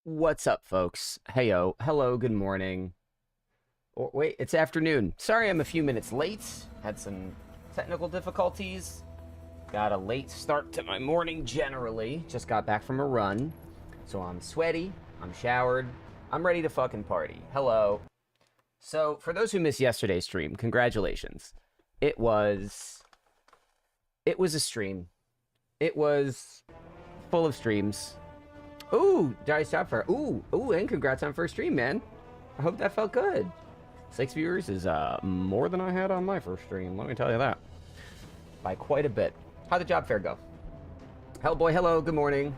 What's up, folks? Heyo. Hello, good morning. Or wait, it's afternoon. Sorry I'm a few minutes late. Had some technical difficulties. Got a late start to my morning generally. Just got back from a run. So I'm sweaty, I'm showered, I'm ready to fucking party. Hello. So, for those who missed yesterday's stream, congratulations. It was a stream. It was full of streams. Ooh, nice job for ooh, and congrats on first stream, man. I hope that felt good. 6 viewers is more than I had on my first stream, let me tell you that. By quite a bit. How'd the job fair go? Hellboy, hello, good morning.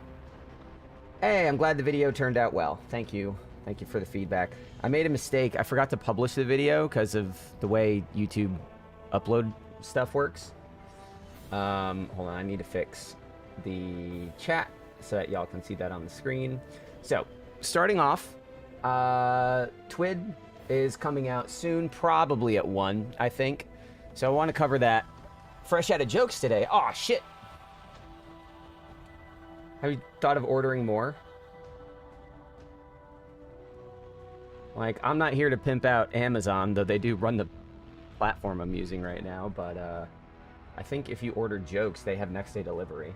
Hey, I'm glad the video turned out well. Thank you. Thank you for the feedback. I made a mistake. I forgot to publish the video because of the way YouTube upload stuff works. Hold on, I need to fix the chat so that y'all can see that on the screen. So, starting off, Twid is coming out soon, probably at 1, I think. So I want to cover that. Fresh out of jokes today. Aw, shit. Have you thought of ordering more? Like, I'm not here to pimp out Amazon, though they do run the platform I'm using right now, but I think if you order jokes, they have next day delivery.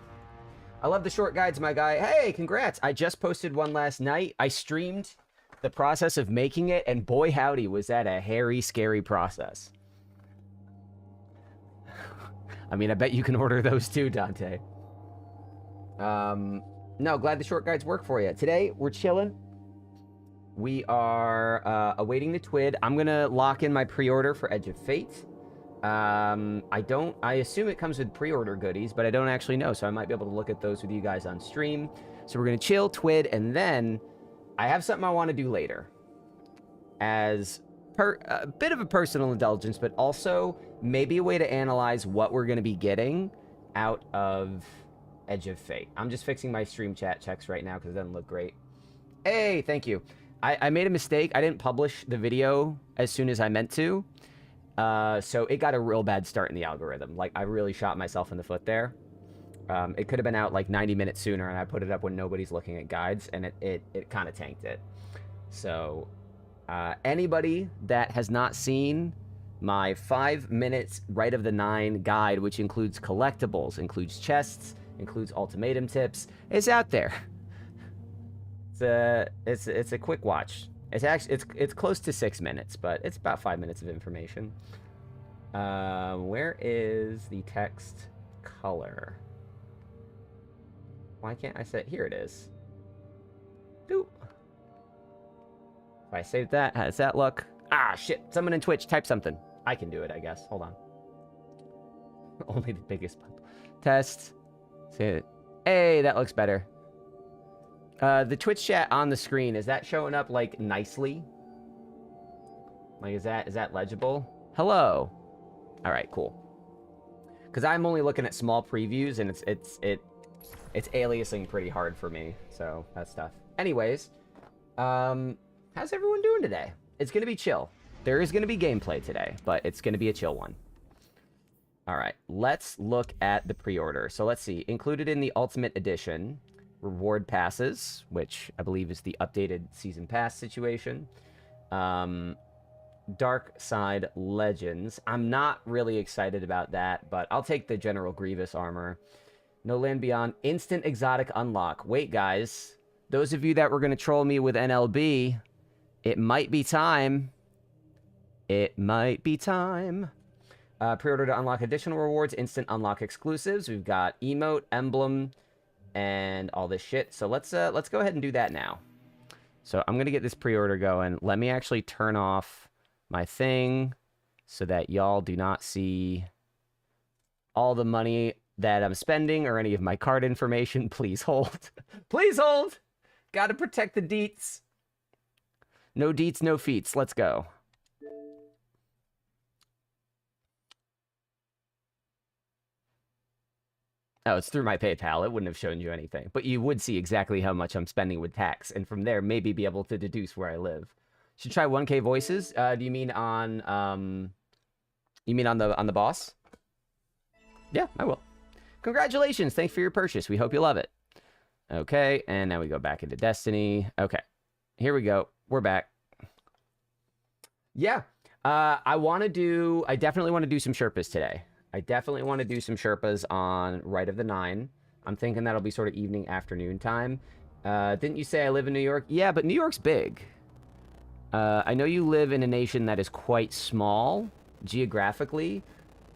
I love the short guides, my guy. Hey, congrats. I just posted one last night. I streamed the process of making it, and boy howdy, was that a hairy, scary process. I mean, I bet you can order those too, Dante. No, glad the short guides work for you. Today, we're chilling. We are awaiting the Twid. I'm going to lock in my pre-order for Edge of Fate. I assume it comes with pre-order goodies, but I don't actually know, so I might be able to look at those with you guys on stream. So we're going to chill, Twid, and then I have something I want to do later. As a bit of a personal indulgence, but also maybe a way to analyze what we're going to be getting out of Edge of Fate. I'm just fixing my stream chat checks right now because it doesn't look great. Hey, thank you. I made a mistake. I didn't publish the video as soon as I meant to. So it got a real bad start in the algorithm. Like, I really shot myself in the foot there. It could have been out like 90 minutes sooner, and I put it up when nobody's looking at guides, and it kind of tanked it. So, anybody that has not seen my 5 minutes Rite of the 9 guide, which includes collectibles, includes chests, includes ultimatum tips, is out there. It's a quick watch. It's close to 6 minutes, but it's about 5 minutes of information. Where is the text color? Why can't I say? Here it is. Doop. If I save that, how does that look? Ah, shit. Someone in Twitch, type something. I can do it, I guess. Hold on. Only the biggest test. Say it. Hey, that looks better. The Twitch chat on the screen, is that showing up, like, nicely? Like, is that legible? Hello. All right, cool. Because I'm only looking at small previews, and it's aliasing pretty hard for me, so that's tough. Anyways, how's everyone doing today? It's going to be chill. There is going to be gameplay today, but it's going to be a chill one. All right, let's look at the pre-order. So let's see. Included in the Ultimate Edition, reward passes, which I believe is the updated season pass situation. Dark Side Legends. I'm not really excited about that, but I'll take the General Grievous armor. No Land Beyond. Instant Exotic Unlock. Wait, guys. Those of you that were going to troll me with NLB, it might be time. It might be time. Pre-order to unlock additional rewards. Instant unlock exclusives. We've got emote, emblem, and all this shit. So let's go ahead and do that now. So I'm gonna get this pre-order going. Let me actually turn off my thing so that y'all do not see all the money that I'm spending or any of my card information. Please hold. Please hold. Gotta protect the deets. No deets, no feats. Let's go. Oh, it's through my PayPal. It wouldn't have shown you anything. But you would see exactly how much I'm spending with tax. And from there, maybe be able to deduce where I live. Should try 1K voices. Do you mean on the boss? Yeah, I will. Congratulations. Thanks for your purchase. We hope you love it. Okay, and now we go back into Destiny. Okay, here we go. We're back. Yeah, I definitely want to do some Sherpas today. I definitely want to do some Sherpas on Rite of the Nine. I'm thinking that'll be sort of evening, afternoon time. Didn't you say I live in New York? Yeah, but New York's big. I know you live in a nation that is quite small, geographically.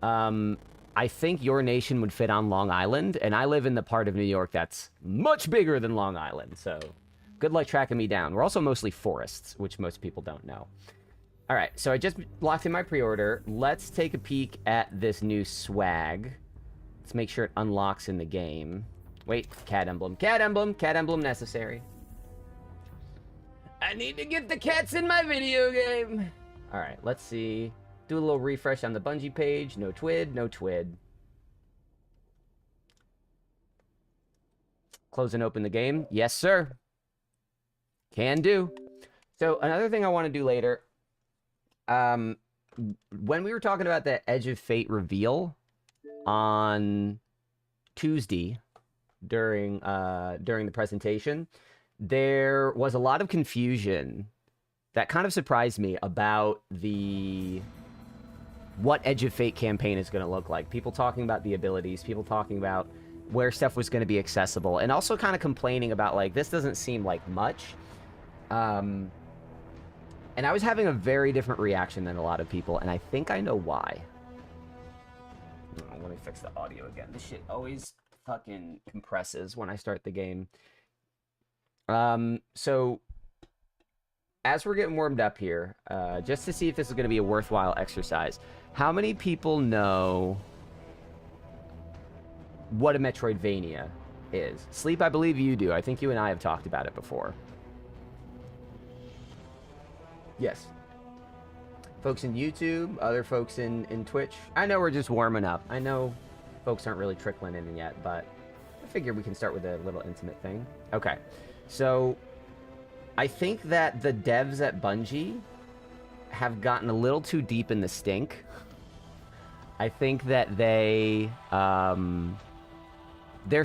I think your nation would fit on Long Island, and I live in the part of New York that's much bigger than Long Island, so good luck tracking me down. We're also mostly forests, which most people don't know. All right, so I just locked in my pre-order. Let's take a peek at this new swag. Let's make sure it unlocks in the game. Wait, cat emblem. Cat emblem. Cat emblem necessary. I need to get the cats in my video game. All right, let's see. Do a little refresh on the Bungie page. No twid, no twid. Close and open the game. Yes, sir. Can do. So another thing I want to do later... when we were talking about the Edge of Fate reveal on Tuesday during the presentation, there was a lot of confusion that kind of surprised me about what Edge of Fate campaign is going to look like. People talking about the abilities, people talking about where stuff was going to be accessible, and also kind of complaining about, like, this doesn't seem like much. And I was having a very different reaction than a lot of people, and I think I know why. Oh, let me fix the audio again. This shit always fucking compresses when I start the game. So, as we're getting warmed up here, just to see if this is going to be a worthwhile exercise, how many people know what a Metroidvania is? Sleep, I believe you do. I think you and I have talked about it before. Yes. Folks in YouTube, other folks in Twitch. I know we're just warming up. I know folks aren't really trickling in yet, but I figure we can start with a little intimate thing. Okay. So, I think that the devs at Bungie have gotten a little too deep in the stink. I think that they're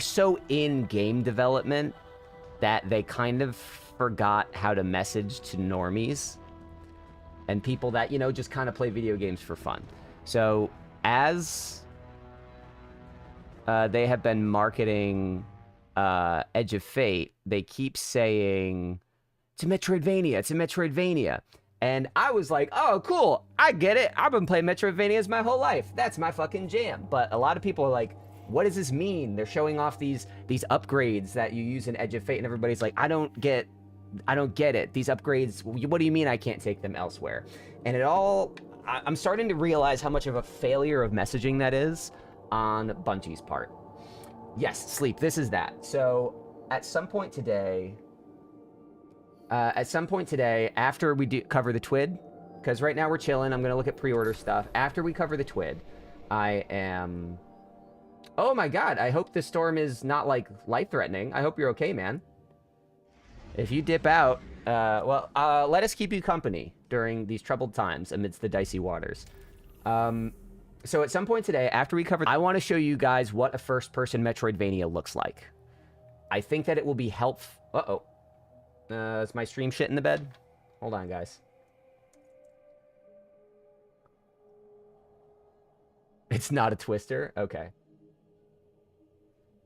so in game development that they kind of forgot how to message to normies and people that, you know, just kind of play video games for fun. So, as they have been marketing Edge of Fate, they keep saying, it's a Metroidvania, it's a Metroidvania. And I was like, oh, cool, I get it. I've been playing Metroidvanias my whole life. That's my fucking jam. But a lot of people are like, what does this mean? They're showing off these upgrades that you use in Edge of Fate, and everybody's like, I don't get it. These upgrades, what do you mean I can't take them elsewhere? And I'm starting to realize how much of a failure of messaging that is on Bungie's part. Yes, Sleep, this is that. So, at some point today, after we cover the TWID, because right now we're chilling, I'm going to look at pre-order stuff. After we cover the TWID, I am... Oh my god, I hope this storm is not, like, life-threatening. I hope you're okay, man. If you dip out, let us keep you company during these troubled times amidst the dicey waters. So at some point today, after we cover... I want to show you guys what a first-person Metroidvania looks like. I think that it will be helpful... Uh-oh. Is my stream shit in the bed? Hold on, guys. It's not a twister? Okay.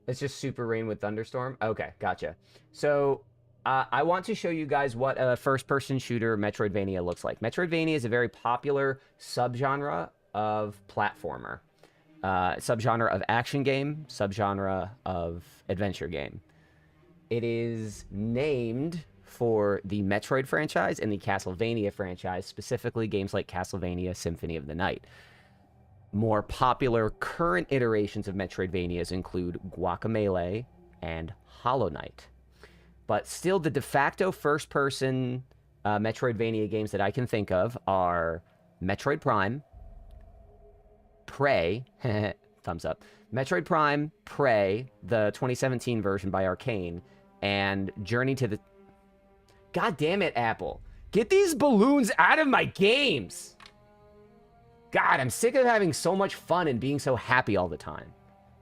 It's just Super Rain with Thunderstorm? Okay, gotcha. So... I want to show you guys what a first-person shooter Metroidvania looks like. Metroidvania is a very popular subgenre of platformer. Subgenre of action game, subgenre of adventure game. It is named for the Metroid franchise and the Castlevania franchise, specifically games like Castlevania Symphony of the Night. More popular current iterations of Metroidvanias include Guacamelee and Hollow Knight. But still, the de facto first-person Metroidvania games that I can think of are Metroid Prime, Prey, thumbs up, Metroid Prime, Prey, the 2017 version by Arcane, and Journey to the... God damn it, Apple. Get these balloons out of my games! God, I'm sick of having so much fun and being so happy all the time.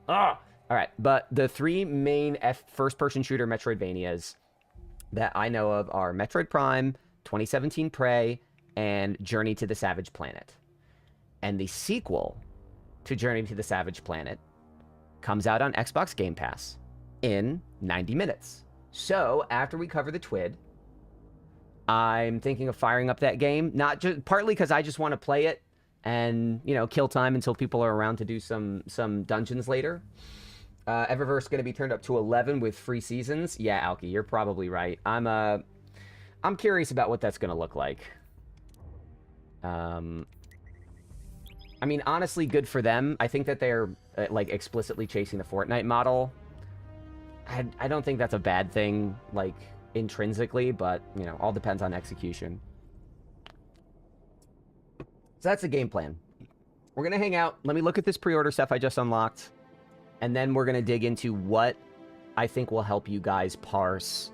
Ugh! All right, but the three main first-person shooter Metroidvanias that I know of are Metroid Prime, 2017 Prey, and Journey to the Savage Planet. And the sequel to Journey to the Savage Planet comes out on Xbox Game Pass in 90 minutes. So, after we cover the TWID, I'm thinking of firing up that game, not just partly because I just want to play it and, you know, kill time until people are around to do some dungeons later. Eververse going to be turned up to 11 with free seasons. Yeah, Alki, you're probably right. I'm curious about what that's going to look like. I mean, honestly, good for them. I think that they're like explicitly chasing the Fortnite model. I don't think that's a bad thing, like intrinsically, but you know, all depends on execution. So that's the game plan. We're gonna hang out. Let me look at this pre-order stuff I just unlocked, and then we're gonna dig into what I think will help you guys parse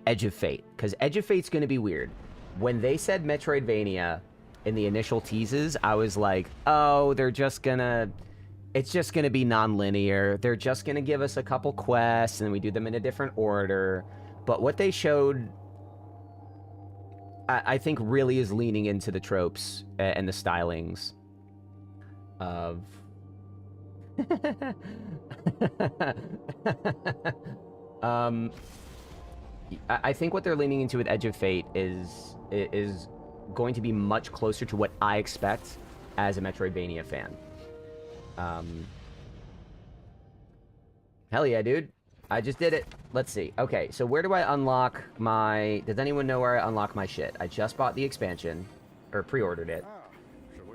Edge of Fate, because Edge of Fate's gonna be weird. When they said Metroidvania in the initial teases, I was like, oh, it's just gonna be non-linear. They're just gonna give us a couple quests, and we do them in a different order. But what they showed, I think, really is leaning into the tropes and the stylings of... I think what they're leaning into with Edge of Fate is going to be much closer to what I expect as a Metroidvania fan. Hell yeah, dude. I just did it. Let's see. Okay, so where do I unlock my... Does anyone know where I unlock my shit? I just bought the expansion, or pre-ordered it.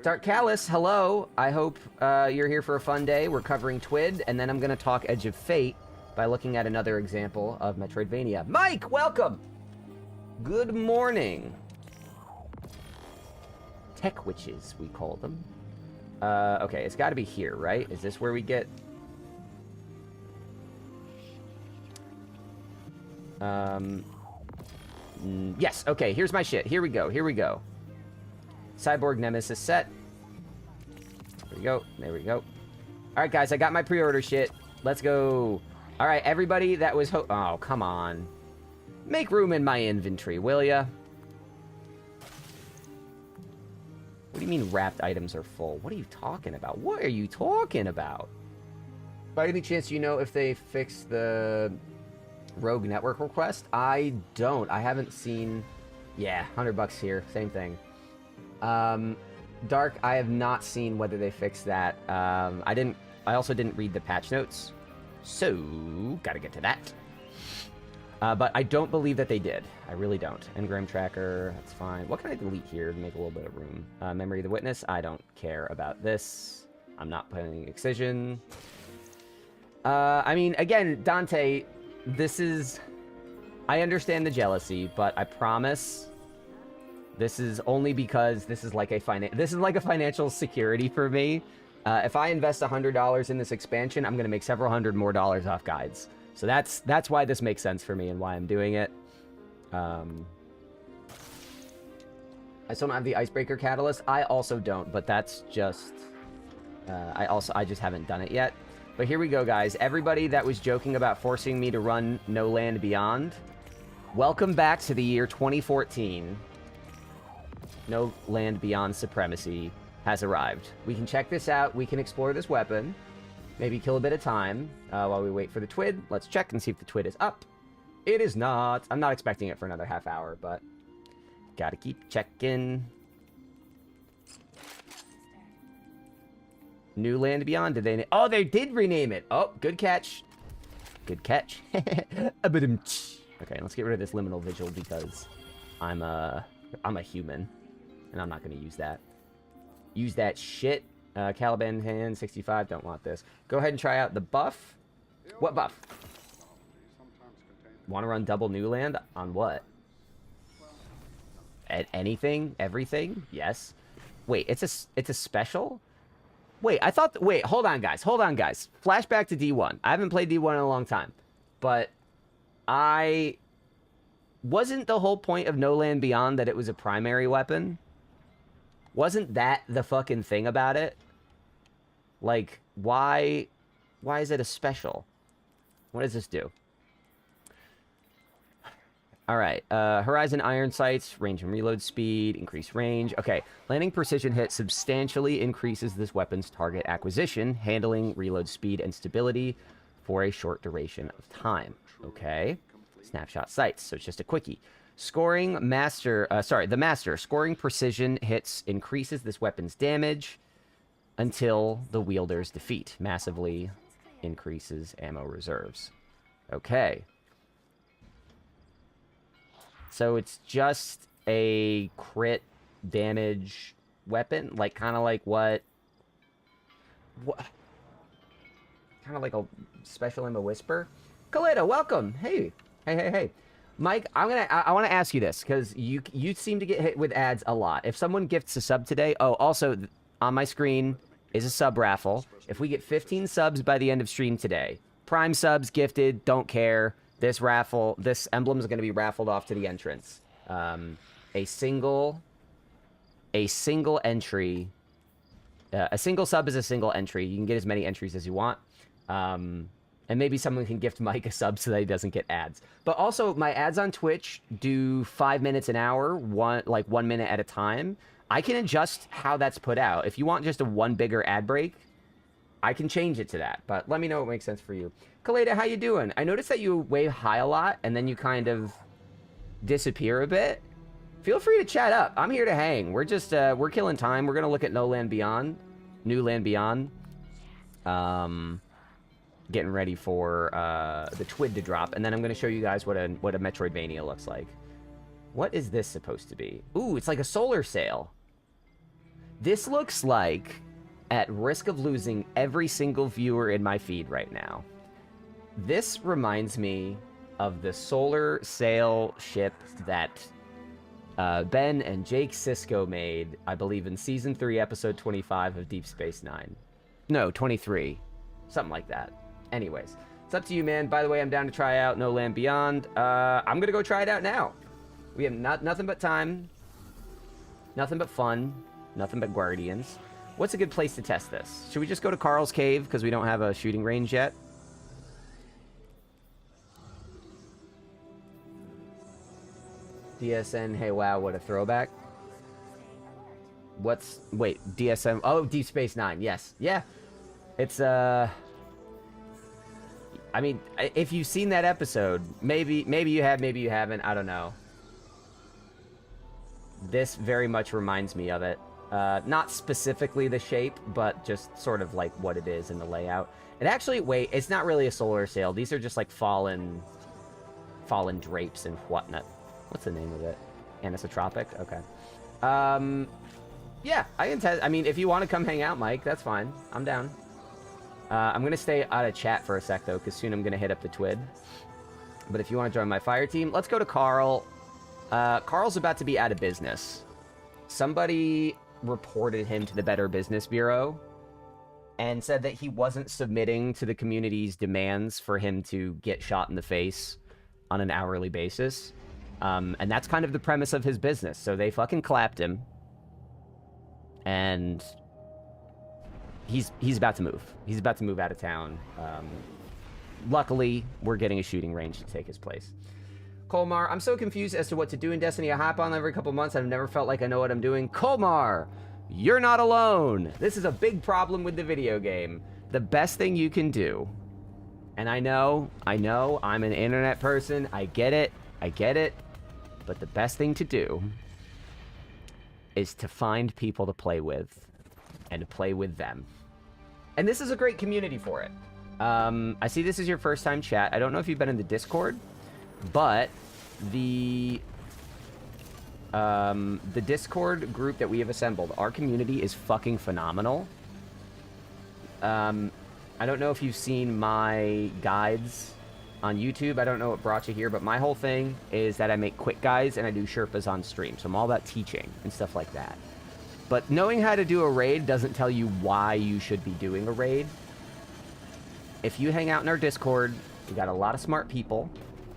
Dark Callus, hello. I hope you're here for a fun day. We're covering TWID, and then I'm going to talk Edge of Fate by looking at another example of Metroidvania. Mike, welcome! Good morning. Tech witches, we call them. Okay, it's got to be here, right? Is this where we get... Yes, okay, here's my shit. Here we go, here we go. Cyborg Nemesis set. There we go, there we go. Alright, guys, I got my pre-order shit. Let's go. Alright, everybody that was oh, come on. Make room in my inventory, will ya? What do you mean wrapped items are full? What are you talking about? What are you talking about? By any chance you know if they fixed the Rogue Network request? I don't. I haven't seen... Yeah, $100 here. Same thing. Dark, I have not seen whether they fixed that. I also didn't read the patch notes. So, gotta get to that. But I don't believe that they did. I really don't. Engram tracker, that's fine. What can I delete here to make a little bit of room? Memory of the Witness, I don't care about this. I'm not putting Excision. I mean, again, Dante, this is... I understand the jealousy, but I promise this is only because this is like a financial security for me. If I invest $100 in this expansion, I'm going to make several hundred more dollars off guides. So that's why this makes sense for me and why I'm doing it. I still don't have the Icebreaker Catalyst. I also don't, but that's just... I just haven't done it yet. But here we go, guys. Everybody that was joking about forcing me to run No Land Beyond, welcome back to the year 2014. No Land Beyond Supremacy has arrived. We can check this out. We can explore this weapon. Maybe kill a bit of time while we wait for the TWID. Let's check and see if the TWID is up. It is not. I'm not expecting it for another half hour, but gotta keep checking. New Land Beyond, did they... Oh, they did rename it. Oh, good catch. Good catch. Okay, let's get rid of this Liminal Vigil because I'm a human, and I'm not going to use that. Use that shit. Caliban hand, 65, don't want this. Go ahead and try out the buff. What buff? Want to run double New Land? On what? At anything? Everything? Yes. Wait, it's a special? Wait, I thought... Wait, hold on, guys. Hold on, guys. Flashback to D1. I haven't played D1 in a long time. But wasn't the whole point of No Land Beyond that it was a primary weapon? Wasn't that the fucking thing about it? Like, why Why is it a special? What does this do? All right. Horizon iron sights, range and reload speed, increase range. Okay. Landing precision hit substantially increases this weapon's target acquisition, handling, reload speed, and stability for a short duration of time. Okay. Snapshot sights. So it's just a quickie. Scoring master. The master. Scoring precision hits increases this weapon's damage until the wielder's defeat. Massively increases ammo reserves. Okay. So it's just a crit damage weapon, like kind of like what kind of like a special ammo whisper. Kaleido, welcome. Hey. Mike, I want to ask you this because you seem to get hit with ads a lot. If someone gifts a sub today, oh, also on my screen is a sub raffle. If we get 15 subs by the end of stream today, Prime subs gifted, don't care. This emblem is going to be raffled off to the entrance. A single entry. A single sub is a single entry. You can get as many entries as you want. And maybe someone can gift Mike a sub so that he doesn't get ads. But also, my ads on Twitch do 5 minutes an hour, 1 minute at a time. I can adjust how that's put out. If you want just a one bigger ad break, I can change it to that. But let me know what makes sense for you. Kaleido, how you doing? I noticed that you wave hi a lot, and then you kind of disappear a bit. Feel free to chat up. I'm here to hang. We're just, we're killing time. We're going to look at New Land Beyond. Getting ready for the TWID to drop, and then I'm going to show you guys what a Metroidvania looks like. What is this supposed to be? Ooh, it's like a solar sail. This looks like, at risk of losing every single viewer in my feed right now, this reminds me of the solar sail ship that Ben and Jake Sisko made, I believe, in Season 3, Episode 25 of Deep Space Nine. No, 23. Something like that. Anyways, it's up to you, man. By the way, I'm down to try out No Land Beyond. I'm going to go try it out now. We have nothing but time, nothing but fun, nothing but guardians. What's a good place to test this? Should we just go to Carl's Cave because we don't have a shooting range yet? DSN, hey wow, what a throwback. Wait, DSM, oh, Deep Space Nine, yes. Yeah, it's, I mean, if you've seen that episode, maybe you have, maybe you haven't, I don't know. This very much reminds me of it. Not specifically the shape, but just sort of like what it is in the layout. It actually, wait, it's not really a solar sail. These are just like fallen drapes and whatnot. What's the name of it? Anisotropic? Okay. Yeah, I can test. I mean, if you want to come hang out, Mike, that's fine. I'm down. I'm going to stay out of chat for a sec, though, because soon I'm going to hit up the TWID. But if you want to join my fire team, let's go to Carl. Carl's about to be out of business. Somebody reported him to the Better Business Bureau and said that he wasn't submitting to the community's demands for him to get shot in the face on an hourly basis. And that's kind of the premise of his business. So they fucking clapped him. And he's about to move. He's about to move out of town. Luckily, we're getting a shooting range to take his place. Colmar, I'm so confused as to what to do in Destiny. I hop on every couple months. I've never felt like I know what I'm doing. Colmar, you're not alone. This is a big problem with the video game. The best thing you can do, and I know, I'm an internet person. I get it. But the best thing to do is to find people to play with and to play with them. And this is a great community for it. I see this is your first time chat. I don't know if you've been in the Discord, but the Discord group that we have assembled, our community is fucking phenomenal. I don't know if you've seen my guides on YouTube. I don't know what brought you here, but my whole thing is that I make quick guides and I do Sherpas on stream. So I'm all about teaching and stuff like that. But knowing how to do a raid doesn't tell you why you should be doing a raid. If you hang out in our Discord, we got a lot of smart people.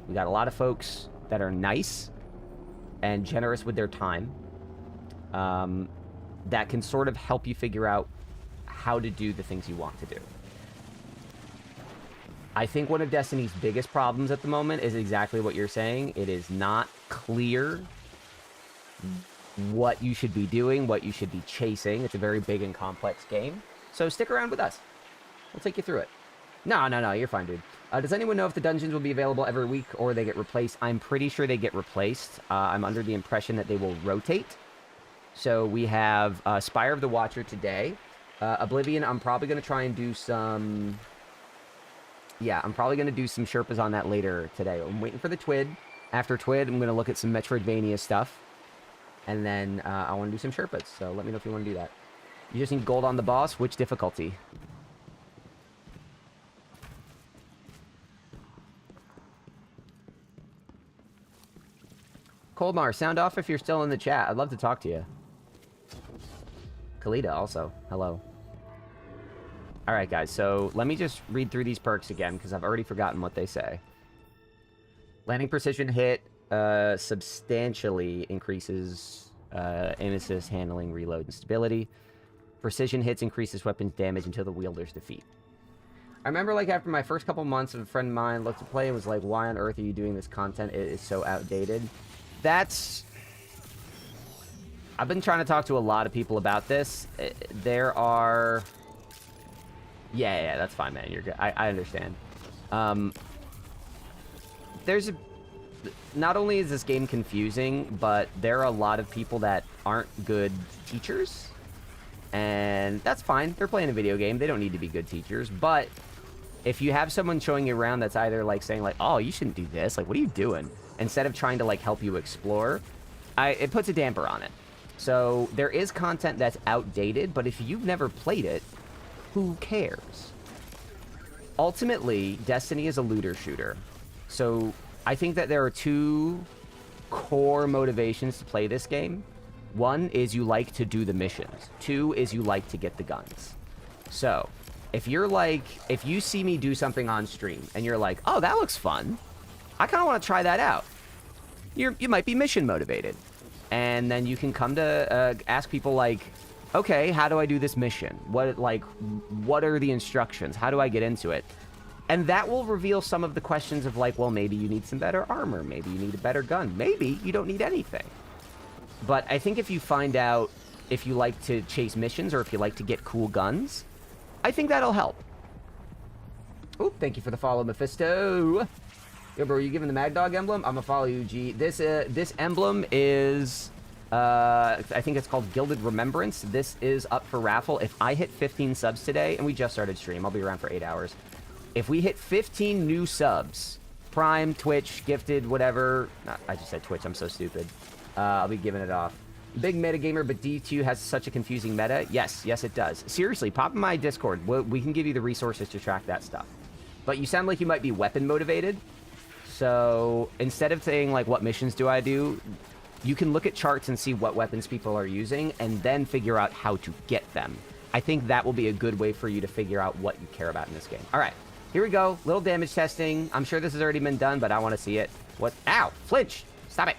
We got a lot of folks that are nice and generous with their time. That can sort of help you figure out how to do the things you want to do. I think one of Destiny's biggest problems at the moment is exactly what you're saying. It is not clear what you should be doing, what you should be chasing. It's a very big and complex game. So stick around with us. We'll take you through it. No, you're fine, dude. Does anyone know if the dungeons will be available every week or they get replaced? I'm pretty sure they get replaced. I'm under the impression that they will rotate. So we have Spire of the Watcher today. Oblivion, I'm probably going to try and do some... Yeah, I'm probably going to do some Sherpas on that later today. I'm waiting for the Twid. After Twid, I'm going to look at some Metroidvania stuff. And then I want to do some Sherpas. So let me know if you want to do that. You just need gold on the boss. Which difficulty? Coldmar, sound off if you're still in the chat. I'd love to talk to you. Kalita also. Hello. Alright, guys. So let me just read through these perks again, because I've already forgotten what they say. Landing precision hit substantially increases aim assist, handling, reload, and stability. Precision hits increases weapons damage until the wielder's defeat. I remember, like, after my first couple months, a friend of mine looked to play and was like, why on earth are you doing this content? It is so outdated. That's... I've been trying to talk to a lot of people about this. There are... Yeah, that's fine, man. You're good. I understand. There's a... Not only is this game confusing, but there are a lot of people that aren't good teachers. And that's fine. They're playing a video game. They don't need to be good teachers. But if you have someone showing you around that's either, like, saying, like, oh, you shouldn't do this. Like, what are you doing? Instead of trying to, like, help you explore, it puts a damper on it. So there is content that's outdated, but if you've never played it, who cares? Ultimately, Destiny is a looter shooter. So I think that there are two core motivations to play this game. One is you like to do the missions. Two is you like to get the guns. So if you're like, if you see me do something on stream and you're like, oh, that looks fun, I kind of want to try that out. You might be mission motivated. And then you can come to ask people like, okay, how do I do this mission? What are the instructions? How do I get into it? And that will reveal some of the questions of like, well, maybe you need some better armor. Maybe you need a better gun. Maybe you don't need anything. But I think if you find out if you like to chase missions or if you like to get cool guns, I think that'll help. Oop, thank you for the follow, Mephisto. Yo, bro, are you giving the Mad Dog emblem? I'm gonna follow you, G. This emblem is, I think it's called Gilded Remembrance. This is up for raffle. If I hit 15 subs today, and we just started stream, I'll be around for 8 hours. If we hit 15 new subs, Prime, Twitch, Gifted, whatever. I just said Twitch, I'm so stupid. I'll be giving it off. Big metagamer, but D2 has such a confusing meta. Yes, it does. Seriously, pop in my Discord. We can give you the resources to track that stuff. But you sound like you might be weapon motivated. So instead of saying, like, what missions do I do, you can look at charts and see what weapons people are using and then figure out how to get them. I think that will be a good way for you to figure out what you care about in this game. All right, here we go. Little damage testing. I'm sure this has already been done, but I want to see it. What? Ow! Flinch! Stop it!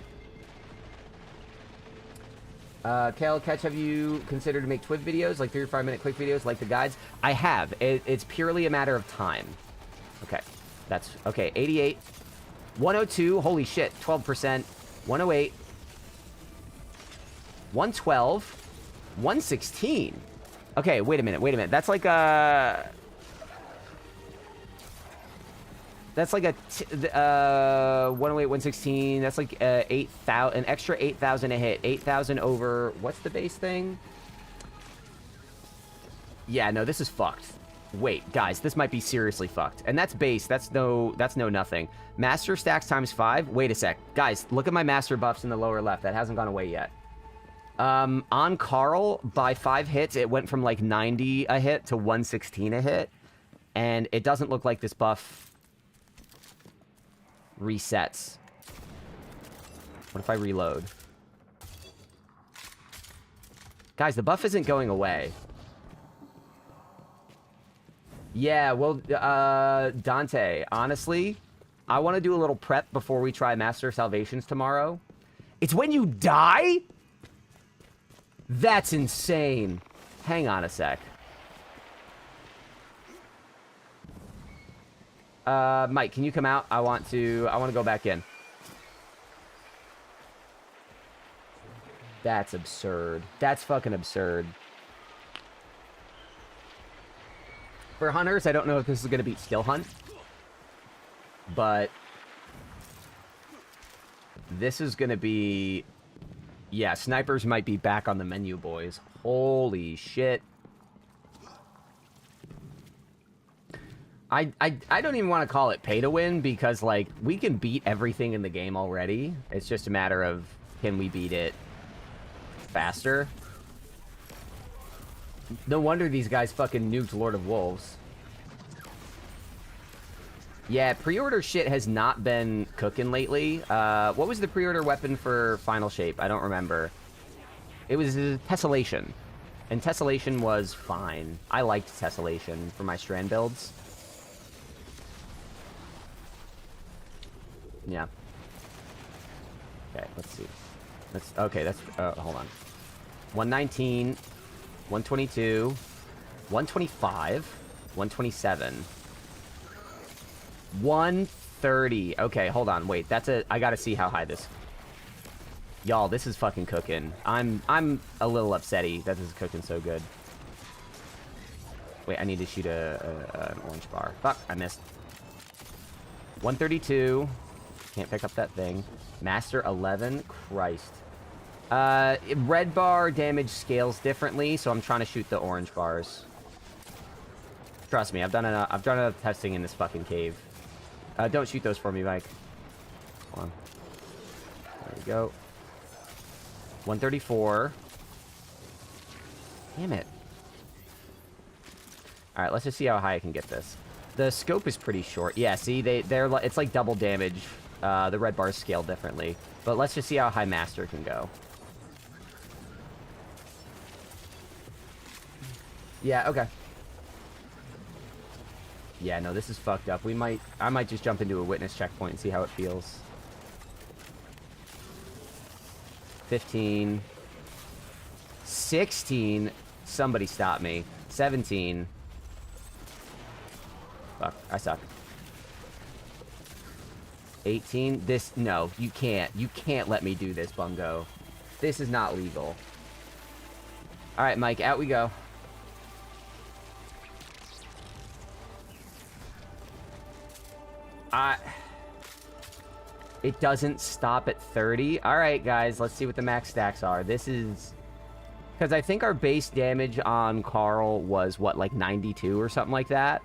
Kale, Catch, have you considered to make Twid videos, like 3 or 5 minute quick videos, like the guides? I have. It's purely a matter of time. Okay, that's... Okay, 88. 102, holy shit, 12%. 108. 112. 116. Okay, wait a minute. That's like a... That's like a 108, 116. That's like 8,000, an extra 8,000 a hit. 8,000 over, what's the base thing? Yeah, no, this is fucked. Wait, guys, this might be seriously fucked. And that's base. That's no nothing. Master stacks times 5. Wait a sec. Guys, look at my master buffs in the lower left. That hasn't gone away yet. On Carl, by 5 hits, it went from like 90 a hit to 116 a hit. And it doesn't look like this buff resets. What if I reload? Guys, the buff isn't going away. Yeah, well, Dante, honestly, I want to do a little prep before we try Master of Salvations tomorrow. It's when you die? That's insane. Hang on a sec. Mike, can you come out? I want to go back in. That's absurd. That's fucking absurd. For hunters, I don't know if this is going to beat skill hunt. But this is going to be... Yeah, snipers might be back on the menu, boys. Holy shit. I don't even want to call it pay to win because, like, we can beat everything in the game already. It's just a matter of, can we beat it faster? No wonder these guys fucking nuked Lord of Wolves. Yeah, pre-order shit has not been cooking lately. What was the pre-order weapon for Final Shape? I don't remember. It was Tessellation. And Tessellation was fine. I liked Tessellation for my Strand builds. Yeah. Okay, let's see. Okay, that's... hold on. 119, 122, 125, 127... 130. Okay, hold on. Wait, I gotta see how high this... Y'all, this is fucking cooking. I'm a little upsetty that this is cooking so good. Wait, I need to shoot an orange bar. Fuck, I missed. 132. Can't pick up that thing. Master 11. Christ. Red bar damage scales differently, so I'm trying to shoot the orange bars. Trust me, I've done enough testing in this fucking cave. Don't shoot those for me, Mike. Hold on. There we go. 134. Damn it. Alright, let's just see how high I can get this. The scope is pretty short. Yeah, see, it's like double damage. The red bars scale differently. But let's just see how high Master can go. Yeah, okay. Yeah, no, this is fucked up. I might just jump into a witness checkpoint and see how it feels. 15. 16. Somebody stop me. 17. Fuck, I suck. 18. No, you can't. You can't let me do this, Bungo. This is not legal. Alright, Mike, out we go. It doesn't stop at 30. Alright, guys, let's see what the max stacks are. This is... Because I think our base damage on Carl was, what, like 92 or something like that?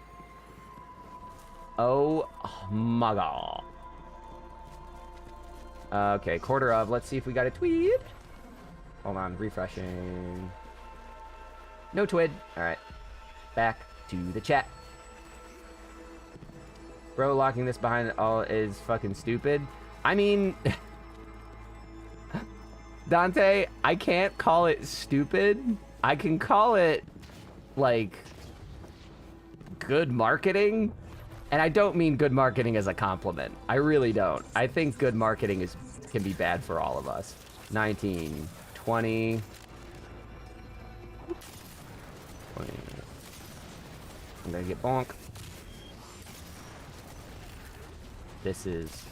Oh my god. Okay, quarter of. Let's see if we got a tweet. Hold on, refreshing. No twid. Alright. Back to the chat. Bro, locking this behind it all is fucking stupid. I mean... Dante, I can't call it stupid. I can call it, like, good marketing. And I don't mean good marketing as a compliment. I really don't. I think good marketing can be bad for all of us. 19, 20... 20. I'm gonna get bonk. This is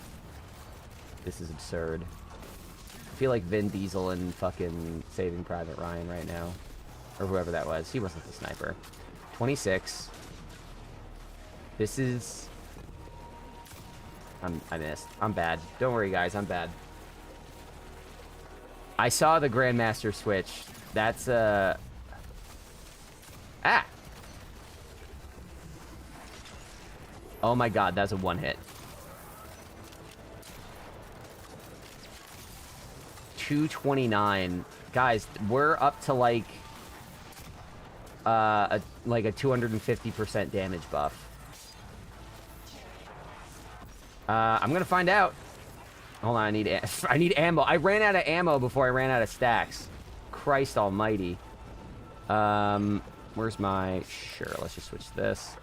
absurd. I feel like Vin Diesel and fucking Saving Private Ryan right now. Or whoever that was. He wasn't the sniper. 26. This is... I missed. I'm bad. Don't worry, guys. I'm bad. I saw the Grandmaster switch. That's, Ah! Oh my god, that's a one hit. 229. Guys, we're up to like a 250% damage buff. I'm gonna find out. Hold on, I need ammo. I ran out of ammo before I ran out of stacks. Christ almighty. Where's my... Sure, let's just switch this.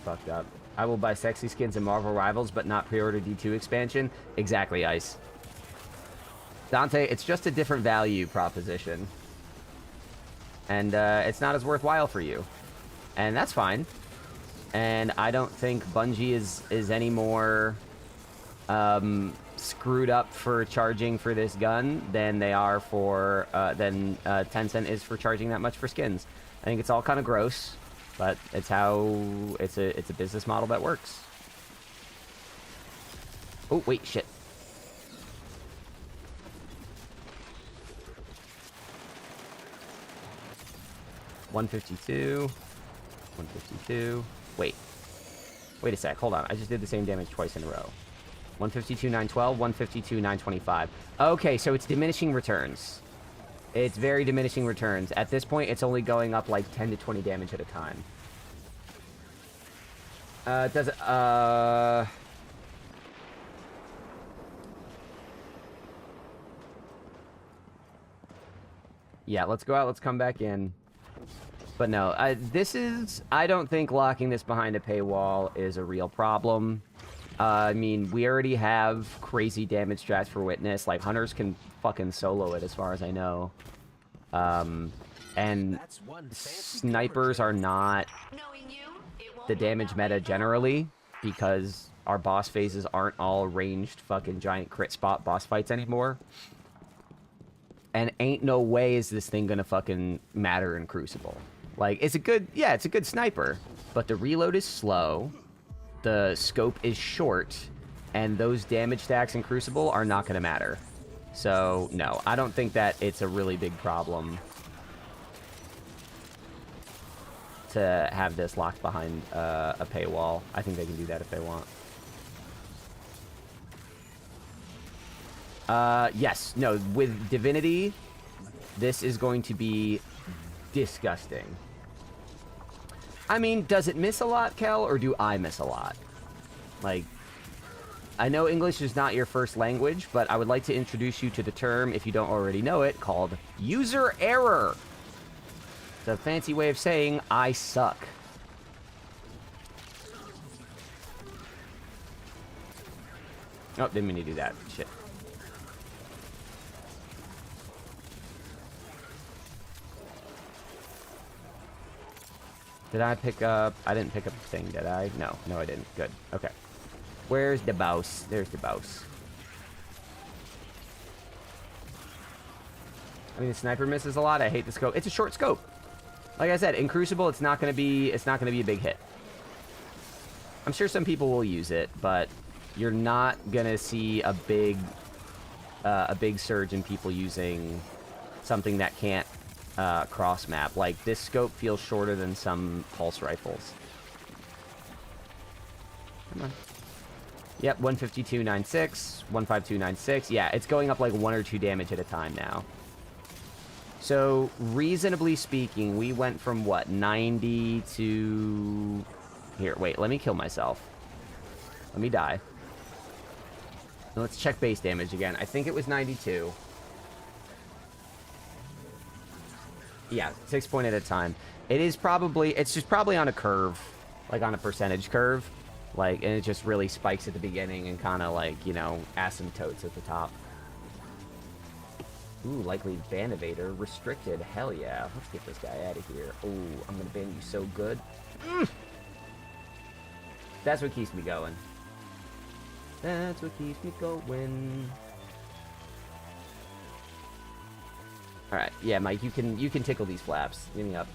Fucked up. I will buy sexy skins in Marvel Rivals, but not pre-order D2 expansion. Exactly, Ice. Dante, it's just a different value proposition. And it's not as worthwhile for you. And that's fine. And I don't think Bungie is any more screwed up for charging for this gun than they are for than Tencent is for charging that much for skins. I think it's all kind of gross, but it's how it's a business model that works. Oh wait, shit. $152. 152. Wait a sec. Hold on. I just did the same damage twice in a row. 152, 912, 152, 925. Okay, so it's diminishing returns. It's very diminishing returns. At this point, it's only going up like 10 to 20 damage at a time. Does it, yeah, let's go out. Let's come back in. But no, I don't think locking this behind a paywall is a real problem. I mean, we already have crazy damage strats for Witness. Like, Hunters can fucking solo it as far as I know. And snipers are not the damage meta generally, because our boss phases aren't all ranged fucking giant crit spot boss fights anymore. And ain't no way is this thing gonna fucking matter in Crucible. Like, it's a good sniper, but the reload is slow, the scope is short, and those damage stacks in Crucible are not gonna matter. So, no, I don't think that it's a really big problem to have this locked behind a paywall. I think they can do that if they want. Yes, no, with Divinity, this is going to be disgusting. I mean, does it miss a lot, Kel, or do I miss a lot? Like, I know English is not your first language, but I would like to introduce you to the term, if you don't already know it, called user error. It's a fancy way of saying, I suck. Oh, didn't mean to do that. Shit. Did I pick up... I didn't pick up the thing, did I? No, I didn't. Good. Okay. Where's the boss? There's the boss. I mean, the sniper misses a lot. I hate the scope. It's a short scope. Like I said, in Crucible, it's not going to be a big hit. I'm sure some people will use it, but you're not going to see a big surge in people using something that can't cross map. Like, this scope feels shorter than some pulse rifles. Come on. Yep, 152.96, 152.96. Yeah, it's going up like 1 or 2 damage at a time now. So, reasonably speaking, we went from what, 90 to... Here, wait, let me kill myself. Let me die. Now let's check base damage again. I think it was 92. Yeah, 6 point at a time. It's just probably on a curve, like on a percentage curve. Like, and it just really spikes at the beginning and kind of like, you know, asymptotes at the top. Ooh, likely ban evader. Restricted. Hell yeah. Let's get this guy out of here. Ooh, I'm going to ban you so good. That's what keeps me going. That's what keeps me going. Alright, yeah, Mike, you can tickle these flaps. Give me up.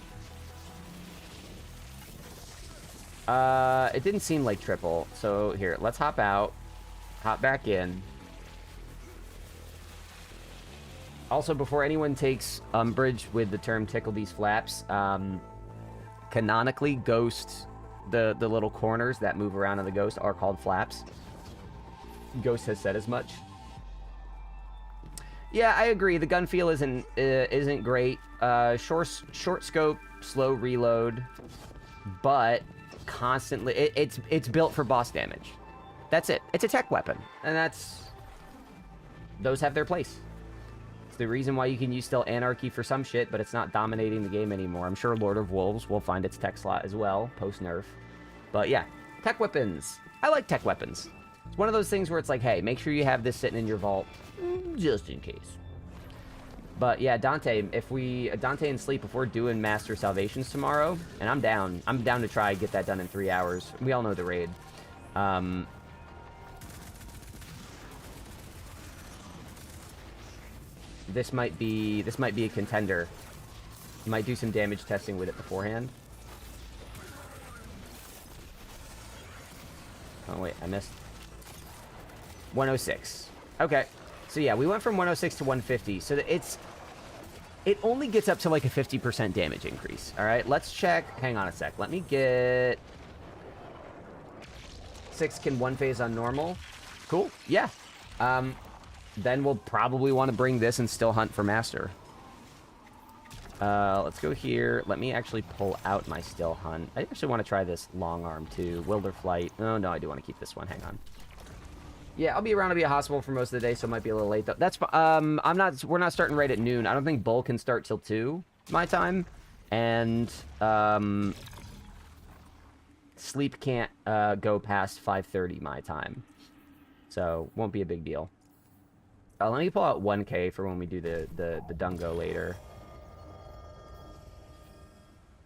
It didn't seem like triple, so here, let's hop out. Hop back in. Also, before anyone takes umbrage with the term tickle these flaps, canonically, Ghost, the little corners that move around in the Ghost are called flaps. Ghost has said as much. Yeah, I agree. The gun feel isn't great. Short scope, slow reload, but constantly it's built for boss damage. That's it. It's a tech weapon, and those have their place. It's the reason why you can use still Anarchy for some shit, but it's not dominating the game anymore. I'm sure Lord of Wolves will find its tech slot as well post nerf. But yeah, tech weapons. I like tech weapons. It's one of those things where it's like, hey, make sure you have this sitting in your vault, just in case. But yeah, Dante, Dante and Sleep, if we're doing Master Salvations tomorrow, and I'm down to try get that done in 3 hours. We all know the raid. This might be a contender. Might do some damage testing with it beforehand. Oh wait, I missed. 106. Okay. So yeah, we went from 106 to 150. So it only gets up to like a 50% damage increase. All right, let's check. Hang on a sec. Let me get 6 can one phase on normal. Cool. Yeah. Then we'll probably want to bring this and still hunt for master. Let's go here. Let me actually pull out my still hunt. I actually want to try this long arm too. Wilder Flight. Oh no, I do want to keep this one. Hang on. Yeah, I'll be around to be a hospital for most of the day, so it might be a little late though. That's we're not starting right at noon. I don't think Bull can start till 2 my time, and Sleep can't go past 5:30 my time, so won't be a big deal. Let me pull out 1K for when we do the Dungo later.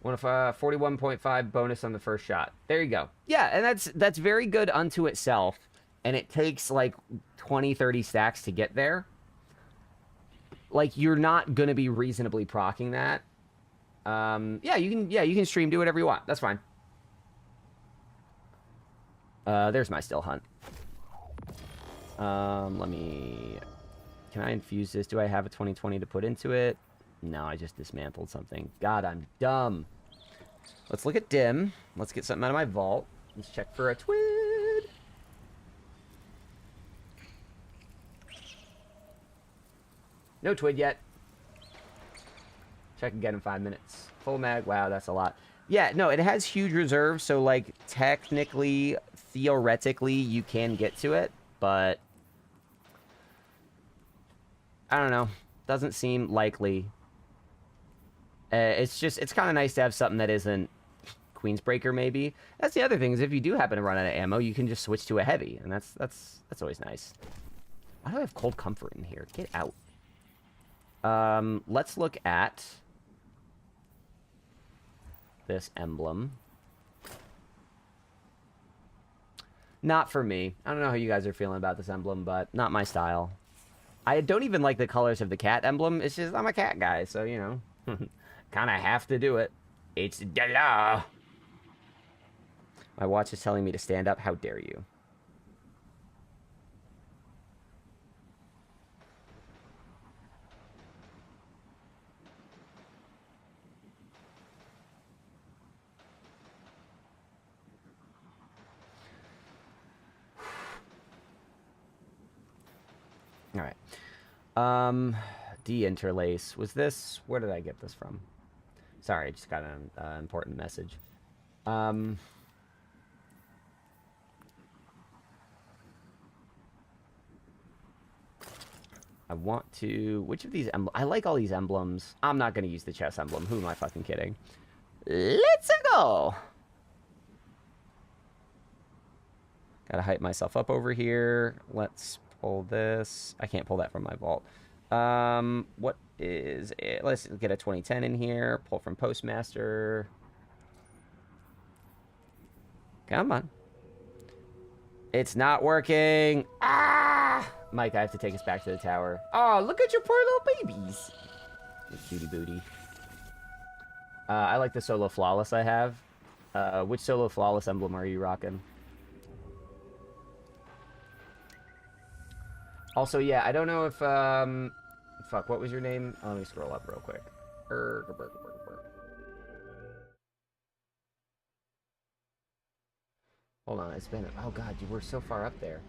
41.5 bonus on the first shot. There you go. Yeah, and that's very good unto itself. And it takes like 20-30 stacks to get there. Like, you're not gonna be reasonably proccing that. Yeah, you can stream, do whatever you want. That's fine. There's my still hunt. Can I infuse this? Do I have a 2020 to put into it? No, I just dismantled something. God, I'm dumb. Let's look at dim. Let's get something out of my vault. Let's check for a twid. No twid yet. Check again in 5 minutes. Full mag. Wow, that's a lot. Yeah, no, it has huge reserves, so, like, technically, theoretically, you can get to it, but I don't know. Doesn't seem likely. It's kind of nice to have something that isn't Queensbreaker, maybe. That's the other thing, is if you do happen to run out of ammo, you can just switch to a heavy, and that's always nice. Why do I have Cold Comfort in here? Get out. Let's look at this emblem. Not for me. I don't know how you guys are feeling about this emblem, but not my style. I don't even like the colors of the cat emblem. It's just, I'm a cat guy, so, you know, kind of have to do it. It's the law. My watch is telling me to stand up. How dare you? All right. De-interlace. Was this... Where did I get this from? Sorry, I just got an important message. I want to... Which of these emblems... I like all these emblems. I'm not going to use the chess emblem. Who am I fucking kidding? Let's go! Gotta hype myself up over here. Let's pull this. I can't pull that from my vault. What is it? Let's get a 2010 in here. Pull from Postmaster. Come on. It's not working. Ah! Mike, I have to take us back to the tower. Oh, look at your poor little babies. Cutie booty. I like the Solo Flawless I have. Which Solo Flawless emblem are you rocking? Also, yeah, I don't know if, fuck, what was your name? Oh, let me scroll up real quick. Hold on, it's been, oh god, you were so far up there.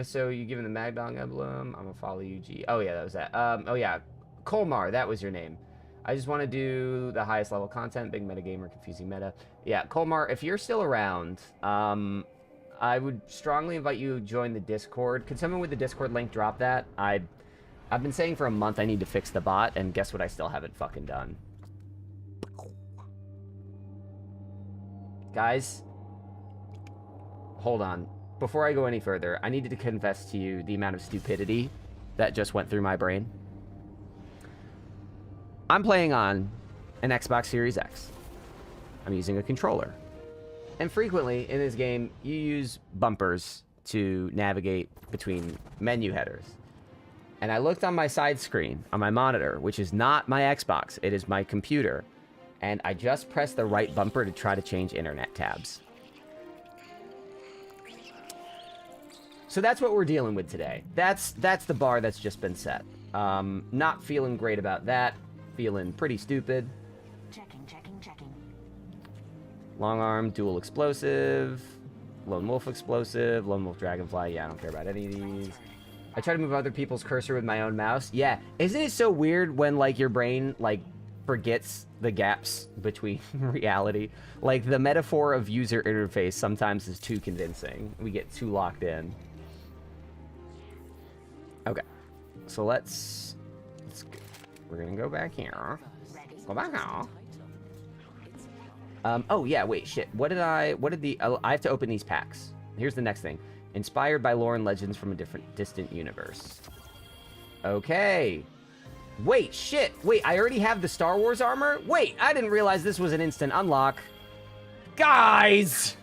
So, you given the Magdong emblem, I'm gonna follow you, G. Oh, yeah, that was that. Oh, yeah, Colmar, that was your name. I just want to do the highest level content, big metagamer, confusing meta. Yeah, Colmar, if you're still around, I would strongly invite you to join the Discord. Could someone with the Discord link drop that? I've been saying for a month I need to fix the bot, and guess what I still haven't fucking done. Guys, hold on. before I go any further, I needed to confess to you the amount of stupidity that just went through my brain. I'm playing on an Xbox Series X. I'm using a controller. And frequently in this game, you use bumpers to navigate between menu headers. And I looked on my side screen, on my monitor, which is not my Xbox, it is my computer. And I just pressed the right bumper to try to change internet tabs. So that's what we're dealing with today. That's the bar that's just been set. Not feeling great about that. Feeling pretty stupid. Checking. Long arm, dual explosive, lone wolf explosive, lone wolf dragonfly. Yeah, I don't care about any of these. I try to move other people's cursor with my own mouse. Yeah, isn't it so weird when, like, your brain, like, forgets the gaps between reality? Like, the metaphor of user interface sometimes is too convincing. We get too locked in. Okay, so let's go. We're gonna go back here. Go back now. Oh yeah, wait, shit. I have to open these packs. Here's the next thing. Inspired by lore and legends from a distant universe. Okay. Wait, shit. Wait, I already have the Star Wars armor? Wait, I didn't realize this was an instant unlock. Guys!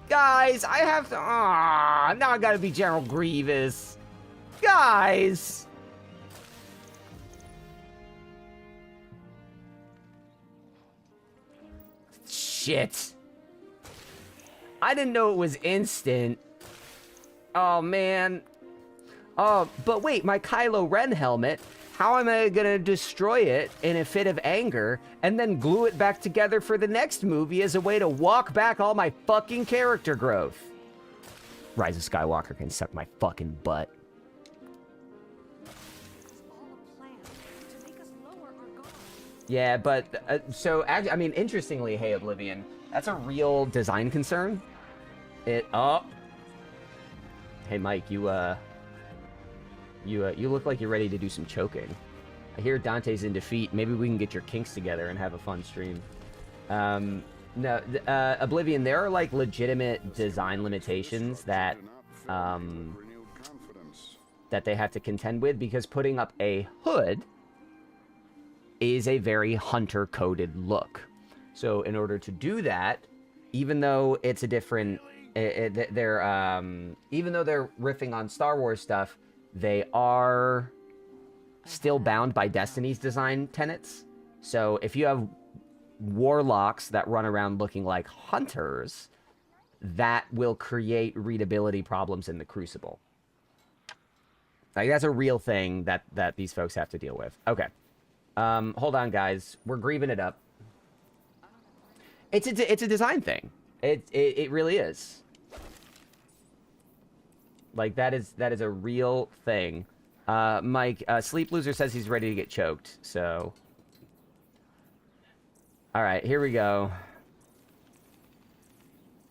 Guys, I have to... now I gotta be General Grievous. Guys! Shit. I didn't know it was instant. Oh, man. Oh, but wait, my Kylo Ren helmet, how am I gonna destroy it in a fit of anger and then glue it back together for the next movie as a way to walk back all my fucking character growth? Rise of Skywalker can suck my fucking butt. Yeah, but, so, I mean, interestingly, hey, Oblivion, that's a real design concern. Hey, Mike, you look like you're ready to do some choking. I hear Dante's in defeat. Maybe we can get your kinks together and have a fun stream. No, Oblivion, there are, like, legitimate design limitations that, that they have to contend with, because putting up a hood is a very hunter-coded look. So in order to do that, even though it's a different... even though they're riffing on Star Wars stuff, they are still bound by Destiny's design tenets. So if you have warlocks that run around looking like hunters, that will create readability problems in the Crucible. Like, that's a real thing that these folks have to deal with. Okay. Hold on, guys. We're grieving it up. It's a design thing. It really is. Like, that is a real thing. Mike, Sleep Loser says he's ready to get choked, so... Alright, here we go.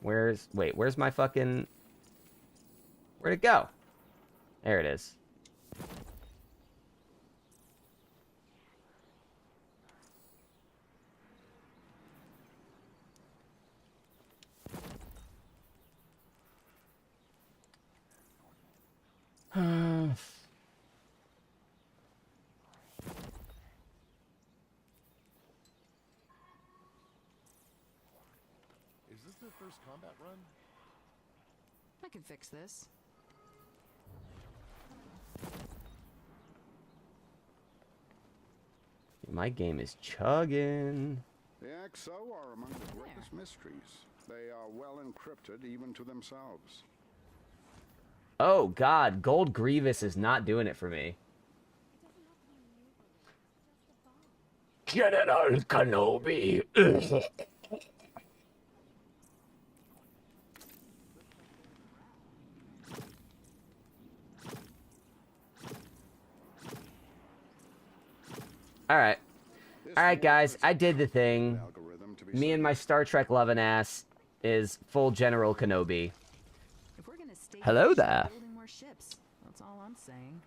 Where's my fucking... Where'd it go? There it is. Is this their first combat run? I can fix this. My game is chugging. The XO are among the greatest mysteries. They are well encrypted even to themselves. Oh, God. Gold Grievous is not doing it for me. General Kenobi. Alright. Alright, guys. I did the thing. Me and my Star Trek loving ass is full General Kenobi. If we're gonna stay Hello here, there. building more ships. That's all I'm saying.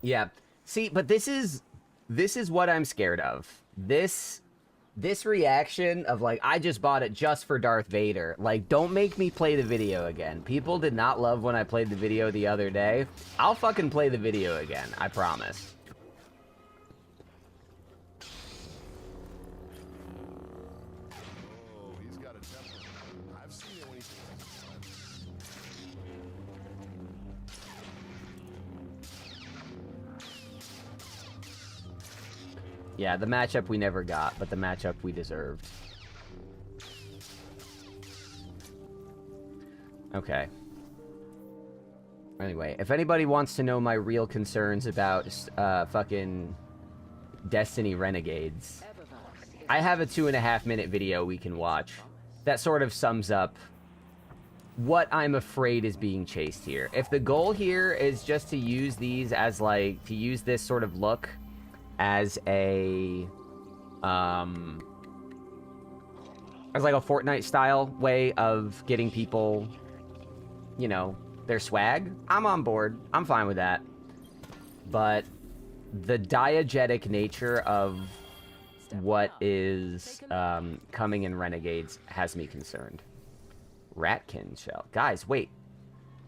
Yeah. See, but this is what I'm scared of. This This reaction of, like, I just bought it just for Darth Vader. Like, don't make me play the video again. People did not love when I played the video the other day. I'll fucking play the video again. I promise. Oh, he's got a temper. I've seen it when he's... Yeah, the matchup we never got, but the matchup we deserved. Okay. Anyway, if anybody wants to know my real concerns about fucking Destiny Renegades, I have a 2.5-minute video we can watch that sort of sums up what I'm afraid is being chased here. If the goal here is just to use these as, like, to use this sort of look as a as like a Fortnite style way of getting people, you know, their swag, I'm on board. I'm fine with that. But the diegetic nature of what is coming in Renegades has me concerned. Ratkin shell. Guys, wait.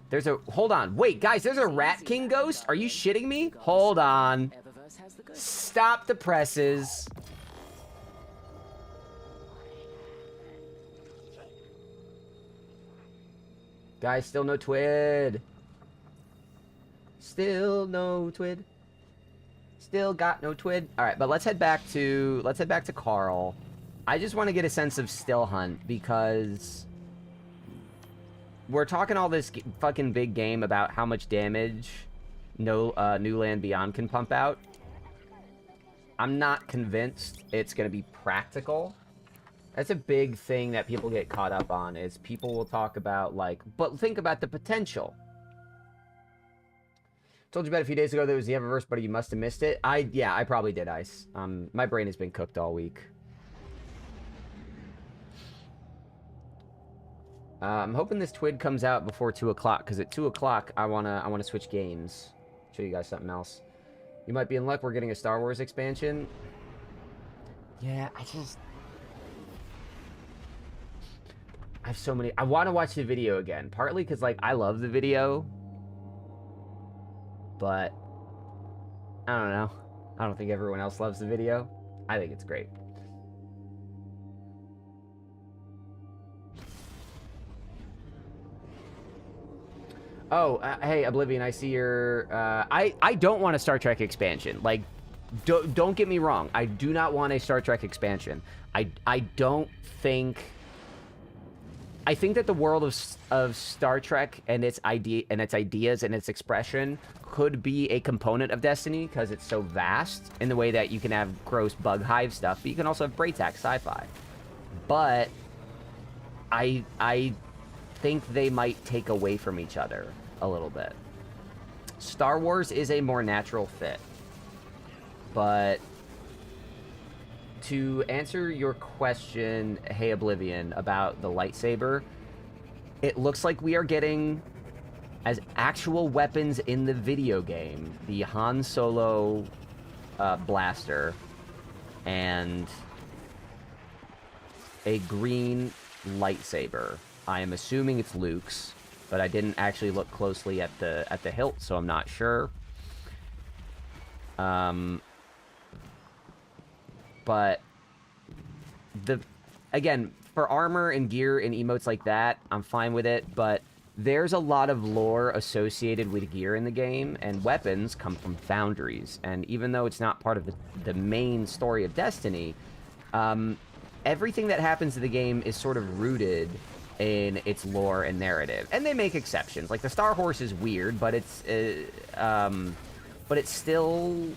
There's a... Hold on. Wait, guys, there's a Rat King ghost? Are you shitting me? Hold on. Stop the presses. Guys, still no Twid. Still no Twid. Still got no Twid. All right, but let's head back to Carl. I just want to get a sense of Still Hunt because we're talking all this fucking big game about how much damage New Land Beyond can pump out. I'm not convinced it's going to be practical. That's a big thing that people get caught up on, is people will talk about, like, but think about the potential. Told you about a few days ago there was the Eververse, but you must have missed it. Yeah, I probably did, Ice. My brain has been cooked all week. I'm hoping this Twid comes out before 2 o'clock, because at 2 o'clock I wanna switch games. Show you guys something else. You might be in luck. We're getting a Star Wars expansion. Yeah, I have so many. I want to watch the video again, partly because, like, I love the video, but I don't know. I don't think everyone else loves the video. I think it's great. Oh, hey, Oblivion, I see your... I don't want a Star Trek expansion. Like, don't get me wrong. I do not want a Star Trek expansion. I don't think... I think that the world of Star Trek and its ideas and its expression could be a component of Destiny because it's so vast in the way that you can have gross bug hive stuff, but you can also have Braytac sci-fi. But I think they might take away from each other a little bit. Star Wars is a more natural fit. But to answer your question, hey Oblivion, about the lightsaber, it looks like we are getting, as actual weapons in the video game, the Han Solo blaster and a green lightsaber. I am assuming it's Luke's, but I didn't actually look closely at the hilt, so I'm not sure. But again, for armor and gear and emotes like that, I'm fine with it, but there's a lot of lore associated with gear in the game, and weapons come from foundries, and even though it's not part of the main story of Destiny, everything that happens in the game is sort of rooted in its lore and narrative, and they make exceptions. Like the Star Horse is weird, but it's still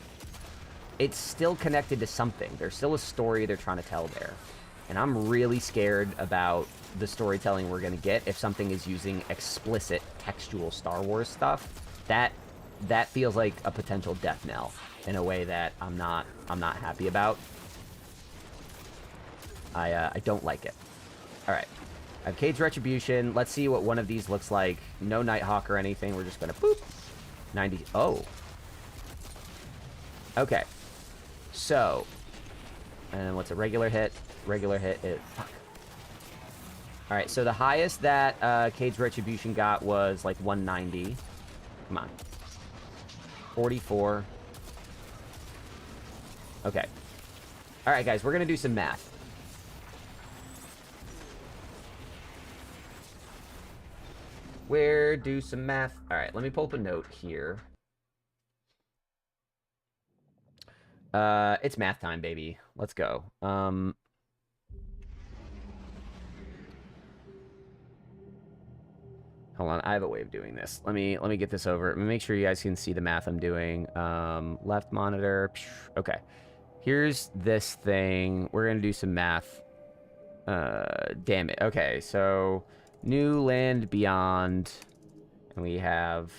connected to something. There's still a story they're trying to tell there, and I'm really scared about the storytelling we're gonna get if something is using explicit textual Star Wars stuff. That feels like a potential death knell in a way that I'm not happy about. I don't like it. All right. I have Cade's Retribution. Let's see what one of these looks like. No Nighthawk or anything. We're just going to boop. 90. Oh. Okay. So, And then what's a regular hit? Regular hit is... Fuck. Alright, so the highest that Cade's Retribution got was like 190. Come on. 44. Okay. Alright, guys, we're going to do some math. Where do some math? Alright, let me pull up a note here. It's math time, baby. Let's go. Hold on, I have a way of doing this. Let me get this over. Let me make sure you guys can see the math I'm doing. Left monitor. Okay. Here's this thing. We're gonna do some math. Damn it. Okay, so New Land Beyond, and we have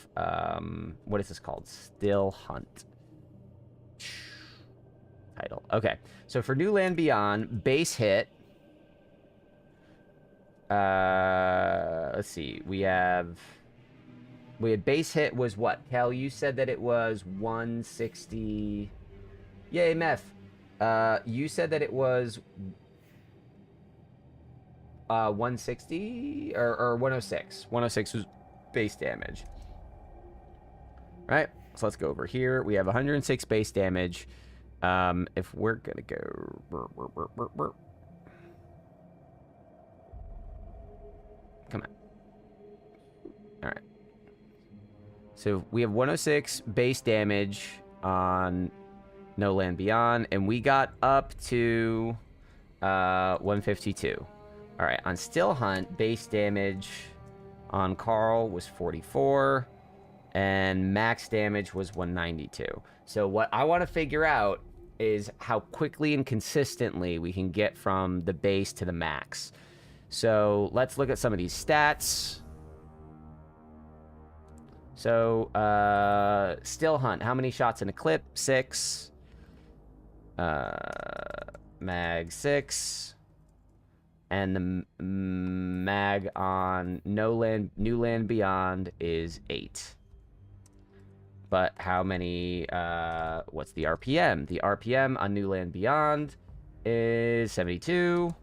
what is this called? Still Hunt. Title. Okay, so for New Land Beyond, base hit. Let's see. We had base hit was what? Cal, you said that it was 160. Yay, meth. You said that it was 160 or 106. 106 was base damage. Right? So let's go over here. We have 106 base damage. If we're gonna go... Come on. Alright. So we have 106 base damage on No Land Beyond, and we got up to 152. Alright, on Still Hunt, base damage on Carl was 44, and max damage was 192. So what I want to figure out is how quickly and consistently we can get from the base to the max. So let's look at some of these stats. So Still Hunt, how many shots in a clip? 6. Mag 6. And the mag on New Land Beyond is 8. But how many, what's the RPM? The RPM on New Land Beyond is 72.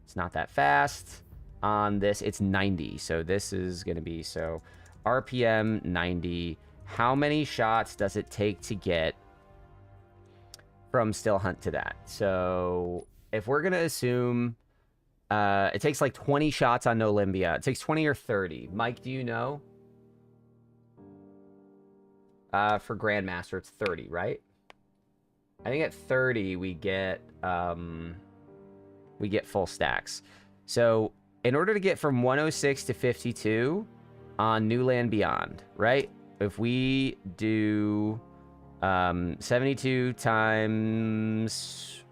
It's not that fast. On this, it's 90. So this is going to be, so RPM 90. How many shots does it take to get from Still Hunt to that? So if we're going to assume it takes like 20 shots on No Land Beyond. It takes 20 or 30. Mike, do you know? For Grandmaster, it's 30, right? I think at 30 we get full stacks. So in order to get from 106 to 52 on New Land Beyond, right? If we do 72 times...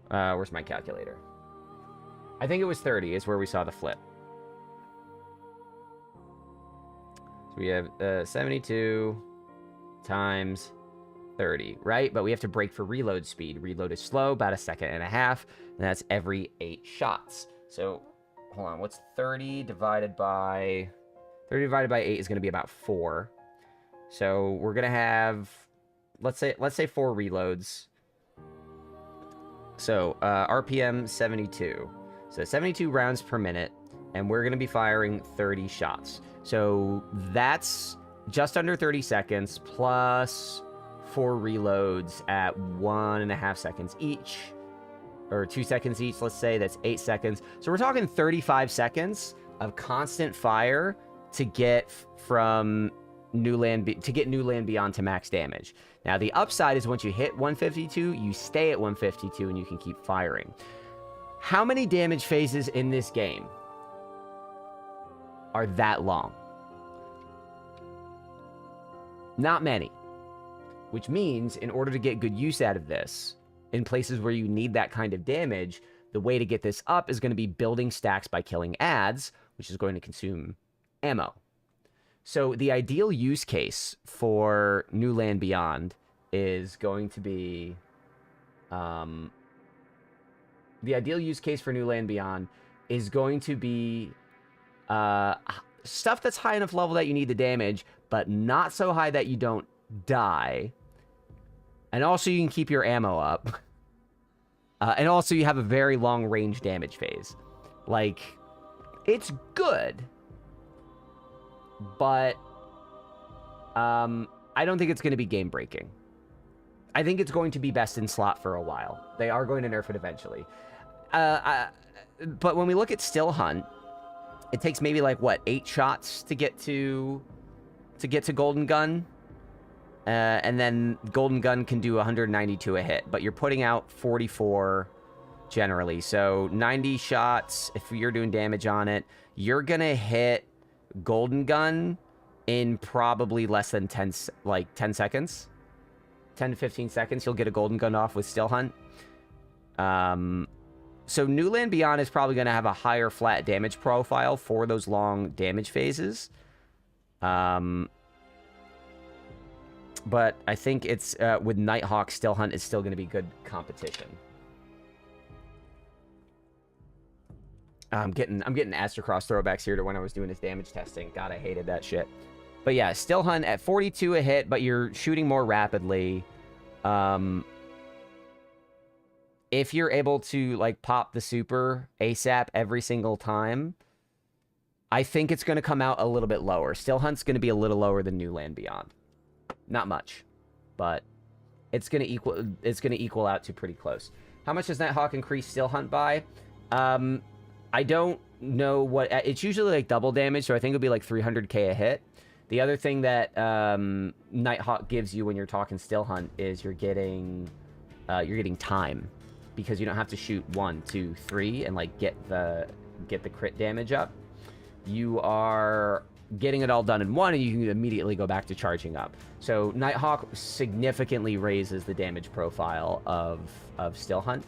where's my calculator? I think it was 30 is where we saw the flip. So we have 72 times 30, right? But we have to break for reload speed. Reload is slow, about 1.5 seconds, and that's every 8 shots. So, hold on, what's 30 divided by 8 is going to be about 4. So we're going to have, let's say 4 reloads. So RPM 72. So 72 rounds per minute, and we're going to be firing 30 shots. So that's just under 30 seconds plus 4 reloads at 1.5 seconds each, or 2 seconds each, let's say. That's 8 seconds. So we're talking 35 seconds of constant fire to get from New Land Beyond to max damage. Now the upside is once you hit 152, you stay at 152 and you can keep firing. How many damage phases in this game are that long? Not many. Which means in order to get good use out of this, in places where you need that kind of damage, the way to get this up is going to be building stacks by killing ads, which is going to consume ammo. So the ideal use case for New Land Beyond is going to be... stuff that's high enough level that you need the damage, but not so high that you don't die. And also you can keep your ammo up. And also, you have a very long range damage phase. Like, it's good, but I don't think it's going to be game breaking. I think it's going to be best in slot for a while. They are going to nerf it eventually. But when we look at Still Hunt, it takes maybe like what, 8 shots to get to Golden Gun, and then Golden Gun can do 192 a hit, but you're putting out 44 generally. So 90 shots, if you're doing damage on it, you're gonna hit Golden Gun in probably less than 10 seconds. 10 to 15 seconds, you'll get a Golden Gun off with Still Hunt. So New Land Beyond is probably going to have a higher flat damage profile for those long damage phases. But I think it's with Nighthawk, Still Hunt is still going to be good competition. I'm getting Astrocross throwbacks here to when I was doing his damage testing. God, I hated that shit. But yeah, Still Hunt at 42 a hit, but you're shooting more rapidly. If you're able to like pop the super ASAP every single time, I think it's going to come out a little bit lower. Still Hunt's going to be a little lower than New Land Beyond. Not much, but it's going to equal out to pretty close. How much does Nighthawk increase Still Hunt by? I don't know what it's usually like double damage, so I think it'll be like 300k a hit. The other thing that Nighthawk gives you when you're talking Still Hunt is you're getting time, because you don't have to shoot 1, 2, 3 and like get the crit damage up. You are getting it all done in one, and you can immediately go back to charging up. So Nighthawk significantly raises the damage profile of Still Hunt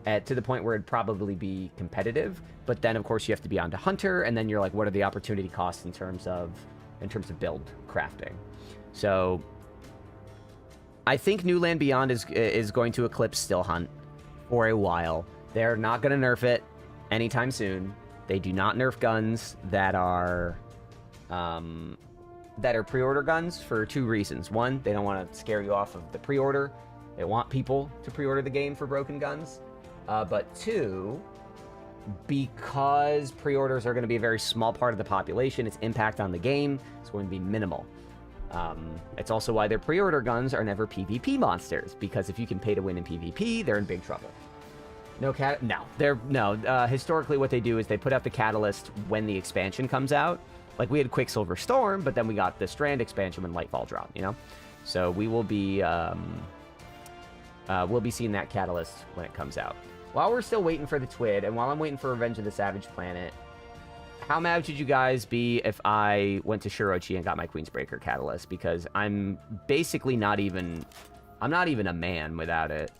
to the point where it'd probably be competitive. But then of course you have to be onto Hunter, and then you're like, what are the opportunity costs in terms of build crafting? So I think New Land Beyond is going to eclipse Still Hunt for a while. They're not going to nerf it anytime soon. They do not nerf guns that are pre-order guns for 2 reasons. One, they don't want to scare you off of the pre-order. They want people to pre-order the game for broken guns. But 2, because pre-orders are going to be a very small part of the population, its impact on the game is going to be minimal. It's also why their pre-order guns are never PvP monsters, because if you can pay to win in PvP, they're in big trouble. Historically what they do is they put out the catalyst when the expansion comes out. Like we had Quicksilver Storm, but then we got the Strand expansion when Lightfall dropped, you know? So we will be seeing that catalyst when it comes out. While we're still waiting for the TWID, and while I'm waiting for Revenge of the Savage Planet, how mad should you guys be if I went to Shirochi and got my Queensbreaker catalyst? Because I'm basically not even a man without it.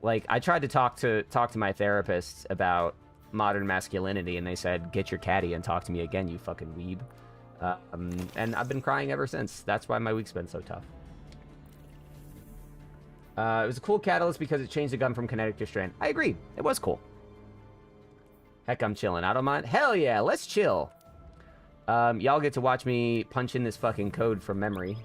Like, I tried to talk to my therapist about modern masculinity, and they said, get your caddy and talk to me again, you fucking weeb. And I've been crying ever since. That's why my week's been so tough. It was a cool catalyst because it changed the gun from kinetic to strand. I agree. It was cool. Heck, I'm chilling. I don't mind. Hell yeah, let's chill. Y'all get to watch me punch in this fucking code from memory.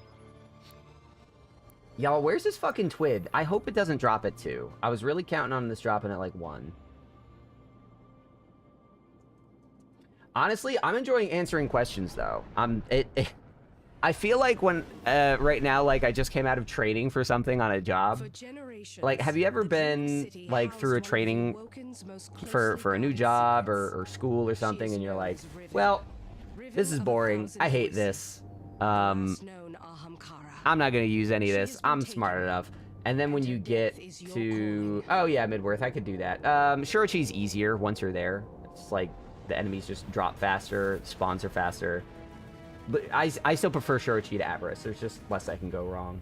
Y'all, where's this fucking TWID? I hope it doesn't drop at 2. I was really counting on this dropping at like 1. Honestly, I'm enjoying answering questions though. I feel like when right now, like I just came out of training for something on a job. Like, have you ever been like through a training for a new job or school or something, and you're like, well, this is boring. I hate this. I'm not gonna use any of this. I'm smart enough. And then when you get to, oh yeah, Midworth, I could do that. Shirochi's easier once you're there. It's like the enemies just drop faster, spawns are faster. But I still prefer Shirochi to Avarice. There's just less that can go wrong.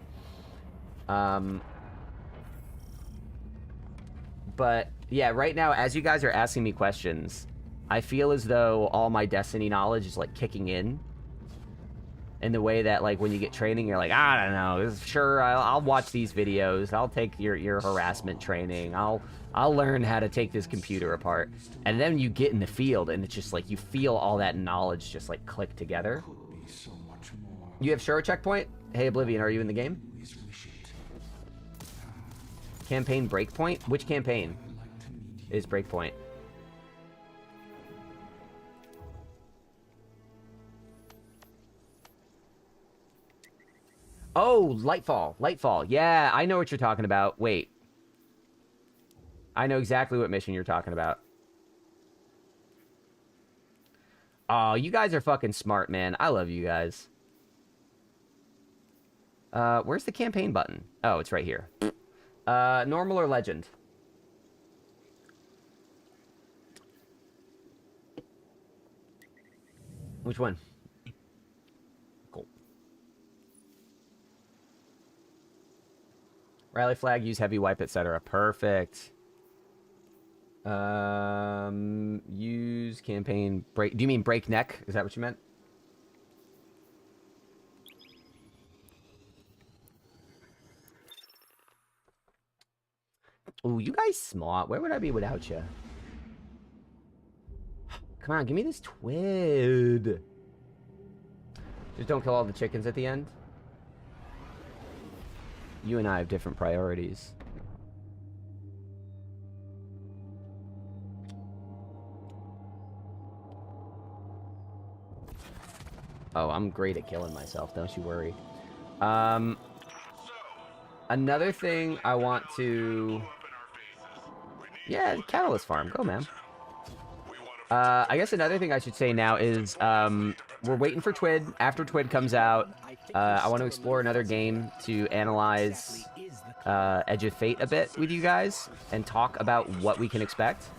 But yeah, right now, as you guys are asking me questions, I feel as though all my Destiny knowledge is like kicking in the way that, like, when you get training, you're like, I don't know, sure, I'll watch these videos, I'll take your harassment training, I'll learn how to take this computer apart. And then you get in the field, and it's just like you feel all that knowledge just like click together. You have Shiro checkpoint? Hey Oblivion, are you in the game? Campaign Breakpoint? Which campaign is Breakpoint? Oh, Lightfall. Lightfall. Yeah, I know what you're talking about. Wait. I know exactly what mission you're talking about. Oh, you guys are fucking smart, man. I love you guys. Where's the campaign button? Oh, it's right here. Normal or legend? Which one? Cool. Rally flag, use heavy wipe, etc. Perfect. Use campaign break. Do you mean breakneck? Is that what you meant? Ooh, you guys smart. Where would I be without you? Come on, give me this twid. Just don't kill all the chickens at the end. You and I have different priorities. Oh, I'm great at killing myself, don't you worry. Another thing I want to... Yeah, Catalyst Farm. Go, man. I guess another thing I should say now is we're waiting for Twid. After Twid comes out, I want to explore another game to analyze Edge of Fate a bit with you guys and talk about what we can expect.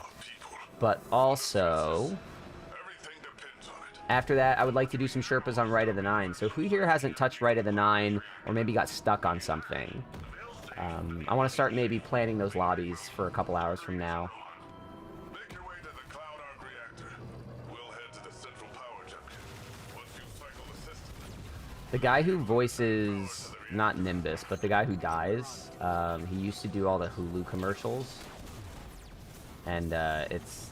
But also, after that, I would like to do some Sherpas on Rite of the Nine. So who here hasn't touched Rite of the Nine or maybe got stuck on something? I want to start maybe planning those lobbies for a couple hours from now. Make your way to the Cloud Arc Reactor. We'll head to the central power junction. Once you cycle the system. The guy who voices, not Nimbus, but the guy who dies, he used to do all the Hulu commercials. And it's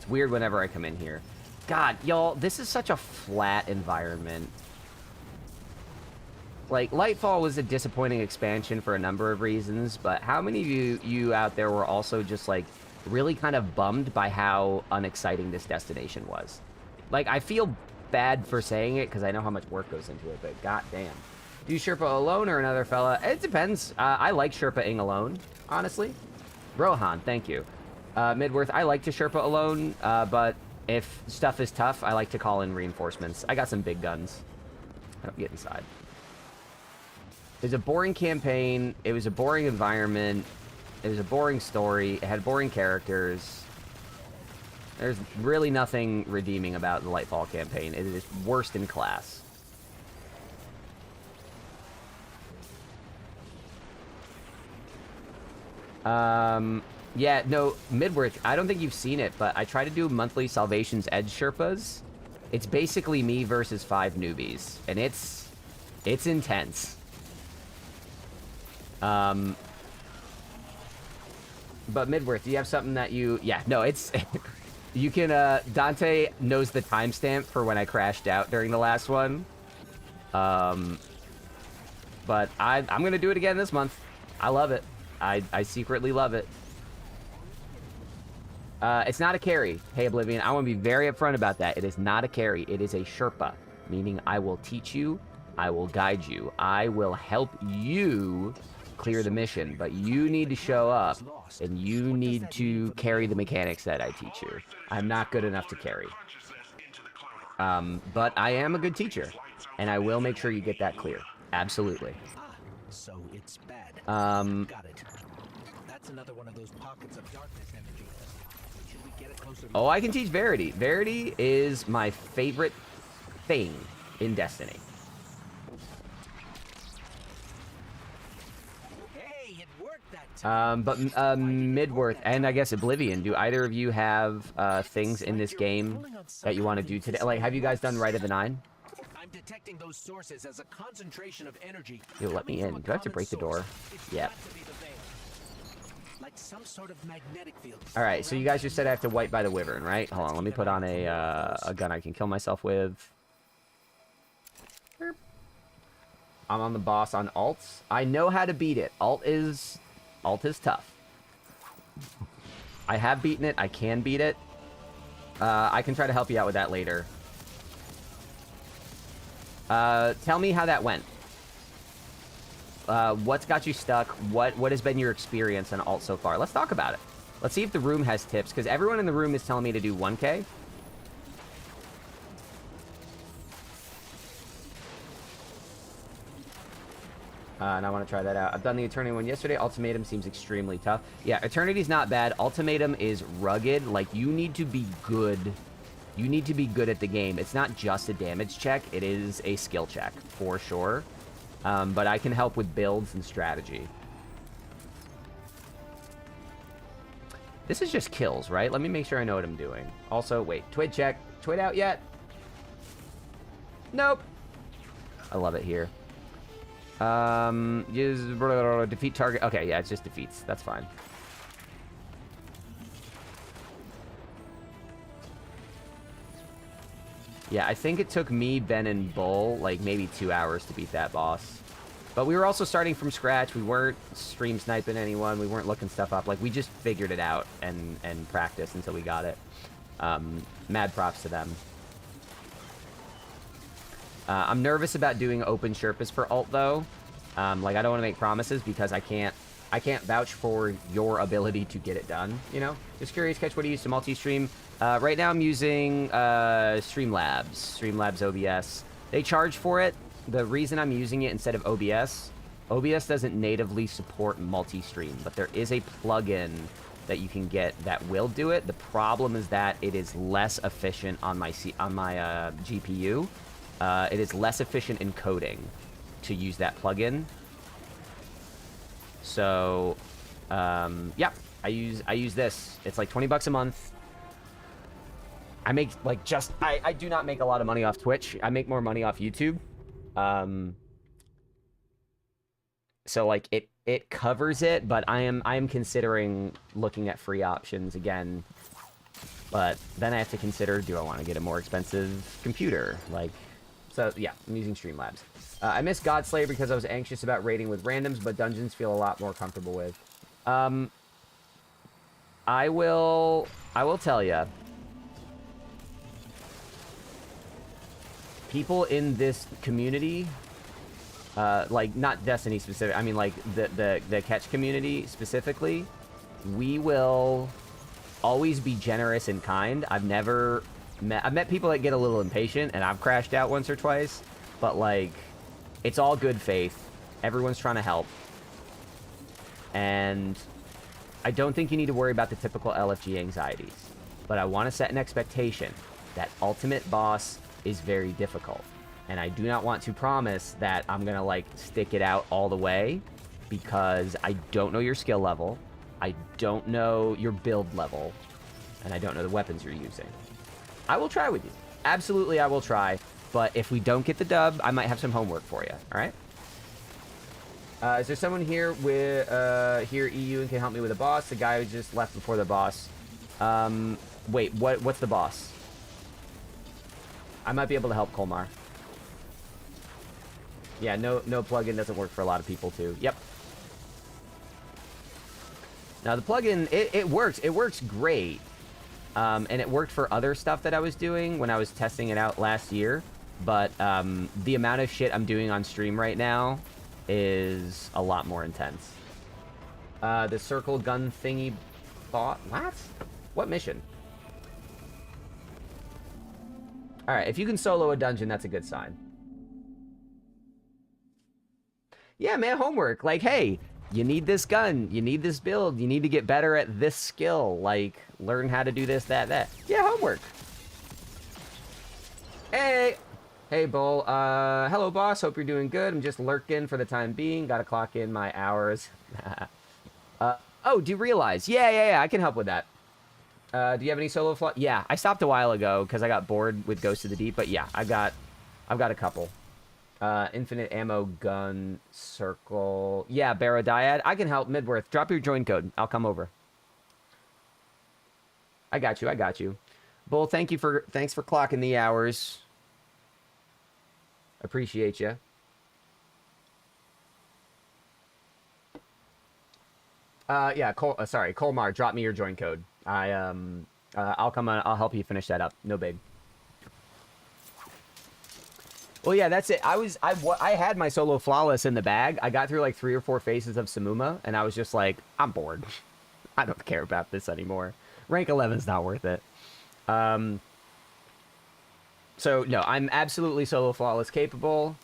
weird whenever I come in here. God, y'all, this is such a flat environment. Like, Lightfall was a disappointing expansion for a number of reasons, but how many of you out there were also just, like, really kind of bummed by how unexciting this destination was? Like, I feel bad for saying it, because I know how much work goes into it, but goddamn. Do Sherpa alone or another fella? It depends. I like Sherpa-ing alone, honestly. Rohan, thank you. Midworth, I like to Sherpa alone, but if stuff is tough, I like to call in reinforcements. I got some big guns. I don't get inside. It was a boring campaign. It was a boring environment. It was a boring story. It had boring characters. There's really nothing redeeming about the Lightfall campaign. It is worst in class. Yeah, no, Midworth, I don't think you've seen it, but I try to do monthly Salvation's Edge Sherpas. It's basically me versus 5 newbies, and it's intense. But Midworth, do you have something that you... Yeah, no, it's... You can, Dante knows the timestamp for when I crashed out during the last one. But I'm gonna do it again this month. I love it. I secretly love it. It's not a carry. Hey, Oblivion, I want to be very upfront about that. It is not a carry. It is a Sherpa, meaning I will teach you, I will guide you, I will help you clear the mission, but you need to show up, and you need to carry the mechanics that I teach you. I'm not good enough to carry. But I am a good teacher, and I will make sure you get that clear. Absolutely. So it's bad. Got it. That's another one of those pockets of darkness energy. Should we get it closer? Oh, I can teach Verity. Verity is my favorite thing in Destiny. Hey, it worked that time. But Midworth and I guess Oblivion, do either of you have things in this game that you want to do today? Like, have you guys done Rite of the Nine? I'm detecting those sources as a concentration of energy. Yo, let me in. Do I have to break the door? Yep. Like some sort of magnetic field. All right, so you guys just said I have to wipe by the Wyvern, right? Hold on, let me put on a gun I can kill myself with. I'm on the boss on alts. I know how to beat it. Alt is Alt is tough. I have beaten it. I can beat it. I can try to help you out with that later. Tell me how that went. What's got you stuck? What has been your experience on Alt so far? Let's talk about it. Let's see if the room has tips, because everyone in the room is telling me to do 1K. And I want to try that out. I've done the Eternity one yesterday. Ultimatum seems extremely tough. Yeah, Eternity's not bad. Ultimatum is rugged. Like, you need to be good. You need to be good at the game. It's not just a damage check. It is a skill check, for sure. But I can help with builds and strategy. This is just kills, right? Let me make sure I know what I'm doing. Also, wait. Twid check. Twid out yet? Nope. I love it here. Use defeat target. Okay, yeah, it's just defeats. That's fine. Yeah, I think it took me, Ben, and Bull, like, maybe 2 hours to beat that boss. But we were also starting from scratch. We weren't stream sniping anyone. We weren't looking stuff up. Like, we just figured it out and practiced until we got it. Mad props to them. I'm nervous about doing open Sherpas for alt, though. Like, I don't want to make promises because I can't vouch for your ability to get it done, you know? Just curious, Catch, what do you use to multi-stream? Right now I'm using Streamlabs OBS. They charge for it. The reason I'm using it instead of OBS doesn't natively support multi-stream, but there is a plugin that you can get that will do it. The problem is that it is less efficient on my GPU. It is less efficient in coding to use that plugin. So, yeah, I use this. It's like 20 bucks a month. I make like I do not make a lot of money off Twitch. I make more money off YouTube. So like it covers it, but I am considering looking at free options again. But then I have to consider, do I want to get a more expensive computer? Like, so yeah, I'm using Streamlabs. I miss Godslayer because I was anxious about raiding with randoms, but dungeons feel a lot more comfortable with. I will tell you. People in this community, like not Destiny specific, I mean like the catch community specifically, we will always be generous and kind. I've met people that get a little impatient, and I've crashed out once or twice, but like, it's all good faith. Everyone's trying to help. And I don't think you need to worry about the typical LFG anxieties, but I want to set an expectation that ultimate boss is very difficult. And I do not want to promise that I'm going to like stick it out all the way, because I don't know your skill level. I don't know your build level, and I don't know the weapons you're using. I will try with you. Absolutely, I will try. But if we don't get the dub, I might have some homework for you. All right? Is there someone here with here EU and can help me with the boss? The guy who just left before the boss. Wait, what's the boss? I might be able to help Kolmar. Yeah, no plugin doesn't work for a lot of people too. Yep. Now the plugin, it works. It works great. And it worked for other stuff that I was doing when I was testing it out last year. But the amount of shit I'm doing on stream right now is a lot more intense. The circle gun thingy bot. What mission? Alright, if you can solo a dungeon, that's a good sign. Yeah, man, homework. Like, hey, you need this gun. You need this build. You need to get better at this skill. Like, learn how to do this, that. Yeah, homework. Hey. Hey, Bull. Hello, boss. Hope you're doing good. I'm just lurking for the time being. Gotta clock in my hours. Oh, do you realize? Yeah. I can help with that. Do you have any solo flaw? Yeah, I stopped a while ago because I got bored with Ghost of the Deep. But yeah, I've got a couple. Infinite ammo gun circle. Yeah, Barodiad. I can help. Midworth. Drop your join code. I'll come over. I got you. Bull, thanks for clocking the hours. Appreciate you. Yeah, sorry, Colmar, drop me your join code. I'll come on, I'll help you finish that up. No big. Well, yeah, that's it. I had my solo flawless in the bag. I got through like 3 or 4 phases of Samuma, and I was just like, I'm bored. I don't care about this anymore. Rank 11 is not worth it. So, no, I'm absolutely solo flawless capable.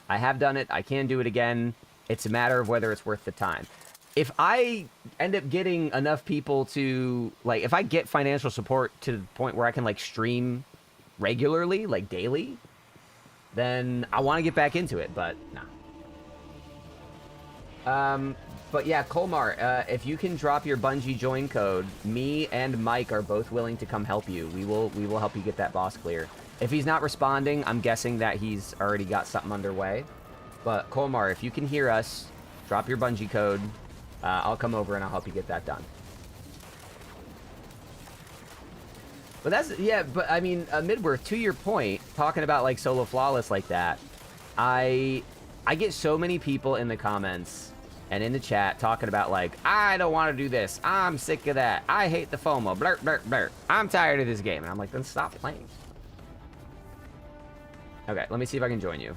I have done it. I can do it again. It's a matter of whether it's worth the time. If I end up getting enough people to, like, if I get financial support to the point where I can, like, stream regularly, like, daily, then I want to get back into it, but nah. But yeah, Colmar, if you can drop your Bungie join code, me and Mike are both willing to come help you. We will help you get that boss clear. If he's not responding, I'm guessing that he's already got something underway. But Colmar, if you can hear us, drop your Bungie code. I'll come over and I'll help you get that done. But that's, yeah, but I mean, Midworth, to your point, talking about like solo flawless like that, I get so many people in the comments and in the chat talking about like, I don't want to do this. I'm sick of that. I hate the FOMO. Blurt, blurt, blurt. I'm tired of this game. And I'm like, then stop playing. Okay, let me see if I can join you.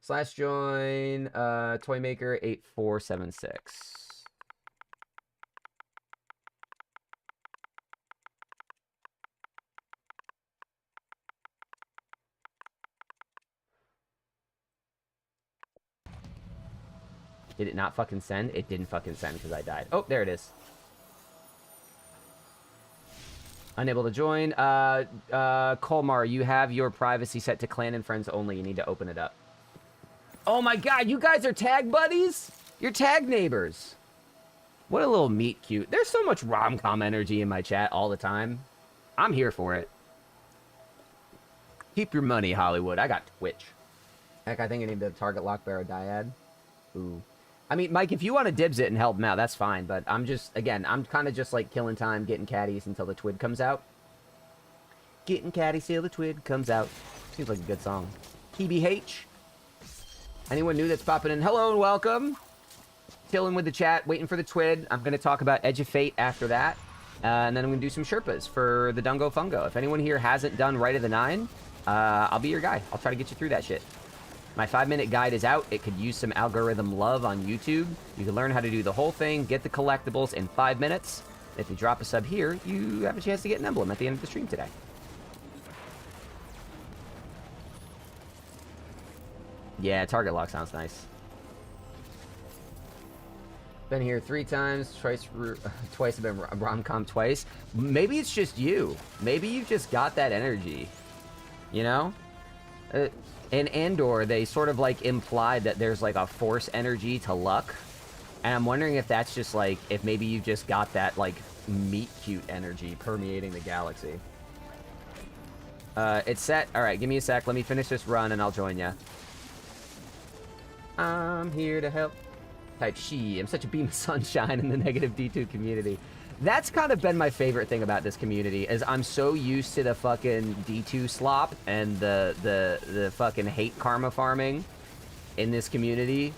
/ join, Toymaker 8476. Did it not fucking send? It didn't fucking send because I died. Oh, there it is. Unable to join. Colmar, you have your privacy set to clan and friends only. You need to open it up. Oh my god, you guys are tag buddies? You're tag neighbors. What a little meet cute. There's so much rom-com energy in my chat all the time. I'm here for it. Keep your money, Hollywood. I got Twitch. Heck, I think I need the target lock barrow dyad. Ooh. I mean, Mike, if you want to dibs it and help him out, that's fine. But I'm just, again, I'm kind of just like killing time, getting caddies until the twid comes out. Getting caddies till the twid comes out. Seems like a good song. TBH. Anyone new that's popping in? Hello and welcome. Chilling with the chat, waiting for the twid. I'm going to talk about Edge of Fate after that. And then I'm going to do some Sherpas for the Dungo Fungo. If anyone here hasn't done Rite of the Nine, I'll be your guy. I'll try to get you through that shit. My 5-minute guide is out. It could use some algorithm love on YouTube. You can learn how to do the whole thing, get the collectibles in 5 minutes. If you drop a sub here, you have a chance to get an emblem at the end of the stream today. Yeah, target lock sounds nice. Been here 3 times, twice I've been rom-com twice. Maybe it's just you. Maybe you've just got that energy. You know? In Andor, they sort of like implied that there's like a force energy to luck. And I'm wondering if that's just like, if maybe you've just got that like meet cute energy permeating the galaxy. It's set. Alright, give me a sec. Let me finish this run and I'll join ya. I'm here to help. Type she. I'm such a beam of sunshine in the negative D2 community. That's kind of been my favorite thing about this community, is I'm so used to the fucking D2 slop and the fucking hate karma farming in this community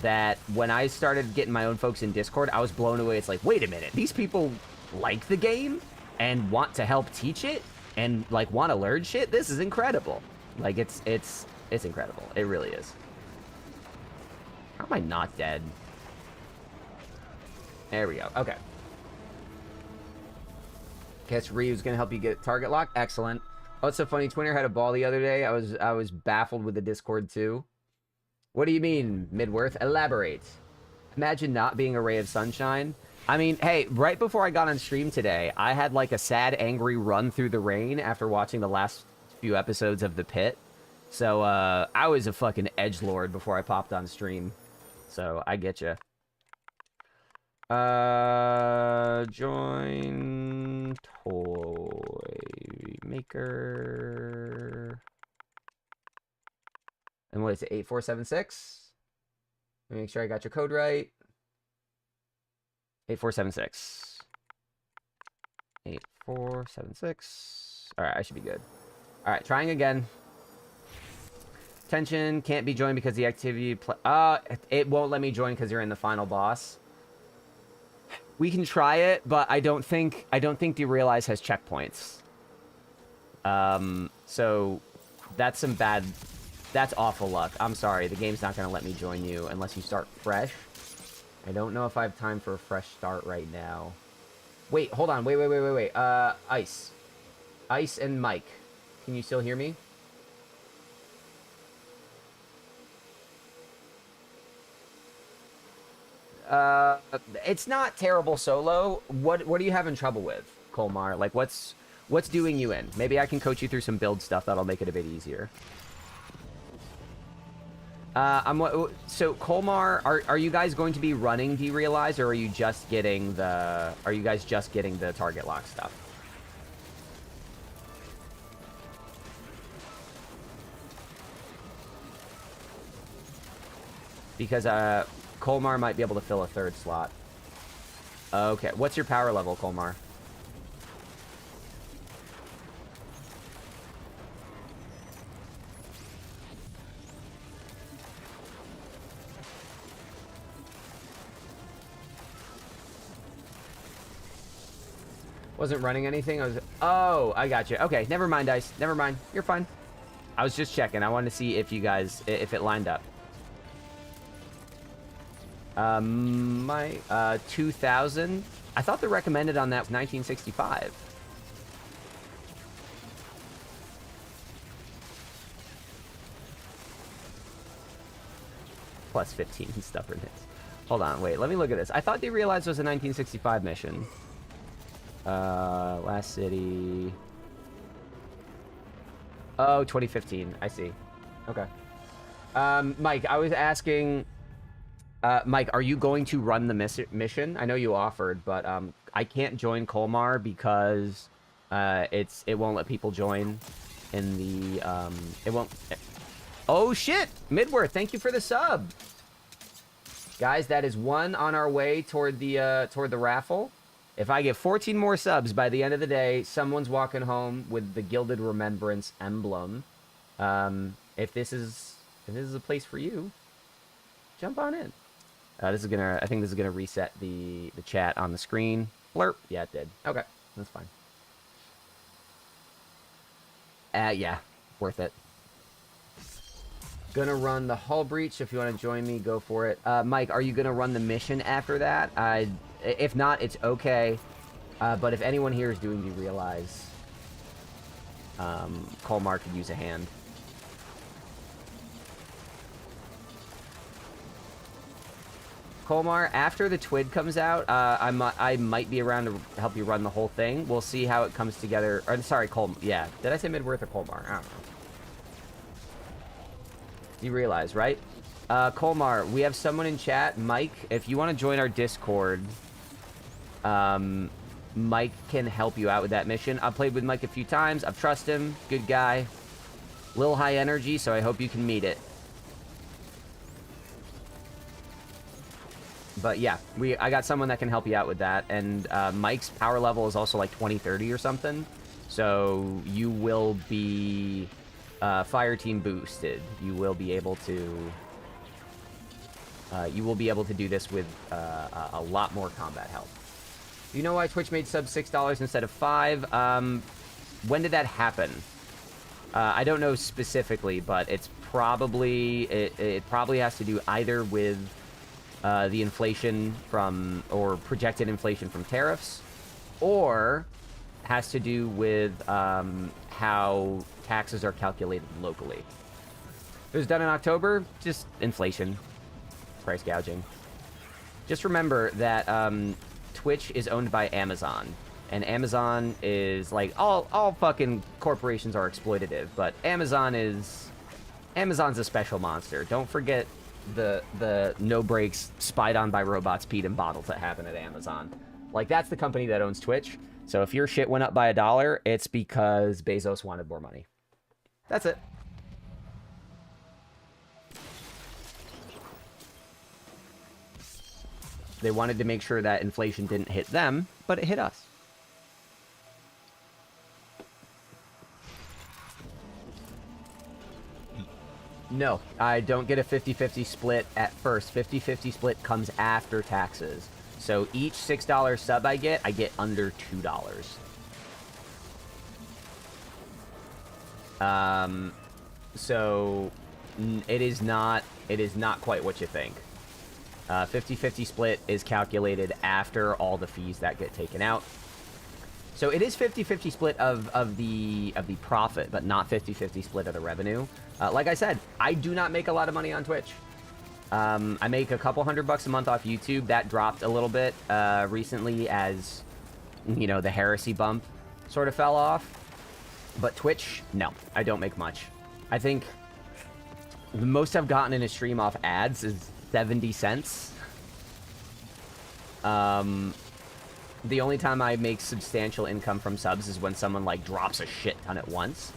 that when I started getting my own folks in Discord, I was blown away. It's like, wait a minute, these people like the game and want to help teach it and like want to learn shit? This is incredible. Like it's incredible. It really is. How am I not dead? There we go. Okay. Guess Ryu's gonna help you get target lock. Excellent. Oh, it's so funny. Twinner had a ball the other day. I was baffled with the Discord too. What do you mean, Midworth? Elaborate. Imagine not being a ray of sunshine. I mean, hey, right before I got on stream today, I had like a sad, angry run through the rain after watching the last few episodes of The Pit. So, I was a fucking edgelord before I popped on stream. So, I get ya. Join toy maker. And what is it? 8476? Let me make sure I got your code right. 8476. 8476. Alright, I should be good. Alright, trying again. Tension can't be joined because the activity... it won't let me join because you're in the final boss. We can try it, but I don't think Derealize has checkpoints. So that's some bad... That's awful luck. I'm sorry. The game's not going to let me join you unless you start fresh. I don't know if I have time for a fresh start right now. Wait, hold on. Wait. Ice. Ice and Mike. Can you still hear me? It's not terrible solo. What are you having trouble with, Colmar? Like, what's doing you in? Maybe I can coach you through some build stuff that'll make it a bit easier. So Colmar, are you guys going to be running Derealize, or are you just getting the? Are you guys just getting the target lock stuff? Because Colmar might be able to fill a third slot. Okay, what's your power level, Colmar? Wasn't running anything. Oh, I got you. Okay, never mind, Ice. Never mind. You're fine. I was just checking. I wanted to see if you guys, if it lined up. My 2000. I thought the recommended on that was 1965. Plus 15 stubbornness. Hold on, wait. Let me look at this. I thought they realized it was a 1965 mission. Last city. Oh, 2015. I see. Okay. Mike, I was asking. Mike, are you going to run the mission? I know you offered, but I can't join Colmar because it won't let people join in the it won't. Oh shit, Midworth, thank you for the sub, guys. That is one on our way toward the raffle. If I get 14 more subs by the end of the day, someone's walking home with the Gilded Remembrance emblem. If this is a place for you, jump on in. I think this is gonna reset the chat on the screen. Blurp. Yeah, it did. Okay, that's fine. Yeah, worth it. Gonna run the hull breach. If you want to join me, go for it. Mike, are you gonna run the mission after that? If not, it's okay. But if anyone here is doing Derealize, Colmar could use a hand. Colmar, after the TWID comes out, I might be around to help you run the whole thing. We'll see how it comes together. Or, sorry, yeah. Did I say Midworth or Colmar? I don't know. You realize, right? Colmar, we have someone in chat. Mike, if you want to join our Discord, Mike can help you out with that mission. I've played with Mike a few times. I've trusted him. Good guy. Little high energy, so I hope you can meet it. But yeah, I got someone that can help you out with that. And Mike's power level is also like 2030 or something. So you will be fire team boosted. You will be able to do this with a lot more combat help. Do you know why Twitch made subs $6 instead of $5? When did that happen? I don't know specifically, but it's probably it probably has to do either with the inflation from, or projected inflation from tariffs, or has to do with how taxes are calculated locally. It was done in October, just inflation, price gouging. Just remember that Twitch is owned by Amazon, and Amazon is like, all fucking corporations are exploitative, but Amazon's a special monster. Don't forget the no breaks, spied on by robots, peed in bottles that happen at Amazon. Like, that's the company that owns Twitch. So if your shit went up by $1, it's because Bezos wanted more money. That's it. They wanted to make sure that inflation didn't hit them, but it hit us. No, I don't get a 50-50 split at first. 50-50 split comes after taxes. So each $6 sub I get under $2. So it is not quite what you think. 50-50 split is calculated after all the fees that get taken out. So it is 50-50 split of the profit, but not 50-50 split of the revenue. Like I said, I do not make a lot of money on Twitch. I make a couple $100 a month off YouTube. That dropped a little bit recently as, you know, the heresy bump sort of fell off. But Twitch, no, I don't make much. I think the most I've gotten in a stream off ads is 70 cents. The only time I make substantial income from subs is when someone, like, drops a shit ton at once.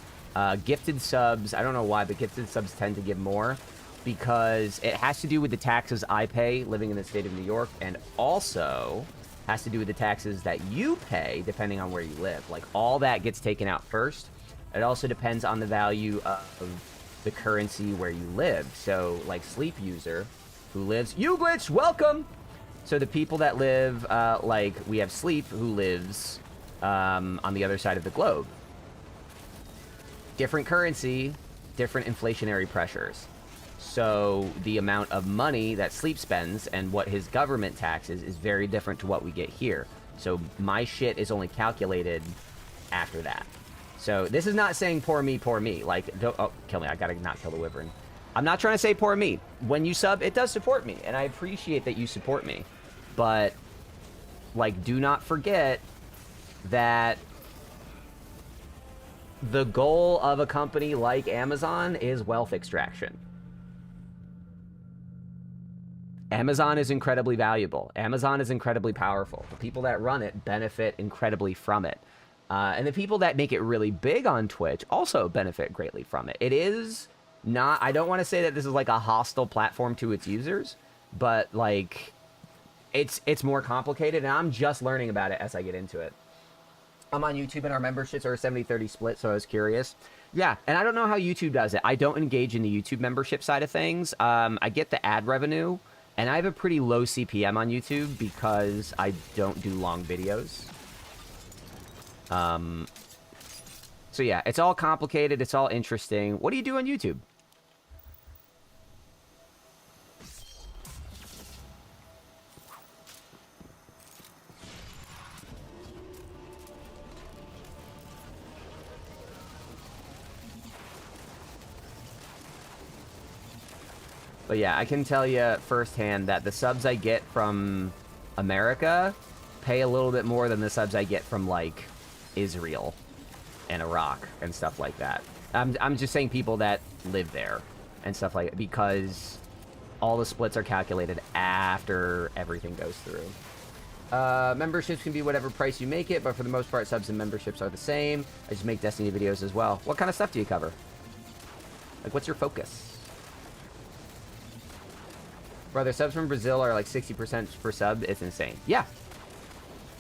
Gifted subs, I don't know why, but gifted subs tend to give more because it has to do with the taxes I pay living in the state of New York, and also has to do with the taxes that you pay depending on where you live. Like, all that gets taken out first. It also depends on the value of the currency where you live. So, like, Sleep User, who lives... You glitched! Welcome! So the people that live, like, we have Sleep, who lives on the other side of the globe. Different currency, different inflationary pressures. So the amount of money that Sleep spends and what his government taxes is very different to what we get here. So my shit is only calculated after that. So this is not saying poor me, poor me. Like, don't, oh, kill me. I gotta not kill the wyvern. I'm not trying to say poor me. When you sub, it does support me, and I appreciate that you support me. But, like, do not forget that the goal of a company like Amazon is wealth extraction. Amazon is incredibly valuable. Amazon is incredibly powerful. The people that run it benefit incredibly from it. And the people that make it really big on Twitch also benefit greatly from it. It is not... I don't want to say that this is like a hostile platform to its users, but, like... It's more complicated, and I'm just learning about it as I get into it. I'm on YouTube, and our memberships are a 70-30 split, so I was curious. Yeah, and I don't know how YouTube does it. I don't engage in the YouTube membership side of things. I get the ad revenue, and I have a pretty low CPM on YouTube because I don't do long videos. So yeah, it's all complicated. It's all interesting. What do you do on YouTube? But yeah, I can tell you firsthand that the subs I get from America pay a little bit more than the subs I get from, like, Israel and Iraq and stuff like that. I'm just saying people that live there and stuff like that, because all the splits are calculated after everything goes through. Memberships can be whatever price you make it, but for the most part, subs and memberships are the same. I just make Destiny videos as well. What kind of stuff do you cover? Like, what's your focus? Brother, subs from Brazil are like 60% per sub. It's insane. Yeah.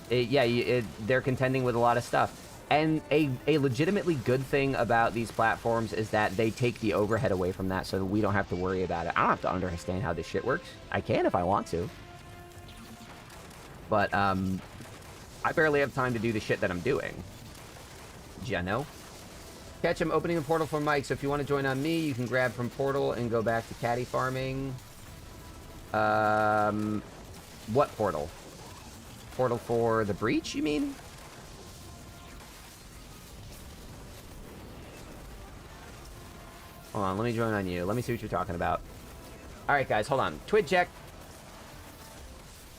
They're contending with a lot of stuff. And a legitimately good thing about these platforms is that they take the overhead away from that so that we don't have to worry about it. I don't have to understand how this shit works. I can if I want to. But, I barely have time to do the shit that I'm doing. Geno. Catch, I'm opening a portal for Mike, so if you want to join on me, you can grab from portal and go back to caddy farming. What portal? Portal for the breach, you mean? Hold on, let me join on you. Let me see what you're talking about. Alright, guys, hold on. Twitch check.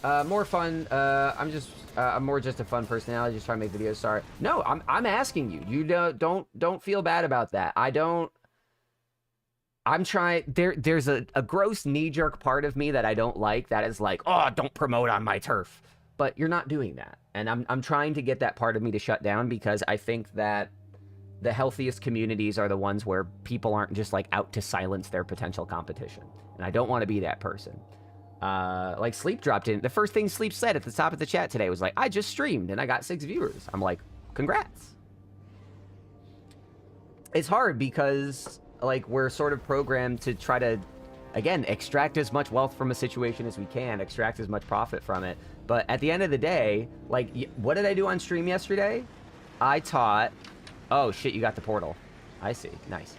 More fun. I'm more just a fun personality, just trying to make videos. Sorry. No, I'm asking you. You don't feel bad about that. I'm trying. There's a gross knee-jerk part of me that I don't like. That is like, oh, don't promote on my turf. But you're not doing that, and I'm trying to get that part of me to shut down, because I think that the healthiest communities are the ones where people aren't just like out to silence their potential competition, and I don't want to be that person. Like Sleep dropped in. The first thing Sleep said at the top of the chat today was like, I just streamed and I got 6 viewers. I'm like, congrats. It's hard because like, we're sort of programmed to try to, again, extract as much wealth from a situation as we can, extract as much profit from it. But at the end of the day, like, what did I do on stream yesterday? I taught... Oh, shit, you got the portal. I see. Nice.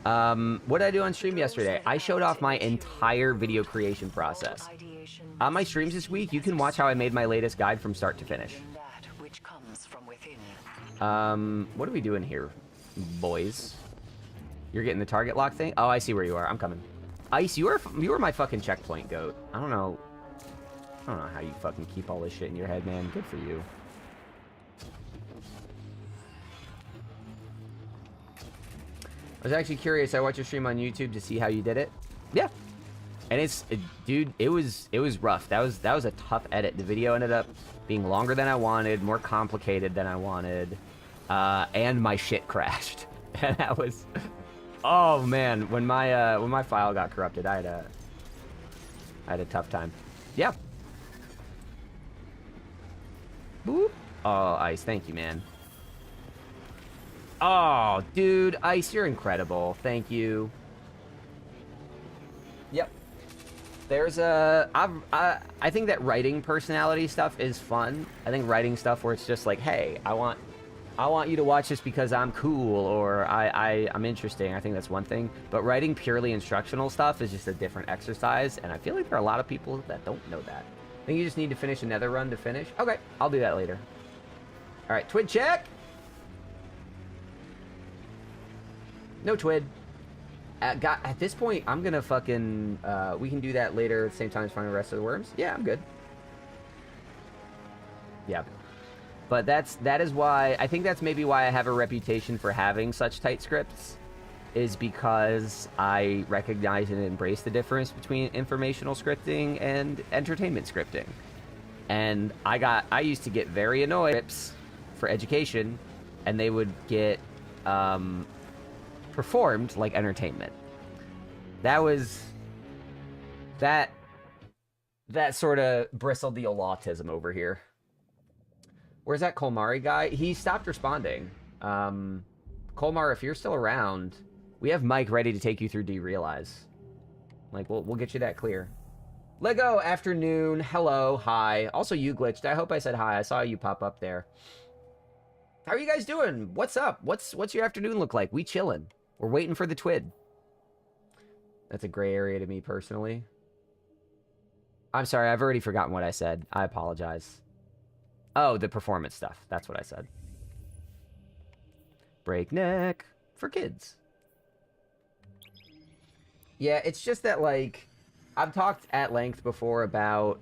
What did I do on stream yesterday? I showed off my entire video creation process. On my streams this week, you can watch how I made my latest guide from start to finish. What are we doing here, boys? You're getting the target lock thing? Oh, I see where you are. I'm coming. Ice, you were my fucking checkpoint goat. I don't know how you fucking keep all this shit in your head, man. Good for you. I was actually curious. I watched your stream on YouTube to see how you did it. Yeah. And dude, it was rough. That was a tough edit. The video ended up being longer than I wanted, more complicated than I wanted, and my shit crashed. And that was, oh man, when my file got corrupted, I had a tough time. Yeah. Boop. Oh, Ice, thank you, man. Oh, dude, Ice, you're incredible. Thank you. Yep. There's I think that writing personality stuff is fun. I think writing stuff where it's just like, hey, I want you to watch this because I'm cool or I'm interesting. I think that's one thing. But writing purely instructional stuff is just a different exercise, and I feel like there are a lot of people that don't know that. I think you just need to finish another run to finish. Okay, I'll do that later. All right, Twid check. No Twid. At this point, I'm gonna fucking... we can do that later at the same time as finding the rest of the worms. Yeah, I'm good. Yeah. But that is why... I think that's maybe why I have a reputation for having such tight scripts. Is because I recognize and embrace the difference between informational scripting and entertainment scripting. And I used to get very annoyed for education, and they would get... performed like entertainment. That sort of bristled the old autism over here. Where's that Kolmari guy? He stopped responding. Kolmar, if you're still around, we have Mike ready to take you through Derealize. Like, we'll get you that clear. Lego afternoon. Hello. Hi. Also, you glitched. I hope I said hi. I saw you pop up there. How are you guys doing? What's up? What's your afternoon look like? We chilling. We're waiting for the Twid. That's a gray area to me personally. I'm sorry, I've already forgotten what I said. I apologize. Oh, the performance stuff. That's what I said. Breakneck for kids. Yeah, it's just that, like, I've talked at length before about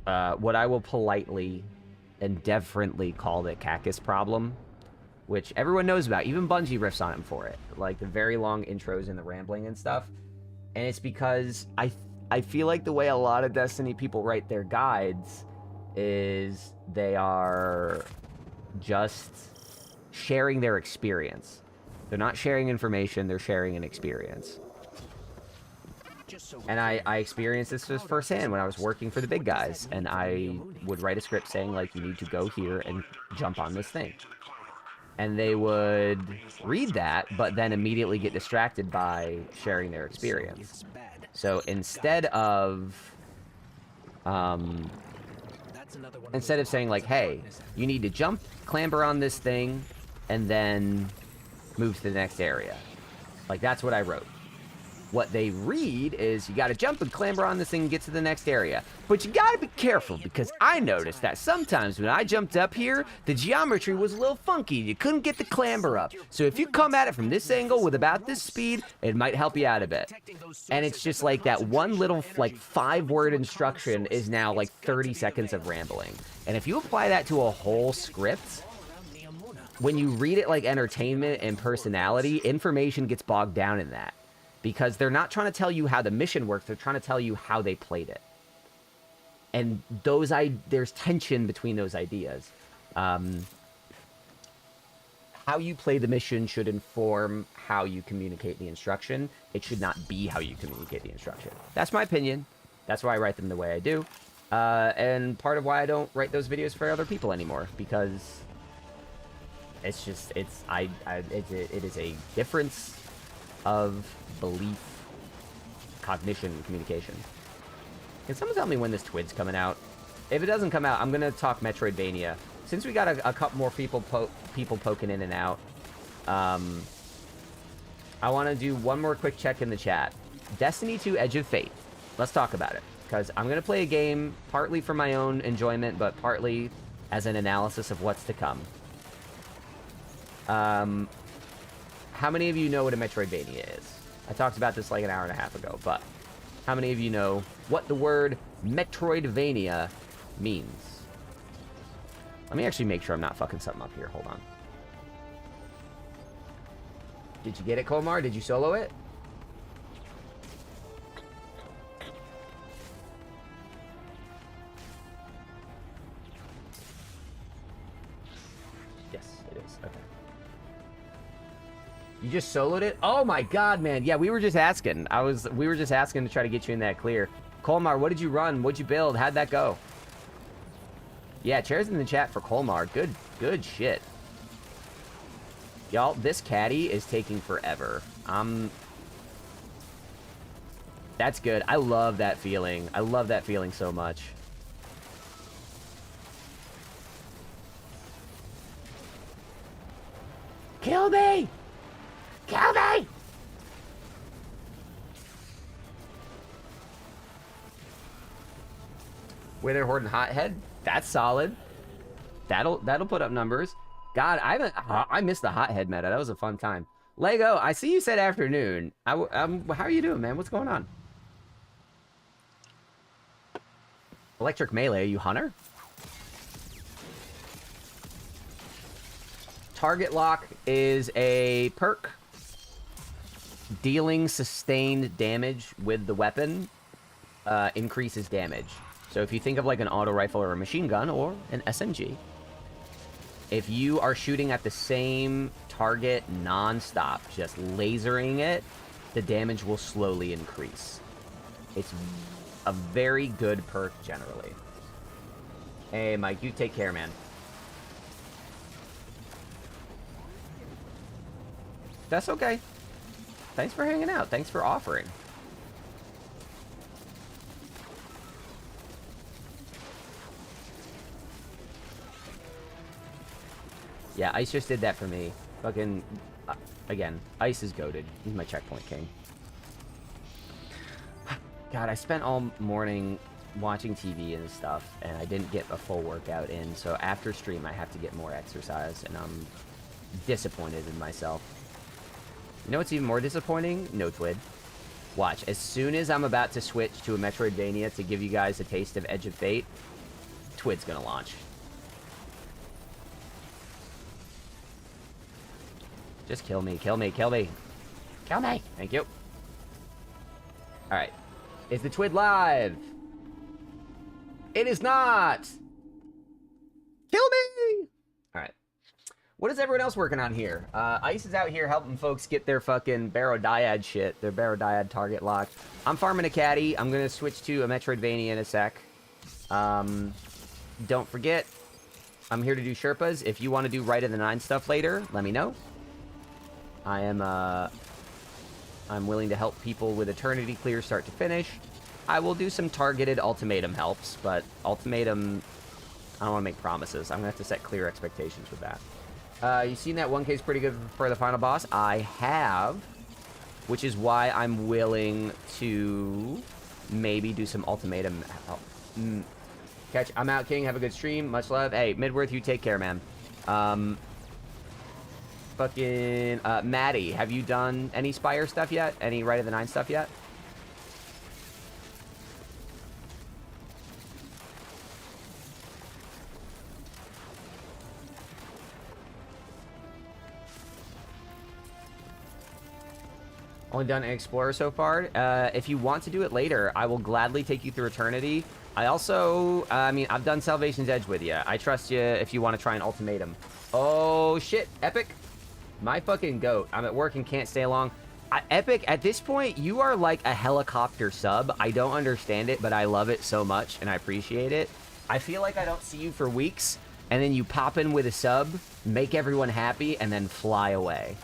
what I will politely and deferently call the cactus problem, which everyone knows about. Even Bungie riffs on him for it, like the very long intros and the rambling and stuff. And it's because I feel like the way a lot of Destiny people write their guides is they are just sharing their experience. They're not sharing information, they're sharing an experience. And I experienced this firsthand when I was working for the big guys, and I would write a script saying, like, you need to go here and jump on this thing. And they would read that, but then immediately get distracted by sharing their experience. So instead of saying, like, hey, you need to jump, clamber on this thing, and then move to the next area. Like, that's what I wrote. What they read is you gotta jump and clamber on this thing and get to the next area. But you gotta be careful, because I noticed that sometimes when I jumped up here, the geometry was a little funky. You couldn't get the clamber up. So if you come at it from this angle with about this speed, it might help you out a bit. And it's just like that one little, like, 5-word instruction is now like 30 seconds of rambling. And if you apply that to a whole script, when you read it like entertainment and personality, information gets bogged down in that. Because they're not trying to tell you how the mission works, they're trying to tell you how they played it. And there's tension between those ideas. How you play the mission should inform how you communicate the instruction. It should not be how you communicate the instruction. That's my opinion. That's why I write them the way I do. And part of why I don't write those videos for other people anymore. Because It's just, it is a difference of belief, cognition, communication. Can someone tell me when this Twid's coming out? If it doesn't come out, I'm gonna talk Metroidvania. Since we got a couple more people poking in and out, I want to do one more quick check in the chat. Destiny 2 Edge of Fate. Let's talk about it. Because I'm going to play a game partly for my own enjoyment, but partly as an analysis of what's to come. How many of you know what a Metroidvania is? I talked about this like an hour and a half ago, but how many of you know what the word Metroidvania means? Let me actually make sure I'm not fucking something up here. Hold on. Did you get it, Komar? Did you solo it? Yes, it is. Okay. You just soloed it? Oh my god, man. Yeah, we were just asking. We were just asking to try to get you in that clear. Kolmar, what did you run? What'd you build? How'd that go? Yeah, chairs in the chat for Kolmar. Good shit. Y'all, this caddy is taking forever. That's good. I love that feeling. I love that feeling so much. Kill me! Kill me! Where they're hoarding Hothead? That's solid. That'll put up numbers. God, I missed the Hothead meta. That was a fun time. Lego, I see you said afternoon. How are you doing, man? What's going on? Electric Melee, are you Hunter? Target Lock is a perk. Dealing sustained damage with the weapon increases damage. So if you think of like an auto rifle or a machine gun or an SMG, if you are shooting at the same target non-stop, just lasering it, the damage will slowly increase. It's a very good perk generally. Hey, Mike, you take care, man. That's okay. Thanks for hanging out. Thanks for offering. Yeah, Ice just did that for me. Fucking, again, Ice is goated. He's my checkpoint king. God, I spent all morning watching TV and stuff, and I didn't get a full workout in, so after stream I have to get more exercise, and I'm disappointed in myself. You know what's even more disappointing? No Twid. Watch, as soon as I'm about to switch to a Metroidvania to give you guys a taste of Edge of Fate, Twid's gonna launch. Just kill me, kill me, kill me. Kill me! Thank you. Alright. Is the Twid live? It is not! Kill me! Alright. What is everyone else working on here? Ice is out here helping folks get their fucking Barodiad shit, their Barodiad target lock. I'm farming a caddy. I'm gonna switch to a Metroidvania in a sec. Don't forget, I'm here to do Sherpas. If you want to do Rite of the Nine stuff later, let me know. I'm willing to help people with Eternity Clear start to finish. I will do some targeted ultimatum helps, but ultimatum, I don't want to make promises. I'm going to have to set clear expectations with that. You seen that 1K is pretty good for the final boss? I have, which is why I'm willing to maybe do some ultimatum help. Catch, I'm out, King. Have a good stream. Much love. Hey, Midworth, you take care, man. Fucking, Maddie, have you done any Spire stuff yet? Any Rite of the Nine stuff yet? Only done Explorer so far. If you want to do it later, I will gladly take you through Eternity. I also, I mean, I've done Salvation's Edge with you. I trust you if you want to try an ultimatum. Oh, shit. Epic. My fucking goat. I'm at work and can't stay long. Epic, at this point, you are like a helicopter sub. I don't understand it, but I love it so much, and I appreciate it. I feel like I don't see you for weeks, and then you pop in with a sub, make everyone happy, and then fly away.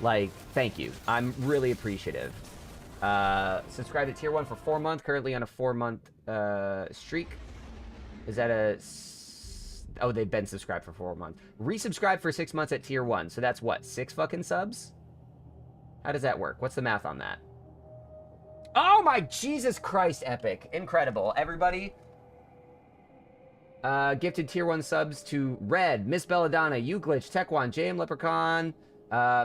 Like, thank you. I'm really appreciative. Subscribe to Tier 1 for 4 months. Currently on a 4-month streak. Is that a... Oh, they've been subscribed for 4 months. Resubscribe for 6 months at Tier 1. So that's what? 6 fucking subs? How does that work? What's the math on that? Oh my Jesus Christ, Epic. Incredible. Everybody... gifted Tier 1 subs to Red, Miss Belladonna, Uglitch, Tekwan, JM Leprechaun,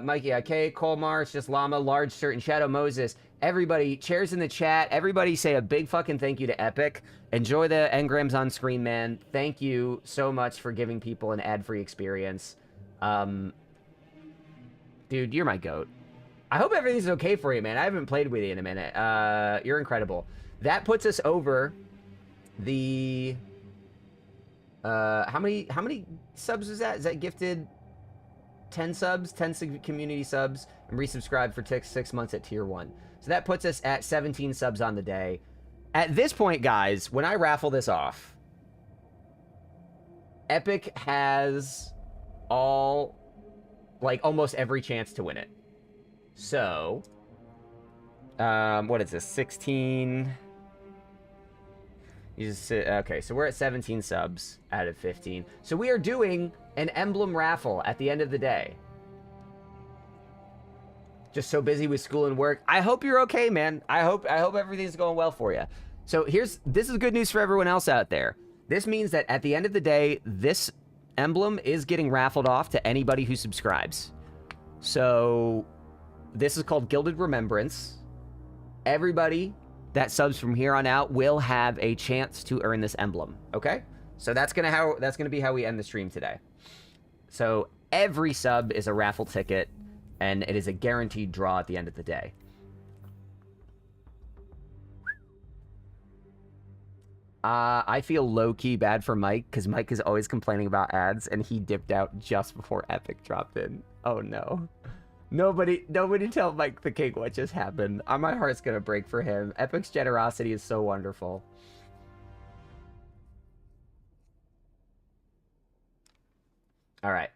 Mikey IK, Colmar, it's just Llama, Large Certain Shadow Moses. Everybody, chairs in the chat. Everybody say a big fucking thank you to Epic. Enjoy the engrams on screen, man. Thank you so much for giving people an ad-free experience. Dude, you're my goat. I hope everything's okay for you, man. I haven't played with you in a minute. You're incredible. That puts us over the... how many subs is that? Is that gifted 10 subs, 10 community subs, and resubscribed for 6 months at Tier 1. So that puts us at 17 subs on the day. At this point, guys, when I raffle this off, Epic has almost every chance to win it. So, what is this? 16... Okay, so we're at 17 subs out of 15. So we are doing an emblem raffle at the end of the day. Just so busy with school and work. I hope you're okay, man. I hope everything's going well for you. So this is good news for everyone else out there. This means that at the end of the day, this emblem is getting raffled off to anybody who subscribes. So this is called Gilded Remembrance. Everybody that subs from here on out will have a chance to earn this emblem. Okay? So that's gonna be how we end the stream today. So every sub is a raffle ticket, and it is a guaranteed draw at the end of the day. I feel low-key bad for Mike, because Mike is always complaining about ads, and he dipped out just before Epic dropped in. Oh no. Nobody tell Mike the King what just happened. My heart's gonna break for him. Epic's generosity is so wonderful. All right.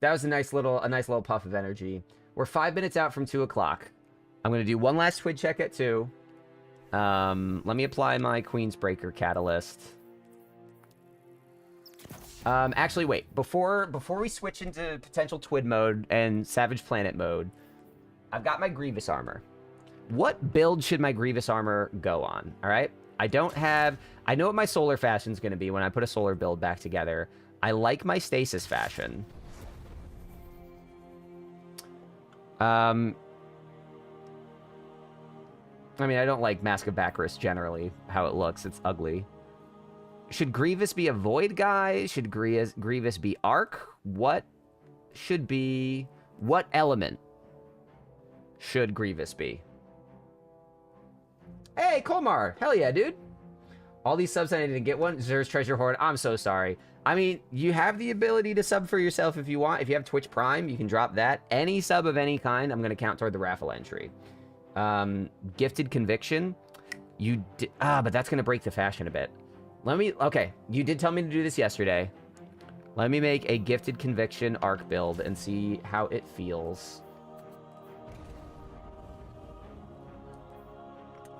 That was a nice little puff of energy. We're 5 minutes out from 2 o'clock. I'm gonna do one last Twitch check at 2. Let me apply my Queensbreaker catalyst. Actually, wait. Before we switch into potential Twid mode and Savage Planet mode, I've got my Grievous armor. What build should my Grievous armor go on? All right. I know what my solar fashion's going to be when I put a solar build back together. I like my stasis fashion. I mean, I don't like Mask of Bacchus generally, how it looks. It's ugly. Should Grievous be a Void guy? Should Grievous be Arc? What element should Grievous be? Hey, Colmar! Hell yeah, dude! All these subs I need to get one. Zer's Treasure Hoard. I'm so sorry. I mean, you have the ability to sub for yourself if you want. If you have Twitch Prime, you can drop that. Any sub of any kind, I'm going to count toward the raffle entry. Gifted Conviction. But that's going to break the fashion a bit. Okay, you did tell me to do this yesterday. Let me make a Gifted Conviction Arc build and see how it feels.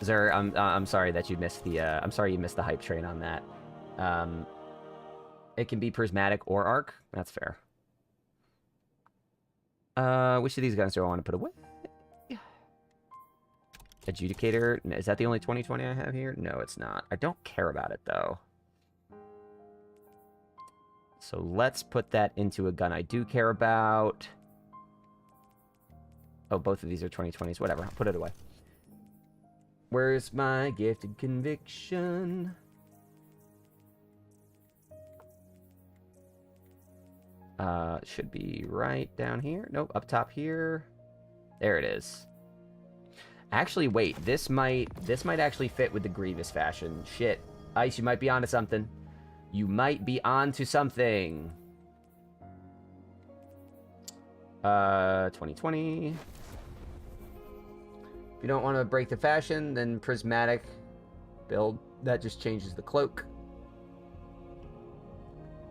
Zer, I'm sorry that you missed the, I'm sorry you missed the hype train on that. It can be Prismatic or Arc. That's fair. Which of these guys do I want to put away? Adjudicator. Is that the only 2020 I have here? No, it's not. I don't care about it, though. So let's put that into a gun I do care about. Oh, both of these are 2020s. Whatever. I'll put it away. Where's my Gifted Conviction? Should be right down here. Nope, up top here. There it is. Actually, wait. This might actually fit with the Grievous fashion. Shit. Ice, you might be onto something. You might be onto something. 2020. If you don't want to break the fashion, then Prismatic build. That just changes the cloak.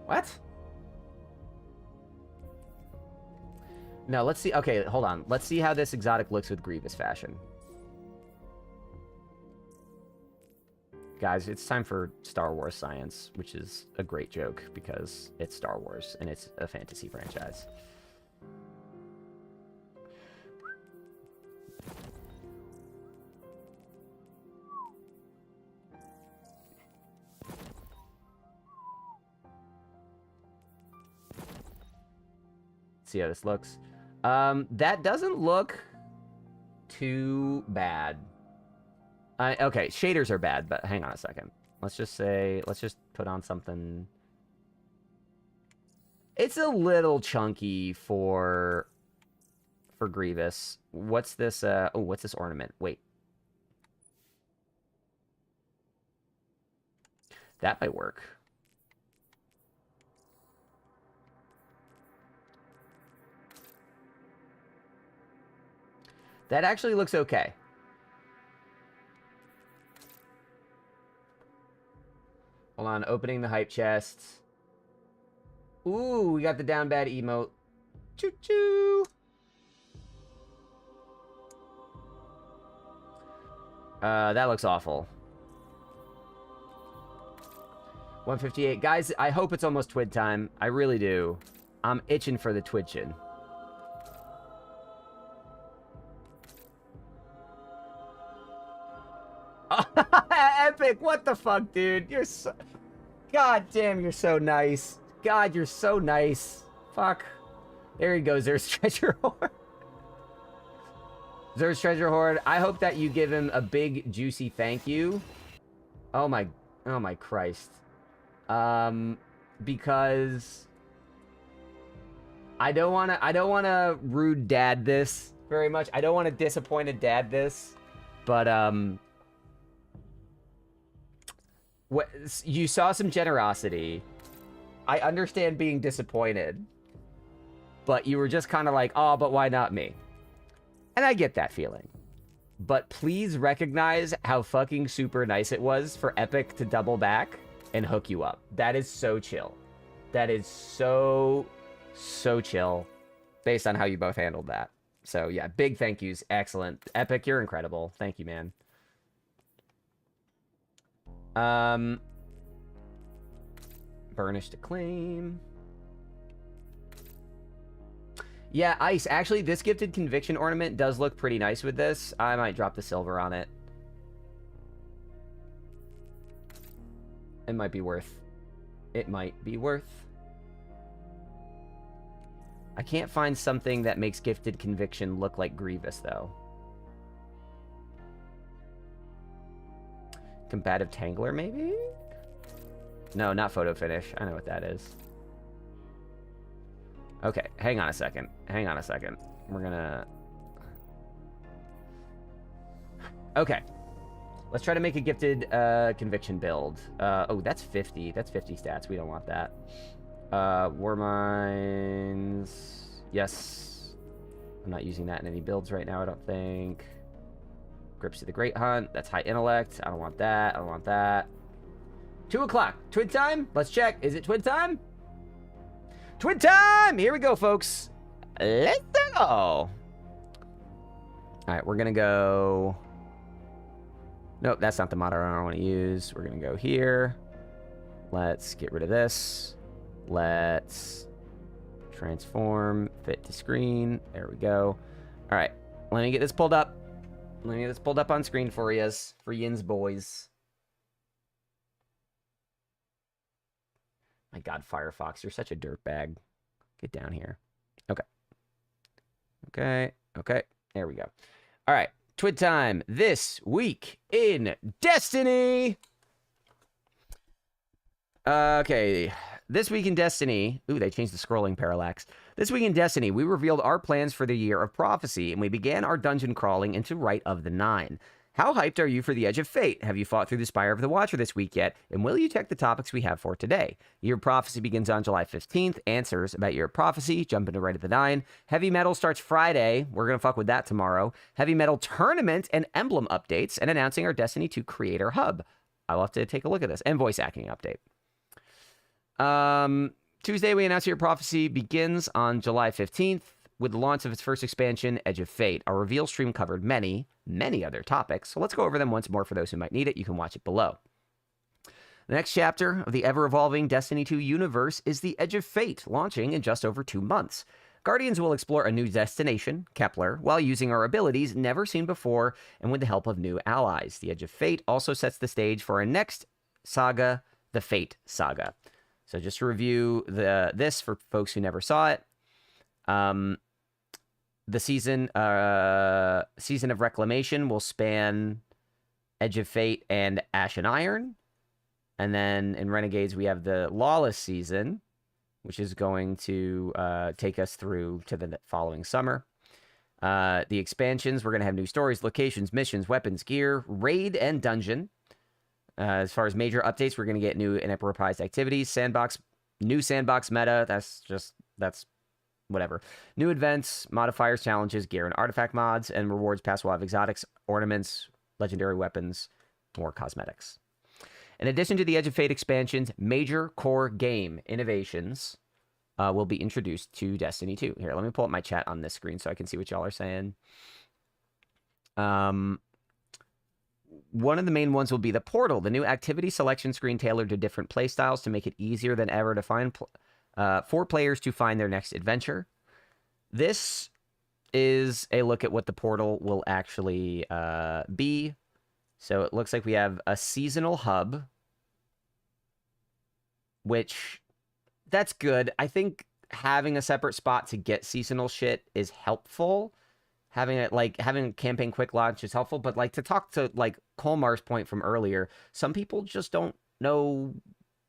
What? No, let's see. Okay, hold on. Let's see how this exotic looks with Grievous fashion. Guys, it's time for Star Wars science, which is a great joke because it's Star Wars and it's a fantasy franchise. See how this looks. That doesn't look too bad. Okay, shaders are bad, but hang on a second. Let's just put on something. It's a little chunky for Grievous. What's this? Oh, what's this ornament? Wait. That might work. That actually looks okay. Hold on, opening the hype chest. Ooh, we got the down bad emote. Choo-choo! That looks awful. 158. Guys, I hope it's almost twid time. I really do. I'm itching for the twitchin'. Epic, what the fuck, dude? You're so... God damn, you're so nice. God, you're so nice. Fuck. There he goes, there's Treasure Hoard. There's Treasure Hoard. I hope that you give him a big, juicy thank you. Oh my Christ. Because... I don't wanna rude dad this very much. I don't want to disappointed dad this. But, what, you saw some generosity. I understand being disappointed. But you were just kind of like, oh, but why not me? And I get that feeling. But please recognize how fucking super nice it was for Epic to double back and hook you up. That is so chill. That is so chill based on how you both handled that. So yeah, big thank yous. Excellent. Epic, you're incredible. Thank you, man. Burnish to claim. Yeah, Ice. Actually, this Gifted Conviction ornament does look pretty nice with this. I might drop the silver on it. It might be worth. It might be worth. I can't find something that makes Gifted Conviction look like Grievous, though. Combative Tangler, maybe? No, not Photo Finish. I know what that is. Okay, hang on a second. Hang on a second. We're gonna... Okay. Let's try to make a Gifted Conviction build. Oh, that's 50. That's 50 stats. We don't want that. War Mines... Yes. I'm not using that in any builds right now, I don't think. Grips to the Great Hunt. That's high intellect. I don't want that. I don't want that. 2 o'clock. Twin time? Let's check. Is it twin time? Twin time! Here we go, folks. Let's go. All right, we're going to go... Nope, that's not the motto I want to use. We're going to go here. Let's get rid of this. Let's transform, fit to screen. There we go. All right, let me get this pulled up. Let me get this pulled up on screen for yous, for Yin's boys. My God, Firefox, you're such a dirtbag. Get down here. Okay. Okay. Okay. There we go. All right. Twid time. This week in Destiny. Okay. This week in Destiny. Ooh, they changed the scrolling parallax. This week in Destiny, we revealed our plans for the Year of Prophecy, and we began our dungeon crawling into Rite of the Nine. How hyped are you for the Edge of Fate? Have you fought through the Spire of the Watcher this week yet? And will you check the topics we have for today? Year of Prophecy begins on July 15th. Answers about Year of Prophecy. Jump into Rite of the Nine. Heavy Metal starts Friday. We're going to fuck with that tomorrow. Heavy Metal Tournament and Emblem updates. And announcing our Destiny 2 Creator Hub. I'll have to take a look at this. And voice acting update. Tuesday, we announced Your Prophecy begins on July 15th with the launch of its first expansion, Edge of Fate. Our reveal stream covered many, many other topics, so let's go over them once more for those who might need it. You can watch it below. The next chapter of the ever-evolving Destiny 2 universe is the Edge of Fate, launching in just over 2 months. Guardians will explore a new destination, Kepler, while using our abilities never seen before and with the help of new allies. The Edge of Fate also sets the stage for our next saga, the Fate Saga. So just to review this for folks who never saw it, the season of Reclamation will span Edge of Fate and Ash and Iron. And then in Renegades, we have the Lawless season, which is going to take us through to the following summer. The expansions, we're going to have new stories, locations, missions, weapons, gear, raid, and dungeon. As far as major updates, we're going to get new and enterprise activities, new sandbox meta. That's whatever. New events, modifiers, challenges, gear, and artifact mods, and rewards pass will have exotics, ornaments, legendary weapons, more cosmetics. In addition to the Edge of Fate expansions, major core game innovations will be introduced to Destiny 2. Here, let me pull up my chat on this screen so I can see what y'all are saying. One of the main ones will be the Portal, the new activity selection screen tailored to different playstyles to make it easier than ever to find for players to find their next adventure. This is a look at what the Portal will actually be. So it looks like we have a seasonal hub, which that's good. I think having a separate spot to get seasonal shit is helpful. Having campaign quick launch is helpful, but like to talk to like Colmar's point from earlier, some people just don't know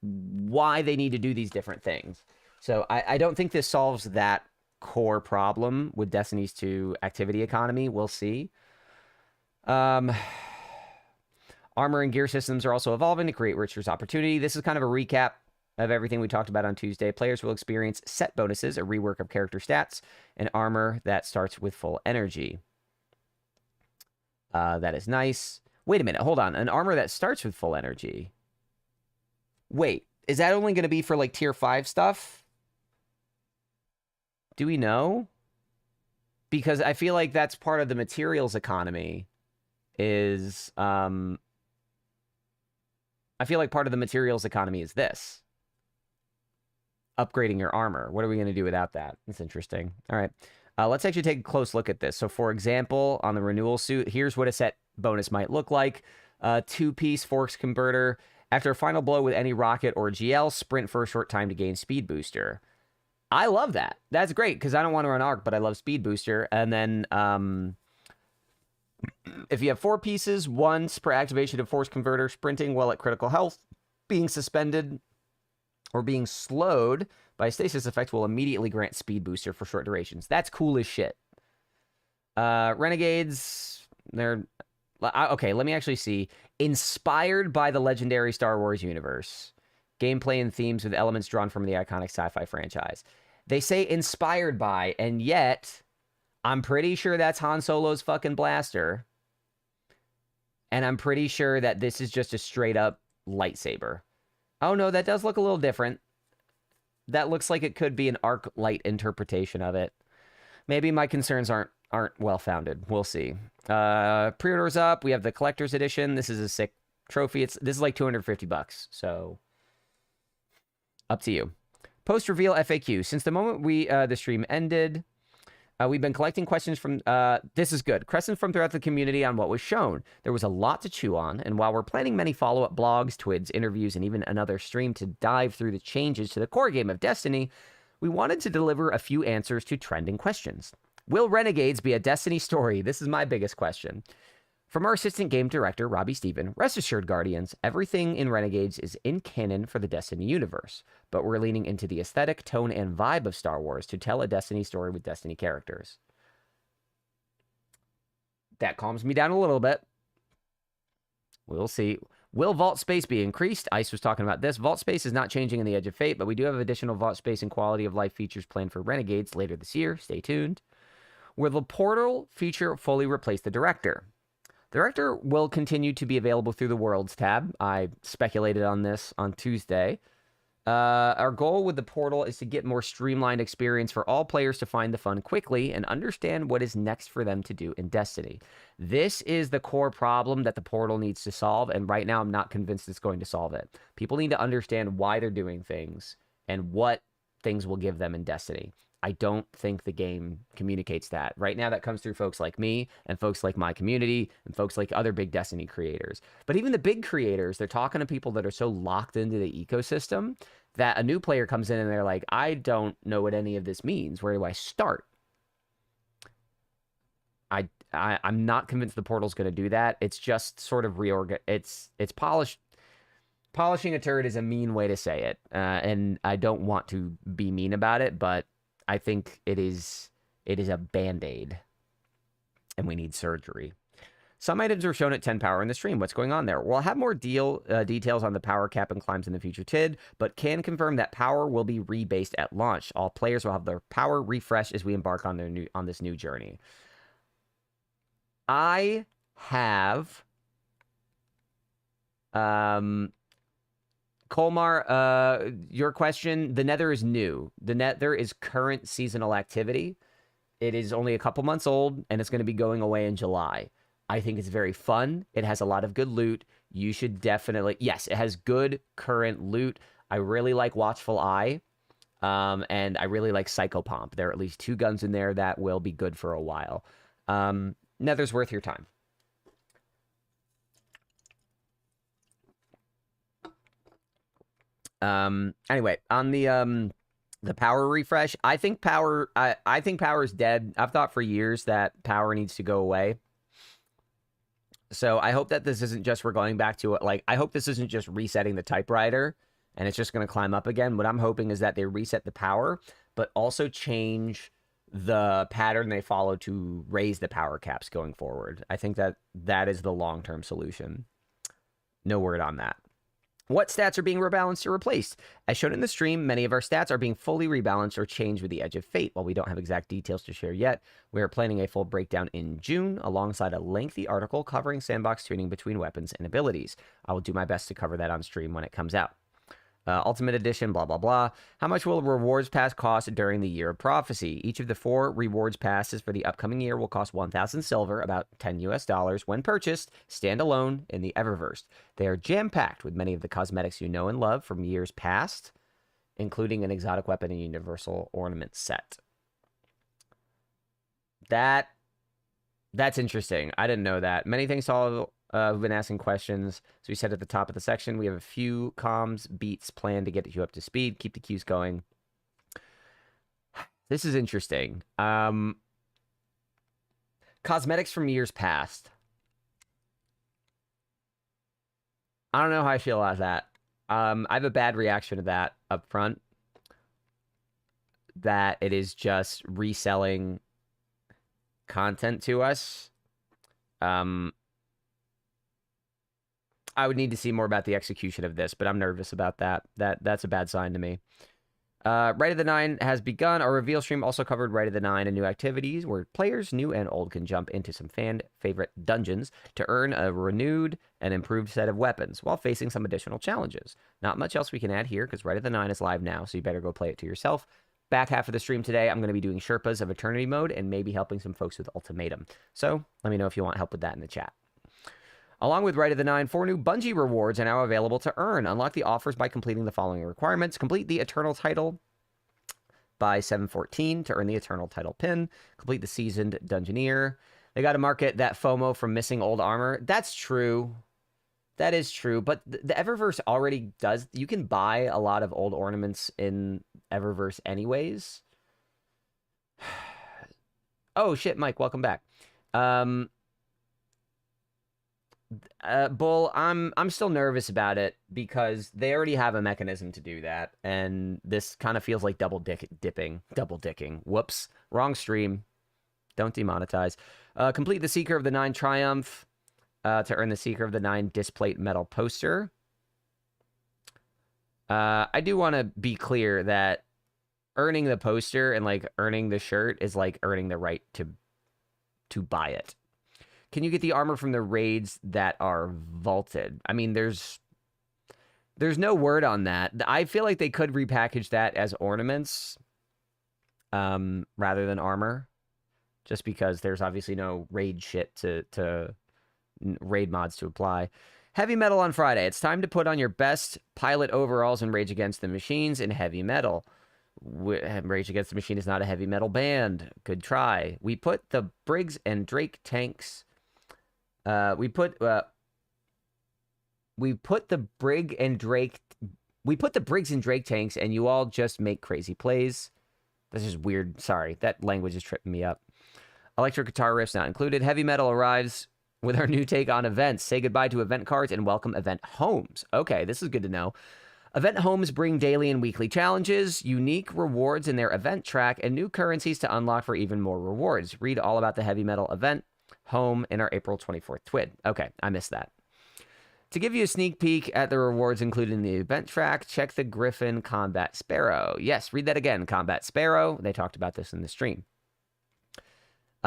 why they need to do these different things. So I don't think this solves that core problem with Destiny's 2 activity economy. We'll see. Armor and gear systems are also evolving to create richer opportunity. This is kind of a recap of everything we talked about on Tuesday. Players will experience set bonuses, a rework of character stats, and armor that starts with full energy. That is nice. Wait a minute. Hold on. An armor that starts with full energy. Wait. Is that only going to be for like tier 5 stuff? Do we know? Because I feel like that's part of the materials economy is... I feel like part of the materials economy is this. Upgrading your armor. What are we going to do without that? That's interesting. All right. Let's actually take a close look at this. So, for example, on the renewal suit, here's what a set bonus might look like. 2-piece force converter. After a final blow with any rocket or GL, sprint for a short time to gain speed booster. I love that. That's great because I don't want to run arc, but I love speed booster. And then... if you have 4 pieces, once per activation of Force Converter, sprinting while at critical health, being suspended, or being slowed by a stasis effect will immediately grant speed booster for short durations. That's cool as shit. Renegades, they're... Okay, let me actually see. Inspired by the legendary Star Wars universe. Gameplay and themes with elements drawn from the iconic sci-fi franchise. They say inspired by, and yet... I'm pretty sure that's Han Solo's fucking blaster. And I'm pretty sure that this is just a straight up lightsaber. Oh no, that does look a little different. That looks like it could be an arc light interpretation of it. Maybe my concerns aren't well founded. We'll see. Pre-orders up. We have the collector's edition. This is a sick trophy. This is like $250. So up to you. Post reveal FAQ. Since the moment the stream ended, we've been collecting questions from, this is good, questions from throughout the community on what was shown. There was a lot to chew on, and while we're planning many follow-up blogs, twids, interviews, and even another stream to dive through the changes to the core game of Destiny, we wanted to deliver a few answers to trending questions. Will Renegades be a Destiny story? This is my biggest question. From our assistant game director, Robbie Stephen, rest assured, Guardians, everything in Renegades is in canon for the Destiny universe, but we're leaning into the aesthetic, tone, and vibe of Star Wars to tell a Destiny story with Destiny characters. That calms me down a little bit. We'll see. Will vault space be increased? Ice was talking about this. Vault space is not changing in the Edge of Fate, but we do have additional vault space and quality of life features planned for Renegades later this year. Stay tuned. Will the portal feature fully replace the director? The director will continue to be available through the Worlds tab. I speculated on this on Tuesday. Our goal with the portal is to get more streamlined experience for all players to find the fun quickly and understand what is next for them to do in Destiny. This is the core problem that the portal needs to solve, and right now I'm not convinced it's going to solve it. People need to understand why they're doing things and what things will give them in Destiny. I don't think the game communicates that. Right now, that comes through folks like me and folks like my community and folks like other big Destiny creators. But even the big creators, they're talking to people that are so locked into the ecosystem that a new player comes in and they're like, I don't know what any of this means. Where do I start? I'm not convinced the portal's going to do that. It's just sort of it's polished. Polishing a turd is a mean way to say it. And I don't want to be mean about it, but I think it is a band-aid. And we need surgery. Some items are shown at 10 power in the stream. What's going on there? We'll have more details on the power cap and climbs in the future TID, but can confirm that power will be rebased at launch. All players will have their power refreshed as we embark on this new journey. I have Colmar, your question, the Nether is new. The Nether is current seasonal activity. It is only a couple months old, and it's going to be going away in July. I think it's very fun. It has a lot of good loot. You should definitely... Yes, it has good current loot. I really like Watchful Eye, and I really like Psychopomp. There are at least 2 guns in there that will be good for a while. Nether's worth your time. Anyway, on the power refresh, I think power is dead. I've thought for years that power needs to go away. So I hope that this isn't just we're going back to it. Like, I hope this isn't just resetting the typewriter and it's just going to climb up again. What I'm hoping is that they reset the power, but also change the pattern they follow to raise the power caps going forward. I think that is the long-term solution. No word on that. What stats are being rebalanced or replaced? As shown in the stream, many of our stats are being fully rebalanced or changed with the Edge of Fate. While we don't have exact details to share yet, we are planning a full breakdown in June, alongside a lengthy article covering sandbox tuning between weapons and abilities. I will do my best to cover that on stream when it comes out. Ultimate Edition, blah, blah, blah. How much will a rewards pass cost during the Year of Prophecy? Each of the 4 rewards passes for the upcoming year will cost 1,000 silver, about $10 US, when purchased, standalone in the Eververse. They are jam-packed with many of the cosmetics you know and love from years past, including an exotic weapon and universal ornament set. That's interesting. I didn't know that. Many thanks to all who've been asking questions. As we said at the top of the section, we have a few comms beats planned to get you up to speed. Keep the queues going. This is interesting. Cosmetics from years past. I don't know how I feel about that. I have a bad reaction to that up front. That it is just reselling content to us. I would need to see more about the execution of this, but I'm nervous about that. That's a bad sign to me. Rite of the Nine has begun. Our reveal stream also covered Rite of the Nine and new activities where players, new and old, can jump into some fan favorite dungeons to earn a renewed and improved set of weapons while facing some additional challenges. Not much else we can add here because Rite of the Nine is live now, so you better go play it to yourself. Back half of the stream today, I'm going to be doing Sherpas of Eternity mode and maybe helping some folks with Ultimatum. So let me know if you want help with that in the chat. Along with Rite of the Nine, 4 new Bungie rewards are now available to earn. Unlock the offers by completing the following requirements. Complete the Eternal title by 7/14 to earn the Eternal title pin. Complete the Seasoned Dungeoneer. They got to market that FOMO from missing old armor. That's true. That is true. But the Eververse already does. You can buy a lot of old ornaments in Eververse anyways. Oh, shit, Mike. Welcome back. Bull, I'm still nervous about it because they already have a mechanism to do that, and this kind of feels like double dicking. Whoops, wrong stream. Don't demonetize. Complete the Seeker of the Nine Triumph to earn the Seeker of the Nine displate metal poster. I do want to be clear that earning the poster and like earning the shirt is like earning the right to buy it. Can you get the armor from the raids that are vaulted? I mean, there's There's no word on that. I feel like they could repackage that as ornaments rather than armor, just because there's obviously no raid shit to raid mods to apply. Heavy Metal on Friday. It's time to put on your best pilot overalls and rage against the machines in Heavy Metal. Rage Against the Machine is not a heavy metal band. Good try. We put the Briggs and Drake tanks. We put the Briggs and Drake tanks, and you all just make crazy plays. This is weird. Sorry, that language is tripping me up. Electric guitar riffs not included. Heavy Metal arrives with our new take on events. Say goodbye to event cards and welcome event homes. Okay, this is good to know. Event homes bring daily and weekly challenges, unique rewards in their event track, and new currencies to unlock for even more rewards. Read all about the Heavy Metal event home in our April 24th twid. Okay, I missed that. To give you a sneak peek at the rewards included in the event track, check the Griffin Combat Sparrow. Yes, read that again, Combat Sparrow. They talked about this in the stream.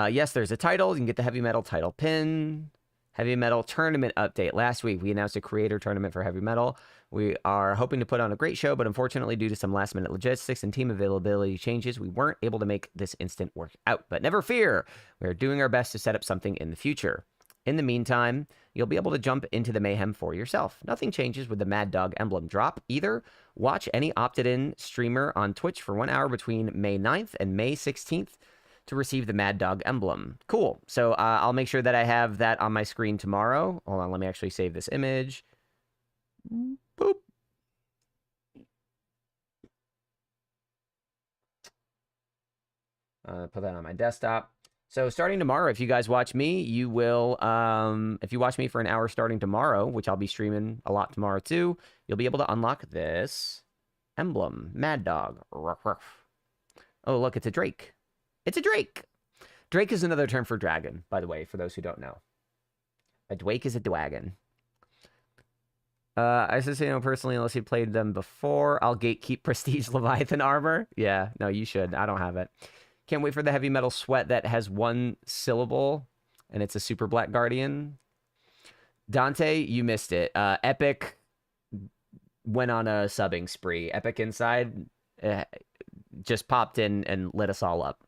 Yes, there's a title. You can get the Heavy Metal title pin. Heavy Metal tournament update. Last week, we announced a creator tournament for Heavy Metal. We are hoping to put on a great show, but unfortunately, due to some last-minute logistics and team availability changes, we weren't able to make this instant work out. But never fear, we are doing our best to set up something in the future. In the meantime, you'll be able to jump into the mayhem for yourself. Nothing changes with the Mad Dog emblem drop either. Watch any opted-in streamer on Twitch for 1 hour between May 9th and May 16th to receive the Mad Dog emblem. Cool. So I'll make sure that I have that on my screen tomorrow. Hold on, let me actually save this image. Boop. Put that on my desktop. So starting tomorrow, if you guys watch me, you will, if you watch me for an hour starting tomorrow, which I'll be streaming a lot tomorrow too, you'll be able to unlock this emblem, Mad Dog. Ruff, ruff. Oh, look, it's a Drake. It's a Drake. Drake is another term for dragon, by the way, for those who don't know. A Dwake is a dwagon. I should say, personally, unless you played them before, I'll gatekeep Prestige Leviathan armor. Yeah, no, you should. I don't have it. Can't wait for the Heavy Metal sweat that has one syllable, and it's a Super Black Guardian. Dante, you missed it. Epic went on a subbing spree. Epic Inside just popped in and lit us all up.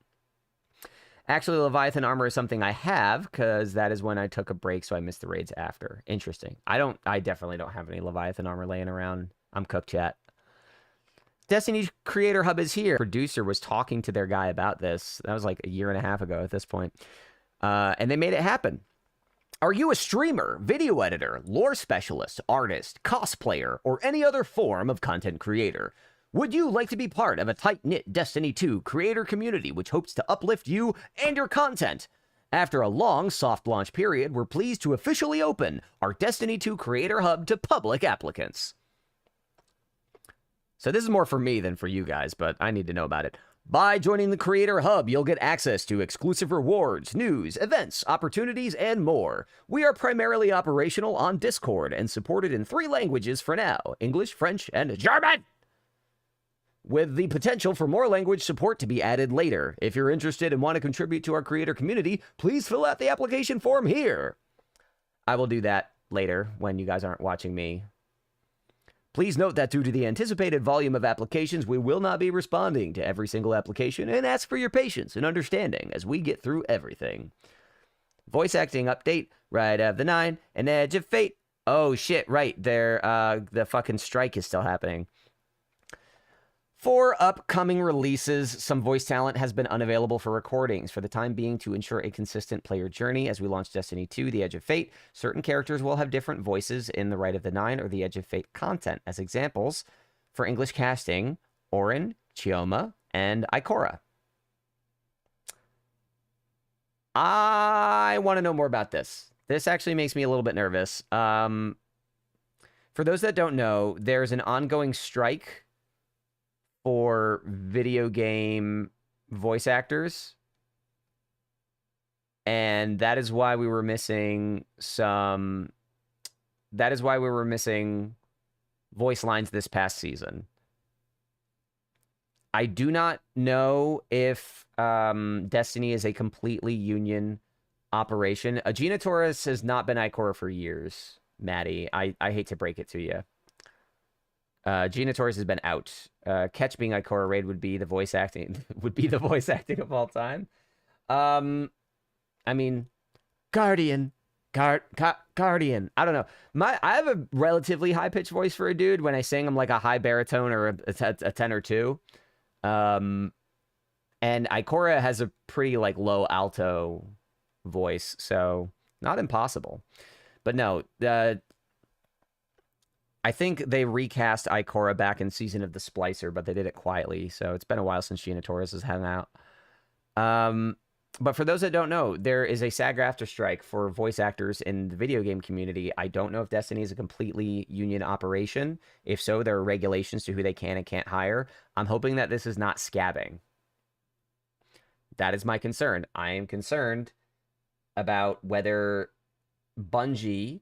Actually, Leviathan armor is something I have, because that is when I took a break, so I missed the raids after. Interesting. I definitely don't have any Leviathan armor laying around. I'm cooked, chat. Destiny Creator Hub is here. Producer was talking to their guy about this. That was like a year and a half ago at this point. And they made it happen. Are you a streamer, video editor, lore specialist, artist, cosplayer, or any other form of content creator? Would you like to be part of a tight-knit Destiny 2 creator community which hopes to uplift you and your content? After a long soft launch period, we're pleased to officially open our Destiny 2 Creator Hub to public applicants. So this is more for me than for you guys, but I need to know about it. By joining the Creator Hub, you'll get access to exclusive rewards, news, events, opportunities, and more. We are primarily operational on Discord and supported in 3 languages for now: English, French, and German, with the potential for more language support to be added later. If you're interested and want to contribute to our creator community, please fill out the application form here. I will do that later when you guys aren't watching me. Please note that due to the anticipated volume of applications, we will not be responding to every single application, and ask for your patience and understanding as we get through everything. Voice acting update, Rite of the Nine, and Edge of Fate. Oh shit, right, the fucking strike is still happening. For upcoming releases, some voice talent has been unavailable for recordings for the time being to ensure a consistent player journey as we launch Destiny 2, The Edge of Fate. Certain characters will have different voices in the Rite of the Nine or The Edge of Fate content. As examples, for English casting, Orin, Chioma, and Ikora. I want to know more about this. This actually makes me a little bit nervous. For those that don't know, there's an ongoing strike for video game voice actors, and that is why we were missing voice lines this past season. I do not know if Destiny is a completely union operation. Gina Torres has not been Ikora for years, Maddie. I hate to break it to you. Gina Torres has been out. Catch being Ikora Raid would be the voice acting of all time. I mean, Guardian. Guardian. I don't know. I have a relatively high pitched voice for a dude. When I sing, I'm like a high baritone or a tenor too. And Ikora has a pretty like low alto voice, so not impossible. But no, I think they recast Ikora back in Season of the Splicer, but they did it quietly, so it's been a while since Gina Torres has had out. But for those that don't know, there is a SAG-AFTRA strike for voice actors in the video game community. I don't know if Destiny is a completely union operation. If so, there are regulations to who they can and can't hire. I'm hoping that this is not scabbing. That is my concern. I am concerned about whether Bungie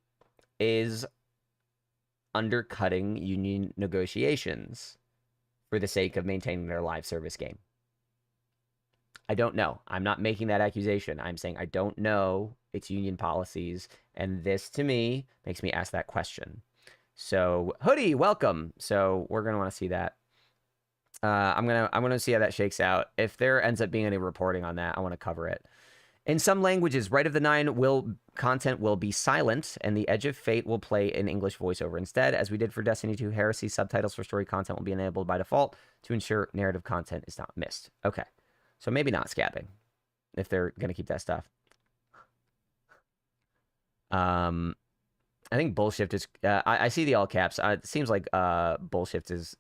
is undercutting union negotiations for the sake of maintaining their live service game. I don't know. I'm not making that accusation. I'm saying I don't know its union policies, and this to me makes me ask that question. So, Hoodie, welcome. So we're gonna want to see that. I'm gonna see how that shakes out. If there ends up being any reporting on that, I want to cover it. In some languages, Rite of the Nine content will be silent, and the Edge of Fate will play an English voiceover instead. As we did for Destiny 2 Heresy, subtitles for story content will be enabled by default to ensure narrative content is not missed. Okay. So maybe not scabbing, if they're going to keep that stuff. I think Bullshift is... I see the all caps. It seems like Bullshift is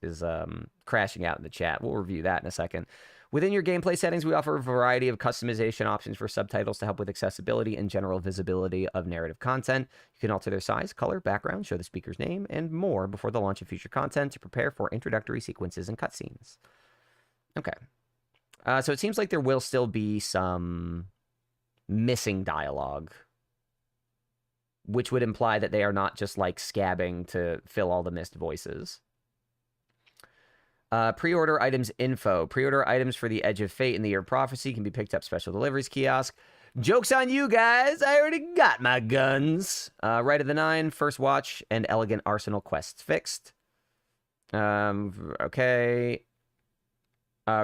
crashing out in the chat. We'll review that in a second. Within your gameplay settings, we offer a variety of customization options for subtitles to help with accessibility and general visibility of narrative content. You can alter their size, color, background, show the speaker's name, and more before the launch of future content to prepare for introductory sequences and cutscenes. Okay. So it seems like there will still be some missing dialogue, which would imply that they are not just like scabbing to fill all the missed voices. Pre-order items info. Pre-order items for the Edge of Fate and the Year of Prophecy can be picked up special deliveries kiosk. Joke's on you guys. I already got my guns. Rite of the Nine, First Watch, and Elegant Arsenal quests fixed. Okay.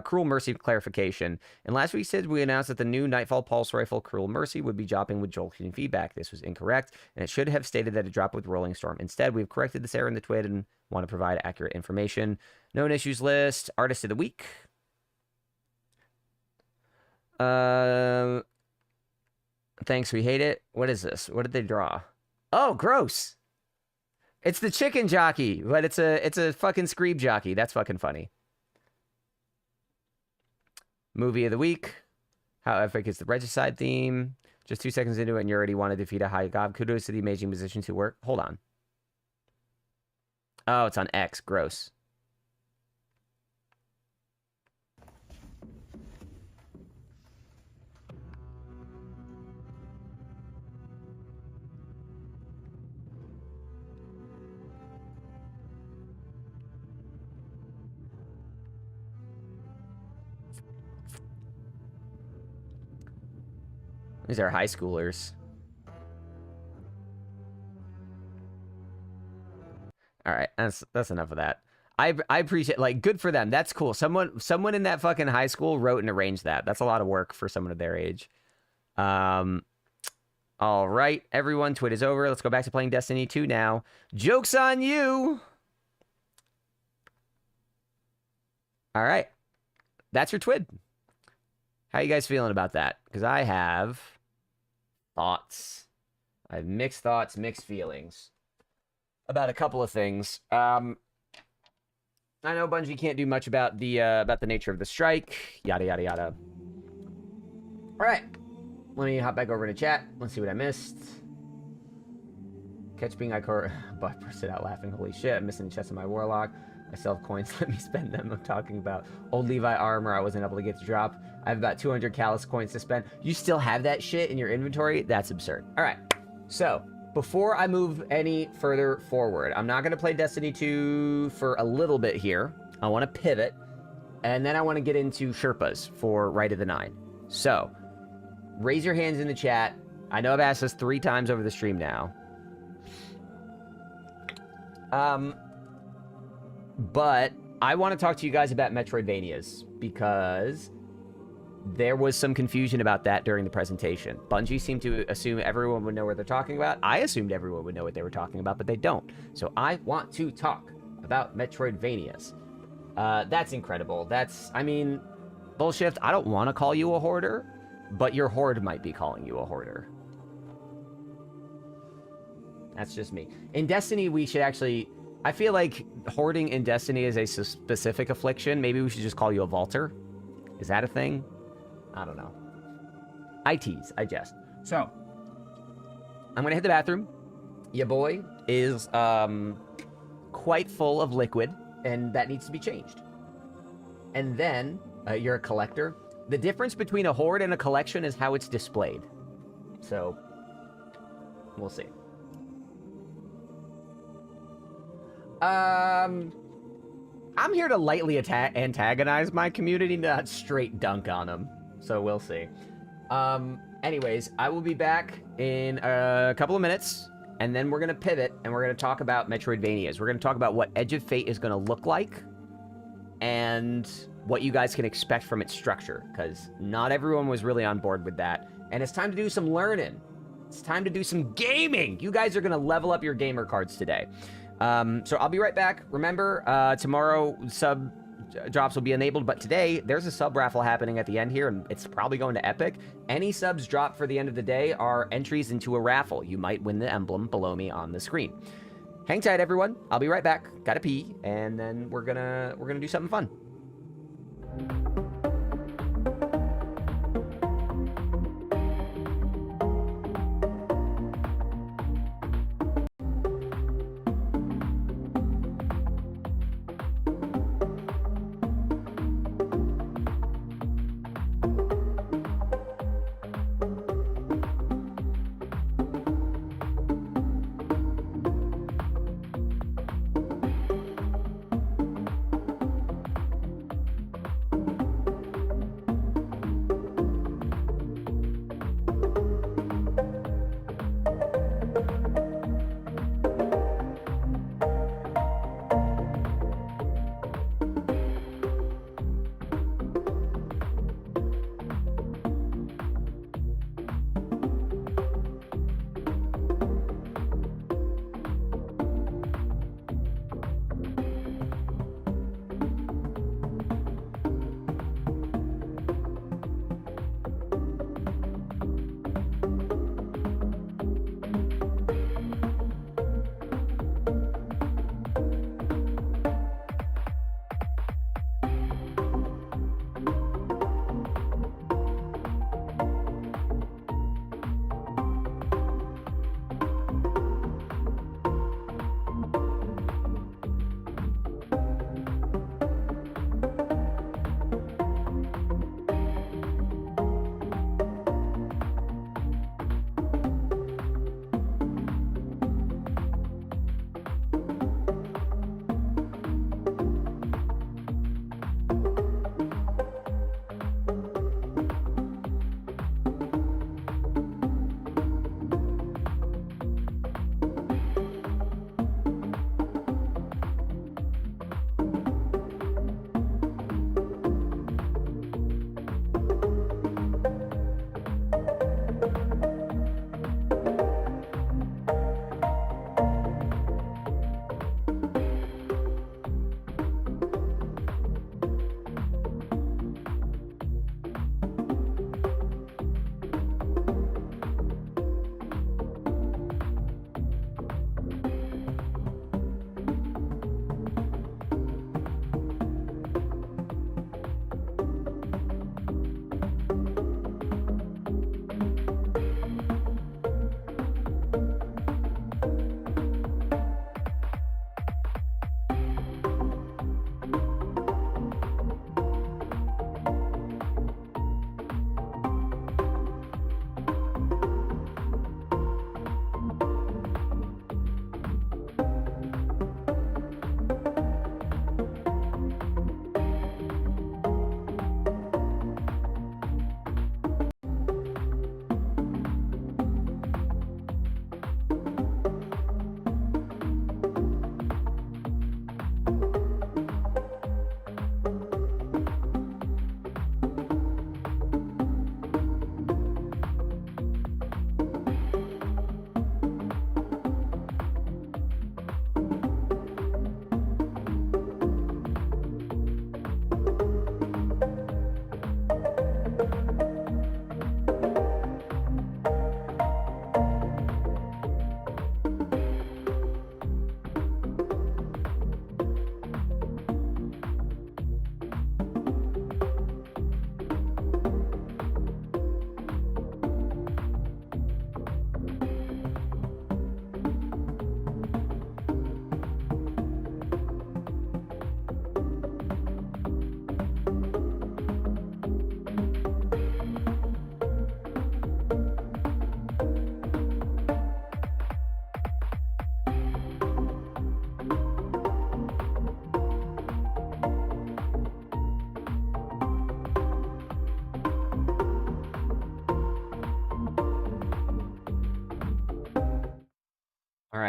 Cruel Mercy clarification. In last week's vid, we announced that the new Nightfall Pulse Rifle Cruel Mercy would be dropping with jolting feedback. This was incorrect, and it should have stated that it dropped with Rolling Storm. Instead, we've corrected this error in the twid and want to provide accurate information. Known issues list. Artist of the week. Thanks, we hate it. What is this? What did they draw? Oh, gross. It's the chicken jockey, but it's a fucking Screeb jockey. That's fucking funny. Movie of the week. How epic is the Regicide theme? Just 2 seconds into it and you already want to defeat a high god. Kudos to the amazing musicians who work. Hold on. Oh, it's on X. Gross. These are high schoolers. All right, that's enough of that. I appreciate, like, good for them. That's cool. Someone in that fucking high school wrote and arranged that. That's a lot of work for someone of their age. All right, everyone, twit is over. Let's go back to playing Destiny 2 now. Joke's on you. All right, that's your twid. How you guys feeling about that? Because I have thoughts. I have mixed thoughts, mixed feelings about a couple of things. I know Bungie can't do much about the nature of the strike. Yada yada yada. All right, let me hop back over to chat. Let's see what I missed. Catch being Ikora. But bursted out laughing. Holy shit! I'm missing the chest of my warlock. I still have coins. Let me spend them. I'm talking about old Levi armor I wasn't able to get to drop. I have about 200 Callus coins to spend. You still have that shit in your inventory? That's absurd. All right. So, before I move any further forward, I'm not going to play Destiny 2 for a little bit here. I want to pivot. And then I want to get into Sherpas for Rite of the Nine. So, raise your hands in the chat. I know I've asked this 3 times over the stream now. But I want to talk to you guys about Metroidvanias because there was some confusion about that during the presentation. Bungie seemed to assume everyone would know what they're talking about. I assumed everyone would know what they were talking about, but they don't. So I want to talk about Metroidvanias. That's incredible. That's, I mean, Bullshift, I don't want to call you a hoarder, but your horde might be calling you a hoarder. That's just me. In Destiny, we should actually... I feel like hoarding in Destiny is a specific affliction. Maybe we should just call you a vaulter. Is that a thing? I don't know. I tease. I jest. So, I'm going to hit the bathroom. Your boy is quite full of liquid, and that needs to be changed. And then, you're a collector. The difference between a hoard and a collection is how it's displayed. So, we'll see. I'm here to lightly antagonize my community, not straight dunk on them. So we'll see. Anyways, I will be back in a couple of minutes, and then we're going to pivot, and we're going to talk about Metroidvanias. We're going to talk about what Edge of Fate is going to look like, and what you guys can expect from its structure, because not everyone was really on board with that. And it's time to do some learning. It's time to do some gaming. You guys are going to level up your gamer cards today. So I'll be right back. Remember, tomorrow sub drops will be enabled, but today there's a sub raffle happening at the end here, and it's probably going to Epic. Any subs dropped for the end of the day are entries into a raffle. You might win the emblem below me on the screen. Hang tight, everyone. I'll be right back. Gotta pee, and then we're gonna do something fun.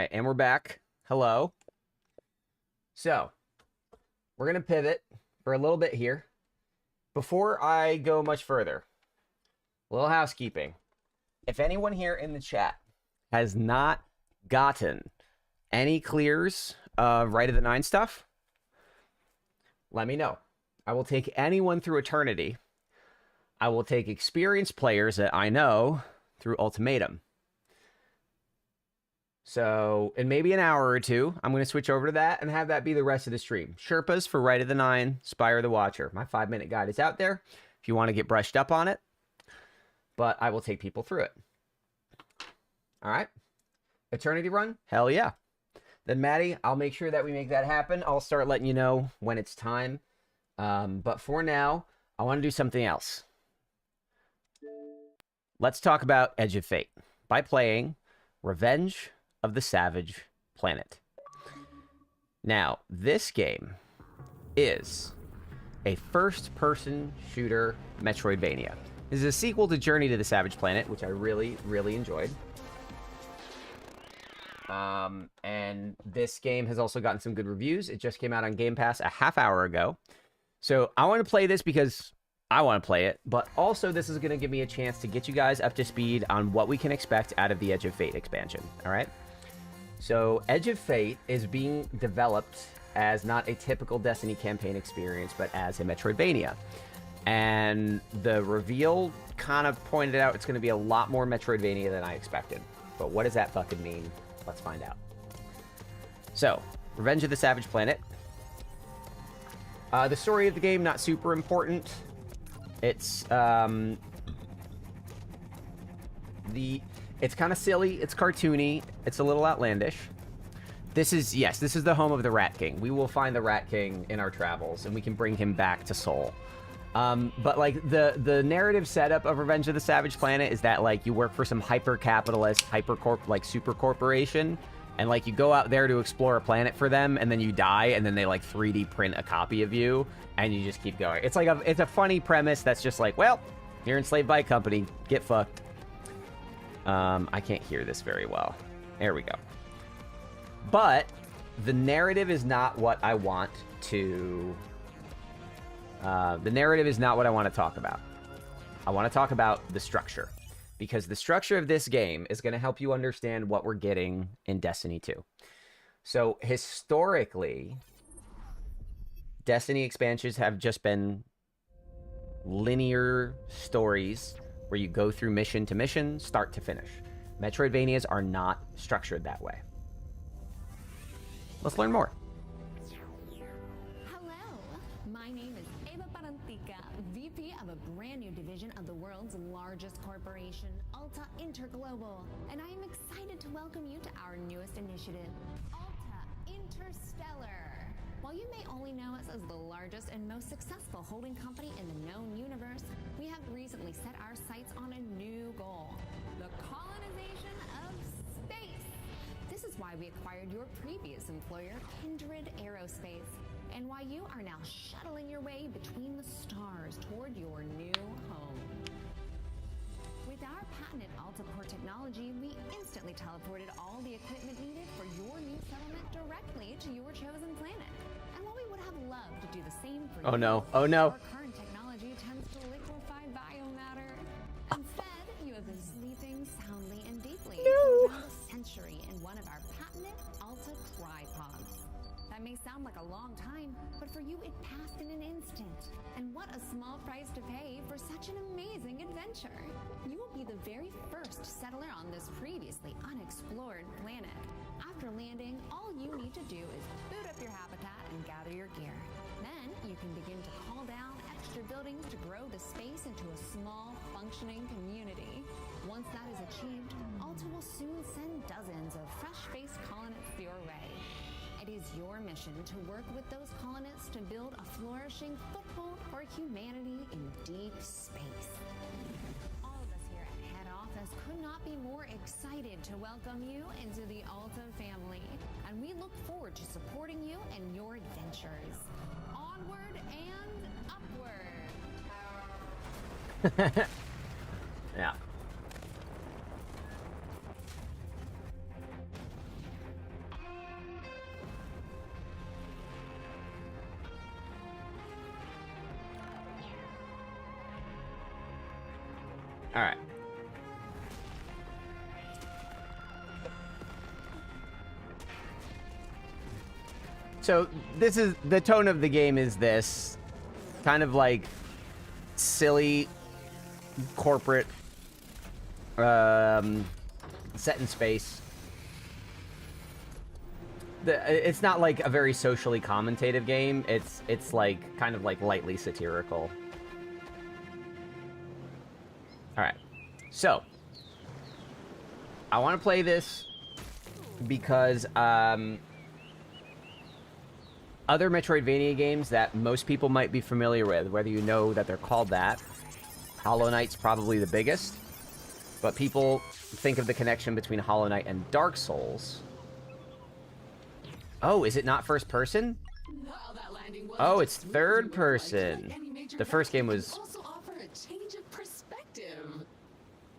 right, and we're back. Hello. So, we're going to pivot for a little bit here. Before I go much further, a little housekeeping. If anyone here in the chat has not gotten any clears of Rite of the Nine stuff, let me know. I will take anyone through Eternity. I will take experienced players that I know through Ultimatum. So, in maybe an hour or two, I'm going to switch over to that and have that be the rest of the stream. Sherpas for Rite of the Nine, Spire the Watcher. My 5-minute guide is out there if you want to get brushed up on it. But I will take people through it. All right. Eternity run? Hell yeah. Then, Maddie, I'll make sure that we make that happen. I'll start letting you know when it's time. But for now, I want to do something else. Let's talk about Edge of Fate by playing Revenge of the Savage Planet. Now, this game is a first-person shooter Metroidvania. This is a sequel to Journey to the Savage Planet, which I really, really enjoyed. And this game has also gotten some good reviews. It just came out on Game Pass a half hour ago. So I want to play this because I want to play it, but also this is going to give me a chance to get you guys up to speed on what we can expect out of the Edge of Fate expansion, all right? So Edge of Fate is being developed as not a typical Destiny campaign experience, but as a Metroidvania. And the reveal kind of pointed out it's going to be a lot more Metroidvania than I expected. But what does that fucking mean? Let's find out. So, Revenge of the Savage Planet. The story of the game, not super important. It's it's kind of silly, it's cartoony, it's a little outlandish. This is the home of the Rat King. We will find the Rat King in our travels, and we can bring him back to Seoul. But like the narrative setup of Revenge of the Savage Planet is that like you work for some hyper-capitalist, super corporation, and like you go out there to explore a planet for them, and then you die, and then they like 3D print a copy of you, and you just keep going. It's like it's a funny premise that's just like, well, you're enslaved by a company, get fucked. I can't hear this very well. There we go. But the narrative is not what I want to... the narrative is not what I want to talk about. I want to talk about the structure. Because the structure of this game is going to help you understand what we're getting in Destiny 2. So, historically, Destiny expansions have just been linear stories where you go through mission to mission, start to finish. Metroidvanias are not structured that way. Let's learn more. Hello, my name is Eva Parantica, VP of a brand new division of the world's largest corporation, Alta Interglobal, and I am excited to welcome you to our newest initiative, Alta Interstellar. While you may only know us as the largest and most successful holding company in the known universe, we have recently set our sights on a new goal, the colonization of space. This is why we acquired your previous employer, Kindred Aerospace, and why you are now shuttling your way between the stars toward your new home. With our patented AltaPort technology, we instantly teleported all the equipment needed for your new settlement directly to your chosen planet. And while we would have loved to do the same for you, Oh no. our current technology tends to liquefy biomatter. Instead, you have been sleeping soundly and deeply for around a century in one of our patented Alta tripods. That may sound like a long time, but for you it passed in an instant. And what a small price to pay for such an amazing adventure. You will be the very first settler on this previously unexplored planet. After landing, all you need to do is boot up your habitat and gather your gear. Then you can begin to call down extra buildings to grow the space into a small, functioning community. Once that is achieved, Alta will soon send dozens of fresh-faced colonists your way. It is your mission to work with those colonists to build a flourishing foothold for humanity in deep space. All of us here at head office could not be more excited to welcome you into the Alta family, and we look forward to supporting you in your adventures. Onward and upward. Yeah. All right. So this is the tone of the game is this kind of like silly corporate set in space. It's not like a very socially commentative game. It's like kind of like lightly satirical. All right. So I want to play this because other Metroidvania games that most people might be familiar with, whether you know that they're called that, Hollow Knight's probably the biggest, but people think of the connection between Hollow Knight and Dark Souls. Oh, is it not first person? Oh, it's third person. The first game was... Also offer a change of perspective.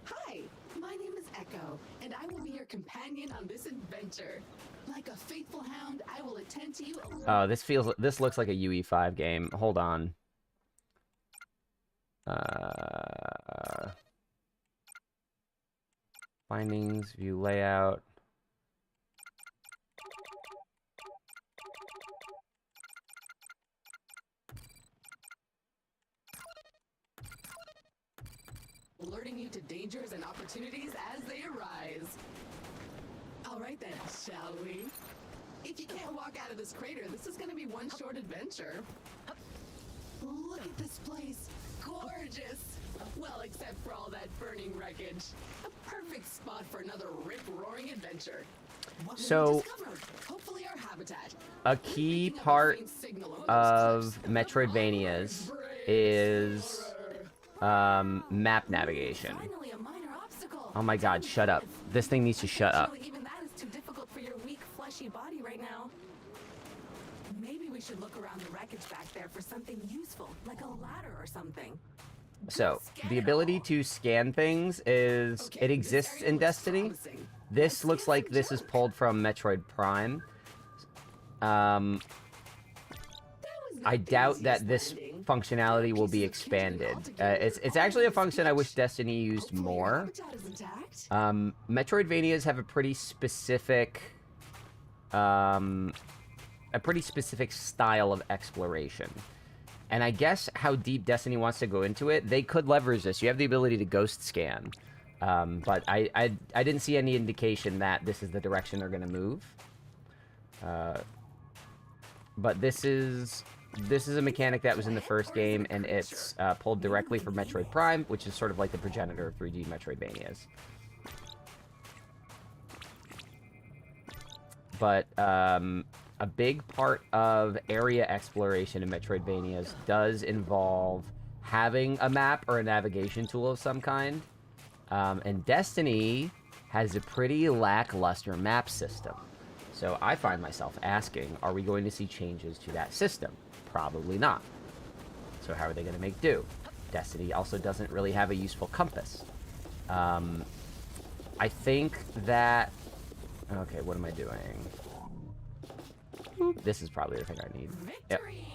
Hi, my name is Echo, and I will be your companion on this adventure. Like a faithful hound, I will attend to you. Oh, this looks like a UE5 game. Hold on. Findings, view layout. Alerting you to dangers and opportunities as they arise. All right then, shall we? If you can't walk out of this crater, this is going to be one short adventure. Look at this place. Gorgeous. Well, except for all that burning wreckage. A perfect spot for another rip-roaring adventure. What will So, we discover? Hopefully our habitat. a key part of Metroidvanias is map navigation. Finally, a minor obstacle. Oh my god, shut up. This thing needs to shut up. Actually, even that is too difficult for your weak, fleshy body right now. Maybe we should look around the wreckage back there for something useful, like a ladder or something. So, the ability to scan things is... Okay, It exists in Destiny. This looks like this is pulled from Metroid Prime. I doubt that this functionality will be expanded. It's actually a function I wish Destiny used more. Metroidvanias have a pretty specific style of exploration. And I guess how deep Destiny wants to go into it, they could leverage this. You have the ability to ghost scan. But I didn't see any indication that this is the direction they're going to move. But this is a mechanic that was in the first game, and it's pulled directly from Metroid Prime, which is sort of like the progenitor of 3D Metroidvanias. But a big part of area exploration in Metroidvanias does involve having a map or a navigation tool of some kind. And Destiny has a pretty lackluster map system. So I find myself asking, are we going to see changes to that system? Probably not. So how are they going to make do? Destiny also doesn't really have a useful compass. I think that... Okay, what am I doing? This is probably the thing I need. Victory!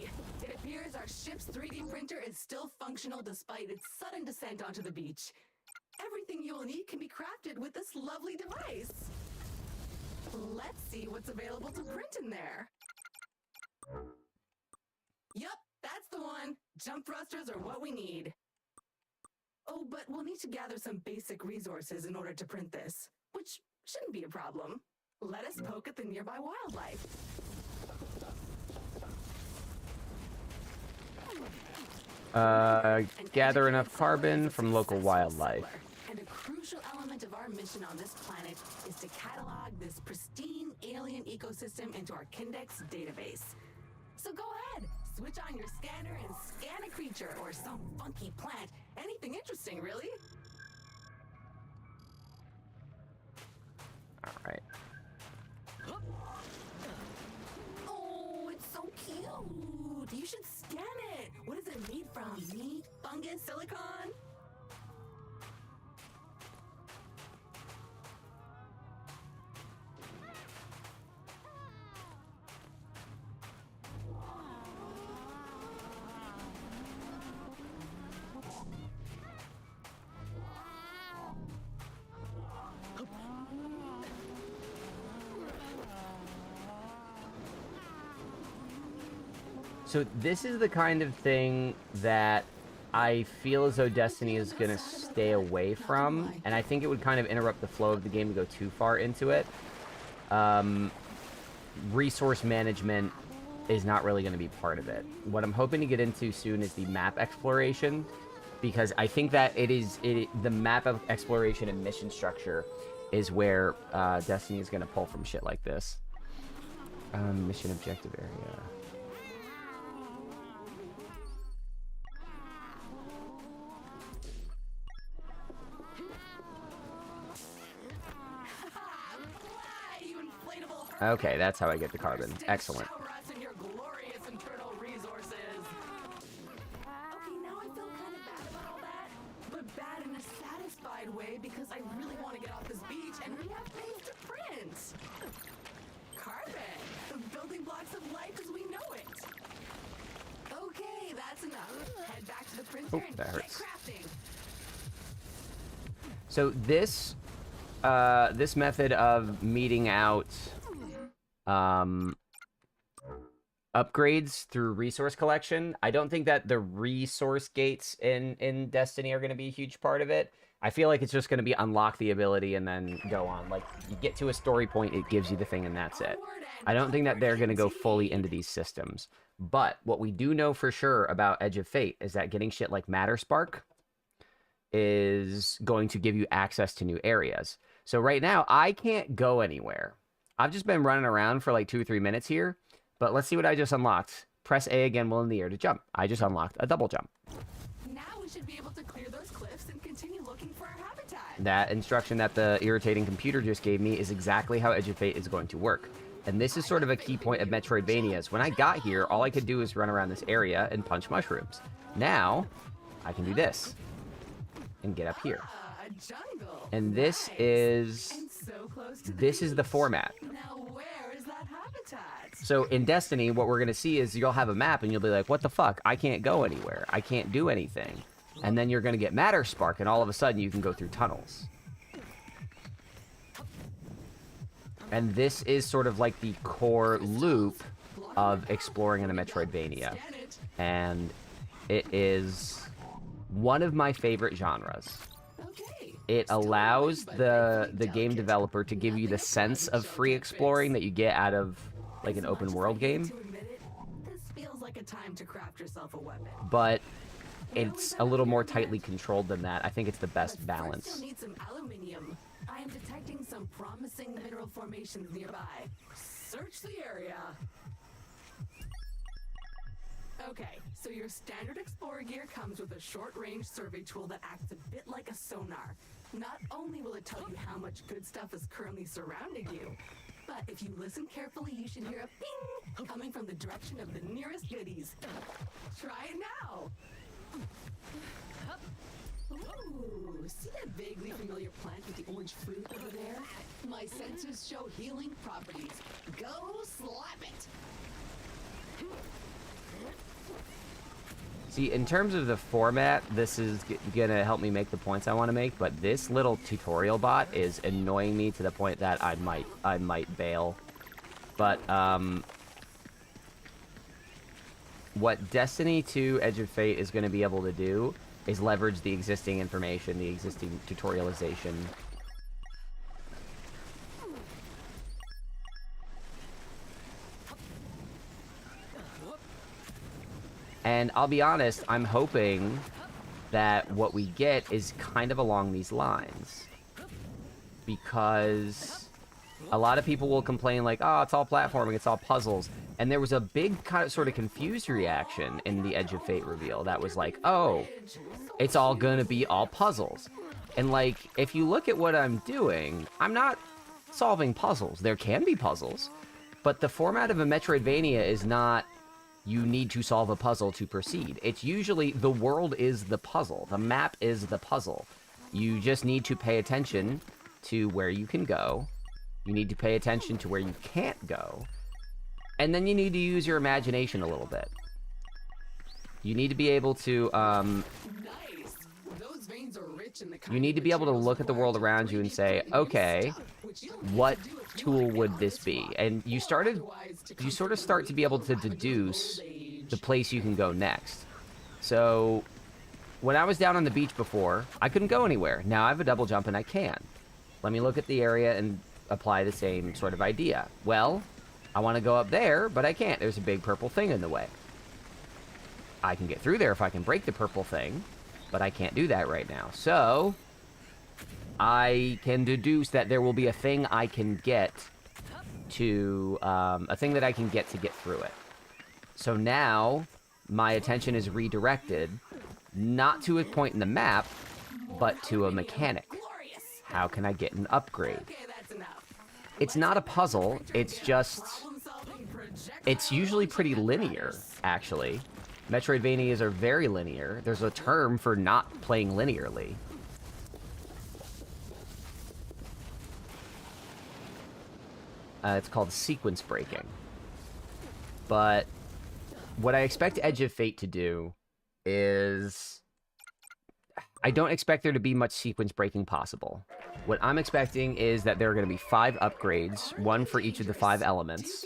Yep. It appears our ship's 3D printer is still functional despite its sudden descent onto the beach. Everything you will need can be crafted with this lovely device. Let's see what's available to print in there. Yup, that's the one. Jump thrusters are what we need. Oh, but we'll need to gather some basic resources in order to print this, which shouldn't be a problem. Let us poke at the nearby wildlife. Gather enough carbon from local wildlife. And a crucial element of our mission on this planet is to catalog this pristine alien ecosystem into our Kindex database. So go ahead, switch on your scanner and scan a creature or some funky plant. Anything interesting, really. All right. Oh, it's so cute. You should scan it. What is it made from? Meat, fungus, silicon? So this is the kind of thing that I feel as though Destiny is going to stay away from, and I think it would kind of interrupt the flow of the game to go too far into it. Resource management is not really going to be part of it. What I'm hoping to get into soon is the map exploration, because I think that the map of exploration and mission structure is where Destiny is going to pull from shit like this. Mission objective area. Okay, that's how I get the carbon. Excellent. Okay, now I feel kind of bad about all that, but bad in a satisfied way because I really want to get off this beach and we have things to print. Carbon, the building blocks of life as we know it. Okay, that's enough. Head back to the printer and that get hurts. crafting. So this method of meeting out upgrades through resource collection, I don't think that the resource gates in Destiny are going to be a huge part of it. I feel like it's just going to be unlock the ability and then go on. Like, you get to a story point, it gives you the thing, and that's it. I don't think that they're going to go fully into these systems. But what we do know for sure about Edge of Fate is that getting shit like Matter Spark is going to give you access to new areas. So right now, I can't go anywhere. I've just been running around for like 2 or 3 minutes here, but let's see what I just unlocked. Press A again while in the air to jump. I just unlocked a double jump. Now we should be able to clear those cliffs and continue looking for our habitat. That instruction that the irritating computer just gave me is exactly how Edge of Fate is going to work. And this is sort of a key point of Metroidvanias. When I got here, all I could do was run around this area and punch mushrooms. Now, I can do this and get up here. A jungle. And this Nice. is And so close to the format. Now where is that habitat? So in Destiny, what we're going to see is you'll have a map and you'll be like, what the fuck? I can't go anywhere. I can't do anything. And then you're going to get Matter Spark, and all of a sudden you can go through tunnels. And this is sort of like the core loop of exploring in a Metroidvania. And it is one of my favorite genres. Okay. It allows the game developer to give you the sense of free exploring that you get out of like an open world game, To admit it, this feels like a time to craft yourself a weapon. but it's a little more tightly controlled than that. I think it's the best First balance. you'll need some aluminium. I am detecting some promising mineral formations nearby. Search the area. Okay, so your standard explorer gear comes with a short-range survey tool that acts a bit like a sonar. Not only will it tell you how much good stuff is currently surrounding you, but if you listen carefully, you should hear a ping coming from the direction of the nearest goodies. Try it now. Ooh, see that vaguely familiar plant with the orange fruit over there? My sensors show healing properties. Go slap it. See, in terms of the format, this is gonna help me make the points I want to make, but this little tutorial bot is annoying me to the point that I might bail. But what Destiny 2 Edge of Fate is going to be able to do is leverage the existing information, the existing tutorialization. And I'll be honest, I'm hoping that what we get is kind of along these lines. Because a lot of people will complain like, oh, it's all platforming, it's all puzzles. And there was a big kind of sort of confused reaction in the Edge of Fate reveal that was like, oh, it's all gonna be all puzzles. And like, if you look at what I'm doing, I'm not solving puzzles. There can be puzzles, but the format of a Metroidvania is not you need to solve a puzzle to proceed. It's usually the world is the puzzle. The map is the puzzle. You just need to pay attention to where you can go. You need to pay attention to where you can't go. And then you need to use your imagination a little bit. You need to be able to, Nice. Those veins are rich in the you need to be able to look at the world around you and say, okay, what tool would this be? And you sort of start to be able to deduce the place you can go next. So, when I was down on the beach before, I couldn't go anywhere. Now I have a double jump and I can. Let me look at the area and apply the same sort of idea. Well, I want to go up there, but I can't. There's a big purple thing in the way. I can get through there if I can break the purple thing, but I can't do that right now. So, I can deduce that there will be a thing I can get to, a thing that I can get to get through it. So now, my attention is redirected, not to a point in the map, but to a mechanic. How can I get an upgrade? It's not a puzzle, it's just... It's usually pretty linear, actually. Metroidvanias are very linear. There's a term for not playing linearly. It's called sequence breaking. But what I expect Edge of Fate to do is... I don't expect there to be much sequence breaking possible. What I'm expecting is that there are going to be 5 upgrades, one for each of the 5 elements.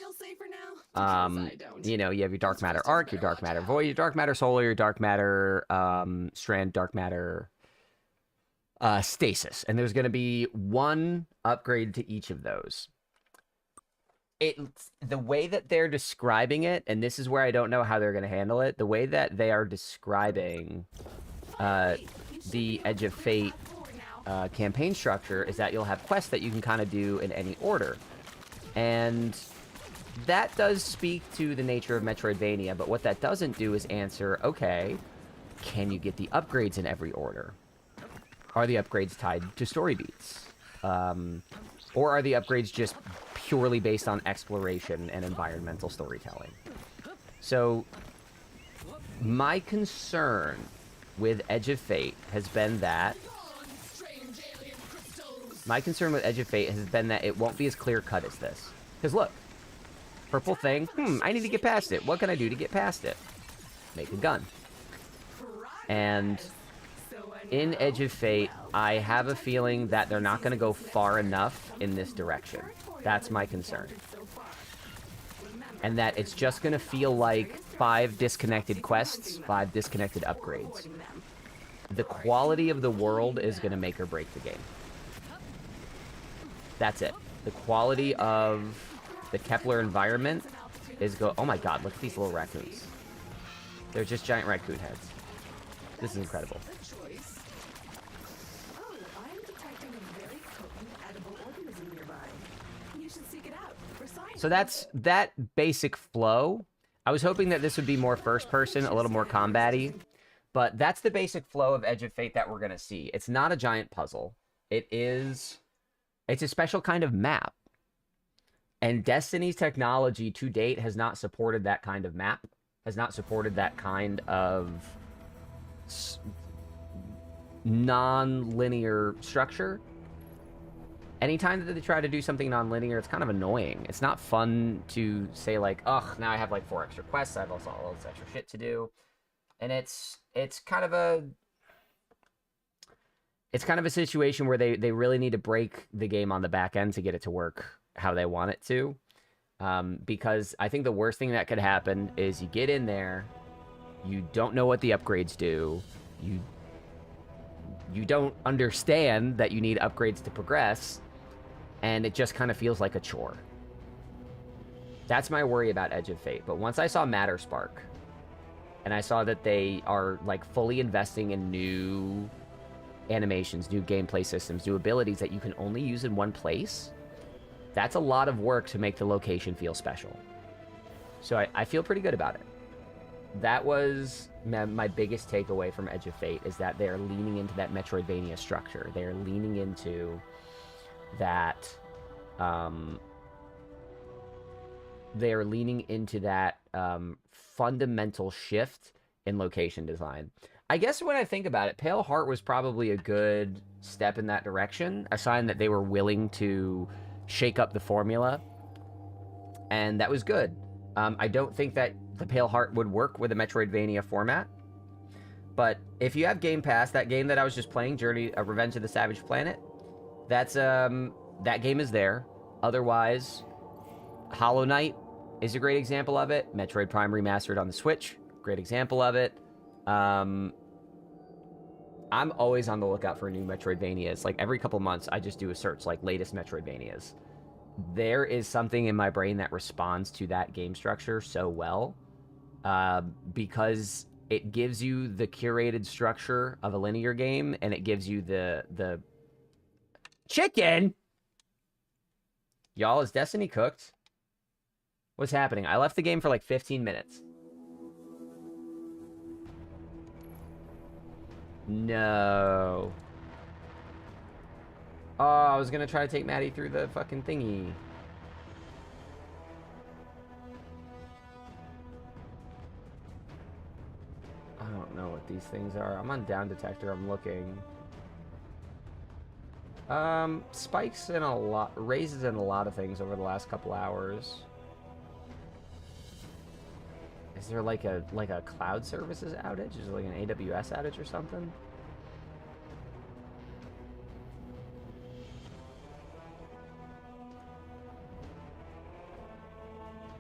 You know, you have your dark matter arc, your dark matter void, your dark matter solar, your dark matter strand, dark matter stasis. And there's going to be 1 upgrade to each of those. The way that they're describing it, and this is where I don't know how they're going to handle it, the way that they are describing the Edge of Fate campaign structure is that you'll have quests that you can kind of do in any order. And that does speak to the nature of Metroidvania, but what that doesn't do is answer, okay, can you get the upgrades in every order? Are the upgrades tied to story beats? Or are the upgrades just purely based on exploration and environmental storytelling? So, my concern with Edge of Fate has been that... My concern with Edge of Fate has been that it won't be as clear-cut as this. Because look, purple thing, I need to get past it. What can I do to get past it? Make a gun. And in Edge of Fate, I have a feeling that they're not going to go far enough in this direction. That's my concern. And that it's just going to feel like 5 disconnected quests, 5 disconnected upgrades. The quality of the world is going to make or break the game. That's it. The quality of the Kepler environment is oh my god, look at these little raccoons. They're just giant raccoon heads. This is incredible. So that's that basic flow. I was hoping that this would be more first person, a little more combat-y, but that's the basic flow of Edge of Fate that we're going to see. It's not a giant puzzle. It's a special kind of map. And Destiny's technology to date has not supported that kind of map, has not supported that kind of non-linear structure. Anytime that they try to do something non-linear, it's kind of annoying. It's not fun to say, like, ugh, now I have, like, 4 extra quests, I have also all this extra shit to do. And it's kind of a... It's kind of a situation where they really need to break the game on the back end to get it to work how they want it to. Because I think the worst thing that could happen is you get in there, you don't know what the upgrades do, you don't understand that you need upgrades to progress, and it just kind of feels like a chore. That's my worry about Edge of Fate. But once I saw Matter Spark, and I saw that they are, like, fully investing in new animations, new gameplay systems, new abilities that you can only use in one place, that's a lot of work to make the location feel special. So I feel pretty good about it. That was my biggest takeaway from Edge of Fate, is that they're leaning into that Metroidvania structure. They're leaning into that... they're leaning into that fundamental shift in location design. I guess when I think about it, Pale Heart was probably a good step in that direction, a sign that they were willing to shake up the formula, and that was good. I don't think that the Pale Heart would work with a Metroidvania format, but if you have Game Pass, that game that I was just playing, Revenge of the Savage Planet, that's that game is there. Otherwise, Hollow Knight, is a great example of it. Metroid Prime Remastered on the Switch, great example of it. I'm always on the lookout for new Metroidvanias. Like, every couple months, I just do a search, like, latest Metroidvanias. There is something in my brain that responds to that game structure so well, because it gives you the curated structure of a linear game, and it gives you the chicken. Y'all, is Destiny cooked? What's happening? I left the game for like 15 minutes. No. Oh, I was gonna try to take Maddie through the fucking thingy. I don't know what these things are. I'm on down detector. I'm looking. Spikes in a lot, raises in a lot of things over the last couple hours. Is there like a cloud services outage? Is it like an AWS outage or something?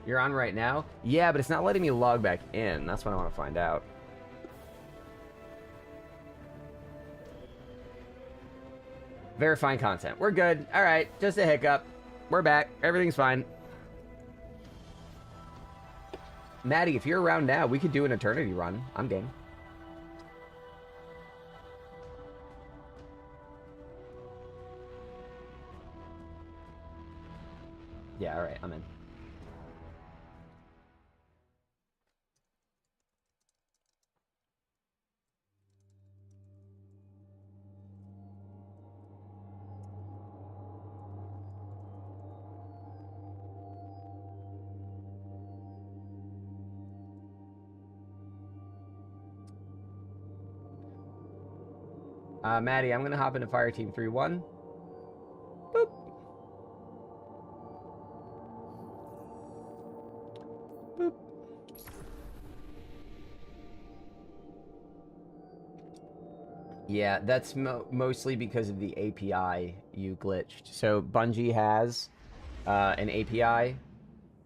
You're on right now? Yeah, but it's not letting me log back in. That's what I want to find out. Verifying content. We're good. All right, just a hiccup. We're back. Everything's fine. Maddie, if you're around now, we could do an eternity run. I'm game. Yeah, all right, I'm in. Maddie, I'm gonna hop into Fire Team 3-1. Boop. Boop. Yeah, that's mostly because of the API you glitched. So Bungie has an API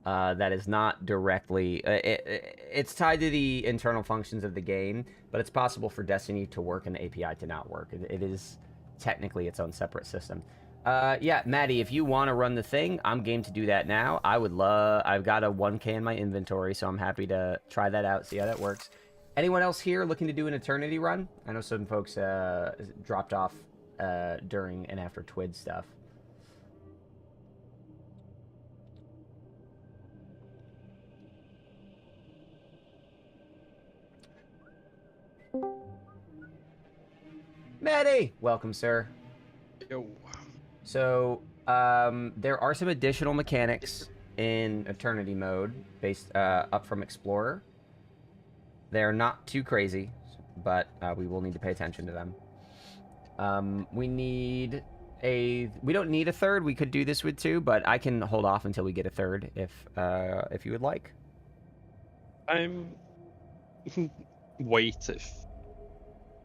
that is not directly... it's tied to the internal functions of the game, but it's possible for Destiny to work and the API to not work. It is technically its own separate system. Yeah, Maddie, if you want to run the thing, I'm game to do that now. I would love... I've got a 1K in my inventory, so I'm happy to try that out, see how that works. Anyone else here looking to do an Eternity run? I know some folks dropped off during and after Twid stuff. Maddie! Welcome, sir. Yo. So, there are some additional mechanics in Eternity mode based up from Explorer. They're not too crazy, but we will need to pay attention to them. We don't need a third. We could do this with two, but I can hold off until we get a third if you would like. Wait if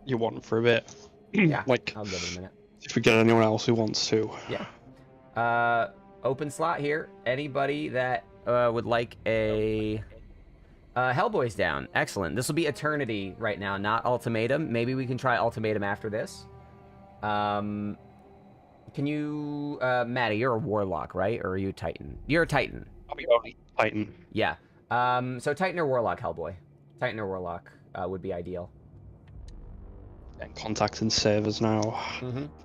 you want for a bit. Yeah, like, I'll give it a minute. If we get anyone else who wants to. Yeah. Open slot here. Anybody that would like a... Hellboy's down. Excellent. This will be Eternity right now, not Ultimatum. Maybe we can try Ultimatum after this. Can you... Maddie, you're a Warlock, right? Or are you a Titan? You're a Titan. I'll be only Titan. Yeah. So Titan or Warlock, Hellboy? Titan or Warlock would be ideal. And contacting servers now.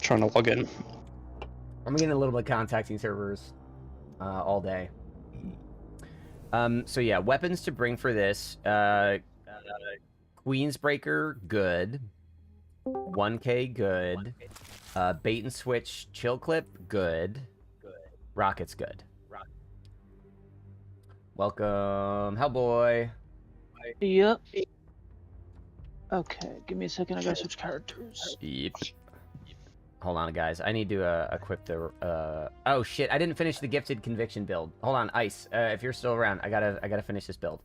Trying to log in. I'm getting a little bit contacting servers all day. So yeah, weapons to bring for this. Queensbreaker, good. 1K, good. Bait and switch, chill clip, good. Rocket's good. Welcome, Hellboy. Yep. Okay, give me a second. I gotta switch characters. Yep. Hold on, guys. I need to equip the... Oh, shit. I didn't finish the Gifted Conviction build. Hold on, Ice. If you're still around, I gotta finish this build.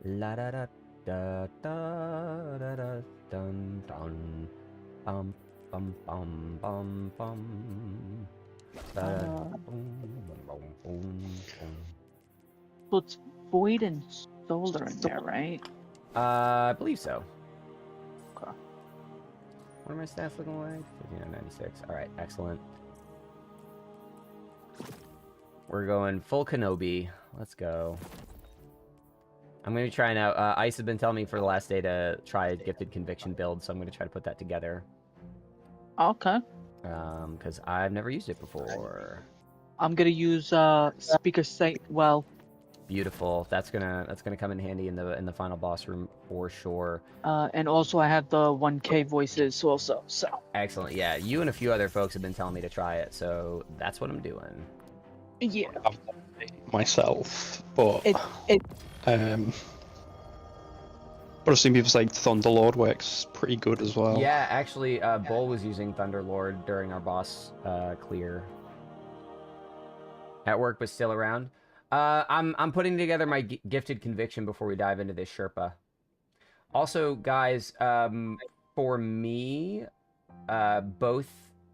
La da da da da da da dun dun. Bum bum bum bum bum. Da boom boom boom boom. So it's void and solar in there, right? I believe so. Okay. What are my stats looking like? 5996. All right, excellent. We're going full Kenobi. Let's go. I'm going to be trying out... Ice has been telling me for the last day to try a Gifted Conviction build, so I'm going to try to put that together. Okay. Because I've never used it before. I'm gonna use speaker sight. Well, Beautiful. That's gonna come in handy in the final boss room for sure. and also I have the 1K voices also. So Excellent. Yeah, you and a few other folks have been telling me to try it, so that's what I'm doing. yeah, I've done it myself, but but I've seen people say Thunderlord works pretty good as well. Yeah, actually, Bull was using Thunderlord during our boss clear. At work, but still around. I'm putting together my Gifted Conviction before we dive into this Sherpa. Also, guys, for me, both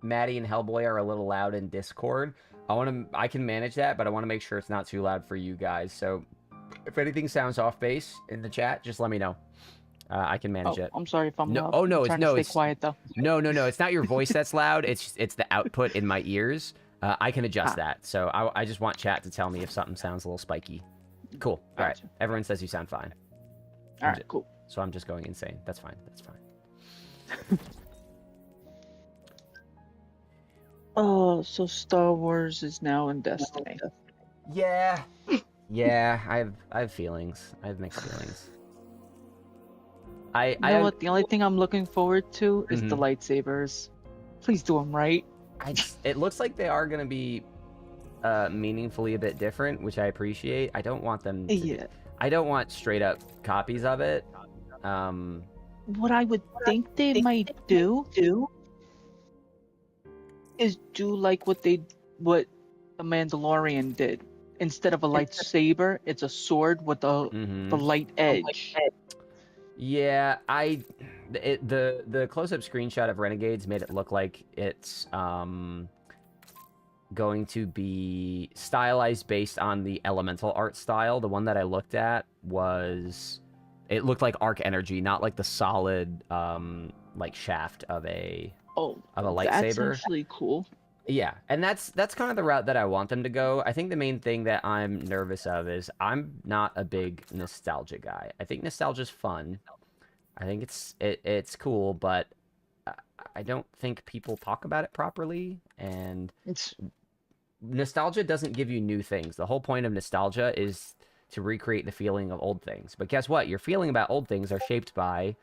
Maddie and Hellboy are a little loud in Discord. I can manage that, but I want to make sure it's not too loud for you guys. So, if anything sounds off base in the chat, just let me know. I can manage it. I'm sorry if I'm no. loud. Oh no, I'm trying to stay quiet though. No. It's not your voice that's loud. It's the output in my ears. I can adjust that. So I just want chat to tell me if something sounds a little spiky. Cool. All right. Everyone says you sound fine. All right. Cool. So I'm just going insane. That's fine. That's fine. Oh, so Star Wars is now in Destiny. Yeah. Yeah. I have feelings. I have mixed feelings. You know what? The only thing I'm looking forward to is the lightsabers. Please do them right. It looks like they are going to be meaningfully a bit different, which I appreciate. I don't want them to I don't want straight up copies of it. What I would think they might do is do like what the Mandalorian did. Instead of a lightsaber, it's a sword with the light edge. Yeah, the close-up screenshot of Renegades made it look like it's going to be stylized based on the elemental art style. The one that I looked at it looked like arc energy, not like the solid like shaft of a lightsaber. That's actually cool. Yeah, and that's kind of the route that I want them to go. I think the main thing that I'm nervous of is I'm not a big nostalgia guy. I think nostalgia's fun. I think it's cool, but I don't think people talk about it properly, and nostalgia doesn't give you new things. The whole point of nostalgia is to recreate the feeling of old things. But guess what? Your feeling about old things are shaped by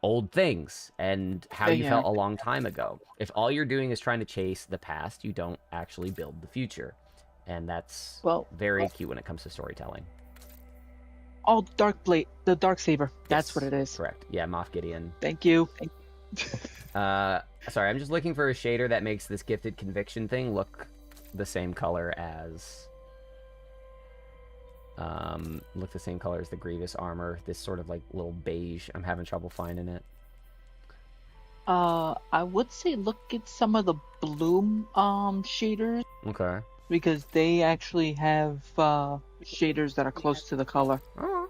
old things and how you felt a long time ago. If all you're doing is trying to chase the past, you don't actually build the future. And that's very acute when it comes to storytelling. Oh, the dark saber. That's what it is. Correct. Yeah, Moff Gideon. Thank you. Sorry, I'm just looking for a shader that makes this Gifted Conviction thing look the same color as the Grievous armor. This sort of like little beige. I'm having trouble finding it. I would say look at some of the bloom shaders. Okay. Because they actually have shaders that are close to the color. Oh.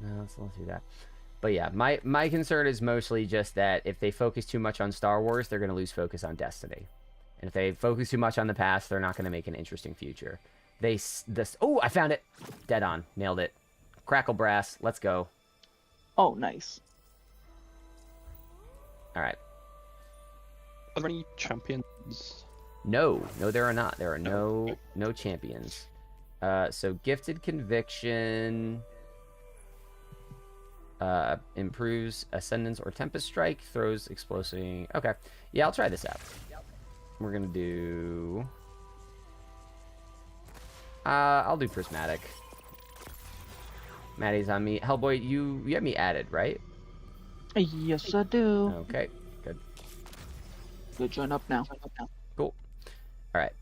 No, let's do that. But yeah, my concern is mostly just that if they focus too much on Star Wars, they're going to lose focus on Destiny. And if they focus too much on the past, they're not going to make an interesting future. Oh, I found it. Dead on. Nailed it. Crackle Brass. Let's go. Oh, nice. All right. Are there any champions? No, there are not. There are no champions. So Gifted Conviction improves Ascendance or Tempest Strike, throws explosive. Okay, yeah, I'll try this out. We're gonna do. I'll do Prismatic. Maddie's on me. Hellboy, you have me added, right? Yes, I do. Okay, good. Good, join up now. Cool. All right.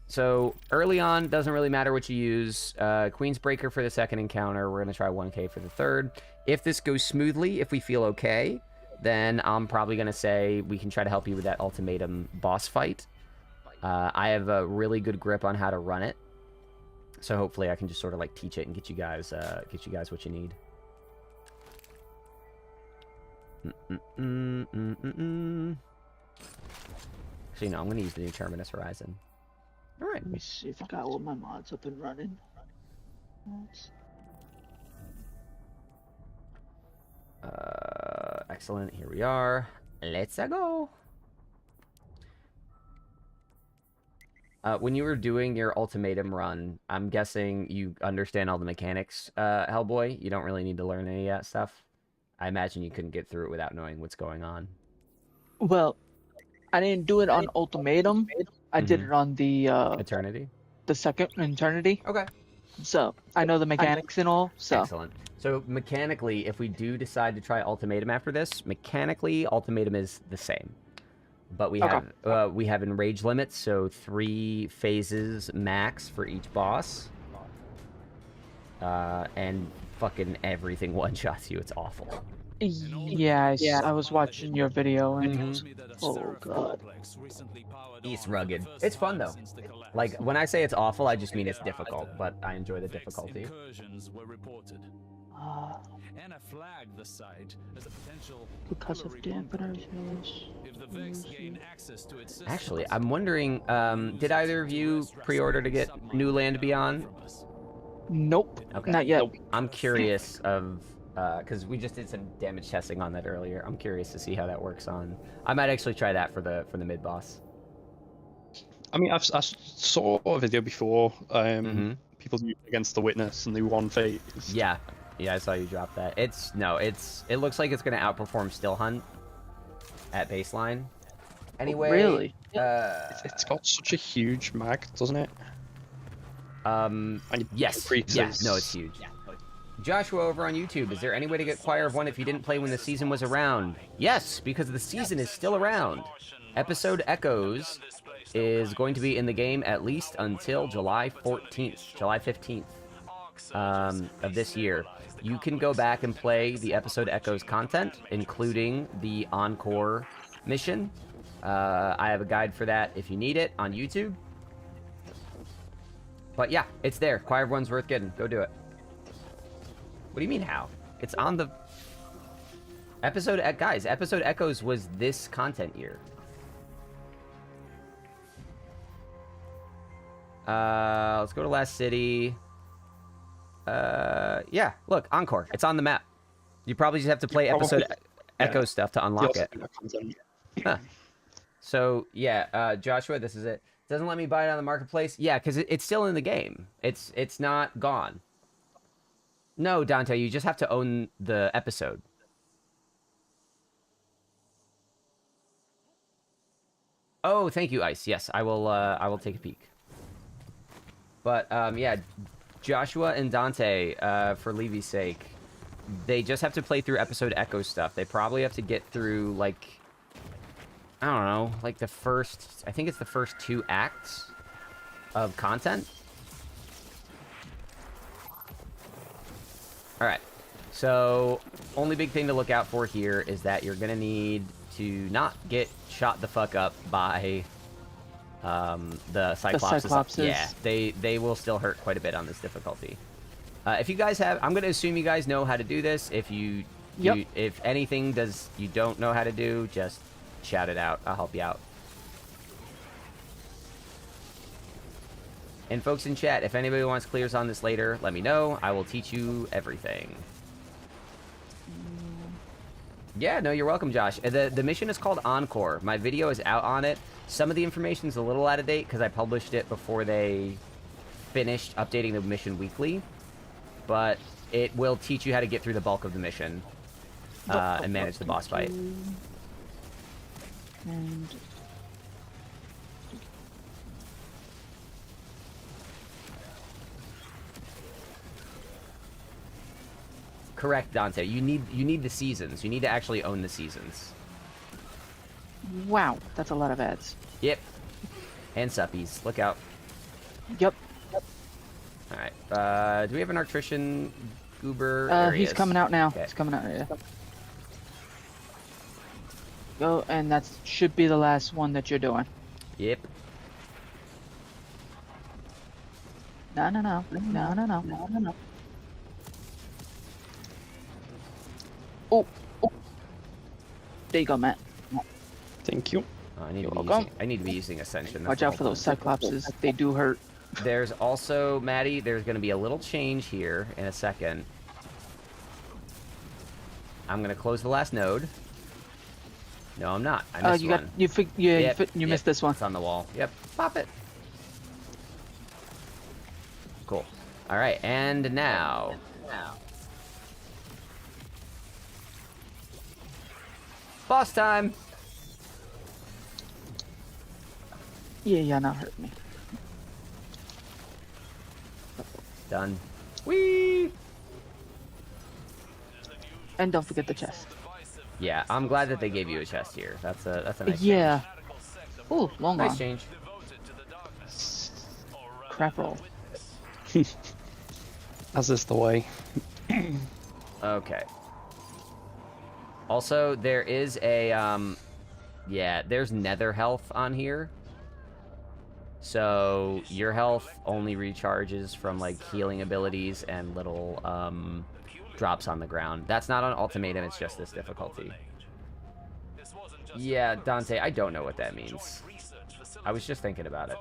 So early on, doesn't really matter what you use. Queen's Breaker for the second encounter. We're going to try 1k for the third. If this goes smoothly, if we feel okay, then I'm probably going to say we can try to help you with that ultimatum boss fight. I have a really good grip on how to run it. So hopefully I can just sort of like teach it and get you guys what you need. Actually, no, I'm going to use the new Terminus Horizon. All right. Let me see if I got all my mods up and running. Mods. Excellent. Here we are. Let's go. When you were doing your ultimatum run, I'm guessing you understand all the mechanics, Hellboy. You don't really need to learn any of that stuff. I imagine you couldn't get through it without knowing what's going on. Well, I didn't do it on ultimatum. I did it on the Eternity. The second Eternity. Okay. So I know the mechanics and all. So excellent. So mechanically, if we do decide to try ultimatum after this, mechanically ultimatum is the same, but we have enrage limits, so 3 phases max for each boss, and fucking everything one-shots you. It's awful. Yeah, I was watching your video and oh god, it's rugged. It's fun though. Like when I say it's awful, I just mean it's difficult, but I enjoy the difficulty. Anna flagged the site as a potential because of dampeners. If the Vex gain access to its system. Actually, I'm wondering, did either of you pre-order to get New Land Beyond? Nope, okay. Not yet. I'm curious of, because we just did some damage testing on that earlier. I'm curious to see how that works on. I might actually try that for the mid boss. I mean, I saw a video before. People used against the Witness and they won phase. Yeah, I saw you drop that. It looks like it's gonna outperform Still Hunt at baseline. Anyway, really? It's got such a huge mag, doesn't it? Yes. Yeah, no, it's huge. Joshua over on YouTube, is there any way to get Choir of One if you didn't play when the season was around? Yes, because the season is still around. Episode Echoes is going to be in the game at least until July 15th of this year. You can go back and play the Episode Echoes content, including the Encore mission. I have a guide for that if you need it on YouTube. But yeah, it's there. Choir of One's worth getting. Go do it. What do you mean how? It's on the... Guys, Episode Echoes was this content year. Let's go to Last City. Yeah, look, Encore. It's on the map. You probably just have to play Episode Echo stuff to unlock it. Huh. So, yeah, Joshua, this is it. Doesn't let me buy it on the marketplace? Yeah, because it's still in the game. It's not gone. No, Dante, you just have to own the episode. Oh, thank you, Ice. Yes, I will take a peek. But, yeah, Joshua and Dante, for Levy's sake, they just have to play through Episode Echo stuff. They probably have to get through, like, I don't know, like the first, I think it's the first 2 acts of content. Alright, so only big thing to look out for here is that you're going to need to not get shot the fuck up by the Cyclopses. Yeah, they will still hurt quite a bit on this difficulty. If you guys have, I'm going to assume you guys know how to do this. If if anything you don't know how to do, just shout it out. I'll help you out. And folks in chat, if anybody wants clears on this later, let me know. I will teach you everything. Yeah, no, you're welcome, Josh. The mission is called Encore. My video is out on it. Some of the information is a little out of date because I published it before they finished updating the mission weekly. But it will teach you how to get through the bulk of the mission and manage the boss fight. And correct, Dante. You need the seasons. You need to actually own the seasons. wow, that's a lot of ads. Yep. And suppies. Look out. Yep. Alright, do we have an electrician goober? There he He's is. coming out now. Okay. He's coming out, yeah. Go, and that should be the last one that you're doing. Yep. No. Oh. There you go, Matt. Thank you. Oh, I need You're to be welcome. using, I need to be using Ascension. Watch out for those Cyclopses. They do hurt. There's also, Maddie, there's going to be a little change here in a second. I'm going to close the last node. No, I'm not. I missed one. You missed this one. It's on the wall. Yep. Pop it. Cool. All right, and now. Boss time. Yeah, not hurt me. Done. Whee! And don't forget the chest. Yeah, I'm glad that they gave you a chest here. That's a nice Yeah. Ooh, long nice one. change. Crap roll. As is the way. Okay. Also, there is a yeah, there's nether health on here. So your health only recharges from like healing abilities and little drops on the ground. That's not on ultimatum, it's just this difficulty. Yeah, Dante, I don't know what that means. I was just thinking about it.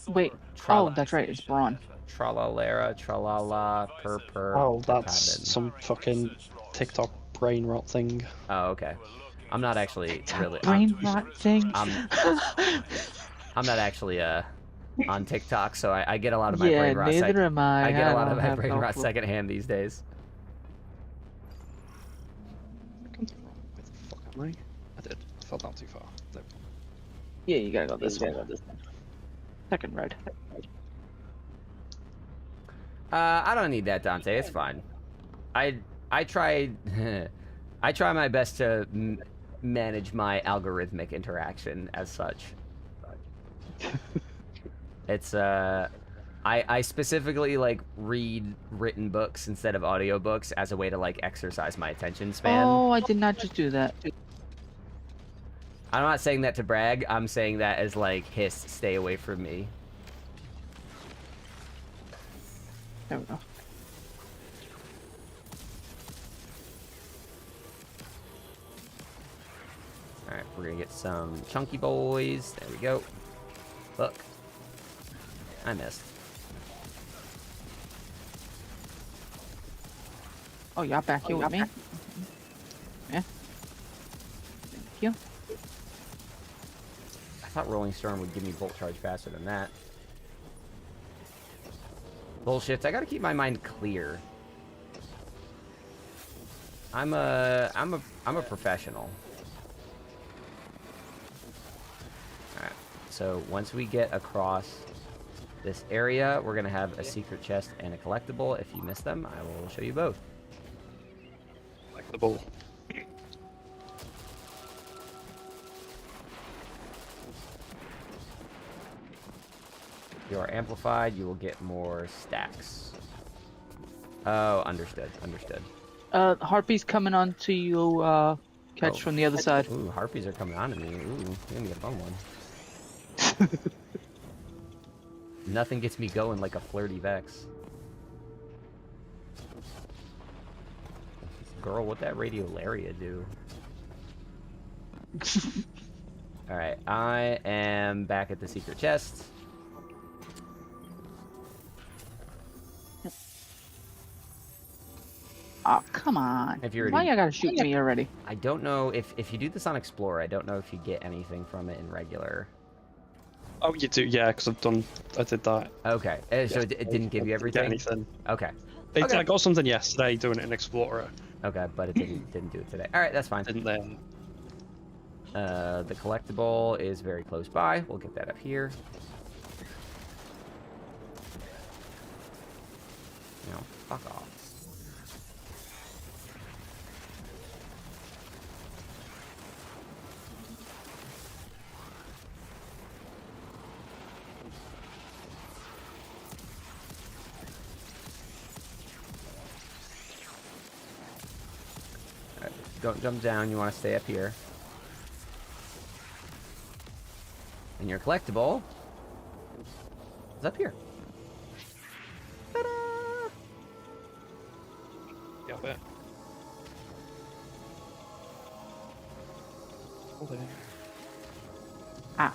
Wait. Oh, that's right. It's Braun. Tralalera, tralala, purr. Oh, that's some fucking TikTok brain rot thing. Oh, okay. I'm not actually really... Brain rot thing? I'm not actually on TikTok, so I get a lot of my brain rot. Neither am I. I get a lot of my brain rot secondhand these days. Where the fuck am I? I did. I fell down too far. There. Yeah, you gotta go this way. Second red. I don't need that, Dante. It's fine. I try I try my best to manage my algorithmic interaction as such. It's I specifically like read written books instead of audiobooks as a way to like exercise my attention span. Oh, I did not just do that. I'm not saying that to brag. I'm saying that as like, hiss, stay away from me. There we go. Alright, we're gonna get some chunky boys. There we go. Look. I missed. Oh, y'all back here with me? Yeah. Thank you. I thought Rolling Storm would give me Bolt Charge faster than that. Bullshit, I gotta keep my mind clear. I'm a professional. Alright, so once we get across this area, we're gonna have a secret chest and a collectible. If you miss them, I will show you both. Collectible. If you are amplified, you will get more stacks. Oh, understood. Harpy's coming on to you, catch from the other side. Ooh, harpies are coming on to me. Ooh, you're gonna get a fun one. Nothing gets me going like a flirty Vex. Girl, what that radiolaria do? Alright, I am back at the secret chest. Oh, come on. If you're Why you gotta shoot me already? I don't know if you do this on Explorer, I don't know if you get anything from it in regular. Oh, you do, yeah, because I did that. Okay, so it didn't give you everything? Anything. Okay. I got something yesterday doing it in Explorer. Okay, but it didn't do it today. Alright, that's fine. Didn't then. The collectible is very close by. We'll get that up here. No, fuck off. don't jump down. You want to stay up here. And your collectible is up here. Ta-da! Yeah, I bet. Okay. Ah.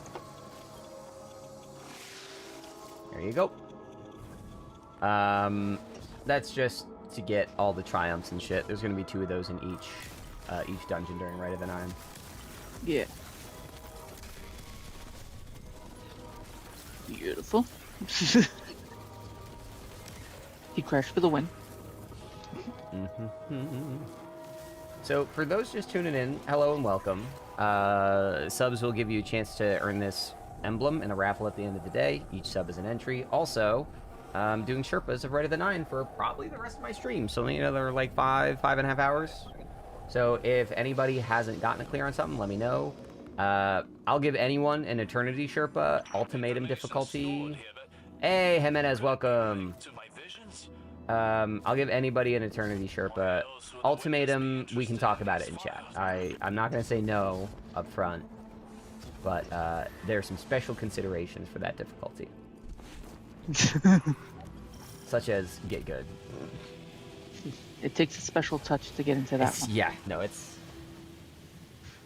There you go. That's just to get all the triumphs and shit. There's gonna be 2 of those in each dungeon during Rite of the Nine. Yeah. Beautiful. He crashed for the win. So, for those just tuning in, hello and welcome. Subs will give you a chance to earn this emblem in a raffle at the end of the day. Each sub is an entry. Also, I'm doing Sherpas of Rite of the Nine for probably the rest of my stream. So, maybe another like 5.5 hours. So, if anybody hasn't gotten a clear on something, let me know. I'll give anyone an Eternity Sherpa, Ultimatum difficulty. Hey, Jimenez, welcome. I'll give anybody an Eternity Sherpa. Ultimatum, we can talk about it in chat. I'm not going to say no up front, but there are some special considerations for that difficulty. Such as get good. It takes a special touch to get into that one. Yeah, no,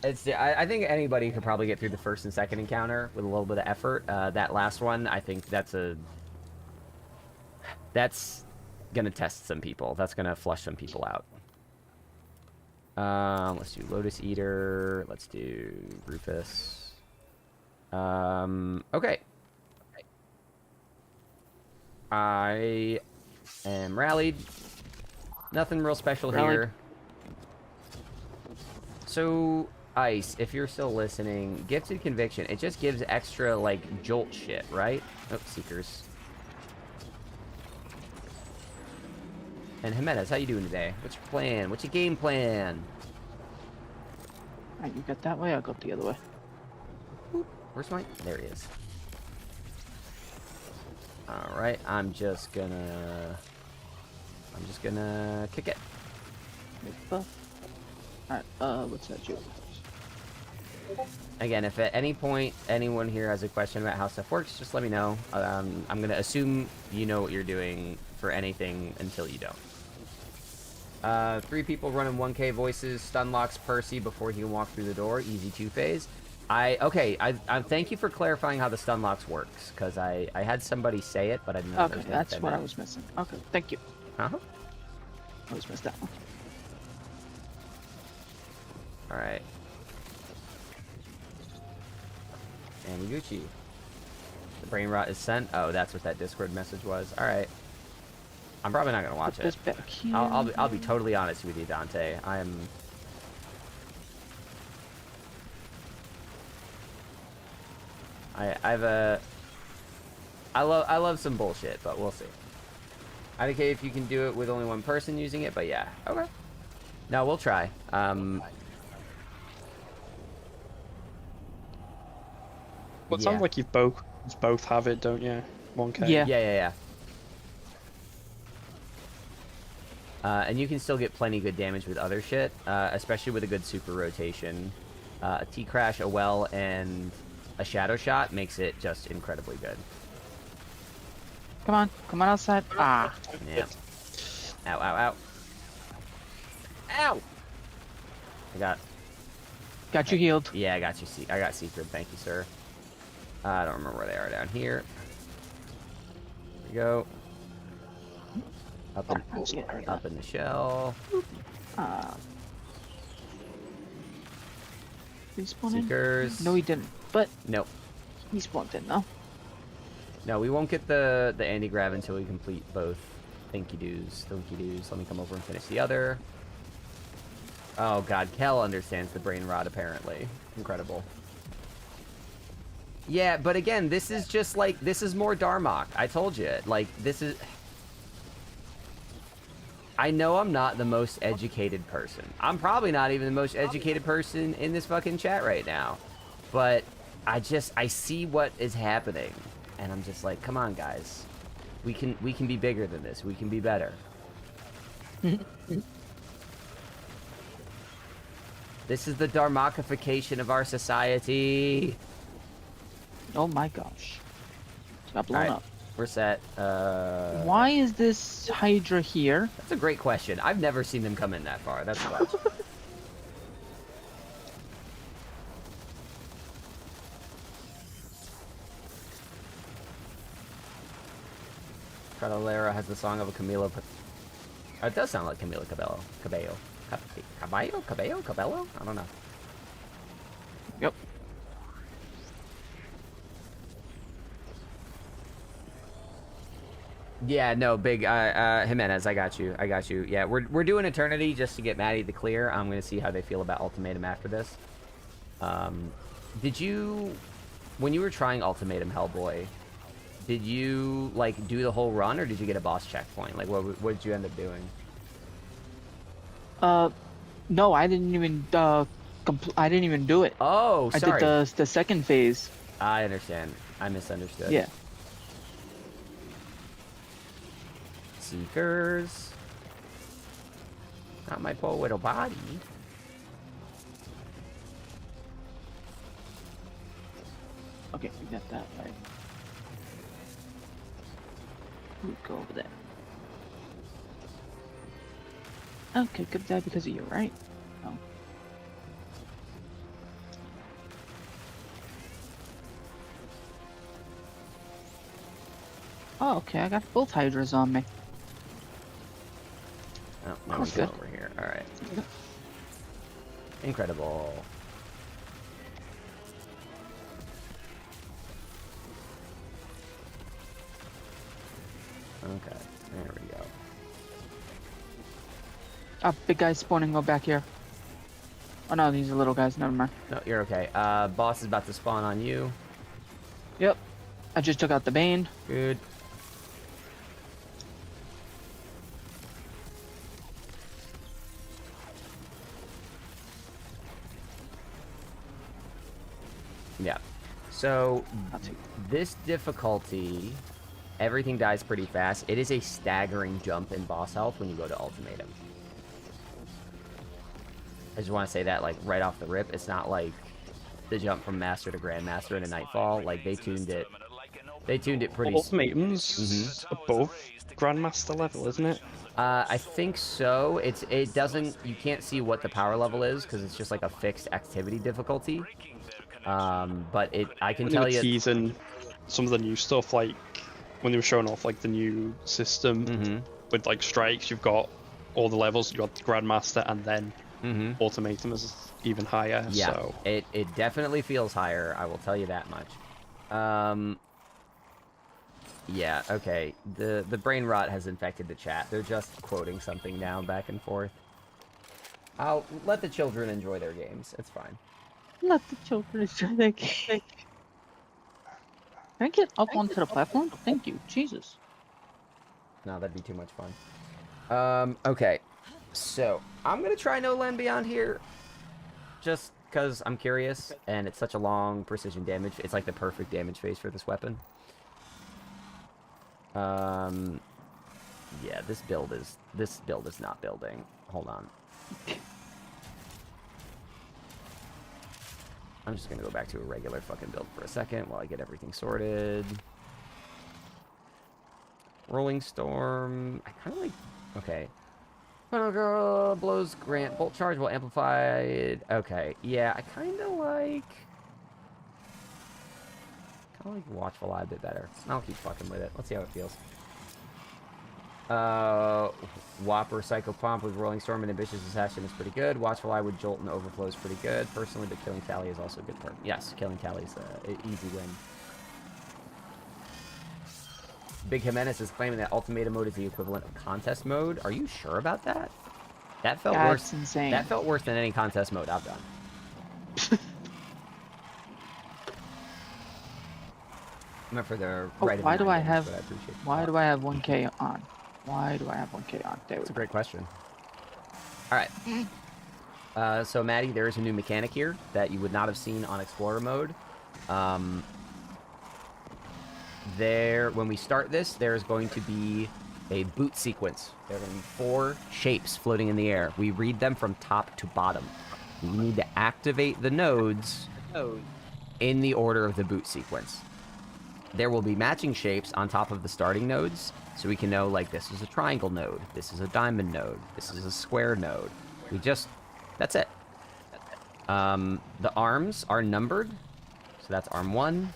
I think anybody could probably get through the first and second encounter with a little bit of effort. That last one, I think that's gonna test some people. That's gonna flush some people out. Let's do Lotus Eater. Let's do Rufus. Okay. I am rallied. Nothing real special here. So, Ice, if you're still listening, Gifted Conviction, it just gives extra, like, jolt shit, right? Oh, Seekers. And Jimenez, how you doing today? What's your plan? What's your game plan? Alright, you got that way, I'll go the other way. Oop, where's my... There he is. Alright, I'm just gonna kick it. Alright, what's that do? Again, if at any point anyone here has a question about how stuff works, just let me know. I'm gonna assume you know what you're doing for anything until you don't. 3 people running 1K voices, stun locks Percy before he can walk through the door, easy 2-phase. I thank you for clarifying how the stun locks works, because I had somebody say it, but I didn't know. Okay, that's what I was missing. Okay, thank you. Uh-huh. I was missed that one. Alright. And Gucci. The brain rot is sent. Oh, that's what that Discord message was. Alright. I'm probably not gonna watch Put this it. back here. I'll be totally honest with you, Dante. I love some bullshit, but we'll see. I don't care if you can do it with only one person using it, but yeah. Okay. No, we'll try. Well, it yeah. sounds like you both have it, don't you? 1K. Yeah. And you can still get plenty good damage with other shit, especially with a good super rotation. A T-Crash, a Well, and a Shadow Shot makes it just incredibly good. Come on outside. Ah. Yeah. Ow. Ow! Got you healed. Yeah, I got you. I got Secret. Thank you, sir. I don't remember where they are down here. There we go. Up in the shell. Respawn in? Seekers. No, he didn't. But nope. He spawned in though. No, we won't get the anti-grav until we complete both Thinky-Doos. Let me come over and finish the other. Oh god, Kel understands the brain rot apparently. Incredible. Yeah, but again, this is just like, this is more Darmok. I told you. Like, this is... I know I'm not the most educated person. I'm probably not even the most educated person in this fucking chat right now. But I see what is happening. And I'm just like, come on, guys. We can be bigger than this. We can be better. This is the Dharmakification of our society. Oh my gosh. It's got blown Alright, up. we're set. Why is this Hydra here? That's a great question. I've never seen them come in that far. That's clutch. Cordillera has the song of a Camila. It does sound like Camila Cabello. Cabello? I don't know. Yep. Yeah, no, big Jimenez, I got you. Yeah, we're doing Eternity just to get Maddie the clear. I'm gonna see how they feel about Ultimatum after this. Did you, when you were trying Ultimatum Hellboy, did you like do the whole run or did you get a boss checkpoint? Like what did you end up doing? No, I didn't even I didn't even do it. Oh, sorry. I did the second phase. I understand. I misunderstood. Yeah. Seekers. Not my poor little body. Okay, we got that right. We'll go over there. Okay, could die because of you, right? No. Oh, okay, I got both Hydras on me. Oh, now we go over here. Alright. Incredible. Okay, there we go. Oh, big guy spawning, go back here. Oh no, these are little guys, never mind. No, you're okay. Boss is about to spawn on you. Yep. I just took out the Bane. Good. Yeah. So, this difficulty, everything dies pretty fast. It is a staggering jump in boss health when you go to Ultimatum. I just want to say that, like, right off the rip. It's not like the jump from Master to Grandmaster in a Nightfall. Like, they tuned it. They tuned it pretty... Ultimatum's above Grandmaster level, isn't it? I think so. It doesn't... You can't see what the power level is, because it's just, like, a fixed activity difficulty. But I can tell you... teasing some of the new stuff, like, when they were showing off, like, the new system with, like, strikes, you've got all the levels, you've got Grandmaster, and then Ultimatum is even higher, yeah, so... It definitely feels higher, I will tell you that much. Yeah, okay. The brain rot has infected the chat. They're just quoting something now, back and forth. I'll let the children enjoy their games. It's fine. Let the children enjoy their game. Can I get up onto the platform? Thank you. Jesus. No, that'd be too much fun. Okay. So, I'm gonna try No Land Beyond here. Just because I'm curious, and it's such a long precision damage. It's like the perfect damage phase for this weapon. Yeah, this build is not building. Hold on. I'm just gonna go back to a regular fucking build for a second while I get everything sorted. Rolling Storm. I kind of like... Okay. Blows grant bolt charge while amplified. Okay, yeah, I kind of like Watchful Eye a bit better. I'll keep fucking with it. Let's see how it feels. Whopper Psycho Pomp with Rolling Storm and Ambitious Assassin is pretty good. Watchful Eye with Jolt and Overflow is pretty good, personally, but Killing Tally is also a good part. Yes, Killing Tally is an easy win. Big Jimenez is claiming that Ultimatum mode is the equivalent of contest mode. Are you sure about that? That felt worse. That's insane. That felt worse than any contest mode I've done. Not for the right. Why do I have 1K on? Why do I have 1K on? That's a great question. All right. So Maddie, there is a new mechanic here that you would not have seen on Explorer mode. When we start this, there's going to be a boot sequence. There are going to be 4 shapes floating in the air. We read them from top to bottom. You need to activate the nodes in the order of the boot sequence. There will be matching shapes on top of the starting nodes, so we can know, like, this is a triangle node, this is a diamond node, this is a square node. That's it. The arms are numbered, so that's arm 1.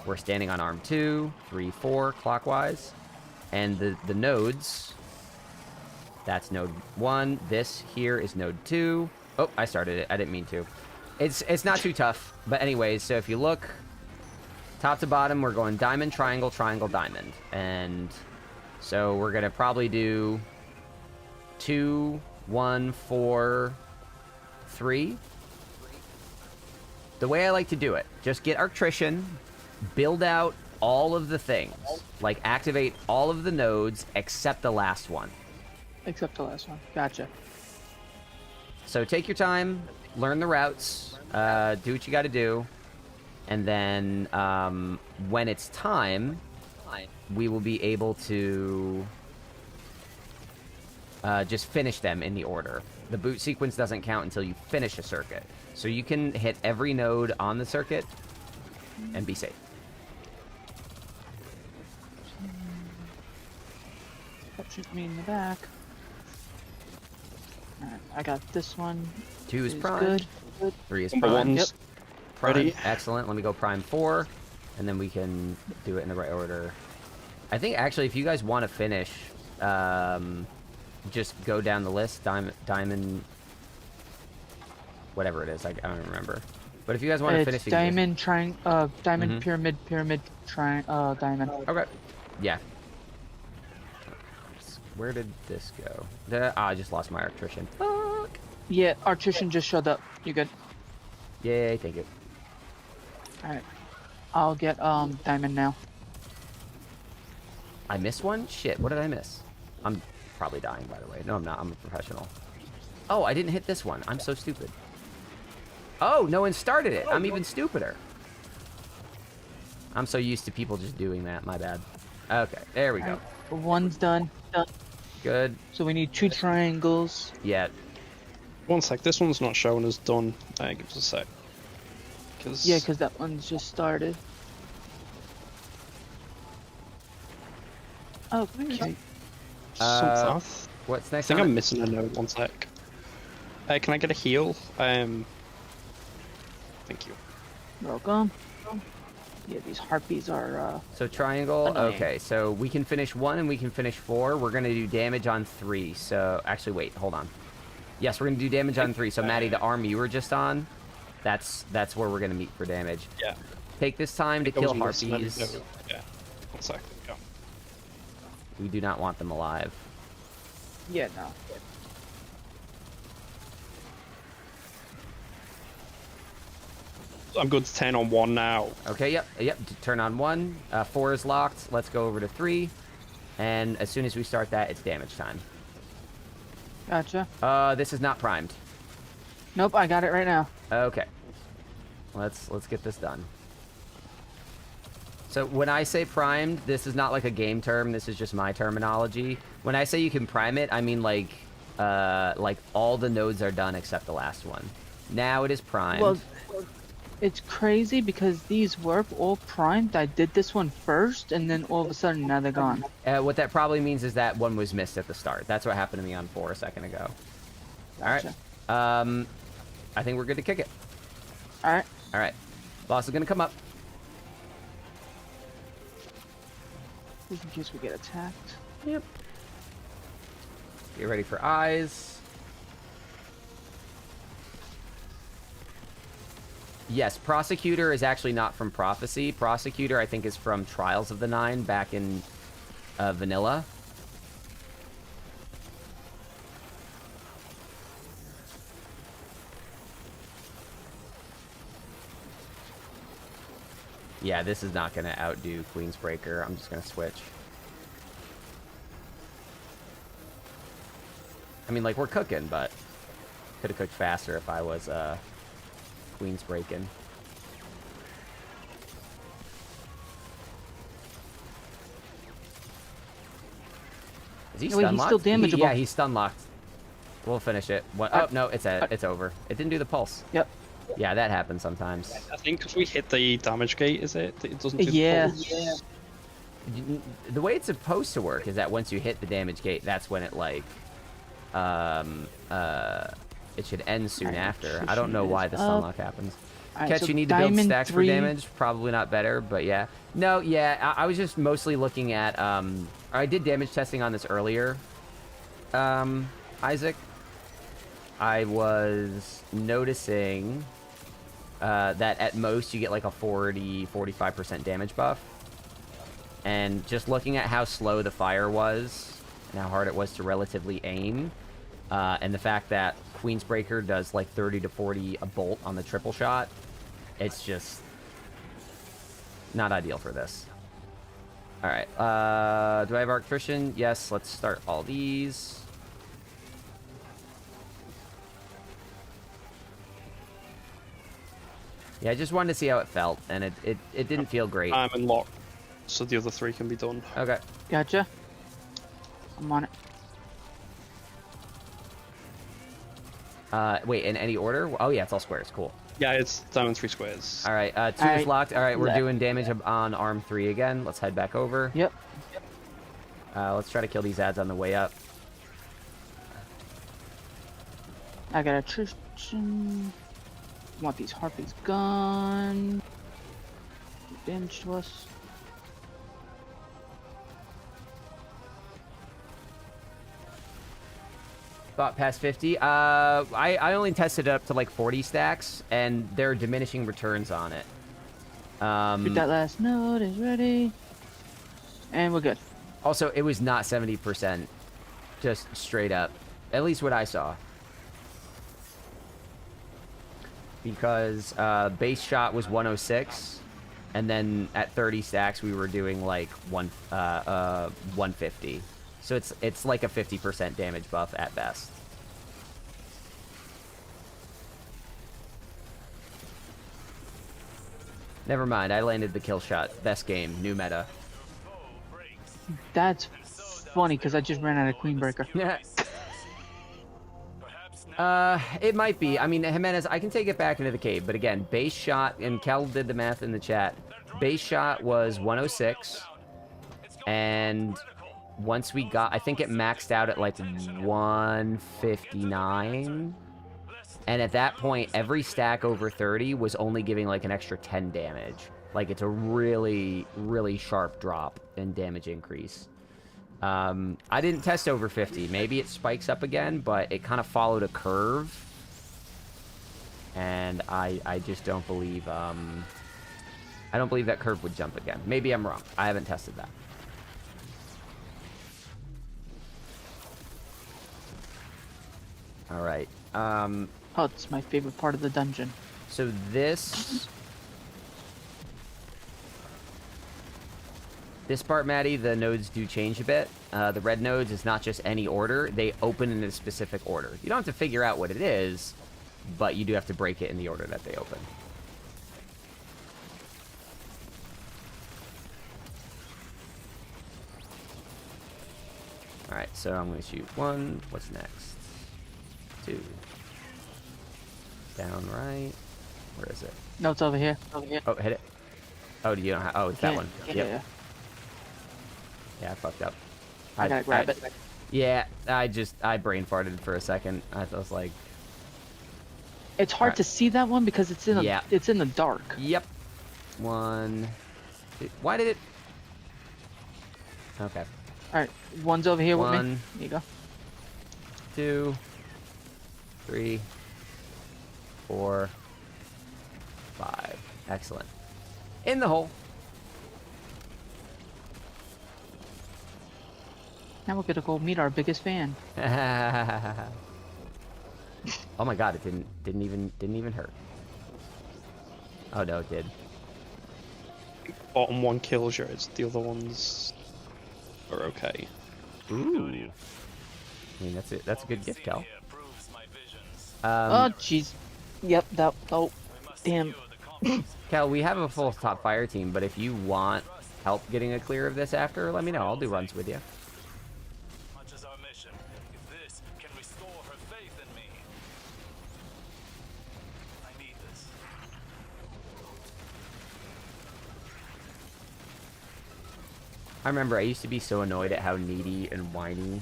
We're standing on arm 2, 3, 4, clockwise. And the nodes, that's node 1. This here is node 2. Oh, I started it. I didn't mean to. It's not too tough. But anyways, so if you look top to bottom, we're going diamond, triangle, triangle, diamond. And so we're going to probably do 2, 1, 4, 3. The way I like to do it, just get Arctrition, build out all of the things. Like, activate all of the nodes except the last one. Except the last one. Gotcha. So take your time, learn the routes, do what you got to do, and then when it's time, we will be able to just finish them in the order. The boot sequence doesn't count until you finish a circuit. So you can hit every node on the circuit and be safe. That shoots me in the back. Alright, I got this one. 2 is prime. Good. 3 is Number prime. one's Yep. Prime. ready. Excellent. Let me go prime 4, and then we can do it in the right order. I think, actually, if you guys want to finish, just go down the list. Diamond, whatever it is. I don't remember. But if you guys want to finish... diamond, diamond, pyramid, diamond. Okay. Yeah. Where did this go? I just lost my Arctrition. Fuck. Yeah, Arctrition just showed up. You good? Yay, thank you. Alright. I'll get diamond now. I missed one? Shit, what did I miss? I'm probably dying, by the way. No, I'm not. I'm a professional. Oh, I didn't hit this one. I'm so stupid. Oh, no one started it. I'm even stupider. I'm so used to people just doing that. My bad. Okay, there we go. One's done. Good. So we need 2 triangles. Yeah. One sec, this one's not showing as done. Give us a sec. Yeah, because that one's just started. Okay. What's next? I think I'm missing a note. One sec. Can I get a heal? Thank you. Welcome. Yeah, these harpies are, So triangle, annoying. okay, so we can finish 1 and we can finish 4. We're gonna do damage on 3, so, actually, wait, hold on. Yes, we're gonna do damage on 3, so Maddie, the arm you were just on, that's where we're gonna meet for damage. Yeah. Take this time to kill harpies. Yeah, one sec, go. We do not want them alive. Yeah, no. I'm good to 10 on 1 now. Okay, yep, turn on 1. 4 is locked. Let's go over to 3. And as soon as we start that, it's damage time. Gotcha. This is not primed. Nope, I got it right now. Okay. Let's get this done. So when I say primed, this is not like a game term. This is just my terminology. When I say you can prime it, I mean like all the nodes are done except the last one. Now it is primed. Well, it's crazy because these were all primed. I did this one first, and then all of a sudden now they're gone. What that probably means is that one was missed at the start. That's what happened to me on 4 a second ago. Gotcha. All right. I think we're good to kick it. All right. All right. Boss is gonna come up. Just in case we get attacked. Yep. Get ready for eyes. Yes, Prosecutor is actually not from Prophecy. Prosecutor, I think, is from Trials of the Nine back in Vanilla. Yeah, this is not going to outdo Queensbreaker. I'm just going to switch. I mean, like, we're cooking, but could have cooked faster if I was, Queen's breaking. Is he stun locked? He's still damageable. Yeah, he's stun locked. We'll finish it. Oh, no, it's over. It didn't do the pulse. Yep. Yeah, that happens sometimes. I think if we hit the damage gate, is it? It doesn't do the Yeah. pulse? The way it's supposed to work is that once you hit the damage gate, that's when it, like, it should end soon after. I don't know why the sunlock happens. Catch, so you need to build diamond stacks 3. for damage. Probably not better, but yeah. No, yeah, I was just mostly looking at, I did damage testing on this earlier, Isaac. I was noticing that at most you get like a 45% damage buff. And just looking at how slow the fire was and how hard it was to relatively aim, and the fact that Queensbreaker does like 30 to 40 a bolt on the triple shot, it's just not ideal for this. All right, do I have Arctrician? Yes, let's start all these. Yeah, I just wanted to see how it felt, and it didn't feel great. I'm in lock, so the other 3 can be done. Okay. Gotcha. I'm on it. Wait, in any order? Oh yeah, it's all squares. Cool. Yeah, it's diamond 3 squares. All right, 2 is locked. All right, we're doing damage on arm 3 again. Let's head back over. Yep. Let's try to kill these ads on the way up. I got attrition. Want these harpies gone. Damage to us. Thought past 50. I only tested it up to like 40 stacks, and there are diminishing returns on it. That last node is ready. And we're good. Also, it was not 70%. Just straight up. At least what I saw. Because base shot was 106, and then at 30 stacks we were doing like 150. So it's like a 50% damage buff at best. Never mind, I landed the kill shot. Best game, new meta. That's funny because I just ran out of Queenbreaker. Yeah. It might be. I mean, Jimenez, I can take it back into the cave, but again, base shot, and Kel did the math in the chat. Base shot was 106, and once we got, I think it maxed out at like 159, and at that point, every stack over 30 was only giving like an extra 10 damage. Like, it's a really, really sharp drop in damage increase. I didn't test over 50. Maybe it spikes up again, but it kind of followed a curve. And I just don't believe, I don't believe that curve would jump again. Maybe I'm wrong. I haven't tested that. All right. Oh, it's my favorite part of the dungeon. So this part, Maddie, the nodes do change a bit. The red nodes is not just any order. They open in a specific order. You don't have to figure out what it is, but you do have to break it in the order that they open. Alright, so I'm going to shoot 1. What's next? 2. Down right. Where is it? No, it's over here. Over here. Oh, hit it. Oh, do you don't have... Oh, it's that one. Yeah. Yeah, I fucked up. I gotta grab it. Yeah, I brain farted for a second. I was like... It's hard to see that one because it's in it's in the dark. Yep. 1... Why did it... Okay. Alright, one's over here with me. 1. There you go. 2. 3. 4. 5. Excellent. In the hole. Now we're gonna go meet our biggest fan. Oh my god, it didn't even hurt. Oh no, it did. Bottom one kills yours, the other ones are okay. Ooh. I mean, that's it. That's a good gift, Cal. Oh jeez. Yep. That. Oh, damn. Cal, we have a full top fire team, but if you want help getting a clear of this after, let me know. I'll do runs with you. I remember I used to be so annoyed at how needy and whiny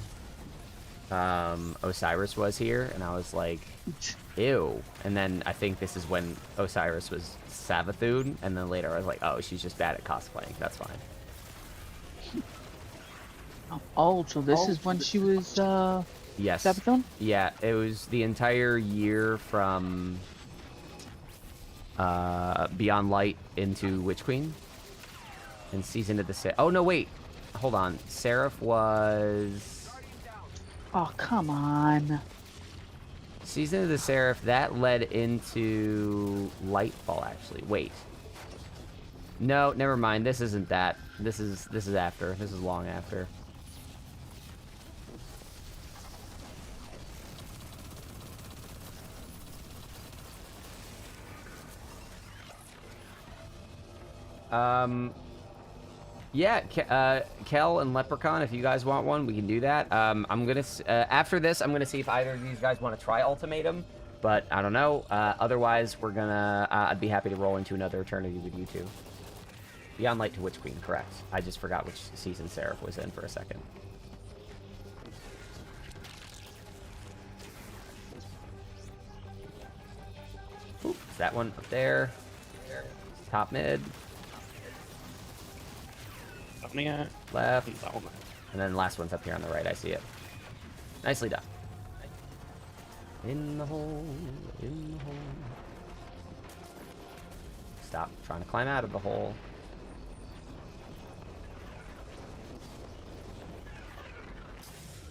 Osiris was here, and I was like, ew. And then I think this is when Osiris was Savathun, and then later I was like, oh, she's just bad at cosplaying. That's fine. Oh, so this is when she was, Yes. Savathun? Yeah, it was the entire year from Beyond Light into Witch Queen. And Season of the oh, no, wait. Hold on. Seraph was... Oh, come on. Season of the Seraph, that led into Lightfall, actually. Wait. No, never mind. This isn't that. This is after. This is long after. Yeah, Kel and Leprechaun, if you guys want one, we can do that. I'm gonna, after this, I'm gonna see if either of these guys want to try Ultimatum, but I don't know. Otherwise, we're gonna, I'd be happy to roll into another Eternity with you two. Beyond Light to Witch Queen, correct. I just forgot which season Seraph was in for a second. Ooh, is that one up there? Top mid. Left. And then last one's up here on the right. I see it. Nicely done. In the hole. In the hole. Stop trying to climb out of the hole.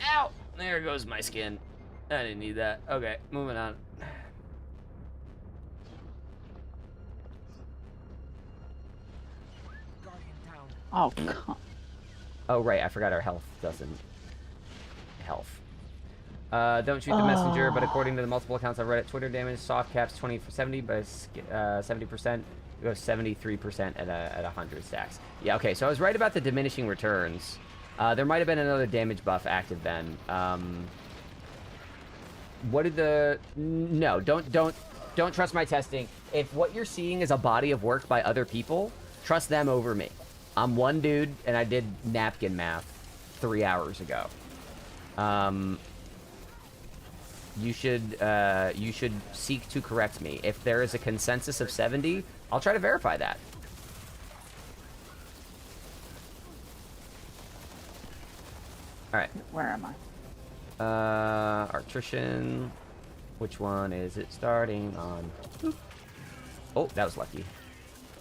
Ow! There goes my skin. I didn't need that. Okay, moving on. Oh, come. Oh, right. I forgot our health doesn't... Health. Don't shoot the messenger, but according to the multiple accounts I've read at Twitter, damage soft caps 20 for 70, but 70%. It goes 73% at 100 stacks. Yeah, okay. So I was right about the diminishing returns. There might have been another damage buff active then. What did the... No, don't trust my testing. If what you're seeing is a body of work by other people, trust them over me. I'm one dude, and I did napkin math 3 hours ago. You should seek to correct me. If there is a consensus of 70, I'll try to verify that. All right. Where am I? Artrition. Which one is it starting on? Boop. Oh, that was lucky.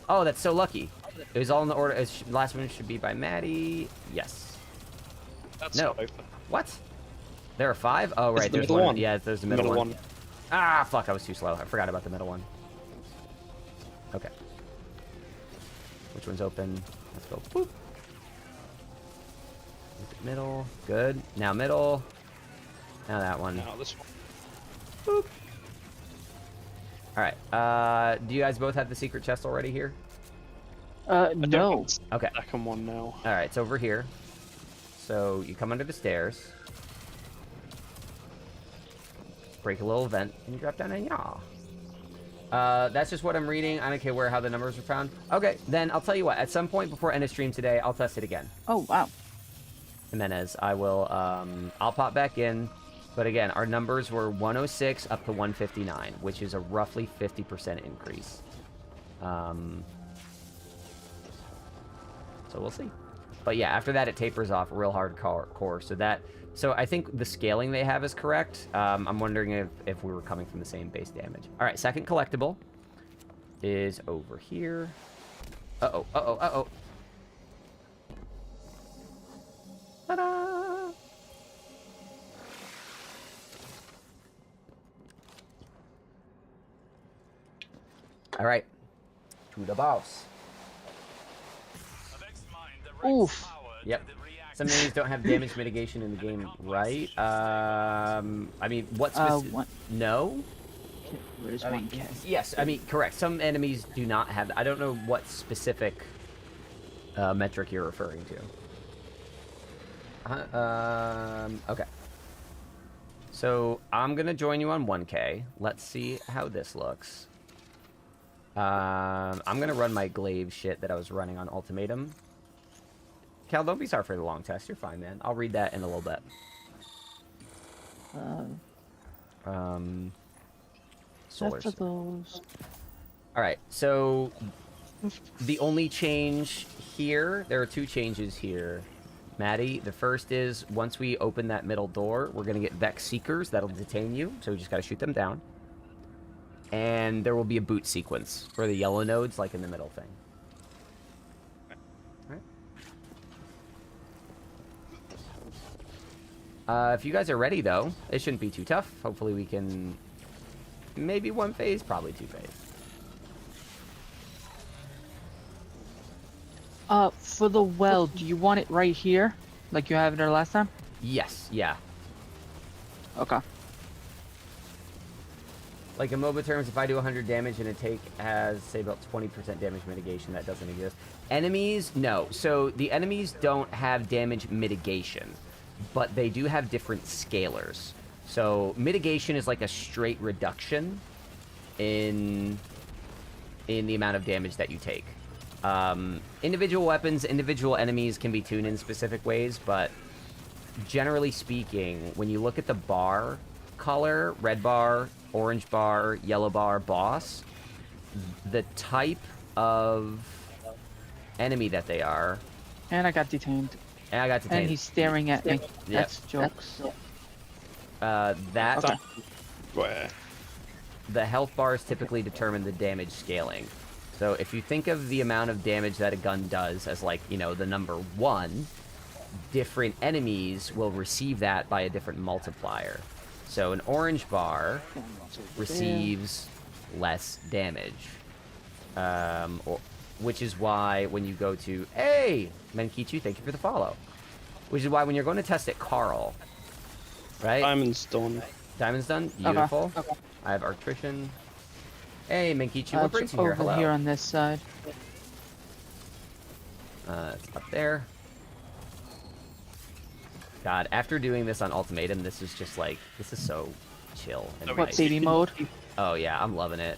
Oh, that's so lucky. It was all in the order. Last one should be by Maddie. Yes. That's no. What? There are 5? Oh, right. There's There's the one. Yeah, there's the middle one. one. Ah, fuck. I was too slow. I forgot about the middle one. Okay. Which one's open? Let's go. Boop. Middle. Good. Now middle. Now that one. Now this one. Boop. Alright. Do you guys both have the secret chest already here? No. Okay. Second one now. Alright, it's over here. So you come under the stairs. Break a little vent, and you drop down and yaw. That's just what I'm reading. I don't care how the numbers are found. Okay, then I'll tell you what. At some point before end of stream today, I'll test it again. Oh, wow. Jimenez, I will, I'll pop back in. But again, our numbers were 106 up to 159, which is a roughly 50% increase. So we'll see. But yeah, after that, it tapers off real hardcore. So I think the scaling they have is correct. I'm wondering if we were coming from the same base damage. All right, second collectible is over here. Uh-oh, uh-oh, uh-oh. Ta-da! All right, to the boss. Oof. Yep. Some enemies don't have damage mitigation in the game, right? I mean, what specific... What? No? Where's I mean, 1K? yes, I mean, correct. Some enemies do not have... I don't know what specific metric you're referring to. Okay. So, I'm going to join you on 1K. Let's see how this looks. I'm going to run my glaive shit that I was running on Ultimatum. Cal, don't be sorry for the long test. You're fine, man. I'll read that in a little bit. Solar. After those. All right, so the only change here, there are 2 changes here, Maddie. The first is once we open that middle door, we're going to get Vex Seekers that'll detain you, so we just got to shoot them down. And there will be a boot sequence for the yellow nodes, like in the middle thing. All right. If you guys are ready, though, it shouldn't be too tough. Hopefully we can... Maybe 1 phase, probably 2 phase. For the well, do you want it right here? Like you have it there last time? Yes, yeah. Okay. Like in MOBA terms, if I do 100 damage and a take has, say, about 20% damage mitigation, that doesn't exist. Enemies, no. So the enemies don't have damage mitigation, but they do have different scalars. So mitigation is like a straight reduction in the amount of damage that you take. Individual weapons, individual enemies can be tuned in specific ways, but generally speaking, when you look at the bar color, red bar, orange bar, yellow bar, boss, the type of enemy that they are... And I got detained. And I got detained. And he's staring at me. Yep. That's jokes. That... Okay. Where? The health bars typically determine the damage scaling. So if you think of the amount of damage that a gun does as, like, you know, the number 1, different enemies will receive that by a different multiplier. So an orange bar receives less damage. Which is why when you go to... Hey! Menkichu, thank you for the follow. Which is why when you're going to test it, Carl, right? Diamond's done. Diamond's done? Beautiful. Okay. I have Arctrician. Hey, Menkichu, what brings you here? Hello. Over here on this side. It's up there. God, after doing this on Ultimatum, this is just like, this is so chill. And what, baby mode? Oh yeah, I'm loving it.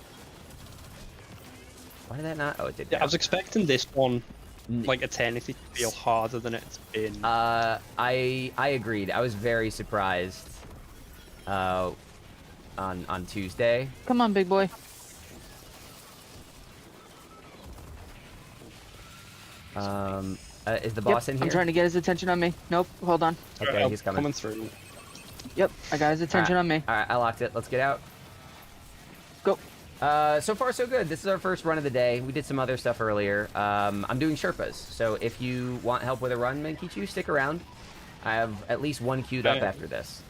Why did that not? Oh, it did. Yeah, I was expecting this one, like Eternity, to feel harder than it's been. I agreed. I was very surprised. On Tuesday. Come on, big boy. Is the boss in here? I'm trying to get his attention on me. Nope, hold on. Okay, he's coming through. Yep, I got his attention on me. Alright, I locked it. Let's get out. Go. So far so good. This is our first run of the day. We did some other stuff earlier. I'm doing Sherpas, so if you want help with a run, Menkichu, stick around. I have at least 1 queued up after this.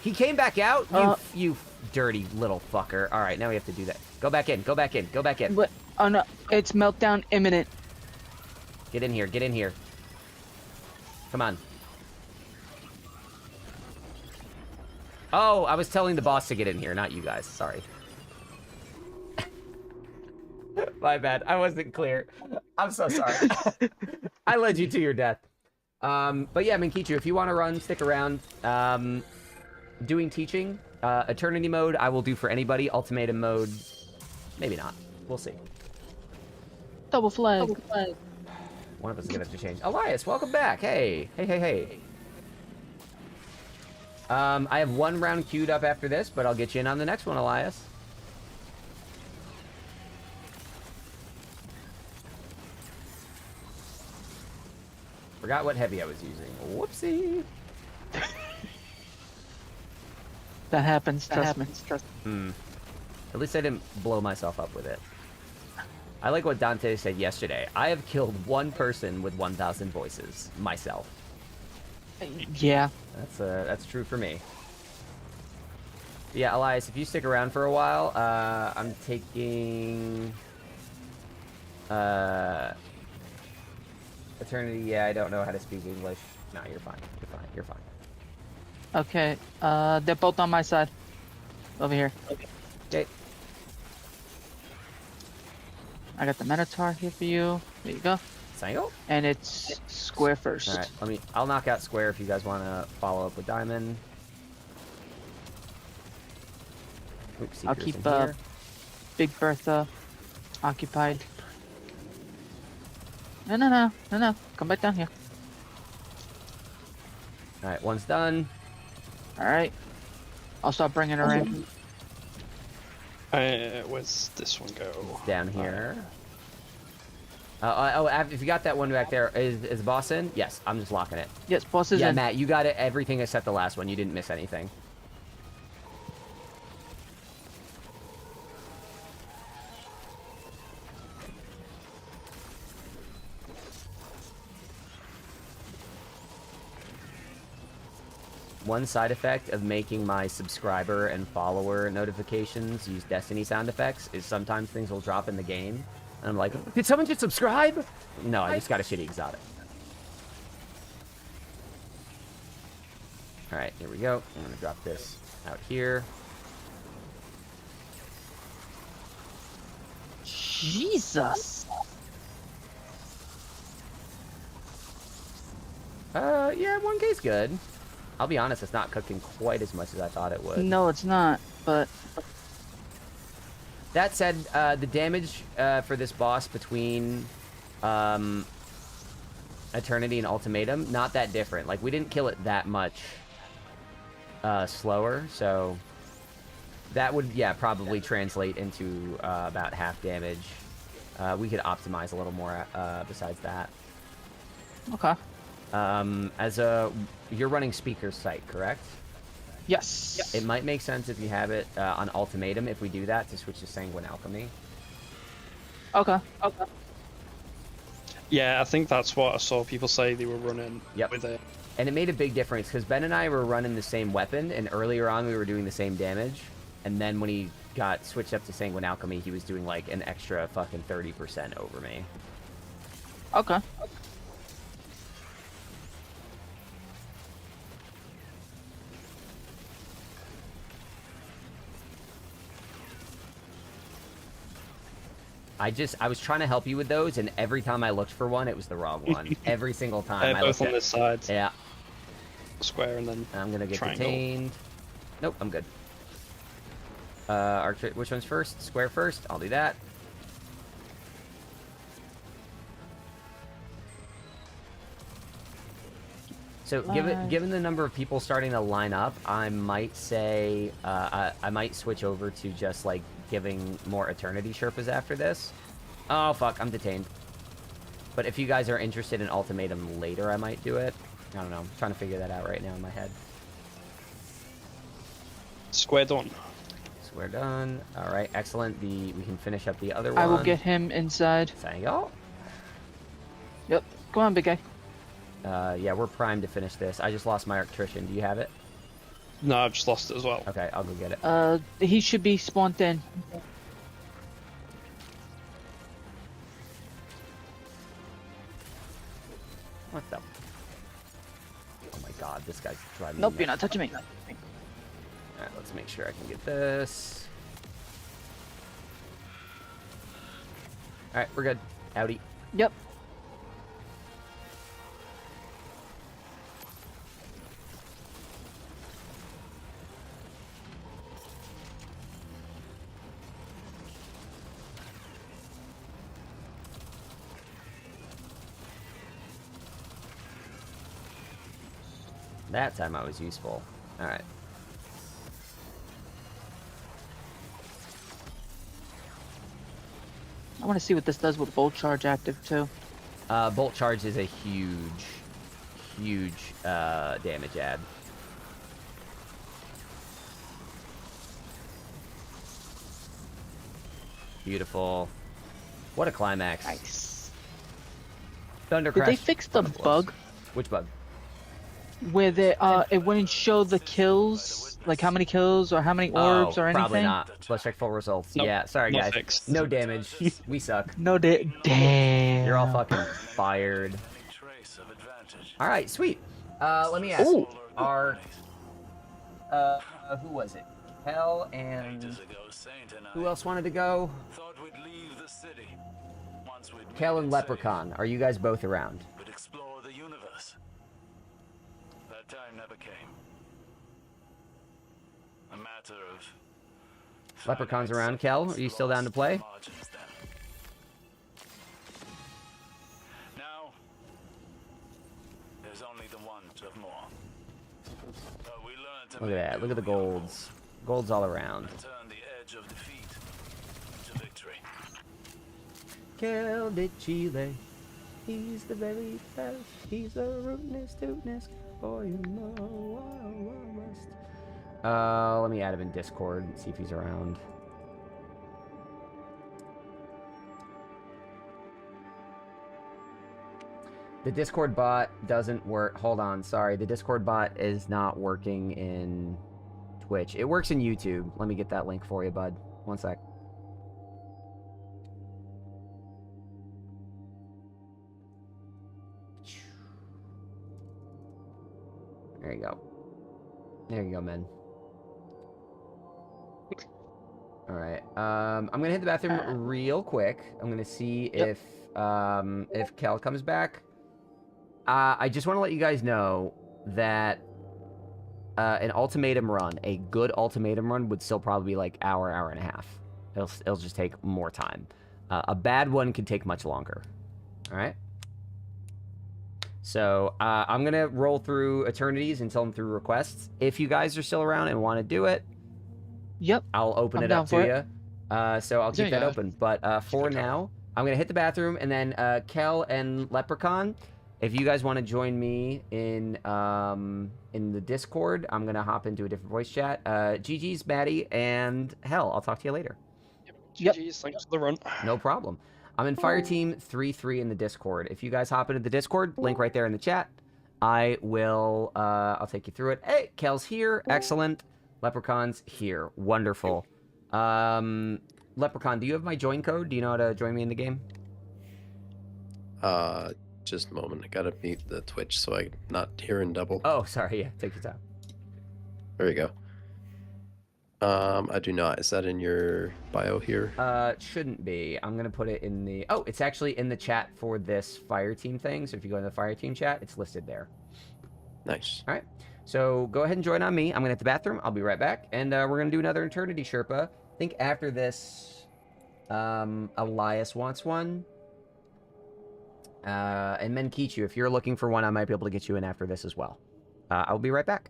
He came back out? You dirty little fucker. Alright, now we have to do that. Go back in, go back in, go back in. What? Oh no, it's meltdown imminent. Get in here, get in here. Come on. Oh, I was telling the boss to get in here, not you guys. Sorry. My bad. I wasn't clear. I'm so sorry. I led you to your death. But yeah, Menkichu, if you want to run, stick around. Doing teaching, Eternity mode, I will do for anybody. Ultimatum mode, maybe not. We'll see. Double flag. Double flag. One of us is gonna have to change. Elias, welcome back. Hey, hey, hey, hey. I have 1 round queued up after this, but I'll get you in on the next one, Elias. Forgot what heavy I was using. Whoopsie. That happens, trust me. At least I didn't blow myself up with it. I like what Dante said yesterday. I have killed 1 person with 1,000 voices. Myself. Yeah. That's true for me. Yeah, Elias, if you stick around for a while, I'm taking... Eternity, yeah, I don't know how to speak English. No, you're fine. You're fine. You're fine. Okay, they're both on my side. Over here. Okay. I got the Minotaur here for you. There you go. Single? And it's square first. Alright, I'll knock out square if you guys want to follow up with diamond. Oops, I'll keep Big Bertha occupied. No. Come back down here. Alright, one's done. Alright. I'll start bringing her in. Where's this one go? It's down here. If you got that one back there, is the boss in? Yes, I'm just locking it. Yes, boss is in. Yeah, Matt, you got it. Everything except the last one. You didn't miss anything. One side effect of making my subscriber and follower notifications use Destiny sound effects is sometimes things will drop in the game. And I'm like, did someone just subscribe? No, I just got a shitty exotic. Alright, here we go. I'm going to drop this out here. Jesus! Yeah, 1K's good. I'll be honest, it's not cooking quite as much as I thought it would. No, it's not, but... That said, the damage for this boss between Eternity and Ultimatum, not that different. Like, we didn't kill it that much slower, so that would, yeah, probably translate into about half damage. We could optimize a little more besides that. Okay. You're running speaker site, correct? Yes. It might make sense if you have it on Ultimatum, if we do that, to switch to Sanguine Alchemy. Okay. Yeah, I think that's what I saw people say they were running with it. And it made a big difference, because Ben and I were running the same weapon, and earlier on we were doing the same damage, and then when he got switched up to Sanguine Alchemy, he was doing, like, an extra fucking 30% over me. Okay. I was trying to help you with those, and every time I looked for one, it was the wrong one. Every single time. Both on this side. Yeah. Square and then I'm gonna get triangle. detained. Nope, I'm good. Which one's first? Square first? I'll do that. So, given the number of people starting to line up, I might say I might switch over to just like giving more Eternity Sherpas after this. Oh fuck, I'm detained. But if you guys are interested in Ultimatum later, I might do it. I don't know. I'm trying to figure that out right now in my head. Square done. Square done. All right, excellent. We can finish up the other one. I will get him inside. Thank y'all. Yep. Come on, big guy. Yeah, we're primed to finish this. I just lost my electrician. Do you have it? No, I've just lost it as well. Okay, I'll go get it. He should be spawned in. What the? Oh my god, this guy's driving me Nope, nuts. you're not touching me. Alright, let's make sure I can get this. Alright, we're good. Howdy. Yep. That time I was useful. Alright. I want to see what this does with Bolt Charge active, too. Bolt Charge is a huge damage add. Beautiful. What a climax. Nice. Thunder Did Crash. they fix the bug Which bug? where it wouldn't show the kills, like how many kills or how many orbs or anything? Probably not. Let's check full results. Nope, Yeah, sorry not guys. fixed. No damage. We suck. No, damn. You're all fucking fired. Alright, sweet. Let me ask. Ooh. Who was it? Hell and... Who else wanted to go? Kel and Leprechaun. Are you guys both around? Explore the universe. That time never came. A matter of... Leprechaun's around, Kel. Are you still down to play? Now is only the want of more. But we learn to Look at that. Look at the golds. Golds all around. turn the edge of defeat into victory. Kel de Chile. He's the very best. He's a rootness, tootness boy, you know. Let me add him in Discord and see if he's around. The Discord bot doesn't work. Hold on, sorry. The Discord bot is not working in Twitch. It works in YouTube. Let me get that link for you, bud. One sec. There you go. There you go, man. Alright. I'm gonna hit the bathroom real quick. I'm gonna see if Kel comes back. I just want to let you guys know that an ultimatum run, a good ultimatum run, would still probably be like hour and a half. It'll just take more time. A bad one could take much longer. Alright? So, I'm going to roll through Eternities and tell them through requests. If you guys are still around and want to do it, yep, I'll open it up to you. So I'll keep that open. But for now, I'm going to hit the bathroom, and then Kel and Leprechaun, if you guys want to join me in the Discord, I'm going to hop into a different voice chat. GG's, Maddie, and Hell, I'll talk to you later. GG's, thanks for the run. No problem. I'm in Fireteam 3-3 in the Discord. If you guys hop into the Discord, link right there in the chat. I will, I'll take you through it. Hey, Kel's here. Excellent. Leprechaun's here. Wonderful. Leprechaun, do you have my join code? Do you know how to join me in the game? Just a moment. I gotta mute the Twitch so I'm not hearing double. Oh, sorry. Yeah, take your time. There we go. I do not. Is that in your bio here? It shouldn't be. I'm gonna put it in the... Oh, it's actually in the chat for this fire team thing. So if you go in the fire team chat, it's listed there. Nice. All right. So go ahead and join on me. I'm gonna hit the bathroom. I'll be right back, and we're gonna do another Eternity Sherpa. I think after this, Elias wants one. And Menkichu, if you're looking for one, I might be able to get you in after this as well. I'll be right back.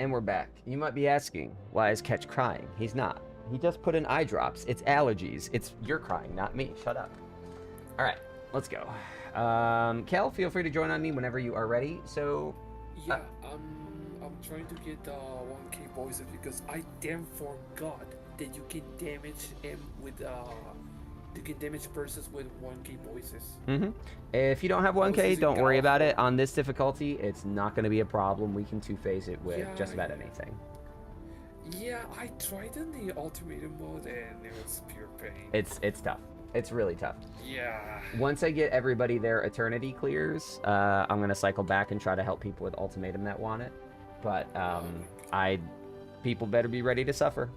and we're back. You might be asking, why is Ketch crying? He's not. He just put in eye drops. It's allergies. You're crying, not me. Shut up. All right, let's go. Kel, feel free to join on me whenever you are ready. So, yeah, I'm trying to get 1K voices because I damn forgot that you can damage him with you can damage persons with 1K voices. If you don't have 1K, don't worry about it. On this difficulty, it's not going to be a problem. We can two-phase it with just about anything. Yeah, I tried in the ultimatum mode and it was pure pain. It's tough. It's really tough. Yeah. Once I get everybody their eternity clears, I'm going to cycle back and try to help people with ultimatum that want it. But people better be ready to suffer.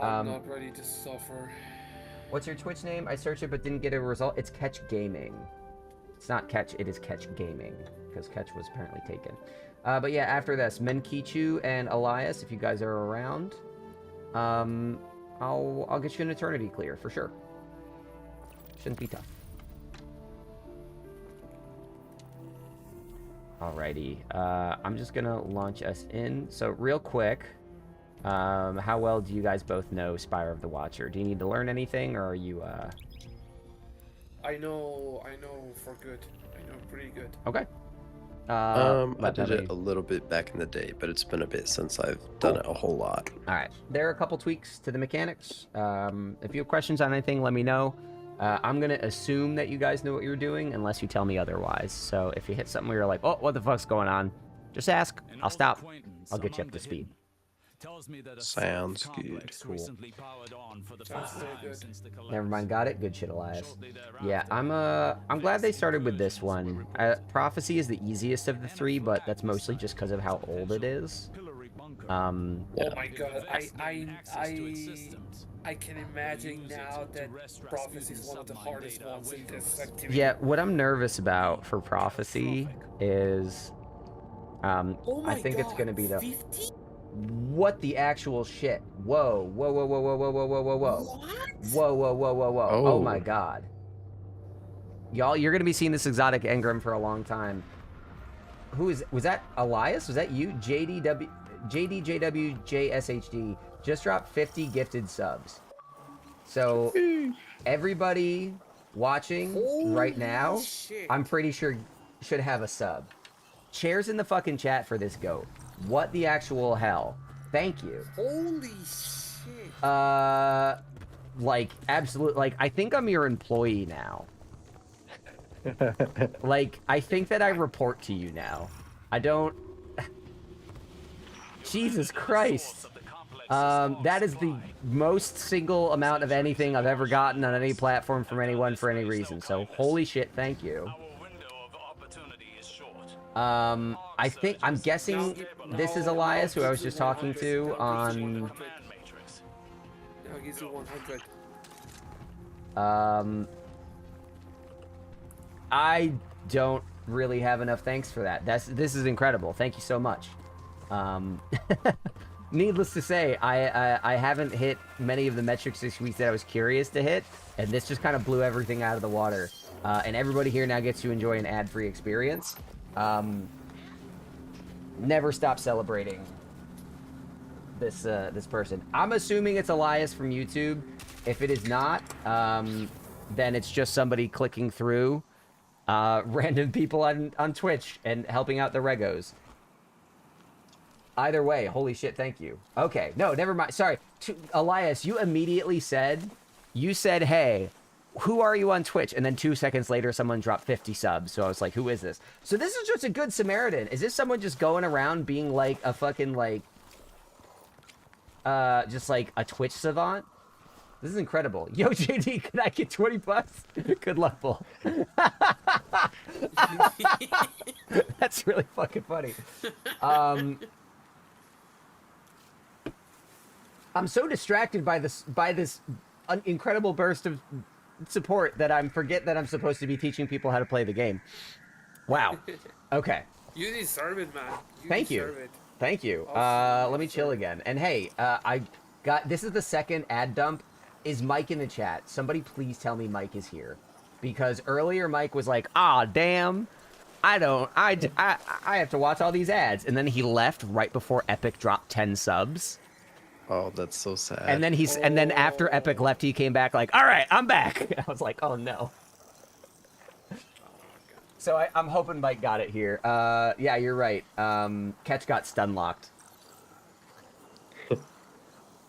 I'm not ready to suffer. What's your Twitch name? I searched it but didn't get a result. It's cketchgaming. It's not Ketch, it is cketchgaming because Ketch was apparently taken. But yeah, after this, Menkichu and Elias, if you guys are around, I'll get you an eternity clear for sure. Shouldn't be tough. Alrighty, I'm just gonna launch us in. So real quick, how well do you guys both know Spire of the Watcher? Do you need to learn anything, or are you I know for good. I know pretty good. Okay. I did it a little bit back in the day, but it's been a bit since I've done it a whole lot. All right. There are a couple tweaks to the mechanics. If you have questions on anything, let me know. I'm going to assume that you guys know what you're doing unless you tell me otherwise. So if you hit something where you're like, oh, what the fuck's going on? Just ask. I'll stop. I'll get you up to speed. Sounds good. Cool. Never mind, got it. Good shit, Elias. Yeah, I'm glad they started with this one. Prophecy is the easiest of the three, but that's mostly just because of how old it is. Oh my god, I can imagine now that Prophecy is one of the hardest ones in this activity. Yeah, what I'm nervous about for Prophecy is I think it's going to be the 50? What the actual shit? Whoa, whoa, whoa, whoa, whoa, whoa, whoa, whoa, whoa, whoa. What? Whoa, whoa, whoa, whoa, whoa. Oh my god. Y'all, you're gonna be seeing this exotic engram for a long time. Was that Elias? Was that you? JDJWJSHD just dropped 50 gifted subs. So everybody watching right now, I'm pretty sure should have a sub. Shares in the fucking chat for this goat. What the actual hell? Thank you. Holy shit. Like, absolute, like, I think I'm your employee now. Like, I think that I report to you now. I don't... Jesus Christ. That is the most single amount of anything I've ever gotten on any platform from anyone for any reason. So, holy shit, thank you. I'm guessing this is Elias, who I was just talking to on... I don't really have enough thanks for that. This is incredible. Thank you so much. Needless to say, I haven't hit many of the metrics this week that I was curious to hit, and this just kind of blew everything out of the water. And everybody here now gets to enjoy an ad-free experience. Never stop celebrating this person. I'm assuming it's Elias from YouTube. If it is not, then it's just somebody clicking through random people on Twitch and helping out the regos. Either way, holy shit, thank you. Okay, no, never mind. Sorry, Elias, you immediately said, hey, who are you on Twitch? And then 2 seconds later, someone dropped 50 subs. So I was like, who is this? So this is just a good Samaritan. Is this someone just going around being like a fucking like, just like a Twitch savant? This is incredible. Yo, JD, can I get 20 bucks? Good luck, Bull. That's really fucking funny. I'm so distracted by this incredible burst of support that I forget that I'm supposed to be teaching people how to play the game. Wow. Okay. You deserve it, man. Thank you. Thank you. Let me chill again. And hey, this is the second ad dump. Is Mike in the chat? Somebody please tell me Mike is here. Because earlier Mike was like, ah, damn. I have to watch all these ads. And then he left right before Epic dropped 10 subs. Oh, that's so sad. And then and then after Epic left, he came back like, all right, I'm back. I was like, oh no. So I'm hoping Mike got it here. Yeah, you're right. Ketch got stun locked.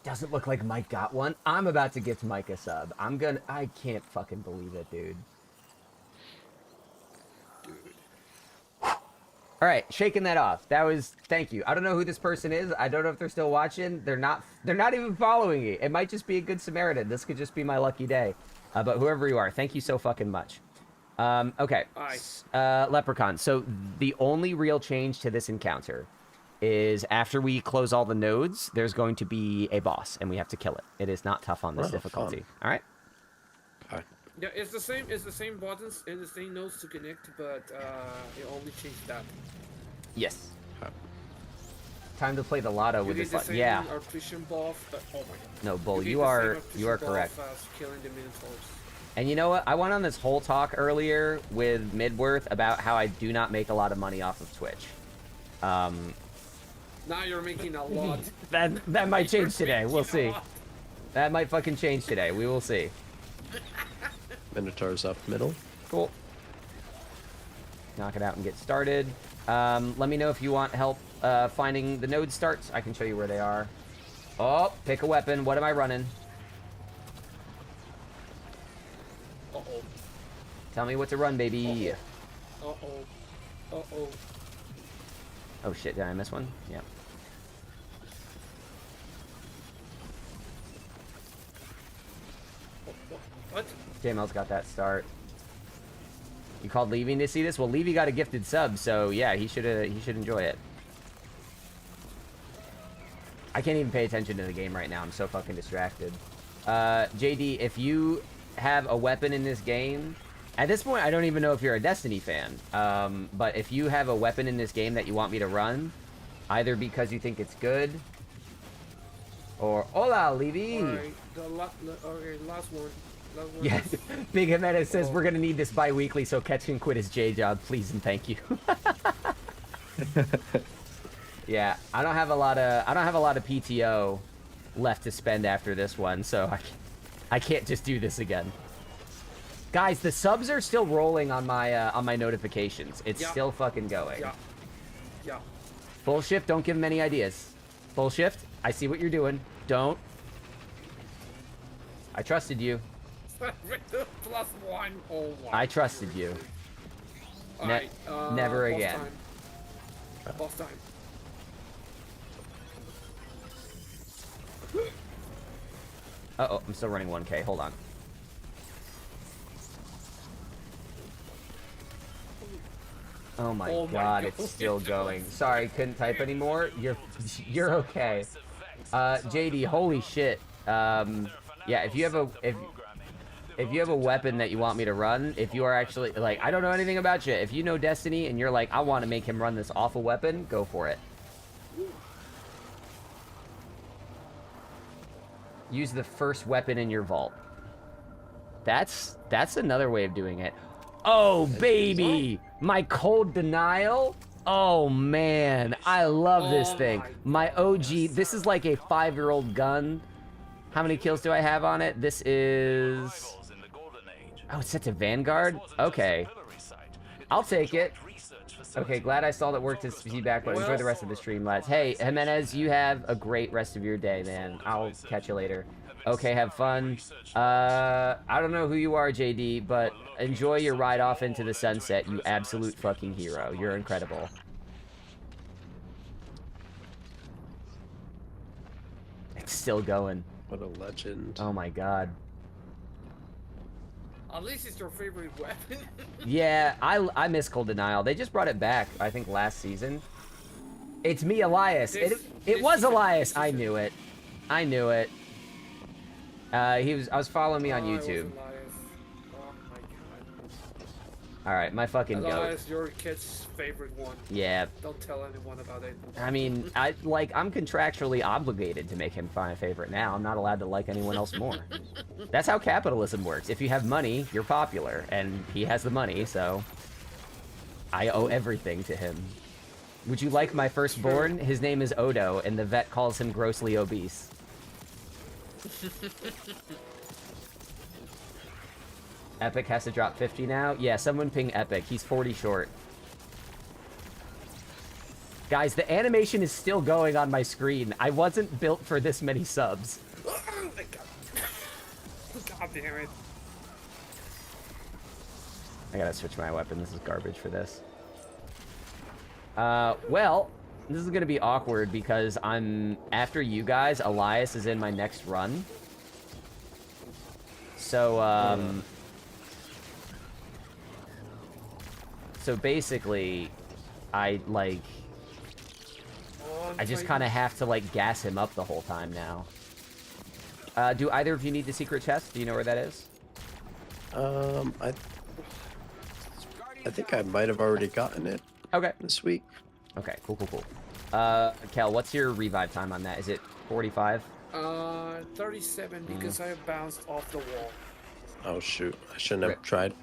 Doesn't look like Mike got one. I'm about to gift Mike a sub. I can't fucking believe it, dude. All right, shaking that off. Thank you. I don't know who this person is. I don't know if they're still watching. They're not even following me. It might just be a good Samaritan. This could just be my lucky day. But whoever you are, thank you so fucking much. Okay. Leprechaun. So the only real change to this encounter is after we close all the nodes, there's going to be a boss, and we have to kill it. It is not tough on this difficulty. Fun. All right? Yeah, it's the same buttons and the same nodes to connect, but it only changed that. Yes. Time to play the lotto with this. Yeah. Artificial buff. Oh my god. No, Bull, you are correct. Killing the Minotaurs. And you know what? I went on this whole talk earlier with Midworth about how I do not make a lot of money off of Twitch. Now you're making a lot. that might change today. We'll see. That might fucking change today. We will see. Minotaur's up middle. Cool. Knock it out and get started. Let me know if you want help finding the node starts. I can show you where they are. Oh, pick a weapon. What am I running? Uh-oh. Tell me what to run, baby. Uh-oh. Uh-oh. Oh shit, did I miss one? Yeah. What? JML's got that start. You called Levy to see this? Well, Levy got a gifted sub, so yeah, he should enjoy it. I can't even pay attention to the game right now. I'm so fucking distracted. JD, if you have a weapon in this game, at this point, I don't even know if you're a Destiny fan, but if you have a weapon in this game that you want me to run, either because you think it's good, or... Hola, Levy! Alright, last one. Yes, Big Jimenez says we're gonna need this bi-weekly so Ketch can quit his J job, please and thank you. Yeah, I don't have a lot of PTO left to spend after this one, so I can't just do this again. Guys, the subs are still rolling on my notifications. It's still fucking going. Yeah. Full shift, don't give him any ideas. Full shift, I see what you're doing. Don't. I trusted you. +1. Oh my. I trusted you. Alright, never again. Boss time. Uh-oh, I'm still running 1K. Hold on. Oh my god, it's still going. Sorry, couldn't type anymore. You're okay. JD, holy shit. Yeah, if you have a weapon that you want me to run, if you are actually like, I don't know anything about you. If you know Destiny and you're like, I want to make him run this awful weapon, go for it. Use the first weapon in your vault. That's another way of doing it. Oh, baby! My cold denial? Oh, man. I love this thing. My OG... This is like a 5-year-old gun. How many kills do I have on it? This is... Oh, it's set to Vanguard? Okay. I'll take it. Okay, glad I saw that worked as feedback, but enjoy the rest of the stream, lads. Hey, Jimenez, you have a great rest of your day, man. I'll catch you later. Okay, have fun. I don't know who you are, JD, but enjoy your ride off into the sunset, you absolute fucking hero. You're incredible. It's still going. What a legend. Oh my god. At least it's your favorite weapon. Yeah, I miss Cold Denial. They just brought it back, I think, last season. It's me, Elias. It was Elias. I knew it. I knew it. I was following me on YouTube. Oh my god. Alright, my fucking goat. Elias, your kid's favorite one. Yeah. Don't tell anyone about it. I mean, I'm contractually obligated to make him my favorite now. I'm not allowed to like anyone else more. That's how capitalism works. If you have money, you're popular, and he has the money, so... I owe everything to him. Would you like my firstborn? His name is Odo, and the vet calls him grossly obese. Epic has to drop 50 now? Yeah, someone ping Epic. He's 40 short. Guys, the animation is still going on my screen. I wasn't built for this many subs. Oh my god. God damn it. I gotta switch my weapon. This is garbage for this. Well, this is gonna be awkward because I'm... After you guys, Elias is in my next run. So, So basically, I just kind of have to, like, gas him up the whole time now. Do either of you need the secret chest? Do you know where that is? I think I might have already gotten it. Okay. This week. Okay, cool. Kel, what's your revive time on that? Is it 45? 37 because I bounced off the wall. Oh shoot! I shouldn't have tried.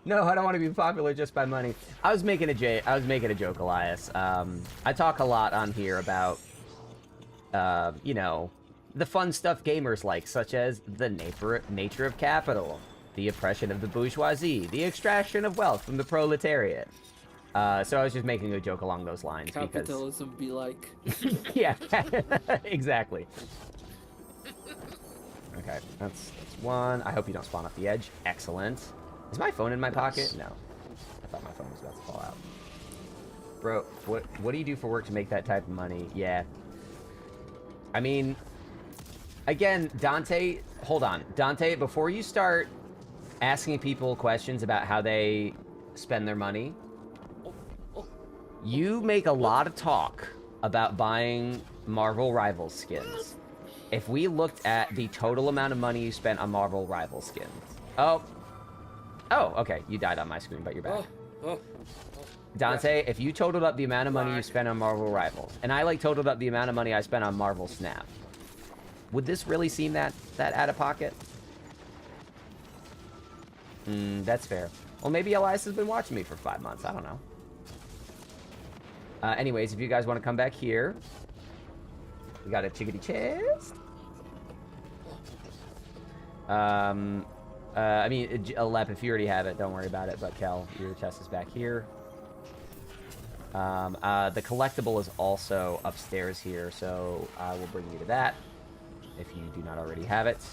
No, I don't want to be popular just by money. I was making a joke, Elias. I talk a lot on here about, you know, the fun stuff gamers like, such as the nature of capital, the oppression of the bourgeoisie, the extraction of wealth from the proletariat. So I was just making a joke along those lines. Capitalism be like. Yeah, exactly. Okay, that's one. I hope you don't spawn off the edge. Excellent. Is my phone in my pocket? No. I thought my phone was about to fall out. Bro, what do you do for work to make that type of money? Yeah. I mean, again, Dante, hold on. Dante, before you start asking people questions about how they spend their money, you make a lot of talk about buying Marvel Rivals skins. If we looked at the total amount of money you spent on Marvel Rivals skins... Oh, okay. You died on my screen, but you're back. Dante, if you totaled up the amount of money you spent on Marvel Rivals, and I, like, totaled up the amount of money I spent on Marvel Snap, would this really seem that out of pocket? That's fair. Well, maybe Elias has been watching me for 5 months. I don't know. Anyways, if you guys want to come back here, we got a chickadee chest. I mean, Alep, if you already have it, don't worry about it. But Kel, your chest is back here. The collectible is also upstairs here, so I will bring you to that if you do not already have it.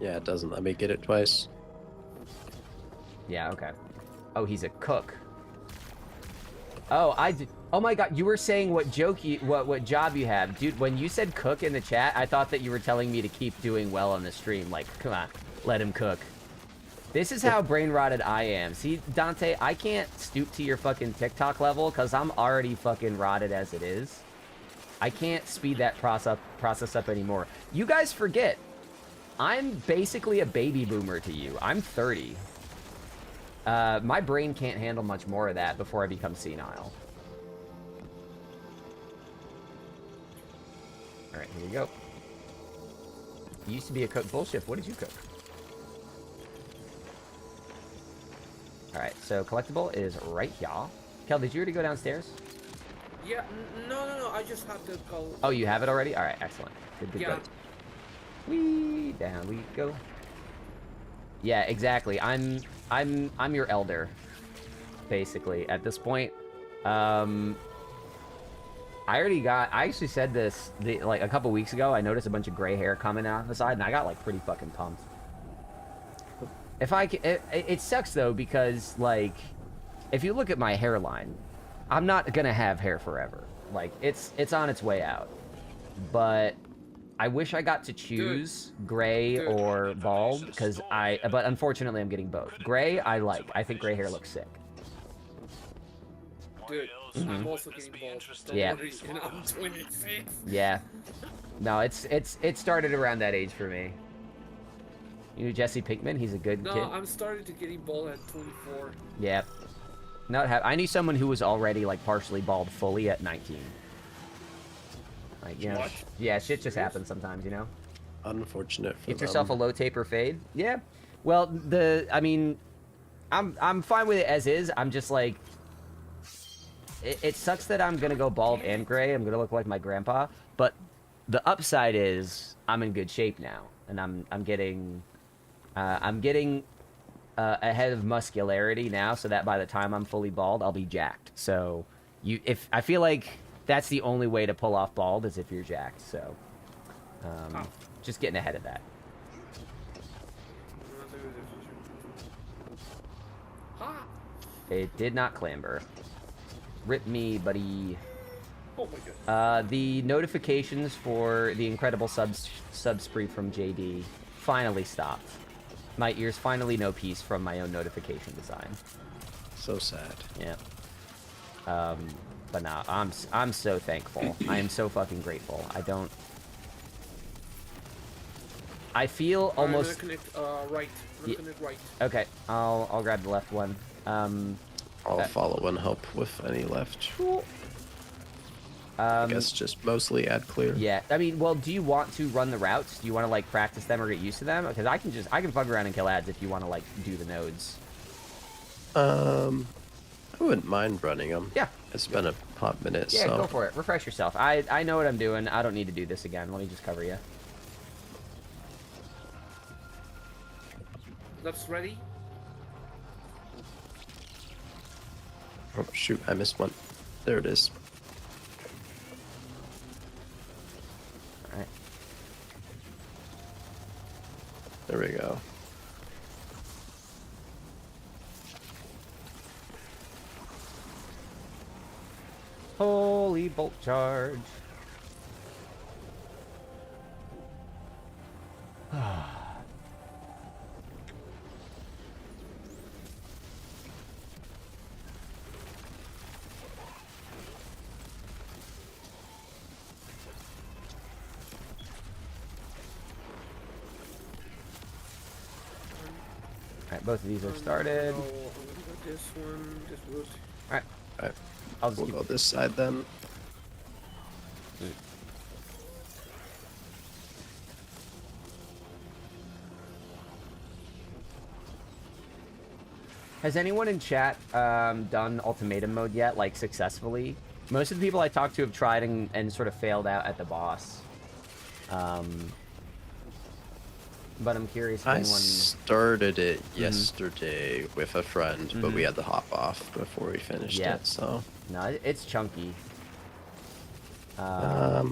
Yeah, it doesn't let me get it twice. Yeah, okay. Oh, he's a cook. Oh, oh my god, you were saying what job you have. Dude, when you said cook in the chat, I thought that you were telling me to keep doing well on the stream. Like, come on, let him cook. This is how brain rotted I am. See, Dante, I can't stoop to your fucking TikTok level because I'm already fucking rotted as it is. I can't speed that process up anymore. You guys forget, I'm basically a baby boomer to you. I'm 30. My brain can't handle much more of that before I become senile. Alright, here we go. You used to be a cook. Bullshit, what did you cook? Alright, so collectible is right here. Kel, did you already go downstairs? Yeah, no, I just have to go. Oh, you have it already? Alright, excellent. Good. Yeah. Whee, down we go. Yeah, exactly. I'm your elder, basically, at this point. I actually said this, like, a couple weeks ago. I noticed a bunch of gray hair coming out the side, and I got, like, pretty fucking pumped. It sucks, though, because, like, if you look at my hairline, I'm not gonna have hair forever. Like, it's on its way out. But I wish I got to choose gray or bald, but unfortunately I'm getting both. Gray, I think gray hair looks sick. Dude, I'm also getting bald. Yeah. And I'm 26. Yeah. No, it started around that age for me. You know Jesse Pinkman? He's a good kid. No, I'm starting to getting bald at 24. Yeah. I knew someone who was already, like, partially bald fully at 19. Like, you know, yeah, shit just happens sometimes, you know? Unfortunate for Get yourself a them. low taper fade. Yeah. Well, I mean, I'm fine with it as is. I'm just like, it sucks that I'm gonna go bald and gray. I'm gonna look like my grandpa. But the upside is I'm in good shape now, and I'm getting ahead of muscularity now, so that by the time I'm fully bald, I'll be jacked. So if I feel like that's the only way to pull off bald is if you're jacked. So just getting ahead of that. It did not clamber. Rip me, buddy. Oh my god. The notifications for the incredible sub spree from JD finally stopped. My ears finally know peace from my own notification design. So sad. Yeah. But nah, I'm so thankful. I am so fucking grateful. I feel almost. I'm gonna connect right. I'm gonna connect right. Okay, I'll grab the left one. I'll follow and help with any left. I guess just mostly add clear. Yeah, I mean, well, do you want to run the routes? Do you want to like practice them or get used to them? Because I can fuck around and kill ads if you want to like do the nodes. I wouldn't mind running them. Yeah. It's been a hot minute, Yeah, so. go for it. Refresh yourself. I know what I'm doing. I don't need to do this again. Let me just cover you. That's ready. Oh shoot, I missed one. There it is. Alright. There we go. Holy bolt charge. Alright, both of these are started. I'm gonna go this one, this wood. Alright. Alright. I'll just We'll go this side then. Has anyone in chat done ultimatum mode yet, like successfully? Most of the people I talked to have tried and sort of failed out at the boss. But I'm curious if I anyone... started it yesterday with a friend, but we had to hop off before we finished it, so... No, it's chunky. I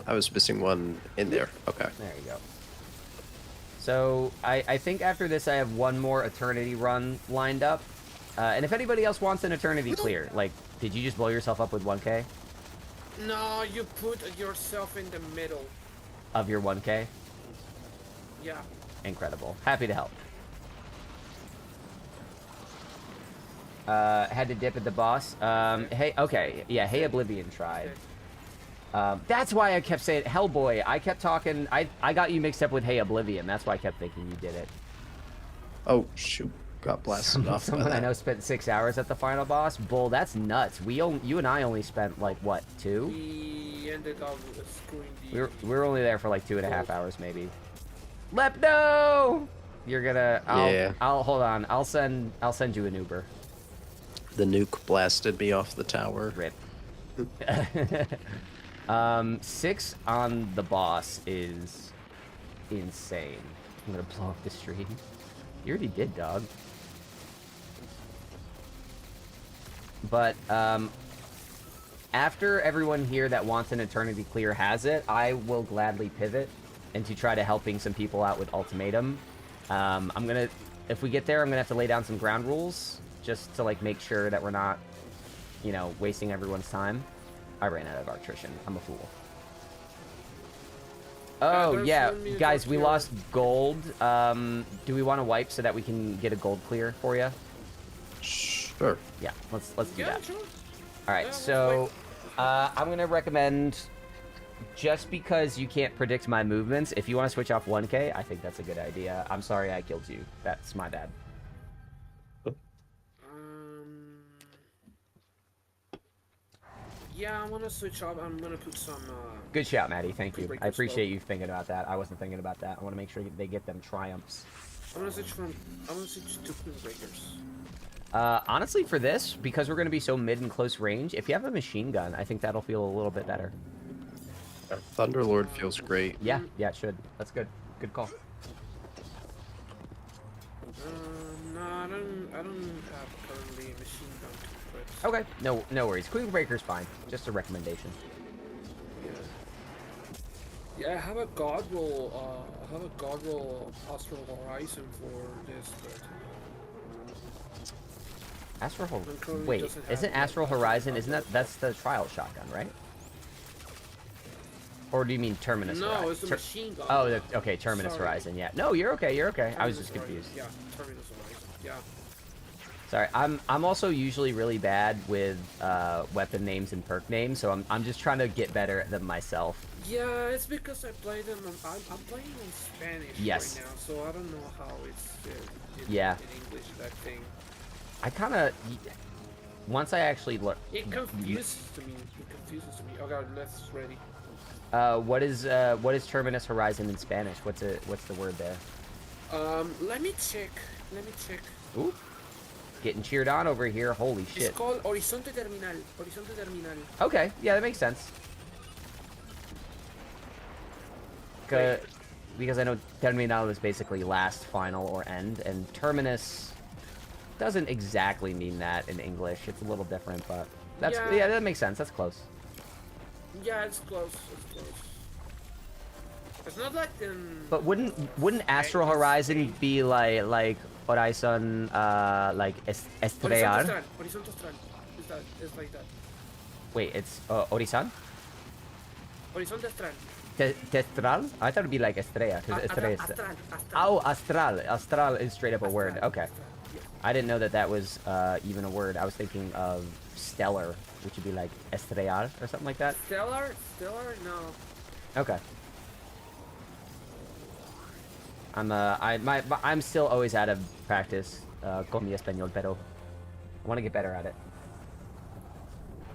was missing one in there. Okay. There you go. So, I think after this I have one more Eternity run lined up. And if anybody else wants an Eternity clear, like, did you just blow yourself up with 1K? No, you put yourself in the middle. Of your 1K? Yeah. Incredible. Happy to help. Had to dip at the boss. Hey, okay. Yeah, Hey Oblivion tried. That's why I kept saying Hellboy. I kept talking. I got you mixed up with Hey Oblivion. That's why I kept thinking you did it. Oh, shoot. Got blasted off. Someone I know spent 6 hours at the final boss. Bull, that's nuts. You and I only spent, like, what, 2? We ended up screwing the... We were only there for, like, 2.5 hours, maybe. Lepno! You're gonna... I'll hold on. I'll send you an Uber. The nuke blasted me off the tower. Rip. 6 on the boss is insane. I'm gonna blow up the stream. You already did, dog. But after everyone here that wants an Eternity clear has it, I will gladly pivot into try to helping some people out with ultimatum. If we get there, I'm gonna have to lay down some ground rules just to like make sure that we're not, you know, wasting everyone's time. I ran out of attrition. I'm a fool. Oh, yeah. Guys, we lost gold. Do we want to wipe so that we can get a gold clear for you? Sure. Yeah, let's do that. Sure. All right, so I'm going to recommend, just because you can't predict my movements, if you want to switch off 1K, I think that's a good idea. I'm sorry I killed you. That's my bad. Yeah, I want to switch up. I'm going to put some... Good shout, Maddie. Thank you. I appreciate you thinking about that. I wasn't thinking about that. I want to make sure they get them triumphs. I'm gonna switch to Queen Breakers. Honestly, for this, because we're going to be so mid and close range, if you have a machine gun, I think that'll feel a little bit better. Thunderlord feels great. Yeah, yeah, it should. That's good. Good call. No, I don't have currently a machine gun to equip. Okay, no worries. Queen Breaker's fine. Just a recommendation. Yeah, I have a god roll. Astral Horizon for this, but Astral currently Wait, doesn't have isn't it. Astral Horizon? Isn't that's the trial shotgun, right? Or do you mean Terminus No, Horizon? it's the machine gun. Oh, okay, Terminus Sorry. Horizon. Yeah. No, you're okay. You're okay. I was Terminus just confused. Horizon. Yeah, Terminus Horizon. Yeah. Sorry, I'm also usually really bad with weapon names and perk names, so I'm just trying to get better at them myself. Yeah, it's because I play them. I'm playing in Spanish Yes. right now, so I don't know how it's Yeah. in English, that thing. I kind of once I actually look. It confuses me. Oh god, let's ready. What is Terminus Horizon in Spanish? What's the word there? Let me check. Ooh, getting cheered on over here. Holy shit. It's called Horizonte Terminal. Okay, yeah, that makes sense. Because I know Terminal is basically last, final, or end, and Terminus doesn't exactly mean that in English. It's a little different, but that's yeah, that makes sense. That's close. Yeah, it's close. It's not like But wouldn't Astral Horizon be like Horizon like Estrellar? Horizonte Astral. It's like that. Wait, it's Horizon? Horizonte Astral. Testral? I thought it'd be like Estrella. Astral. Oh, Astral. Astral is straight up a word. Okay. I didn't know that was even a word. I was thinking of stellar, which would be like Estrellar or something like that. Stellar? No. Okay. I'm still always out of practice con mi español, pero I want to get better at it.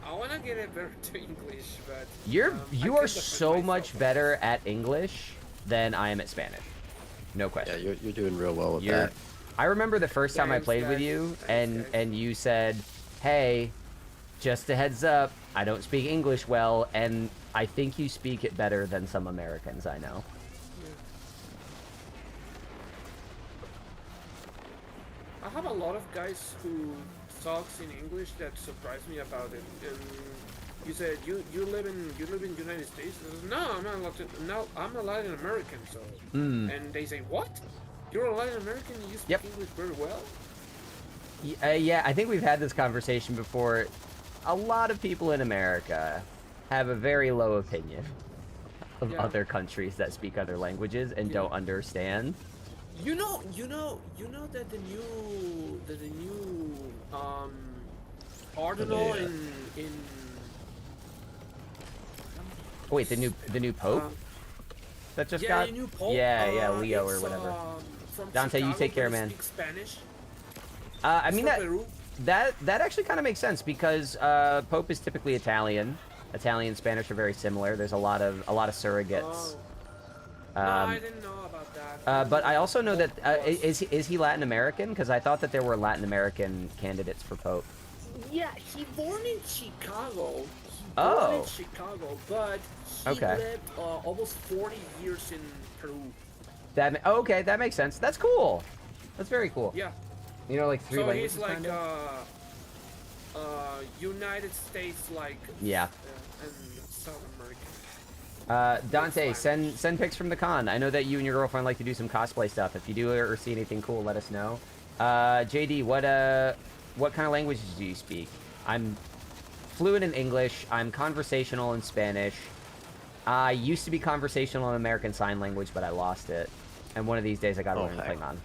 I want to get it better to English, but You are so much better at English than I am at Spanish. No question. Yeah, you're doing real well with that. I remember the first time I played with you, and you said, "Hey, just a heads up, I don't speak English well, and I think you speak it better than some Americans I know." I have a lot of guys who talks in English that surprise me about it. And you said you live in United States. I said, no, I'm not Latin. No, I'm a Latin American. So and they say, what? You're a Latin American? You speak English very well? Yeah, I think we've had this conversation before. A lot of people in America have a very low opinion of other countries that speak other languages and don't understand. You know that the new cardinal in Wait, the new pope that just got? The new pope. Yeah, Leo or whatever. Dante, Chicago, you take care, man. Speaks Spanish. I mean that actually kind of makes sense because Pope is typically Italian. Italian and Spanish are very similar. There's a lot of surrogates. No, I didn't know about that. But I also know that is he Latin American? Because I thought that there were Latin American candidates for Pope. Yeah, he born in Chicago. Oh. In Chicago, but he lived almost 40 years in Peru. Okay, that makes sense. That's cool. That's very cool. Yeah. You know, like 3 languages. So he's like kind of? United States, like. Yeah. And South America. Dante, send pics from the con. I know that you and your girlfriend like to do some cosplay stuff. If you do or see anything cool, let us know. JD, what kind of languages do you speak? I'm fluent in English. I'm conversational in Spanish. I used to be conversational in American Sign Language, but I lost it. And one of these days I got to learn Klingon.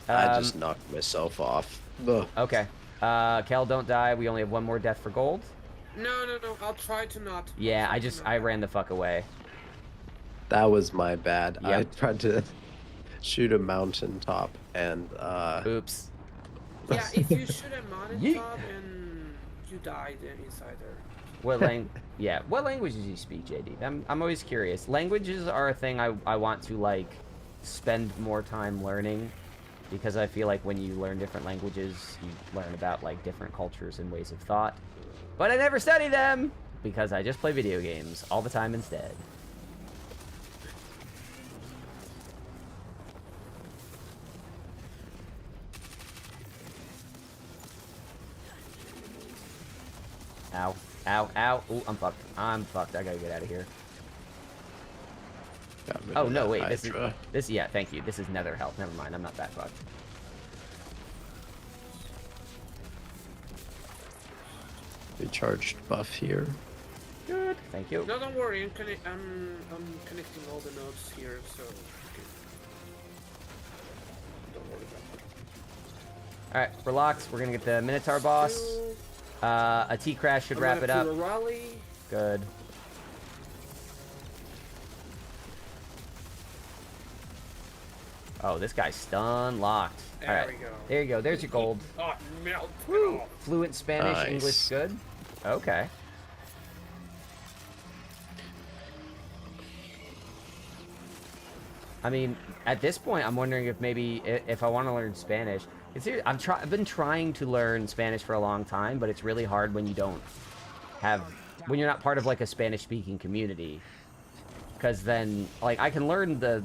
I just knocked myself off. Ugh. Okay. Kel, don't die. We only have one more death for gold. No. I'll try to not. Yeah, I ran the fuck away. That was my bad. Yep. I tried to shoot a mountaintop and Oops. Yeah, if you shoot a mountaintop and you died inside there. What languages do you speak, JD? I'm always curious. Languages are a thing I want to like spend more time learning. because I feel like when you learn different languages, you learn about like different cultures and ways of thought. But I never study them because I just play video games all the time instead. Ow. Ow, ow. Ooh, I'm fucked. I'm fucked. I gotta get out of here. Oh, no, wait. Yeah, thank you. This is nether health. Never mind. I'm not that fucked. Recharged buff here. Good. Thank you. No, don't worry. I'm connecting all the nodes here, so okay. Don't worry about it. Alright, relax. We're gonna get the Minotaur boss. A T-Crash should wrap it up. Good. Oh, this guy's stun locked. Alright. There you go. There's your gold. Oh, melt. Woo. Fluent Spanish, Nice. English good. Okay. I mean, at this point, I'm wondering if maybe if I want to learn Spanish. I've been trying to learn Spanish for a long time, but it's really hard when you don't have, when you're not part of like a Spanish-speaking community. Because then, like, I can learn the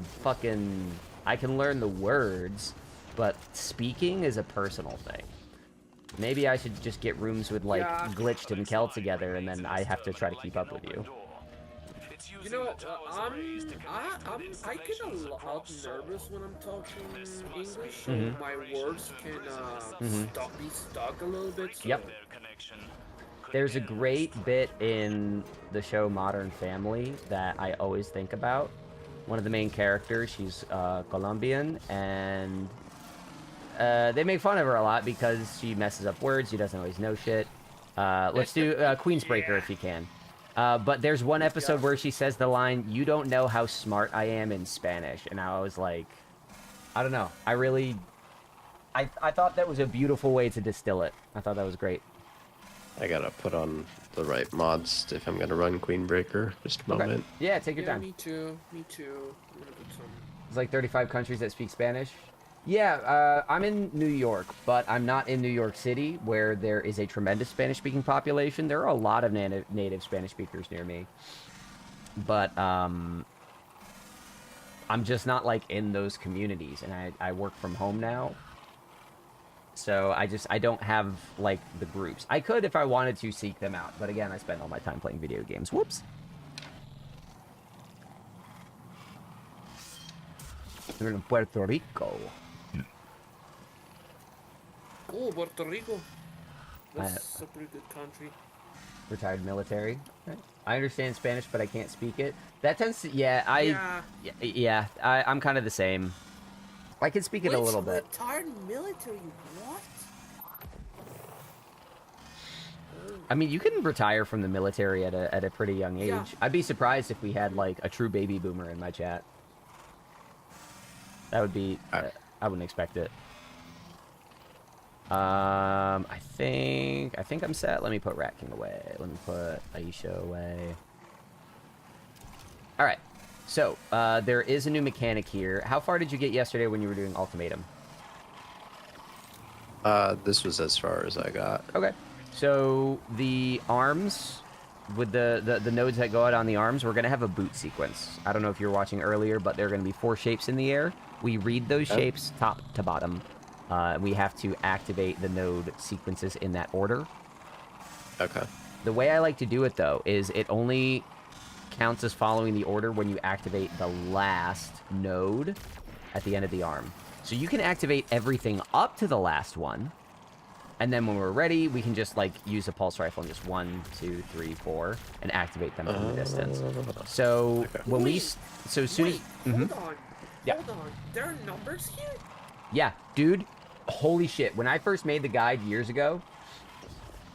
words, but speaking is a personal thing. Maybe I should just get rooms with like Glitched and Kel together, and then I have to try to keep up with you. You know, I get a lot nervous when I'm talking English, so my words can be stuck a little bit. So. Yep. There's a great bit in the show Modern Family that I always think about. One of the main characters, she's Colombian, and they make fun of her a lot because she messes up words, she doesn't always know shit. Let's do Queensbreaker if you can. But there's one episode where she says the line, "You don't know how smart I am" in Spanish. And I was like, I don't know. I thought that was a beautiful way to distill it. I thought that was great. I gotta put on the right mods if I'm gonna run Queenbreaker. Just a moment. Yeah, take your time. Me too. I'm gonna put some... There's like 35 countries that speak Spanish. Yeah, I'm in New York, but I'm not in New York City, where there is a tremendous Spanish-speaking population. There are a lot of native Spanish speakers near me. But, I'm just not, like, in those communities, and I work from home now. So I don't have, like, the groups. I could if I wanted to seek them out, but again, I spend all my time playing video games. Whoops. We're in Puerto Rico. Oh, Puerto Rico. That's a pretty good country. Retired military. I understand Spanish, but I can't speak it. That tends to... I'm kind of the same. I can speak it a little bit. Retired military? What? I mean, you can retire from the military at a pretty young age. Yeah. I'd be surprised if we had, like, a true baby boomer in my chat. That would be... I wouldn't expect it. I think I'm set. Let me put Rat King away. Let me put Aisha away. Alright. So, there is a new mechanic here. How far did you get yesterday when you were doing Ultimatum? This was as far as I got. Okay. So, the arms, with the nodes that go out on the arms, we're going to have a boot sequence. I don't know if you were watching earlier, but there are going to be 4 shapes in the air. We read those shapes top to bottom. We have to activate the node sequences in that order. Okay. The way I like to do it, though, is it only counts as following the order when you activate the last node at the end of the arm. So you can activate everything up to the last one, and then when we're ready, we can just, like, use a pulse rifle and just 1, 2, 3, 4, and activate them from the distance. So when so as soon as... Hold on. Yeah. Hold on. There are numbers here? Yeah, dude. Holy shit. When I first made the guide years ago,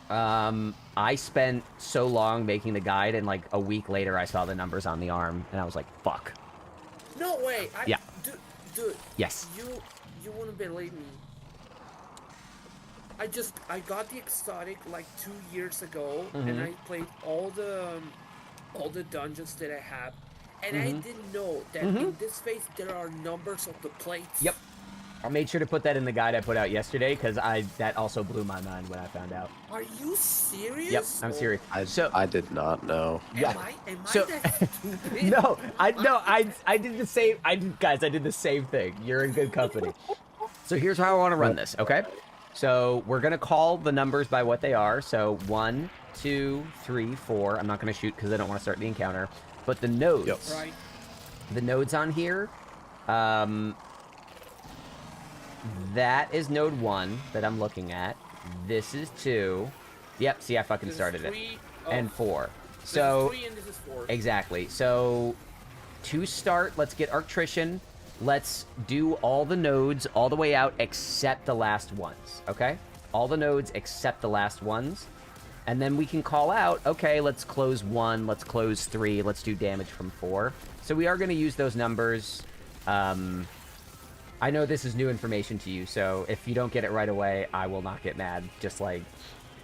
I spent so long making the guide, and like a week later I saw the numbers on the arm, and I was like, fuck. No way. Yeah. Dude. Yes. You wouldn't believe me. I got the exotic like 2 years ago, and I played all the dungeons that I have, and I didn't know that in this phase there are numbers of the plates. Yep. I made sure to put that in the guide I put out yesterday because that also blew my mind when I found out. Are you serious? Yep, I'm serious. I did not know. Yeah. Am I So that stupid? no, I did the same. I did the same thing. You're in good company. So here's how I want to run this. Okay. So we're gonna call the numbers by what they are. So 1, 2, 3, 4. I'm not gonna shoot because I don't want to start the encounter. But the nodes. Yep. Right. The nodes on here. That is node 1 that I'm looking at. This is 2. Yep, see, I fucking started it. And 4. So, this is 3 and this is 4. Exactly. So, to start, let's get Arctrician. Let's do all the nodes all the way out except the last ones, okay? All the nodes except the last ones. And then we can call out, okay, let's close 1, let's close 3, let's do damage from 4. So we are going to use those numbers. I know this is new information to you, so if you don't get it right away, I will not get mad. Just, like,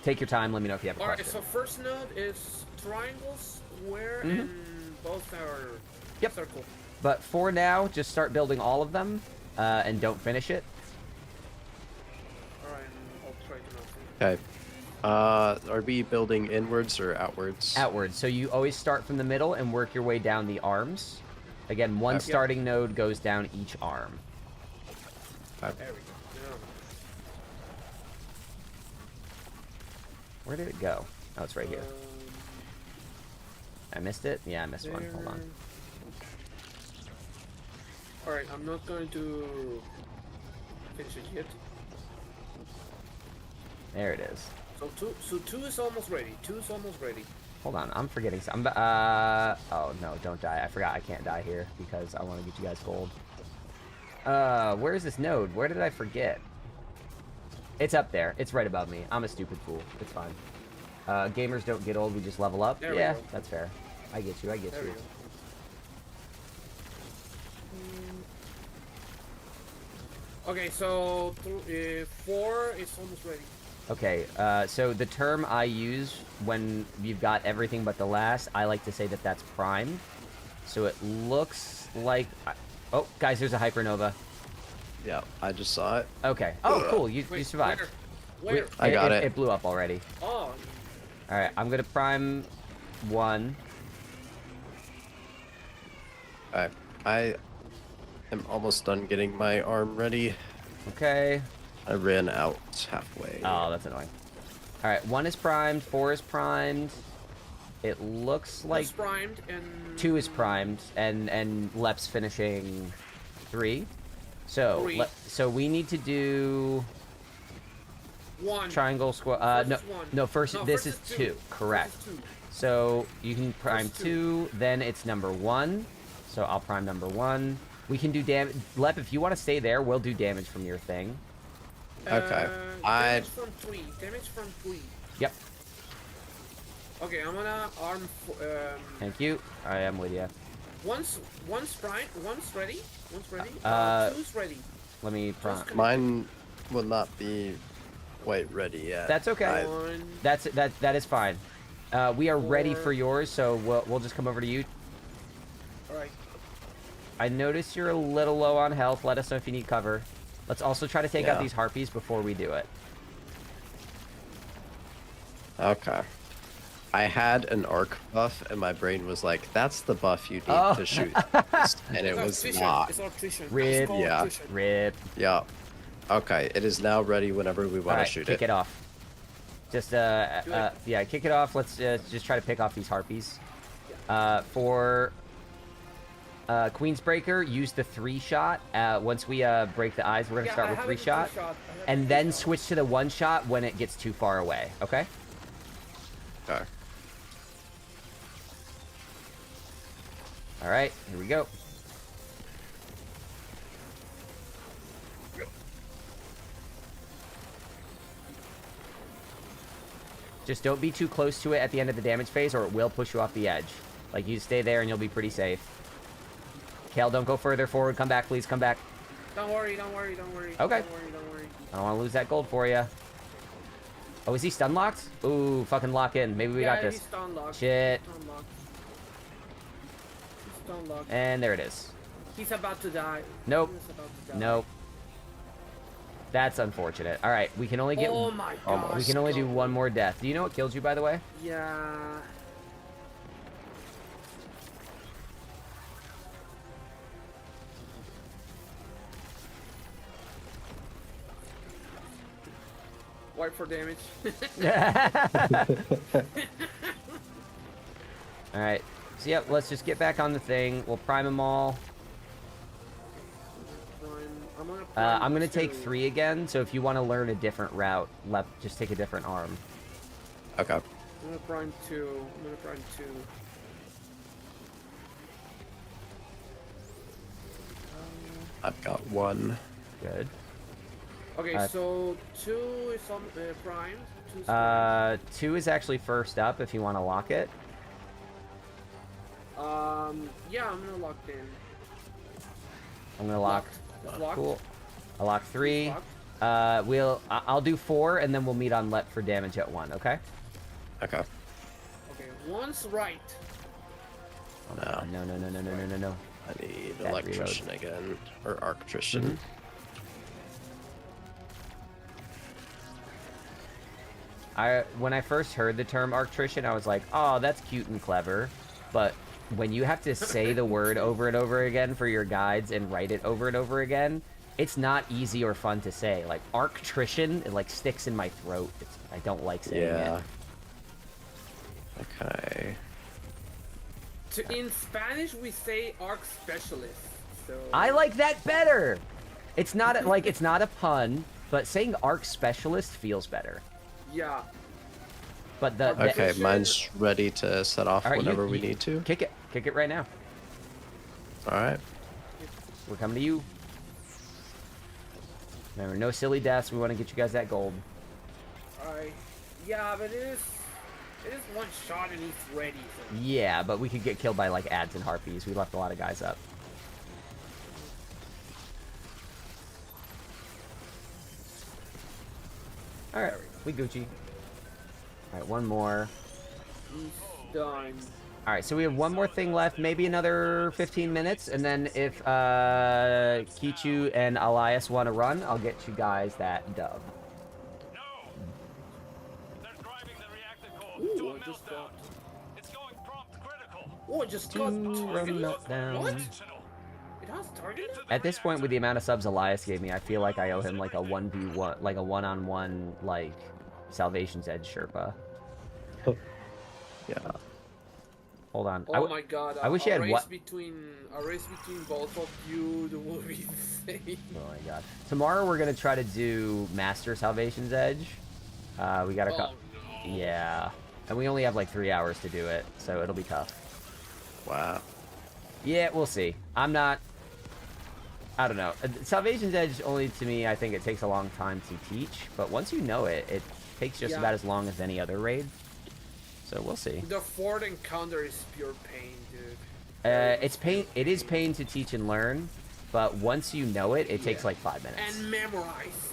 take your time, let me know if you have a question. Alright, so first node is triangle, square, and both are circle. But for now, just start building all of them, and don't finish it. Alright, I'll try to not. Okay. Are we building inwards or outwards? Outwards. So you always start from the middle and work your way down the arms. Again, one starting node goes down each arm. There we go. Yeah. Where did it go? Oh, it's right here. I missed it? Yeah, I missed one. Hold on. Alright, I'm not going to finish it yet. There it is. So two is almost ready. 2 is almost ready. Hold on, I'm forgetting something. Oh no, don't die. I forgot I can't die here because I want to get you guys gold. Where is this node? Where did I forget? It's up there. It's right above me. I'm a stupid fool. It's fine. Gamers don't get old, we just level up. There we Yeah, go. that's fair. I get you, I get There you. we go. Okay, so 4 is almost ready. Okay, so the term I use when you've got everything but the last, I like to say that that's primed. So it looks like... Oh, guys, there's a hypernova. Yeah, I just saw it. Okay. Oh, cool, you survived. Where? I got it. It blew up already. Oh. Alright, I'm gonna prime 1. Alright, I am almost done getting my arm ready. Okay. I ran out halfway. Oh, that's annoying. Alright, 1 is primed, 4 is primed. It looks like... It's primed and... 2 is primed, and Lep's finishing 3. So, 3. so we need to do... 1. Triangle, square... no, first this is 2. Correct. First is 2. So, you can prime First 2, then it's number 1. So, I'll prime number 1. We can do damage... Lep, if you want to stay there, we'll do damage from your thing. Okay. Damage from 3. Damage from 3. Yep. Okay, I'm gonna arm... Thank you. I am with you. One's primed, one's ready. One's ready. 2's ready. Let me prime... Mine will not be quite ready yet. That's okay. That is fine. We are ready for yours, so we'll just come over to you. Alright. I notice you're a little low on health. Let us know if you need cover. Let's also try to take out these harpies before we do it. Okay. I had an arc buff, and my brain was like, that's the buff you need to shoot this. And it was not. It's Arctrician. Rip. Yeah. Rip. Yeah. Okay, it is now ready whenever we want to shoot kick it off. Just, yeah, kick it off. Let's just try to pick off these harpies. For Queen's Breaker, use the 3-shot. Once we break the eyes, we're going to start with 3-shot. And then switch to the 1-shot when it gets too far away, okay? Okay. Alright, here we go. Just don't be too close to it at the end of the damage phase or it will push you off the edge. Like, you stay there and you'll be pretty safe. Kale, don't go further forward. Come back, please. Come back. Don't worry, don't worry, don't worry. Okay. Don't worry. I don't want to lose that gold for you. Oh, is he stun locked? Ooh, fucking lock in. Maybe we got this. He's stun locked. Shit. He's stun locked. And there it is. He's about to die. Nope. He's about to die. Nope. That's unfortunate. All right, we can only get. Oh my gosh. We can only do one more death. Do you know what killed you, by the way? Yeah. Wipe for damage. All right. So yep, let's just get back on the thing. We'll prime them all. I'm gonna take 3 again. So if you want to learn a different route, just take a different arm. Okay. I'm gonna prime 2. I'm gonna prime 2. I've got 1. Good. Okay, so 2 is on primed. 2 is 2 is actually first up if you want to lock it. Yeah, I'm gonna lock in. I'm gonna lock. Locked. Cool. I lock 3. Locked. I'll do 4, and then we'll meet on let for damage at 1. Okay. Okay. Okay, one's right. No. No. I need That electrician again, or arctrician. When I first heard the term arctrician, I was like, oh, that's cute and clever. But when you have to say the word over and over again for your guides and write it over and over again, it's not easy or fun to say. Like, arctrician, it like sticks in my throat. I don't like saying it. Okay. In Spanish, we say arc specialist. So I like that better. It's not it's not a pun, but saying arc specialist feels better. Yeah. But okay, mine's ready to set off right, whenever we need to. Kick it right now. All right. We're coming to you. Remember, no silly deaths. We want to get you guys that gold. Alright. Yeah, but it is one shot and he's ready. So. Yeah, but we could get killed by like ads and harpies. We left a lot of guys up. All right, we Gucci. All right, one more. He's done. All right, so we have one more thing left, maybe another 15 minutes, and then if Kichu and Elias want to run, I'll get you guys that dub. Ooh, I just got. It's going prompt critical. Oh, I just got meltdown. What? It has targeted? At this point, with the amount of subs Elias gave me, I feel like I owe him like a 1v1, like a one-on-one, like Salvation's Edge Sherpa. Yeah. Hold on. Oh my god! I wish you had a race what? between both of you, the will be insane. Oh my god. Tomorrow we're gonna try to do Master Salvation's Edge. We gotta no. Yeah. And we only have like 3 hours to do it, so it'll be tough. Wow. Yeah, we'll see. I don't know. Salvation's Edge, only to me, I think it takes a long time to teach, but once you know it, it takes just about as long as any other raid. So we'll see. The fourth encounter is pure pain, dude. It's pain. It is pain to teach and learn, but once you know it, it takes like 5 minutes. And memorize.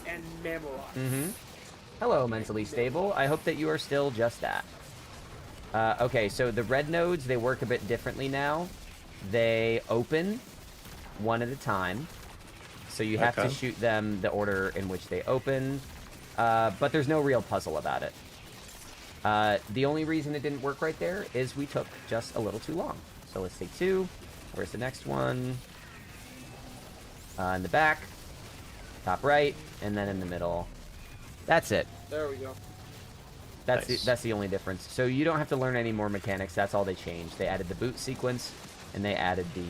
Mm-hmm. Hello, mentally stable. I hope that you are still just that. Okay, so the red nodes, they work a bit differently now. They open one at a time, so you have to shoot them the order in which they open, but there's no real puzzle about it. The only reason it didn't work right there is we took just a little too long. So let's take 2. Where's the next one? In the back, top right, and then in the middle. That's it. There we go. That's the only difference. So you don't have to learn any more mechanics. That's all they changed. They added the boot sequence, and they added the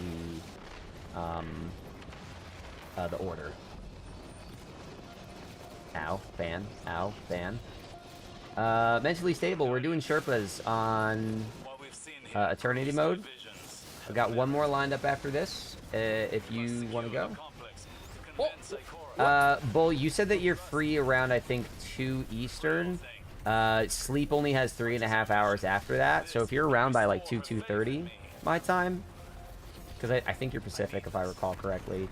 order. Ow, ban. Ow, ban. Mentally stable. We're doing Sherpas on Eternity mode. I've got one more lined up after this. If you want to go. Bull, you said that you're free around, I think, 2 Eastern. Sleep only has 3.5 hours after that. So if you're around by like 2:30 my time, because I think you're Pacific if I recall correctly,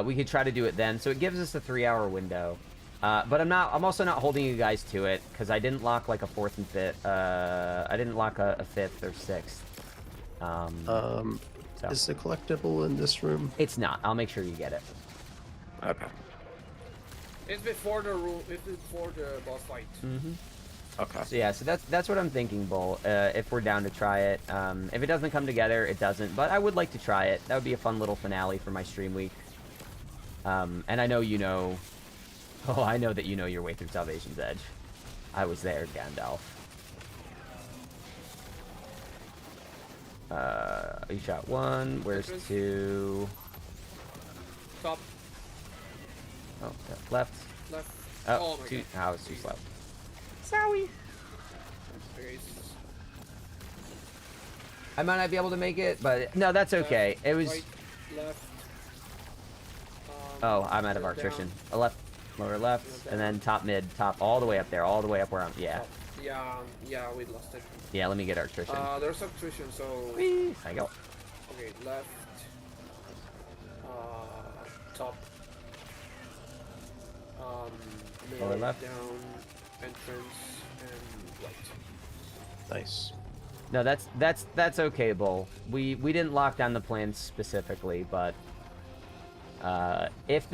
we could try to do it then. So it gives us a 3-hour window. But I'm also not holding you guys to it because I didn't lock like a 4th and 5th. I didn't lock a 5th or 6th. So. Is the collectible in this room? It's not. I'll make sure you get it. Okay. It's before the room. It's before the boss fight. Okay. So yeah, so that's what I'm thinking, Bull. If we're down to try it. If it doesn't come together, it doesn't. But I would like to try it. That would be a fun little finale for my stream week. And I know you know... Oh, I know that you know your way through Salvation's Edge. I was there, Gandalf. You shot one. Where's two? Top. Oh, left. Left. Oh, my two. God. I was too slow. Sorry. I might not be able to make it, but no, that's okay. Left, It was. Right, left. Oh, I'm out of attrition. A left, lower left, and then top mid, top all the way up there, all the way up where I'm. Yeah. Yeah, we lost it. Yeah, let me get attrition. There's attrition, so. Whee! I go. Okay, left. Top. Middle, Lower left. down, entrance, and right. Nice. No, that's okay, Bull. We didn't lock down the plan specifically, but if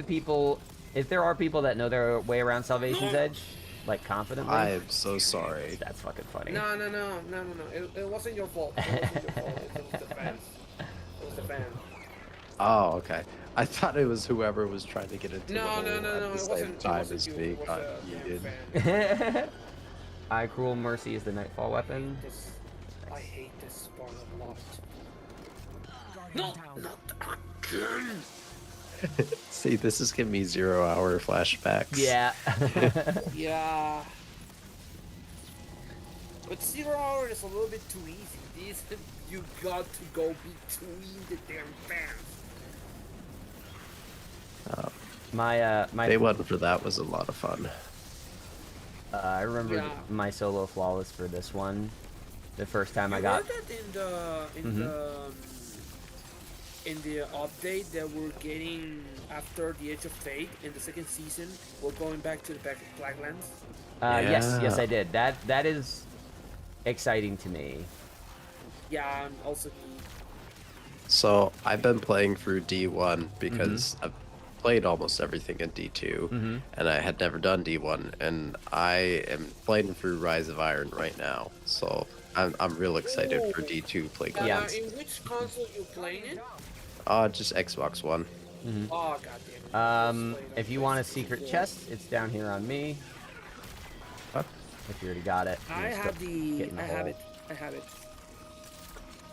there are people that know their way around Salvation's Edge, like confidently, I am so sorry. That's fucking funny. No. It wasn't your fault. It wasn't your fault. It was the fans. It was the fans. Oh, okay. I thought it was whoever was trying to get into No, the hole no, at the it same wasn't, time it wasn't as you. me It was got the yeeted. fan. I Cruel Mercy is the Nightfall weapon. I hate this spawn a lot. No, not again. See, this is giving me 0 hour flashbacks. Yeah. Yeah. But 0 hour is a little bit too easy. These, you got to go between the damn fans. My day one for that was a lot of fun. I remember my solo flawless for this one. The first time I got. You heard that in the update that we're getting after the Edge of Fate in the second season, we're going back to the Blacklands. Yes, I did. That is exciting to me. Yeah, and also. So I've been playing through D1 because I've played almost everything in D2, and I had never done D1, and I am playing through Rise of Iron right now. So I'm real excited for D2 play. Yeah. In which console you playing it? Just Xbox One. Oh goddamn. If you want a secret chest, it's down here on me. Huh? If you already got it. I have it.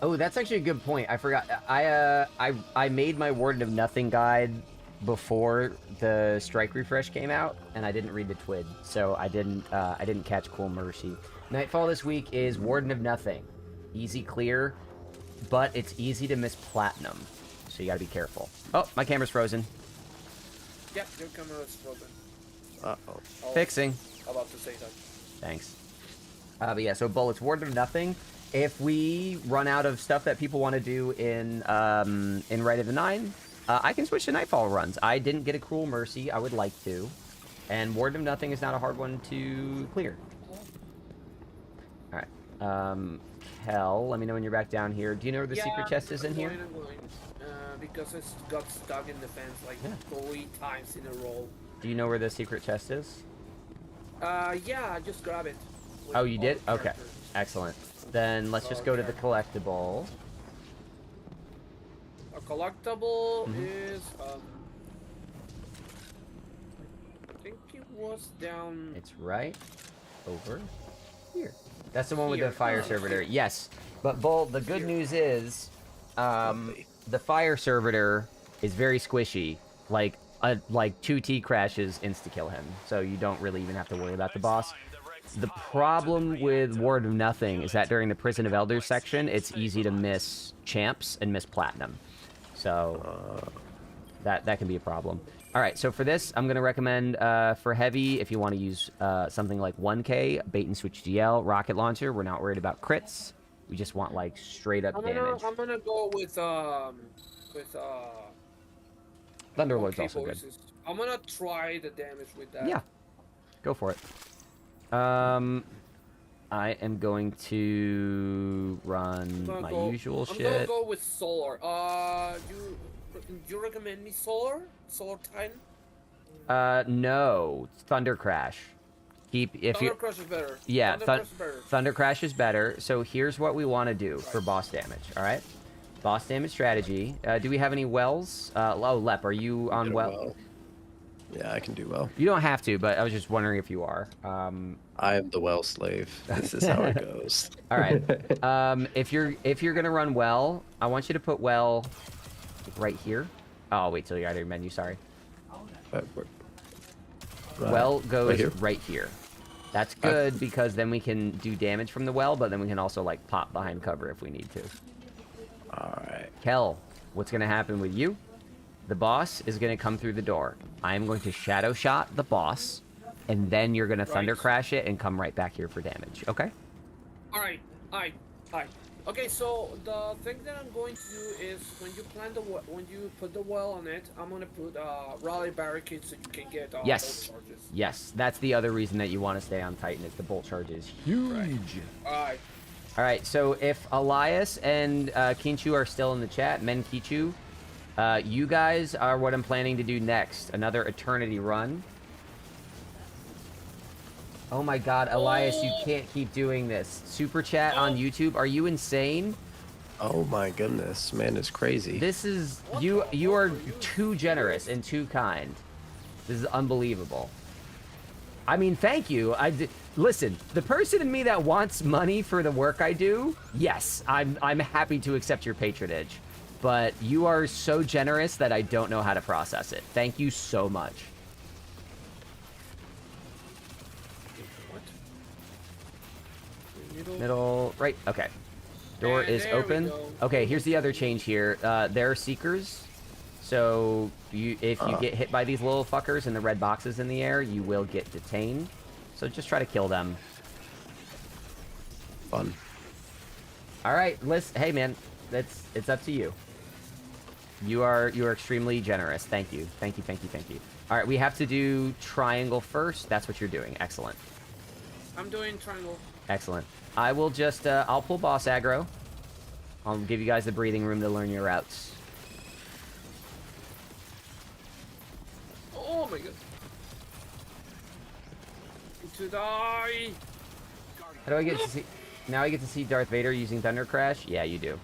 Oh, that's actually a good point. I forgot. I made my Warden of Nothing guide before the Strike refresh came out, and I didn't read the TWID, so I didn't catch Cool Mercy. Nightfall this week is Warden of Nothing, easy clear, but it's easy to miss platinum, so you gotta be careful. Oh, my camera's frozen. Yep, your camera is frozen. Uh-oh. Fixing. About to say that. Thanks. But yeah, so Bullets, Warden of Nothing. If we run out of stuff that people want to do in Rite of the Nine, I can switch to Nightfall runs. I didn't get a Cruel Mercy. I would like to. And Warden of Nothing is not a hard one to clear. Alright. Kel, let me know when you're back down here. Do you know where the secret chest is in here? I'm going. Because it's got stuck in the fence like 3 times in a row. Do you know where the secret chest is? Yeah, I just grab it. Oh, you did? Okay. Excellent. Then let's just go to the collectible. A collectible is I think it was down. It's right over here. That's the one with the fire servitor. Yes. But Bull, the good news is the fire servitor is very squishy. Like 2 T crashes insta kill him. So you don't really even have to worry about the boss. The problem with Ward of Nothing is that during the Prison of Elders section, it's easy to miss champs and miss platinum. So that can be a problem. All right, so for this, I'm going to recommend for heavy, if you want to use something like 1K, bait and switch GL, rocket launcher. We're not worried about crits. We just want like straight up damage. I'm gonna go with Thunderlord's also good. I'm gonna try the damage with that. Yeah, go for it. I am going to run my usual shit. I'm gonna go with solar. You recommend me solar? Solar Titan? No. Thunder Crash. Thunder Crash is better. Yeah, Thunder Crash is better. Thunder Crash is better. So here's what we want to do for boss damage, alright? Boss damage strategy. Do we have any wells? Lep, are you on well? Yeah, I can do well. You don't have to, but I was just wondering if you are. I am the well slave. This is how it goes. All right. If you're gonna run well, I want you to put well right here. Oh, I'll wait till you're out of your menu. Sorry. Well goes right here. That's good because then we can do damage from the well, but then we can also like pop behind cover if we need to. All right. Kel, what's gonna happen with you? The boss is gonna come through the door. I'm going to shadow shot the boss, and then you're gonna thunder crash it and come right back here for damage. Okay? All right. Okay, so the thing that I'm going to do is when you put the well on it, I'm gonna put rally barricades so you can get bolt charges. Yes, that's the other reason that you want to stay on Titan is the bolt charge is huge. Right. All right, so if Elias and Kinchu are still in the chat, Men Kichu, you guys are what I'm planning to do next. Another Eternity run. Oh my god, Elias, you can't keep doing this. Super chat on YouTube, are you insane? Oh my goodness, man, it's crazy. This is, you are too generous and too kind. This is unbelievable. I mean, thank you. Listen, the person in me that wants money for the work I do, yes, I'm happy to accept your patronage. But you are so generous that I don't know how to process it. Thank you so much. Middle, right, okay. Door is open. Okay, here's the other change here. There are seekers. So if you get hit by these little fuckers in the red boxes in the air, you will get detained. So just try to kill them. Fun. All right, hey man, it's up to you. You are extremely generous. Thank you. Thank you. All right, we have to do triangle first. That's what you're doing. Excellent. I'm doing triangle. Excellent. I will just I'll pull boss aggro. I'll give you guys the breathing room to learn your routes. Oh my god. To die. How do I get to see? Now I get to see Darth Vader using Thunder Crash? Yeah, you do.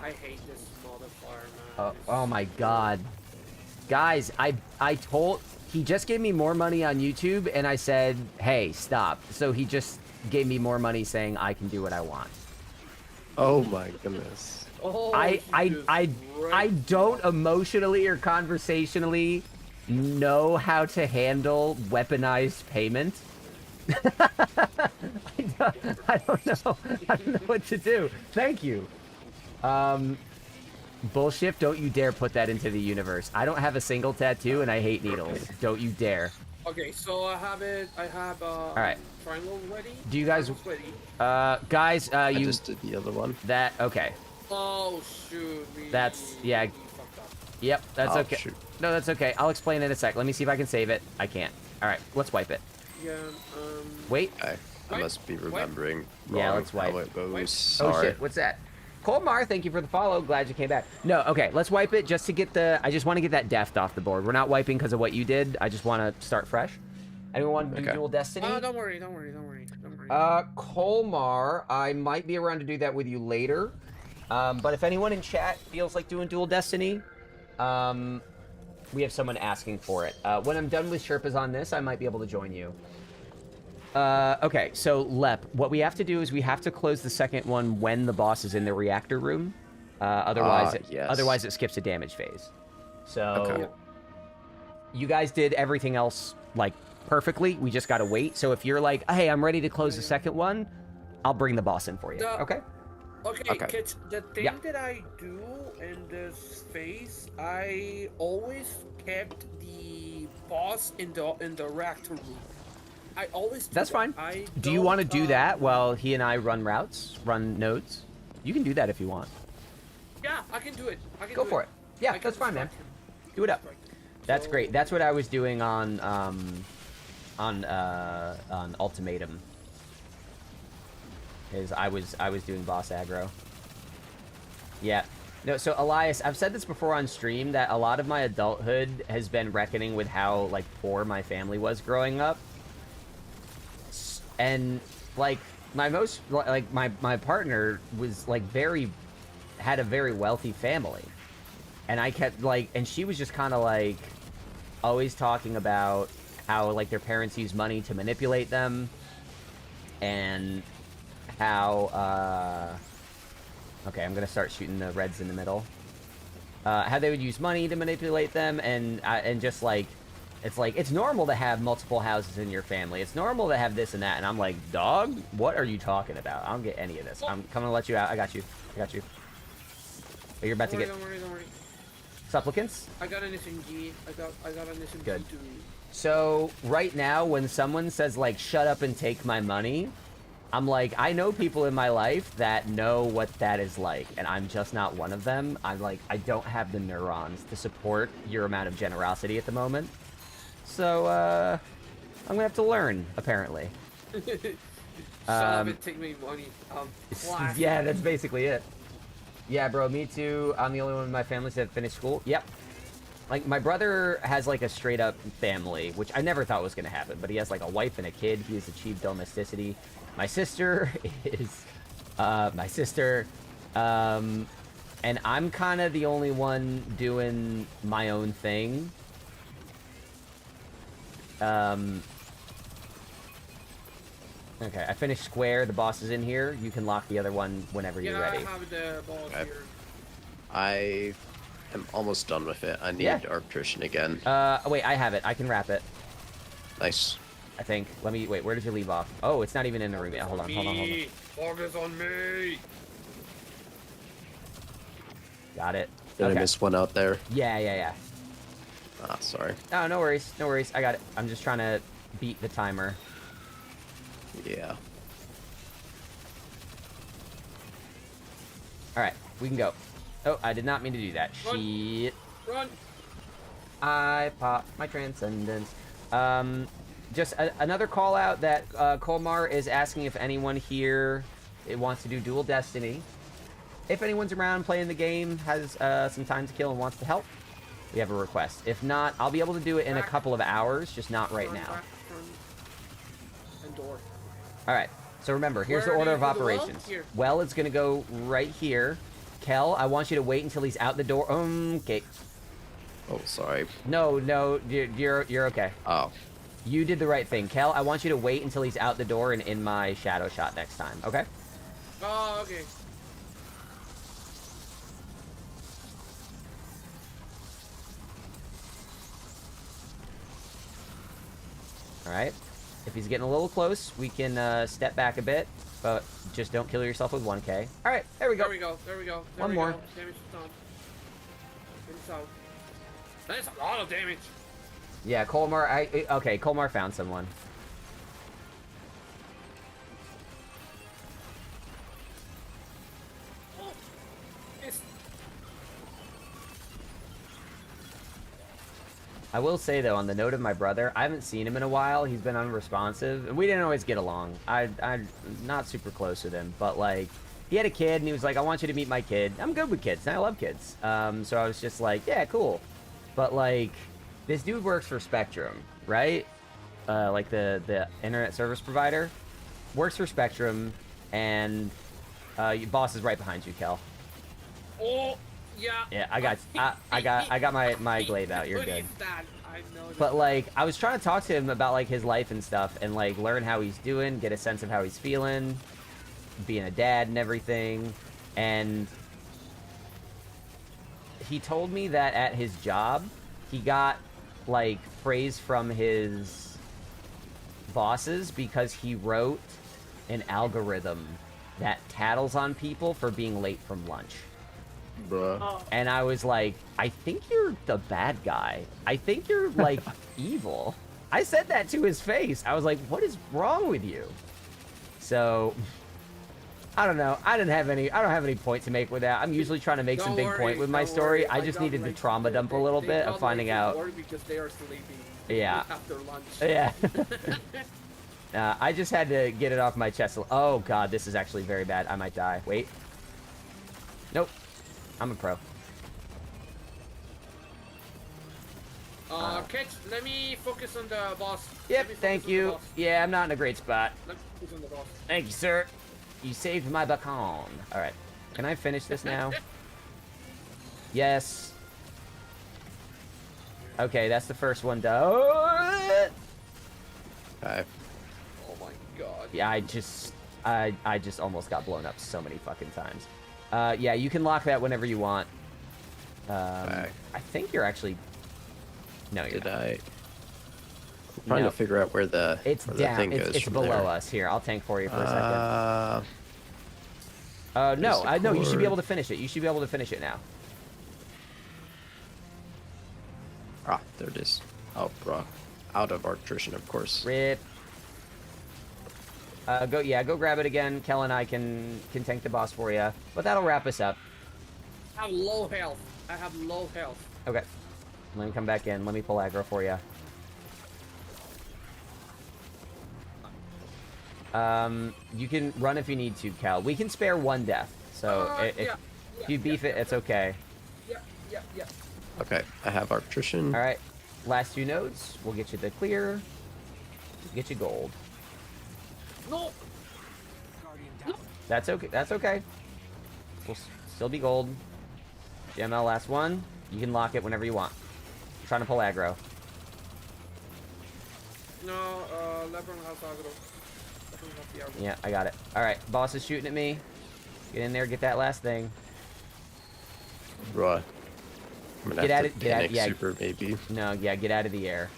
I hate this motherfucker, man. Oh my god. Guys, he just gave me more money on YouTube and I said, hey, stop. So he just gave me more money saying I can do what I want. Oh my goodness. Oh, I don't emotionally or conversationally know how to handle weaponized payment. I don't know what to do. Thank you. Bullshit, don't you dare put that into the universe. I don't have a single tattoo and I hate needles. Don't you dare. Okay, so I have all right. Triangle ready. Do you guys guys I just did the other one. Okay. Oh shoot. That's Yep, that's okay. Shoot. No, that's okay. I'll explain in a sec. Let me see if I can save it. I can't. All right, let's wipe it. Yeah, Wait. I must be remembering Yeah, let's wipe. how it goes. Oh Sorry. shit, what's that? Colmar, thank you for the follow. Glad you came back. No, okay, let's wipe it just to get I just want to get that deft off the board. We're not wiping because of what you did. I just want to start fresh. Anyone want to do Dual Destiny? Don't worry. Colmar, I might be around to do that with you later. But if anyone in chat feels like doing Dual Destiny, we have someone asking for it. When I'm done with Sherpas on this, I might be able to join you. Okay, so Lep, what we have to do is we have to close the second one when the boss is in the reactor room. Otherwise it skips a damage phase. So you guys did everything else like perfectly. We just gotta wait. So if you're like, hey, I'm ready to close the second one, I'll bring the boss in for you. Okay? Okay. The thing that I do in this phase, I always kept the boss in the reactor room. I always do That's fine. Do you want to do that while he and I run nodes? You can do that if you want. Yeah, I can do it. Go for it. Yeah, that's fine, man. Do it up. That's great. That's what I was doing on Ultimatum. Is I was doing boss aggro. Yeah. No, so Elias, I've said this before on stream that a lot of my adulthood has been reckoning with how like poor my family was growing up. And like my partner was like had a very wealthy family. And I kept like, and she was just kind of like always talking about how like their parents use money to manipulate them, and how okay, I'm gonna start shooting the reds in the middle. How they would use money to manipulate them, and just like it's normal to have multiple houses in your family. It's normal to have this and that. And I'm like, dog, what are you talking about? I don't get any of this. I'm coming to let you out. I got you. Oh, you're about to get. Don't worry. Supplicants? I got an SMG. I got an SMG Good. to... So, right now, when someone says, like, shut up and take my money, I'm like, I know people in my life that know what that is like, and I'm just not one of them. I'm like, I don't have the neurons to support your amount of generosity at the moment. So, I'm gonna have to learn, apparently. Shut up and take my money. Yeah, that's basically it. Yeah, bro, me too. I'm the only one in my family that finished school. Yep. Like, my brother has, like, a straight-up family, which I never thought was going to happen, but he has, like, a wife and a kid. He has achieved domesticity. My sister is, and I'm kind of the only one doing my own thing. Okay, I finished square. The boss is in here. You can lock the other one whenever you're ready. I have the boss here. I am almost done with it. I need arbitration again. Wait, I have it. I can wrap it. Nice. I think. Let me, wait, where did you leave off? Oh, it's not even in the room yet. Hold on. Focus on me! Got it. Did I miss one out there? Yeah. Ah, sorry. Oh, no worries. I got it. I'm just trying to beat the timer. Yeah. Alright, we can go. Oh, I did not mean to do that. Run. Shit. Run! I popped my transcendence. Just another call out that Colmar is asking if anyone here wants to do Dual Destiny. If anyone's around playing the game, has some time to kill and wants to help, we have a request. If not, I'll be able to do it in a couple of hours, just not right now. Alright, so remember, here's the order of operations. Well, it's gonna go right here. Kel, I want you to wait until he's out the door. Okay. Oh, sorry. No, you're okay. Oh. You did the right thing. Kel, I want you to wait until he's out the door and in my shadow shot next time, okay? Oh, okay. Alright. If he's getting a little close, we can step back a bit, but just don't kill yourself with 1k. Alright, there we go. There we go. One more. Damage done. That's a lot of damage. Yeah, Colmar, okay, Colmar found someone. Oh, it's... I will say, though, on the note of my brother, I haven't seen him in a while. He's been unresponsive, and we didn't always get along. I'm not super close with him, but, like, he had a kid, and he was like, I want you to meet my kid. I'm good with kids, and I love kids. So I was just like, yeah, cool. But, like, this dude works for Spectrum, right? Like, the internet service provider. Works for Spectrum, and your boss is right behind you, Kel. Oh, yeah. Yeah, I got my glaive out. You're good. But like, I was trying to talk to him about like his life and stuff, and like learn how he's doing, get a sense of how he's feeling, being a dad and everything. And he told me that at his job, he got like praise from his bosses because he wrote an algorithm that tattles on people for being late from lunch. Bruh. And I was like, I think you're the bad guy. I think you're like evil. I said that to his face. I was like, what is wrong with you? So I don't know. I don't have any point to make with that. I'm usually trying to make some big point with my story. I just needed to trauma dump a little bit of finding out. Because they are sleeping. Yeah. After lunch. Yeah. I just had to get it off my chest. Oh, God, this is actually very bad. I might die. Wait. Nope. I'm a pro. Catch, let me focus on the boss. Yep, thank you. Yeah, I'm not in a great spot. Let me focus on the boss. Thank you, sir. You saved my bacon. Alright. Can I finish this now? Yes. Okay, that's the first one done. Okay. Oh my god. Yeah, I just almost got blown up so many fucking times. Yeah, you can lock that whenever you want. I think you're actually... No, you're not. I'm trying to figure out where the, it's where down. the thing goes It's from below there. us. Here, I'll tank for you for a second. No, you should be able to finish it. You should be able to finish it now. Ah, there it is. Oh, bro. Out of attrition, of course. Rip. Go grab it again. Kel and I can tank the boss for you. But that'll wrap us up. I have low health. I have low health. Okay. Let me come back in. Let me pull aggro for you. You can run if you need to, Cal. We can spare one death. So if you beef it, it's okay. Yeah. Okay, I have attrition. All right. Last 2 nodes. We'll get you the clear. Get you gold. No. That's okay. That's okay. We'll still be gold. GML last one. You can lock it whenever you want. I'm trying to pull aggro. No, Lebron has aggro. Lebron has the aggro. Yeah, I got it. All right, boss is shooting at me. Get in there, get that last thing. Right. I'm gonna have to panic super, maybe. No, yeah, get out of the air.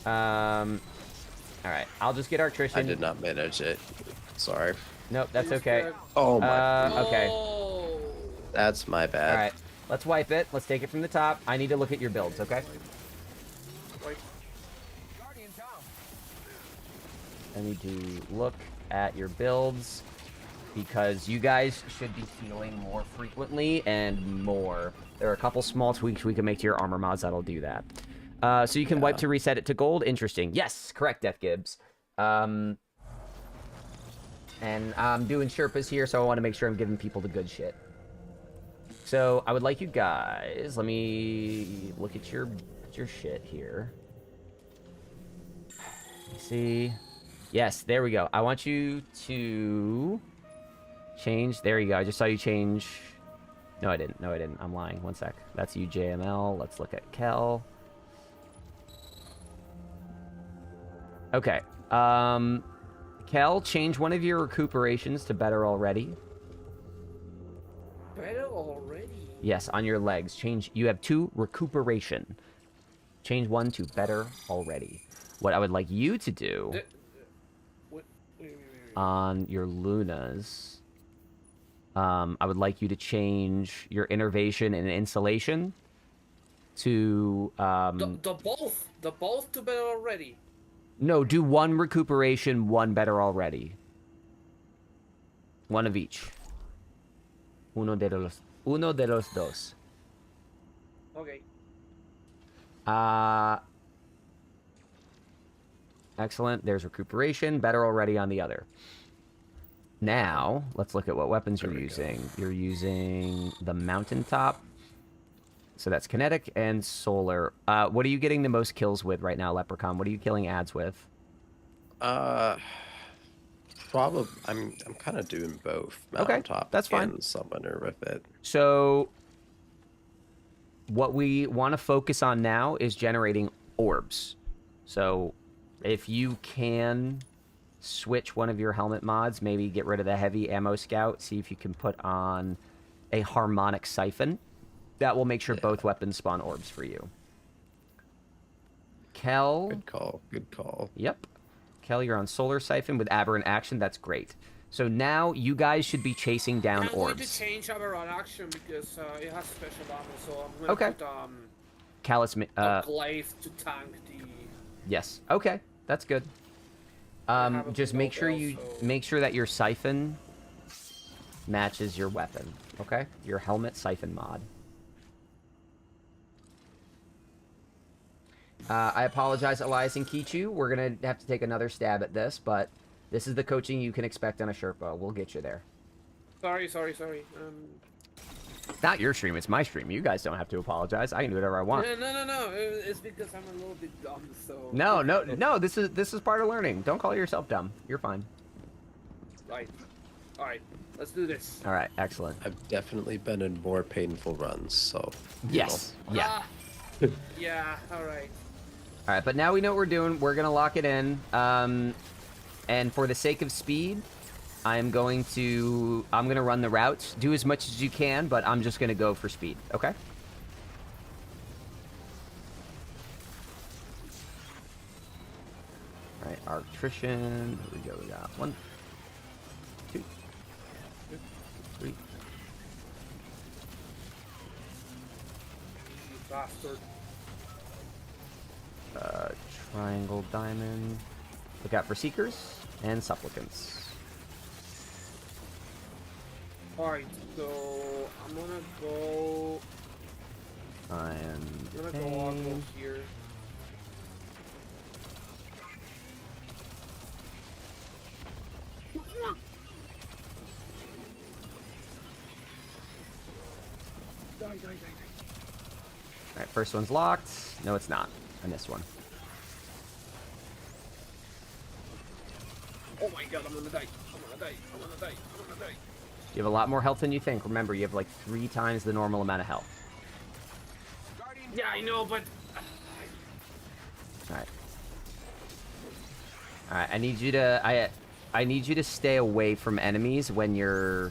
All right, I'll just get Artrition. I did not manage it. Sorry. Nope, that's okay. Oh my. Okay. That's my bad. All right, let's wipe it. Let's take it from the top. I need to look at your builds, okay? I need to look at your builds because you guys should be healing more frequently and more. There are a couple small tweaks we can make to your armor mods that'll do that. So you can wipe to reset it to gold. Interesting. Yes, correct, Death Gibbs. And I'm doing Sherpas here, so I want to make sure I'm giving people the good shit. So I would like you guys, let me look at your shit here. See? Yes, there we go. I want you to change. There you go. I just saw you change. No, I didn't. No, I didn't. I'm lying. One sec. That's you, JML. Let's look at Kel. Okay. Kel, change one of your recuperations to better already. Better already? Yes, on your legs. Change. You have 2 recuperation. Change one to better already. What I would like you to do on your Lunas, I would like you to change your innervation and insulation to the both to better already. No, do 1 recuperation, 1 better already. 1 of each. Uno de los dos. Okay. Excellent. There's recuperation. Better already on the other. Now, let's look at what weapons you're using. You're using the mountaintop. So that's kinetic and solar. What are you getting the most kills with right now, Leprechaun? What are you killing ads with? Probably. I'm kind of doing both. Mountaintop that's fine. And summoner with it. So, what we want to focus on now is generating orbs. So, if you can switch one of your helmet mods, maybe get rid of the heavy ammo scout, see if you can put on a harmonic siphon. That will make sure both weapons spawn orbs for you. Kel. Good call. Good call. Yep. Kel, you're on solar siphon with aberrant action. That's great. So now you guys should be chasing down I'm orbs. going to change aberrant action because it has special armor, so I'm going to put Callus, a glaive to tank the. Yes. Okay. That's good. Just make sure make sure that your siphon matches your weapon. Okay. Your helmet siphon mod. I apologize, Elias and Kichu. We're going to have to take another stab at this, but this is the coaching you can expect on a Sherpa. We'll get you there. Sorry. It's not your stream, it's my stream. You guys don't have to apologize. I can do whatever I want. No. It's because I'm a little bit dumb, so. No. This is part of learning. Don't call yourself dumb. You're fine. Right. All right. Let's do this. All right. Excellent. I've definitely been in more painful runs, so. Yes. Yeah. Yeah. All right. All right. But now we know what we're doing. We're gonna lock it in. And for the sake of speed, I'm gonna run the routes. Do as much as you can, but I'm just gonna go for speed. Okay. All right. Arctrician. Here we go. We got 1, 2, 3. Bastard. Triangle, diamond. Look out for seekers and supplicants. Alright, so I'm gonna go. I'm gonna go on go here. Die. Alright, first one's locked. No, it's not. I missed one. Oh my god, I'm gonna die. You have a lot more health than you think. Remember, you have like 3 times the normal amount of health. Yeah, I know, but. Alright. Alright, I need you to stay away from enemies when you're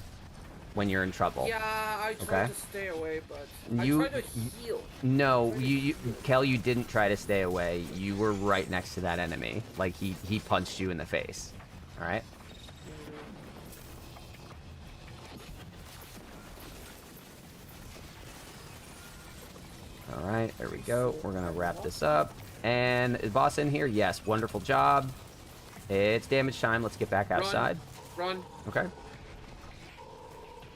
in trouble. Yeah, I tried to stay away, but I tried to heal. No, Kel, you didn't try to stay away. You were right next to that enemy. Like he punched you in the face. All right. All right, there we go. We're gonna wrap this up. And is boss in here? Yes, wonderful job. It's damage time. Let's get back outside. Run. Okay.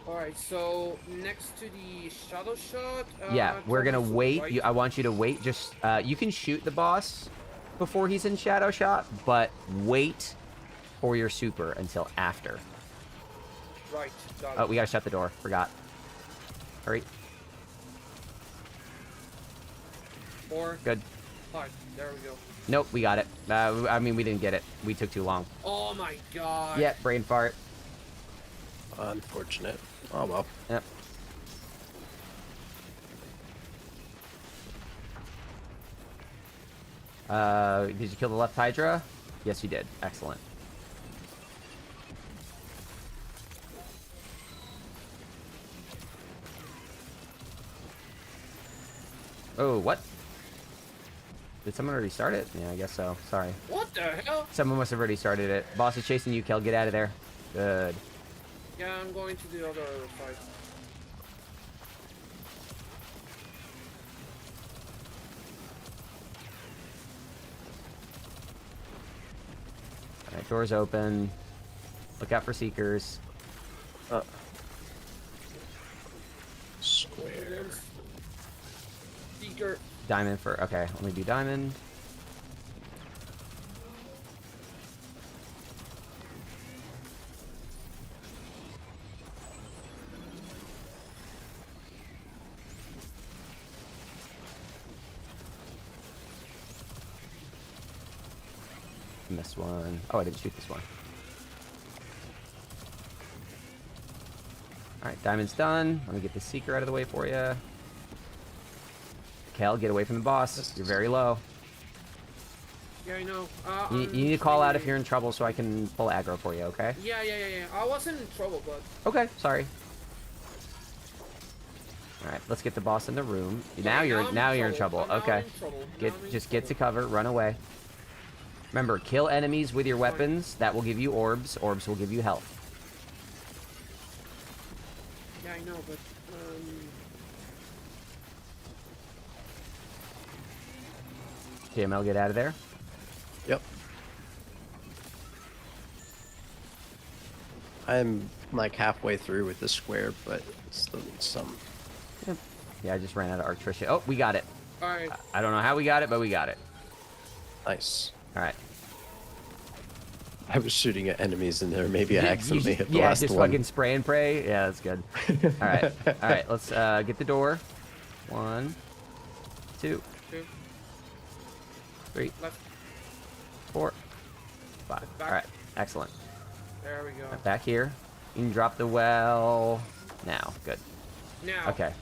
Alright, so next to the shadow shot. Yeah, we're gonna wait. Right. I want you to wait. Just you can shoot the boss before he's in shadow shot, but wait for your super until after. Right. Got Oh, it. we gotta shut the door. Forgot. Hurry. 4. Good. 5. There we go. Nope, we got it. I mean, we didn't get it. We took too long. Oh my god. Yeah, brain fart. Unfortunate. Oh well. Yep. Did you kill the left Hydra? Yes, you did. Excellent. Oh, what? Did someone already start it? Yeah, I guess so. Sorry. What the hell? Someone must have already started it. Boss is chasing you, Kel. Get out of there. Good. Yeah, I'm going to the other side. Alright, doors open. Look out for seekers. Square. Seeker. Diamond for... Okay, let me do diamond. Missed one. Oh, I didn't shoot this one. Alright, diamond's done. Let me get the seeker out of the way for you. Kel, get away from the boss. You're very low. Yeah, I know. You need to call out if you're in trouble so I can pull aggro for you, okay? Yeah. I wasn't in trouble, but... Okay, sorry. Alright, let's get the boss in the room. Now you're in trouble. Okay. Just get to cover, run away. Remember, kill enemies with your weapons. That will give you orbs. Orbs will give you health. Yeah, I know, but... JML, get out of there. Yep. I'm like halfway through with the square, but still need some. Yep. Yeah, I just ran out of Arctricia. Oh, we got it. Alright. I don't know how we got it, but we got it. Nice. All right. I was shooting at enemies in there. Maybe I accidentally hit the yeah, last just one. fucking spray and pray. Yeah, that's good. All right. All right. Let's get the door. 1, 2, 3, Left. 4, 5. All right. Excellent. There we go. Back here. You can drop the well now. Good. Now. Okay.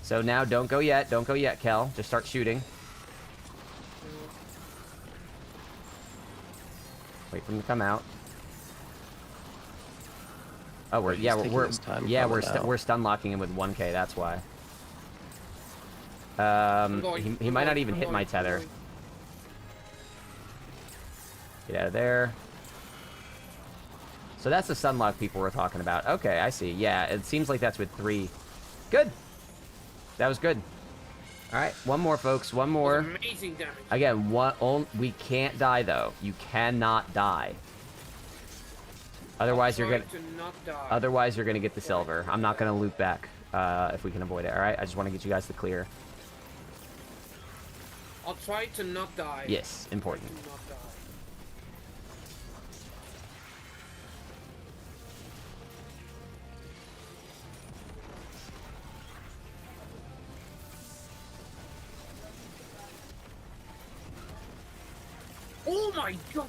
So now don't go yet. Don't go yet, Kel. Just start shooting. Wait for him to come out. Oh, we're we're stun locking him with 1K. That's why. He might not even hit my tether. Get out of there. So that's the sunlock people were talking about. Okay, I see. Yeah, it seems like that's with 3. Good. That was good. All right, one more, folks. One more. Amazing damage. Again, we can't die though. You cannot die. Otherwise, you're gonna. Otherwise, you're gonna get the silver. I'm not gonna loop back if we can avoid it. All right. I just want to get you guys the clear. I'll try to not die. Yes, important. Oh my god!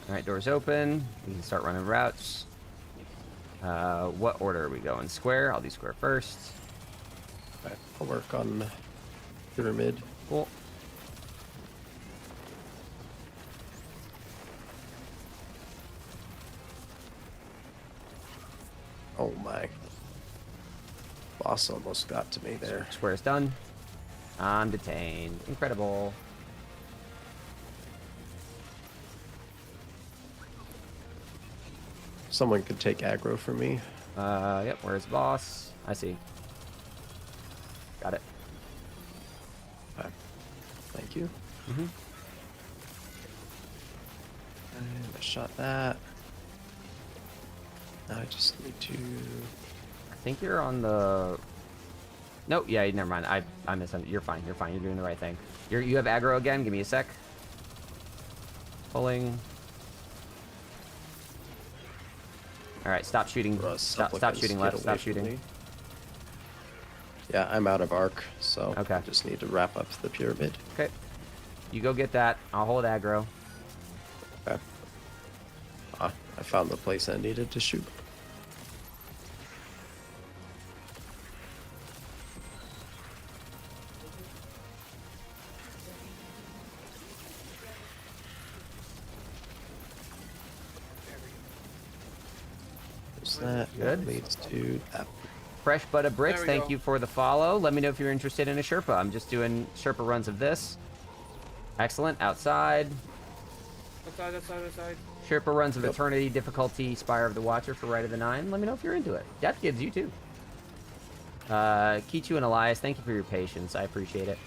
Alright, doors open. We can start running routes. What order are we going? Square? I'll do square first. Okay, I'll work on pyramid. Cool. Oh my. Boss almost got to me there. Square's done. I'm detained. Incredible. Someone could take aggro from me. Yep, where's boss? I see. Got it. Okay. Thank you. Mm-hmm. And I shot that. Now I just need to... I think you're on the... Nope, yeah, never mind. I misunderstood. You're fine, you're fine. You're doing the right thing. You have aggro again? Give me a sec. Pulling. Alright, stop shooting. Stop shooting left. Stop shooting. Yeah, I'm out of arc, so okay. I just need to wrap up the pyramid. Okay. You go get that. I'll hold aggro. Okay. Ah, I found the place I needed to shoot. That good leads to that. Fresh butter bricks, thank you for the follow. Let me know if you're interested in a Sherpa. I'm just doing Sherpa runs of this. Excellent. Outside. Outside. Sherpa runs of Eternity, difficulty, Spire of the Watcher for Rite of the Nine. Let me know if you're into it. Death Kids, you too. Kichu and Elias, thank you for your patience. I appreciate it.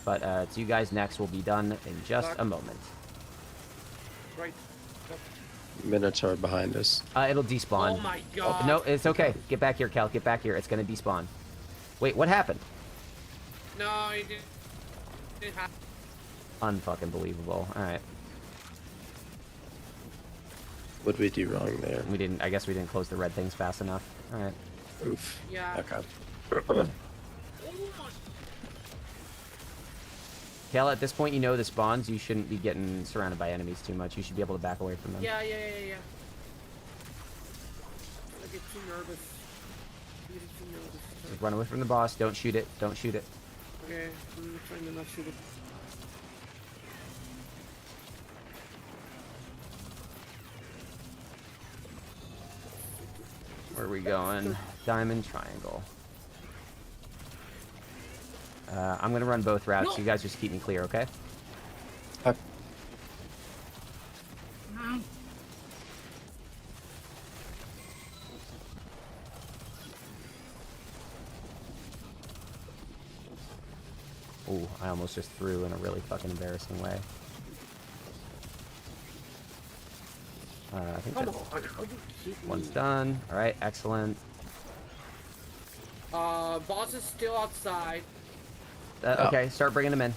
But it's you guys next. Will be done in just a moment. Right. Minotaur behind us. It'll despawn. Oh my god. No, it's okay. Get back here, Cal. Get back here. It's gonna despawn. Wait, what happened? No, it didn't happen. Unfucking believable. Alright. What did we do wrong there? We didn't. I guess we didn't close the red things fast enough. Alright. Oof. Yeah. Okay. Cal, at this point, you know the spawns. You shouldn't be getting surrounded by enemies too much. You should be able to back away from them. Yeah. I get too nervous. Just run away from the boss. Don't shoot it. Don't shoot it. Okay, I'm trying to not shoot it. Where are we going? Diamond triangle. I'm gonna run both routes. No. You guys just keep me clear, okay? Okay. Ooh, I almost just threw in a really fucking embarrassing way. I think Come that's on, are you kidding one's me? done. All right, excellent. Boss is still outside. Okay, start bringing them in.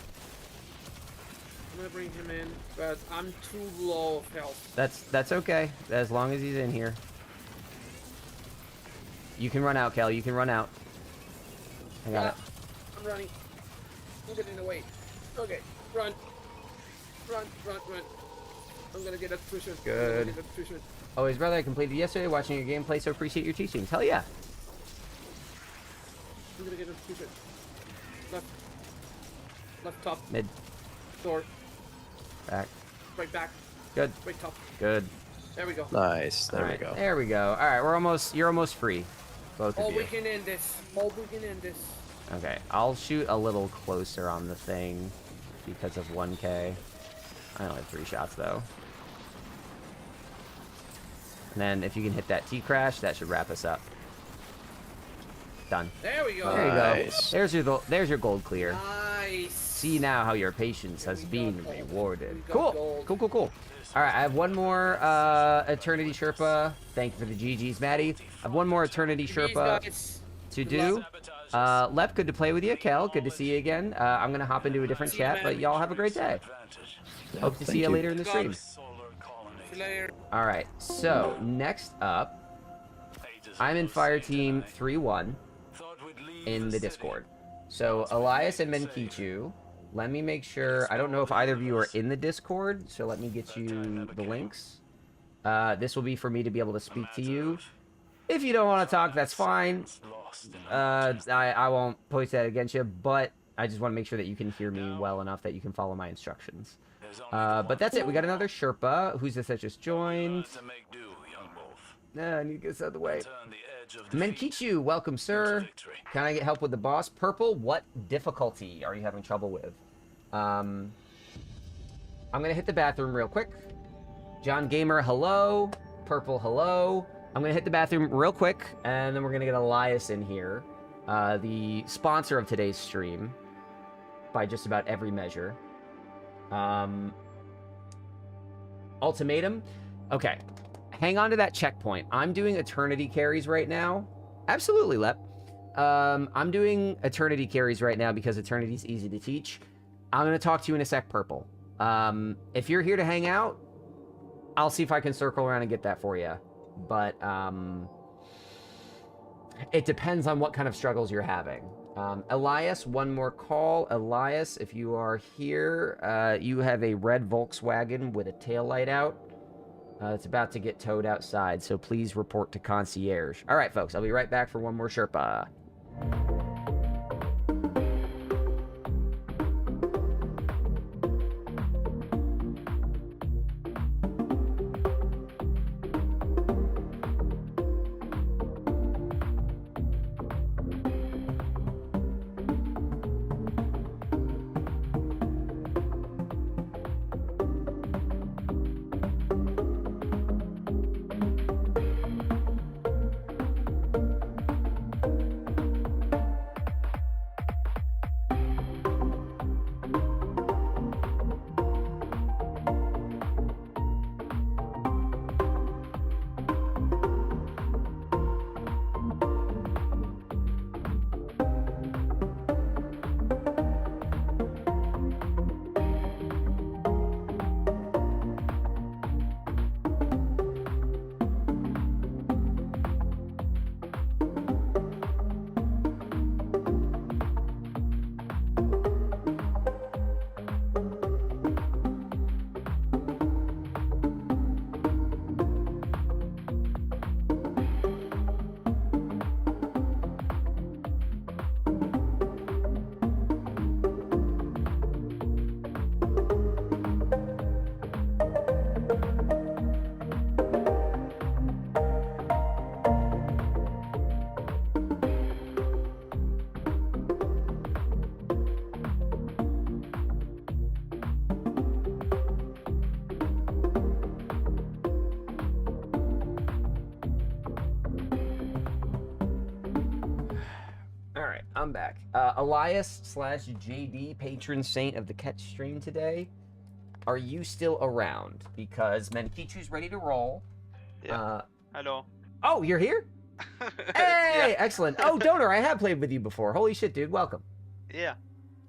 I'm gonna bring him in, but I'm too low of health. That's okay, as long as he's in here. You can run out, Kel. You can run out. I got it. I'm running. I'm getting away. Okay, run. Run. I'm gonna get a push. Good. Oh, his brother I completed yesterday watching your gameplay, so appreciate your teachings. Hell yeah. I'm gonna get a push. Left top. Mid. Door. Back. Right back. Good. Right top. Good. There we go. Nice. There we Alright, go. There we go. All right, you're almost free. Both of you. We can end this. We can end this. Okay, I'll shoot a little closer on the thing because of 1K. I only have 3 shots though. And then if you can hit that T-crash, that should wrap us up. Done. There we go. There you Nice. go. There's your gold clear. Nice. See now how your patience has been rewarded. We got Cool. gold. Cool. All right, I have one more Eternity Sherpa. Thank you for the GGs, Maddie. I have one more Eternity Sherpa to do. Lep, good to play with you. Kel, good to see you again. I'm gonna hop into a different chat, but y'all have a great day. Hope to see you later in the stream. See you later. All right, so next up, I'm in Fire Team 3-1 in the Discord. So Elias and Menkichu, let me make sure. I don't know if either of you are in the Discord, so let me get you the links. This will be for me to be able to speak to you. If you don't want to talk, that's fine. I won't post that against you, but I just want to make sure that you can hear me well enough that you can follow my instructions. But that's it. We got another Sherpa. Who's this that just joined? I need to get this out of the way. Menkichu, welcome, sir. Can I get help with the boss? Purple, what difficulty are you having trouble with? I'm going to hit the bathroom real quick. John Gamer, hello. Purple, hello. I'm going to hit the bathroom real quick, and then we're going to get Elias in here, the sponsor of today's stream, by just about every measure. Ultimatum. Okay. Hang on to that checkpoint. I'm doing Eternity carries right now. Absolutely, Lep. I'm doing Eternity carries right now because Eternity's easy to teach. I'm going to talk to you in a sec, Purple. If you're here to hang out, I'll see if I can circle around and get that for you. But it depends on what kind of struggles you're having. Elias, one more call. Elias, if you are here, you have a red Volkswagen with a taillight out. It's about to get towed outside, so please report to concierge. All right, folks, I'll be right back for one more Sherpa. I'm back. Elias / JD, patron saint of the catch stream today. are you still around? Because Menkichu's ready to roll. Yeah. Hello. Oh, you're here? Hey, excellent. Oh, Donor, I have played with you before. Holy shit, dude. Welcome. Yeah.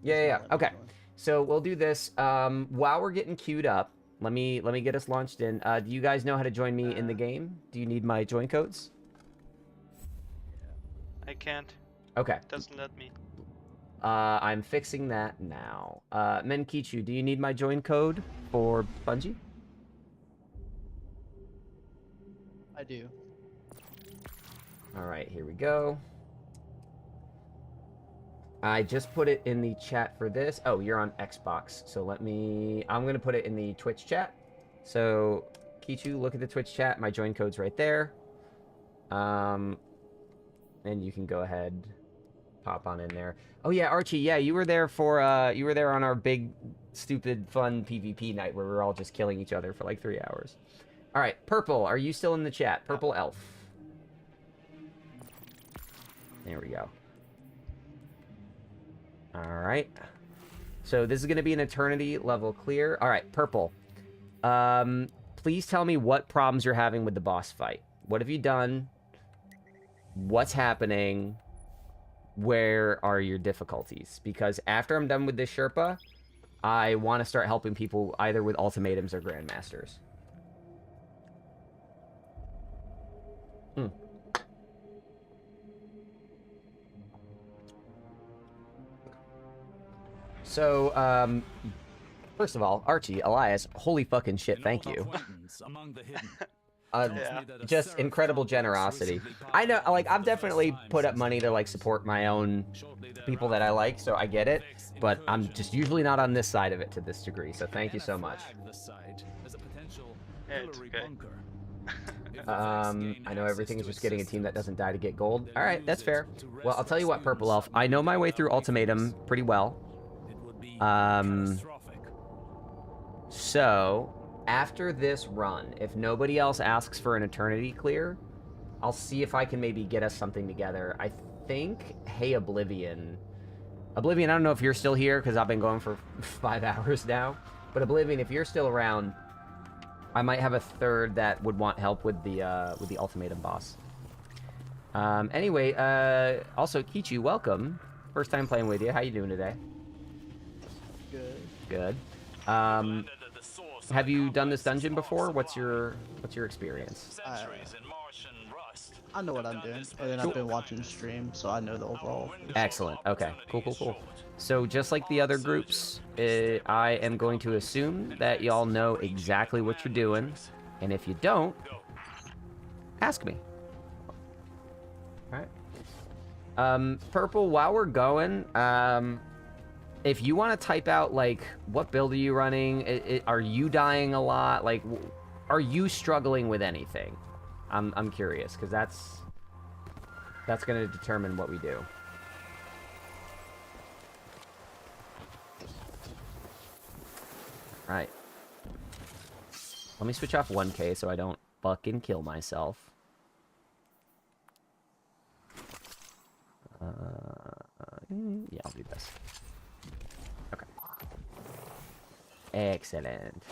Yeah. Okay. So we'll do this. While we're getting queued up, let me get us launched in. Do you guys know how to join me in the game? Do you need my join codes? I can't. Okay. It doesn't let me. I'm fixing that now. Menkichu, do you need my join code for Bungie? I do. All right, here we go. I just put it in the chat for this. Oh, you're on Xbox. So I'm going to put it in the Twitch chat. So, Kichu, look at the Twitch chat. My join code's right there. And you can go ahead, pop on in there. Oh yeah, Archie, yeah, you were there on our big, stupid, fun PvP night where we were all just killing each other for like 3 hours. All right, Purple, are you still in the chat? Purple Elf. There we go. All right. So this is going to be an eternity level clear. All right, Purple. Please tell me what problems you're having with the boss fight. What have you done? What's happening? Where are your difficulties? Because after I'm done with this Sherpa, I want to start helping people either with ultimatums or grandmasters. So, first of all, Archie, Elias, holy fucking shit, thank you. Just incredible generosity. I know, like, I've definitely put up money to, like, support my own people that I like, so I get it, but I'm just usually not on this side of it to this degree, so thank you so much. Yeah, it's okay. I know everything is just getting a team that doesn't die to get gold. Alright, that's fair. Well, I'll tell you what, Purple Elf, I know my way through Ultimatum pretty well. So, after this run, if nobody else asks for an eternity clear, I'll see if I can maybe get us something together. I think, hey, Oblivion, I don't know if you're still here, because I've been going for 5 hours now, but Oblivion, if you're still around, I might have a third that would want help with the ultimatum boss. Anyway, also, Kichu, welcome. First time playing with you. How you doing today? Good. Have you done this dungeon before? What's your experience? I know what I'm doing, and then I've been watching stream, so I know the overall. Excellent. Okay. Cool. So just like the other groups, I am going to assume that y'all know exactly what you're doing, and if you don't, ask me. All right. Purple, while we're going, if you want to type out, like, what build are you running? Are you dying a lot? Like, are you struggling with anything? I'm curious, because that's going to determine what we do. Right. Let me switch off 1K so I don't fucking kill myself. Yeah, I'll do this. Okay. Excellent.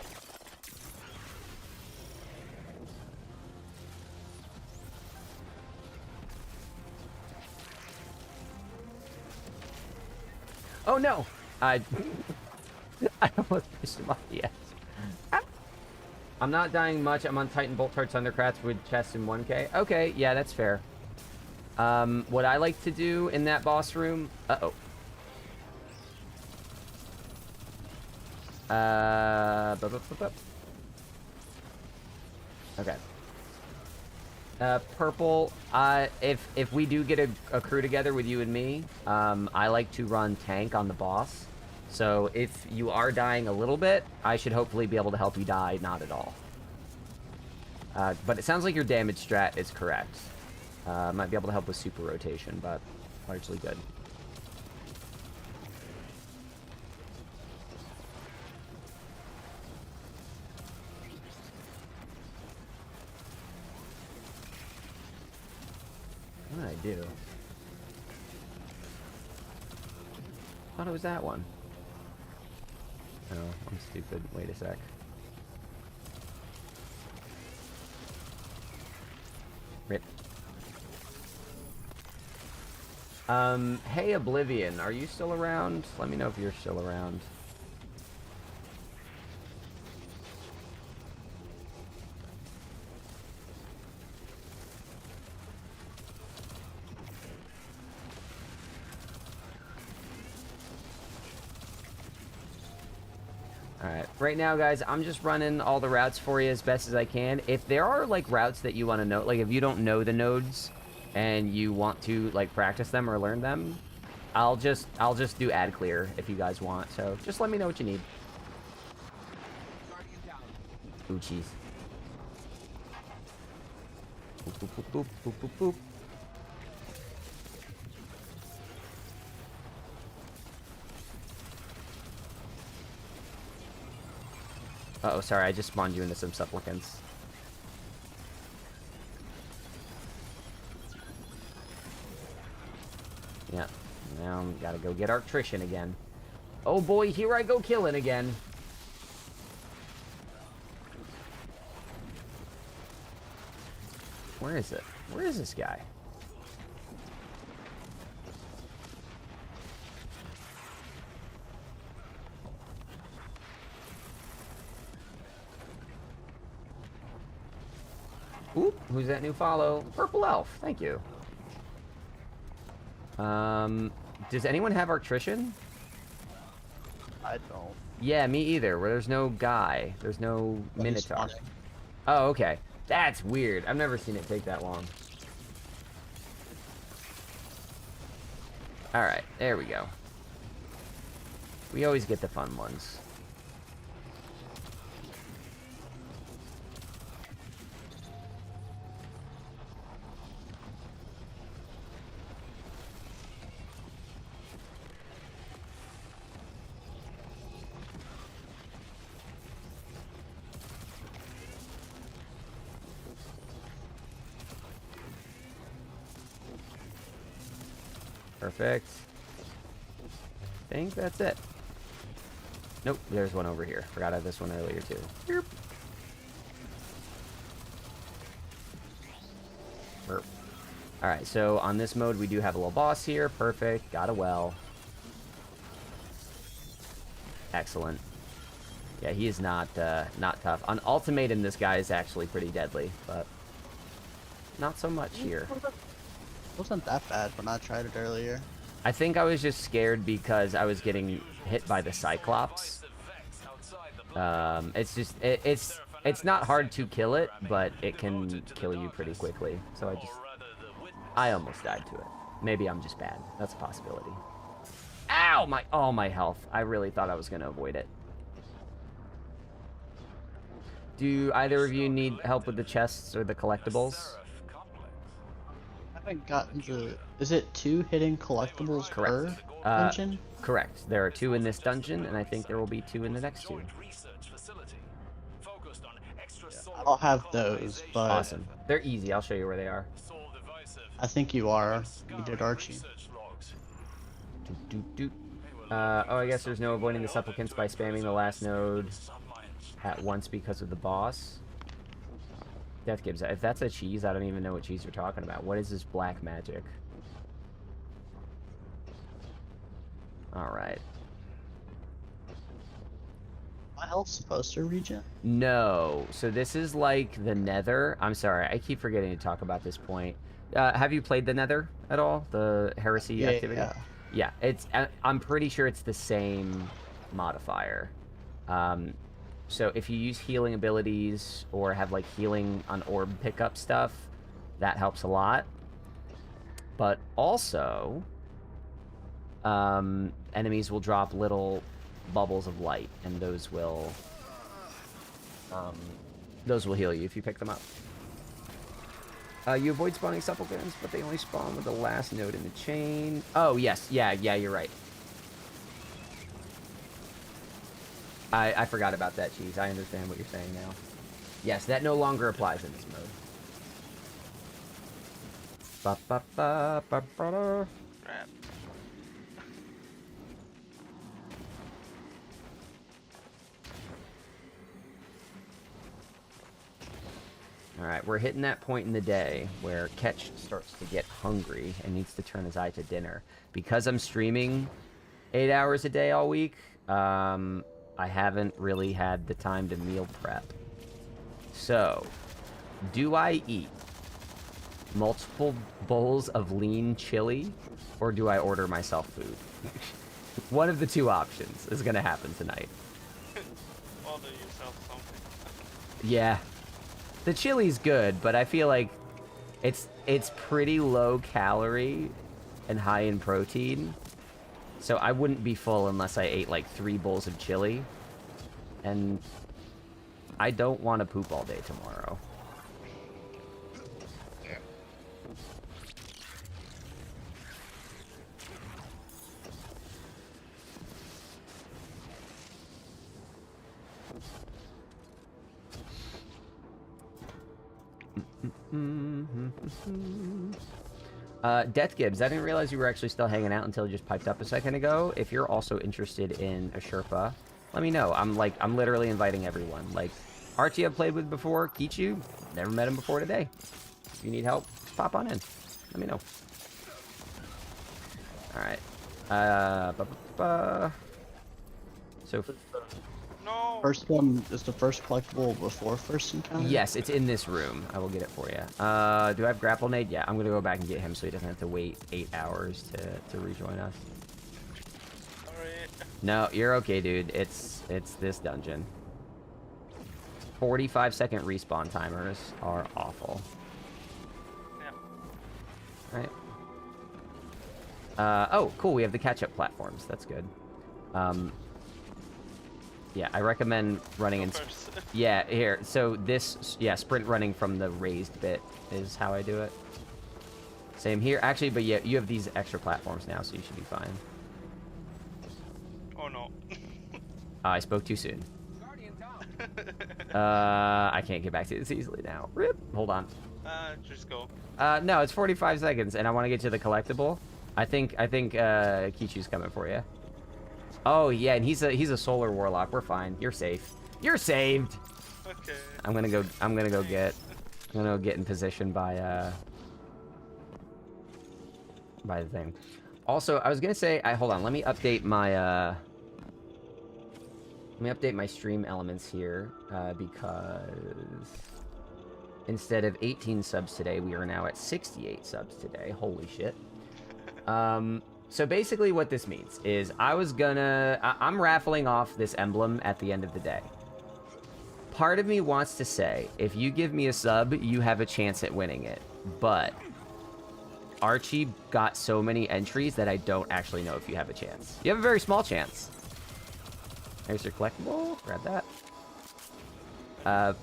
Oh no! I almost pushed him off the edge. I'm not dying much. I'm on Titan Bolt Heart Thundercrats with chest in 1K. Okay, yeah, that's fair. What I like to do in that boss room... Uh-oh. Okay. Purple, if we do get a crew together with you and me, I like to run tank on the boss. So if you are dying a little bit, I should hopefully be able to help you die not at all. But it sounds like your damage strat is correct. Might be able to help with super rotation, but largely good. What did I do? Thought it was that one. Oh, I'm stupid. Wait a sec. Rip. Hey Oblivion, are you still around? Let me know if you're still around. Alright, right now, guys, I'm just running all the routes for you as best as I can. If there are, like, routes that you want to know, like, if you don't know the nodes and you want to, like, practice them or learn them, I'll just do ad clear if you guys want. So, just let me know what you need. Ooh, jeez. Boop, boop, boop, boop, boop, boop, boop. Uh-oh, sorry, I just spawned you into some supplicants. Yeah, now gotta go get Arctrician again. Oh boy, here I go killing again. Where is it? Where is this guy? Oop, who's that new follow? Purple Elf, thank you. Does anyone have Arctrician? I don't. Yeah, me either. Where there's no guy. There's no Minotaur. Oh, okay. That's weird. I've never seen it take that long. Alright, there we go. We always get the fun ones. Perfect. I think that's it. Nope, there's one over here. Forgot I had this one earlier too. Yep. Burp. Alright, so on this mode we do have a little boss here. Perfect. Got a well. Excellent. Yeah, he is not tough. On ultimatum, this guy is actually pretty deadly, but not so much here. Wasn't that bad when I tried it earlier. I think I was just scared because I was getting hit by the Cyclops. It's just it's not hard to kill it, but it can kill you pretty quickly. So I almost died to it. Maybe I'm just bad. That's a possibility. Ow! My health. I really thought I was gonna avoid it. Do either of you need help with the chests or the collectibles? I haven't gotten to... Is it 2 hidden collectibles per dungeon? Correct. There are 2 in this dungeon, and I think there will be 2 in the next 2. I don't have those, but... Awesome. They're easy. I'll show you where they are. I think you are. You did, Archie. Oh, I guess there's no avoiding the supplicants by spamming the last node at once because of the boss. Death Gibbs. If that's a cheese, I don't even know what cheese you're talking about. What is this black magic? Alright. My health's supposed to regen? No. So this is like the Nether. I'm sorry, I keep forgetting to talk about this point. Have you played the Nether at all? The heresy activity? Yeah, I'm pretty sure it's the same modifier. So if you use healing abilities or have like healing on orb pickup stuff, that helps a lot. But also, enemies will drop little bubbles of light, and those will heal you if you pick them up. You avoid spawning supplicants, but they only spawn with the last node in the chain. Oh, yes. Yeah, you're right. I forgot about that, Cheese. I understand what you're saying now. Yes, that no longer applies in this mode. Crap. Alright, we're hitting that point in the day where Ketch starts to get hungry and needs to turn his eye to dinner. Because I'm streaming 8 hours a day all week, I haven't really had the time to meal prep. So, do I eat multiple bowls of lean chili, or do I order myself food? One of the two options is going to happen tonight. Order yourself something. Yeah. The chili's good, but I feel like it's pretty low calorie and high in protein. So I wouldn't be full unless I ate like 3 bowls of chili. And I don't want to poop all day tomorrow. Death Gibbs, I didn't realize you were actually still hanging out until you just piped up a second ago. If you're also interested in a Sherpa, let me know. I'm literally inviting everyone. Like, Archie I've played with before, Kichu, never met him before today. If you need help, pop on in. Let me know. Alright. So... No. First one is the first collectible before first encounter? Yes, it's in this room. I will get it for you. Do I have Grapple Nade? Yeah, I'm going to go back and get him so he doesn't have to wait 8 hours to rejoin us. Sorry. No, you're okay, dude. It's this dungeon. 45-second respawn timers are awful. Yeah. Alright. Oh, cool. We have the catch-up platforms. That's good. Yeah, I recommend running in... Yeah, here. So this... Yeah, sprint running from the raised bit is how I do it. Same here. Actually, but yeah, you have these extra platforms now, so you should be fine. Oh, no. I spoke too soon. I can't get back to this easily now. Rip. Hold on. Just go. No, it's 45 seconds, and I want to get to the collectible. I think Kichu's coming for you. Oh yeah, and he's a solar warlock. We're fine. You're safe. You're saved. Okay. I'm gonna go get in position by the thing. Also, I was gonna say, hold on. Let me update my stream elements here because instead of 18 subs today, we are now at 68 subs today. Holy shit. So basically what this means is I'm raffling off this emblem at the end of the day. Part of me wants to say, if you give me a sub, you have a chance at winning it. But Archie got so many entries that I don't actually know if you have a chance. You have a very small chance. There's your collectible. Grab that.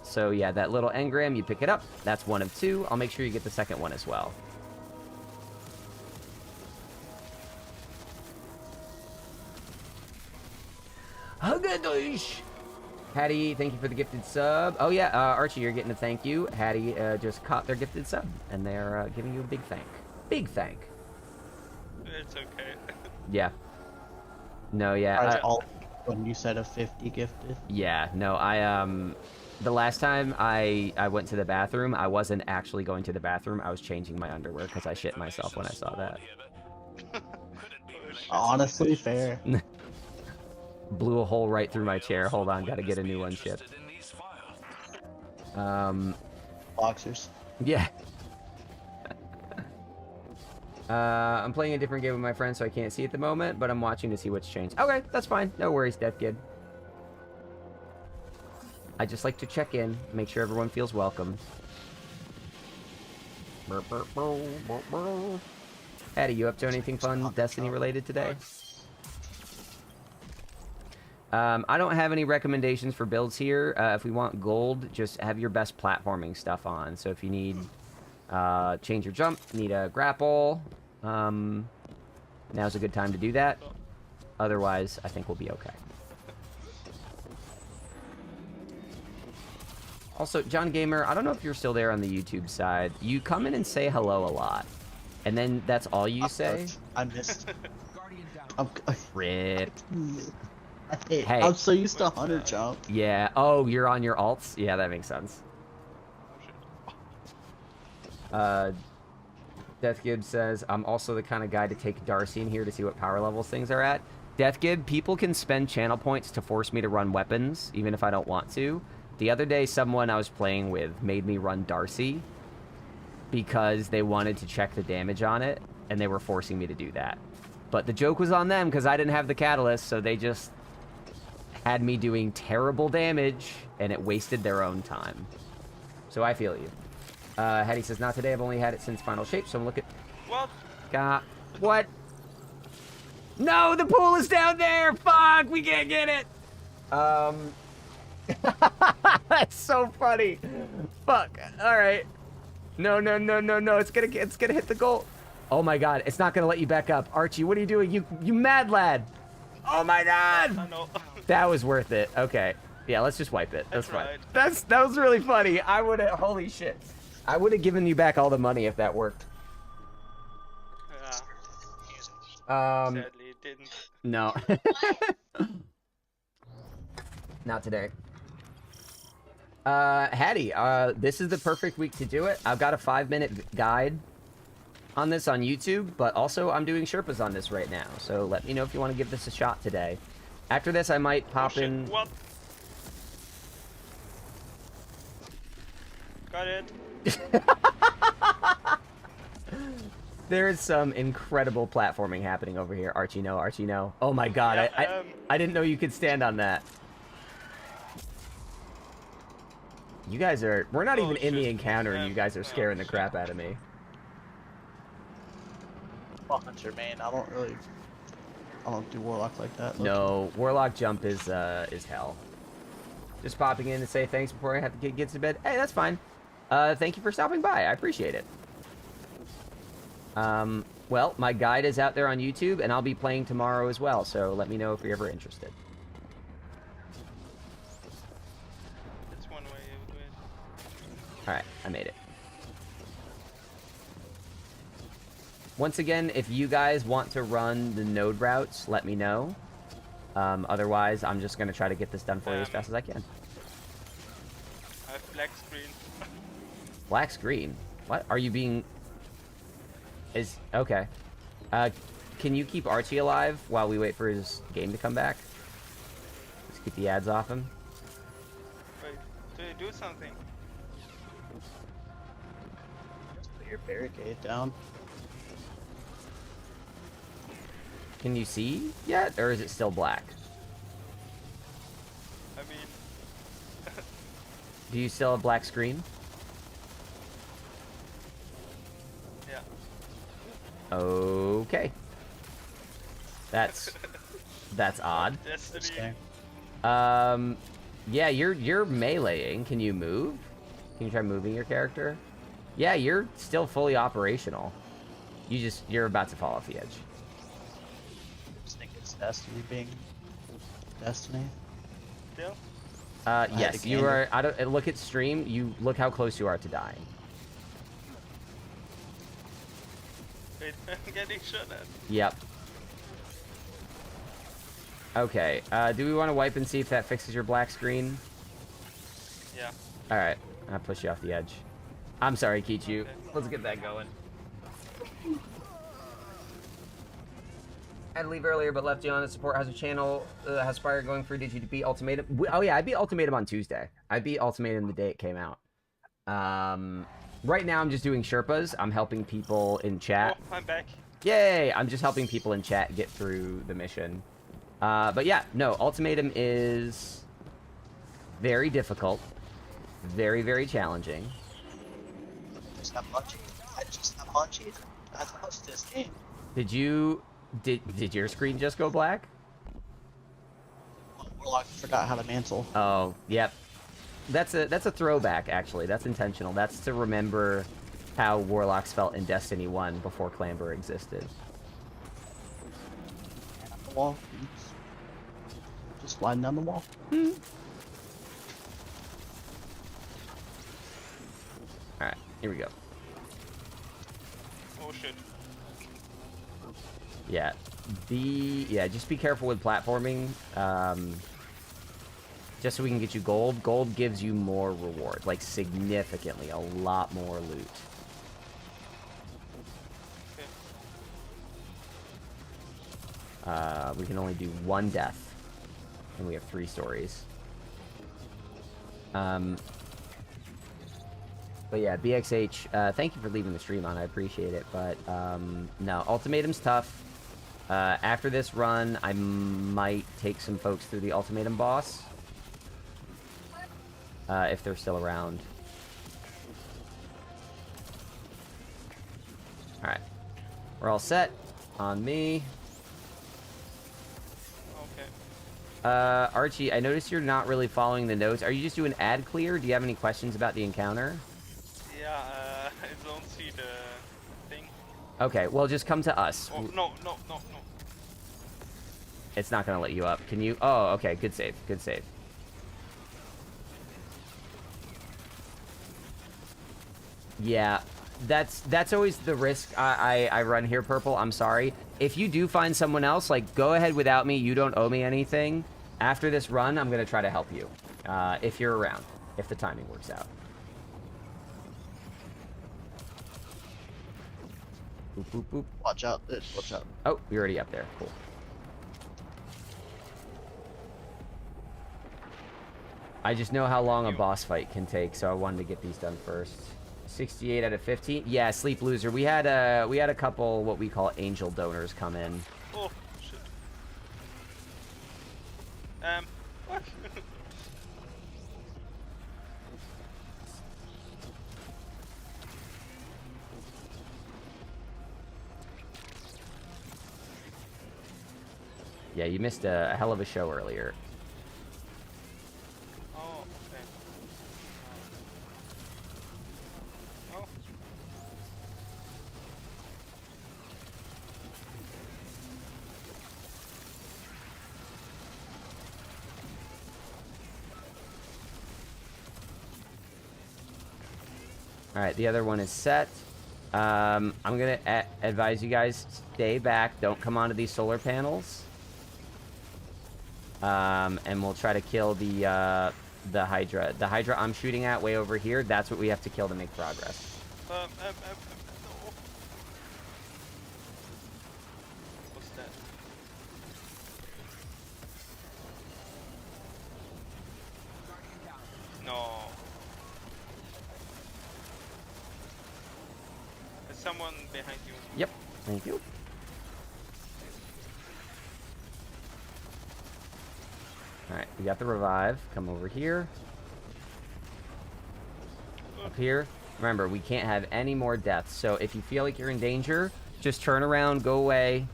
So yeah, that little engram, you pick it up. That's one of 2. I'll make sure you get the second one as well. Hattie, thank you for the gifted sub. Oh yeah, Archie, you're getting a thank you. Hattie just caught their gifted sub, and they're giving you a big thank. Big thank. It's okay. Yeah. No, yeah. All when you said a 50 gifted. Yeah, no, the last time I went to the bathroom, I wasn't actually going to the bathroom. I was changing my underwear because I shit myself when I saw that. Honestly, fair. Blew a hole right through my chair. Hold on, gotta get a new one shipped. Boxers. Yeah. I'm playing a different game with my friends, so I can't see at the moment, but I'm watching to see what's changed. Okay, that's fine. No worries, Death Kid. I just like to check in, make sure everyone feels welcome. Hattie, you up to anything fun Destiny related today? I don't have any recommendations for builds here. If we want gold, just have your best platforming stuff on. So if you need change your jump, need a grapple, now's a good time to do that. Otherwise, I think we'll be okay. Also, John Gamer, I don't know if you're still there on the YouTube side. You come in and say hello a lot. And then that's all you say? I missed. Rip. Hey, I'm so used to 100 jump. Yeah. Oh, you're on your alts? Yeah, that makes sense. Deathgib says, I'm also the kind of guy to take Darcy in here to see what power levels things are at. Deathgib, people can spend channel points to force me to run weapons, even if I don't want to. The other day, someone I was playing with made me run Darcy because they wanted to check the damage on it, and they were forcing me to do that. But the joke was on them because I didn't have the catalyst, so they just had me doing terrible damage, and it wasted their own time. So I feel you. Hattie says, not today. I've only had it since Final Shape, so I'm looking... What? What? No, the pool is down there! Fuck, we can't get it! That's so funny. Fuck. Alright. No. It's gonna hit the goal. Oh my god, it's not gonna let you back up. Archie, what are you doing? You mad lad! Oh my god! I know. That was worth it. Okay. Yeah, let's just wipe it. That's fine. Right. That was really funny. I would have... Holy shit. I would have given you back all the money if that worked. Yeah. Sadly, it didn't. No. Not today. Hattie, this is the perfect week to do it. I've got a 5-minute guide on this on YouTube, but also I'm doing Sherpas on this right now. So let me know if you want to give this a shot today. After this, I might pop in... What? Got it. There is some incredible platforming happening over here. Archie, no. Oh my god, Yeah, I didn't know you could stand on that. You guys are... We're not even in the encounter, and you guys are scaring the crap out of me. Well, Hunter, man, I don't do Warlock like that. No, Warlock jump is hell. Just popping in to say thanks before I have to get to bed. Hey, that's fine. Thank you for stopping by. I appreciate it. Well, my guide is out there on YouTube, and I'll be playing tomorrow as well, so let me know if you're ever interested. That's one way of doing it. Alright, I made it. Once again, if you guys want to run the node routes, let me know. Otherwise, I'm just going to try to get this done for you as fast as I can. I have black screen. Black screen? What? Are you being... Okay. Can you keep Archie alive while we wait for his game to come back? Let's keep the ads off him. Wait, do you do something? Put your barricade down. Can you see yet, or is it still black? I mean... Do you still have black screen? Yeah. Okay. That's odd. Destiny. Yeah, you're meleeing. Can you move? Can you try moving your character? Yeah, you're still fully operational. You're about to fall off the edge. I just think it's Destiny being Destiny. Still? Yes, you are. Look at stream. You look how close you are to dying. Wait, I'm getting shot at. Yep. Okay. Do we want to wipe and see if that fixes your black screen? Yeah. All right. I'll push you off the edge. I'm sorry, Kichu. Okay. Let's get that going. I had to leave earlier, but left you on to support How's your channel. How's Spire going for? Did you beat Ultimatum? Oh yeah, I beat Ultimatum on Tuesday. I beat Ultimatum the day it came out. Right now I'm just doing Sherpas. I'm helping people in chat. Oh, I'm back. Yay! I'm just helping people in chat get through the mission. But yeah, no, Ultimatum is very difficult. Very, very challenging. I just have munchies. I lost this game. Did your screen just go black? Warlock forgot how to mantle. Oh, yep. That's a throwback, actually. That's intentional. That's to remember how Warlocks felt in Destiny 1 before Clamber existed. The wall. Just sliding down the wall. Alright, here we go. Oh shit. Yeah. Just be careful with platforming. Just so we can get you gold. Gold gives you more reward. Like, significantly. A lot more loot. We can only do 1 death. And we have 3 stories. But yeah, BXH, thank you for leaving the stream on. I appreciate it. But, no, Ultimatum's tough. After this run, I might take some folks through the Ultimatum boss. If they're still around. Alright. We're all set. On me. Archie, I noticed you're not really following the notes. Are you just doing ad clear? Do you have any questions about the encounter? Yeah, I don't see the thing. Okay, well, just come to us. Oh, no. It's not gonna let you up. Can you? Oh, okay. Good save. Good save. Yeah, that's always the risk I run here, Purple. I'm sorry. If you do find someone else, like, go ahead without me. You don't owe me anything. After this run, I'm gonna try to help you. If you're around. If the timing works out. Boop, boop, boop. Watch out, watch out. Oh, you're already up there. Cool. I just know how long a boss fight can take, so I wanted to get these done first. 68 out of 15. Yeah, Sleep Loser. We had a couple what we call angel donors come in. Oh shit. What? Yeah, you missed a hell of a show earlier. Oh, okay. Oh. Alright, the other one is set. I'm gonna advise you guys, stay back. Don't come onto these solar panels. And we'll try to kill the Hydra. The Hydra I'm shooting at way over here, that's what we have to kill to make progress. No. What's that? No. There's someone behind you. Yep, thank you. Alright, we got the revive. Come over here. Up here. Remember, we can't have any more deaths, so if you feel like you're in danger, just turn around, go away.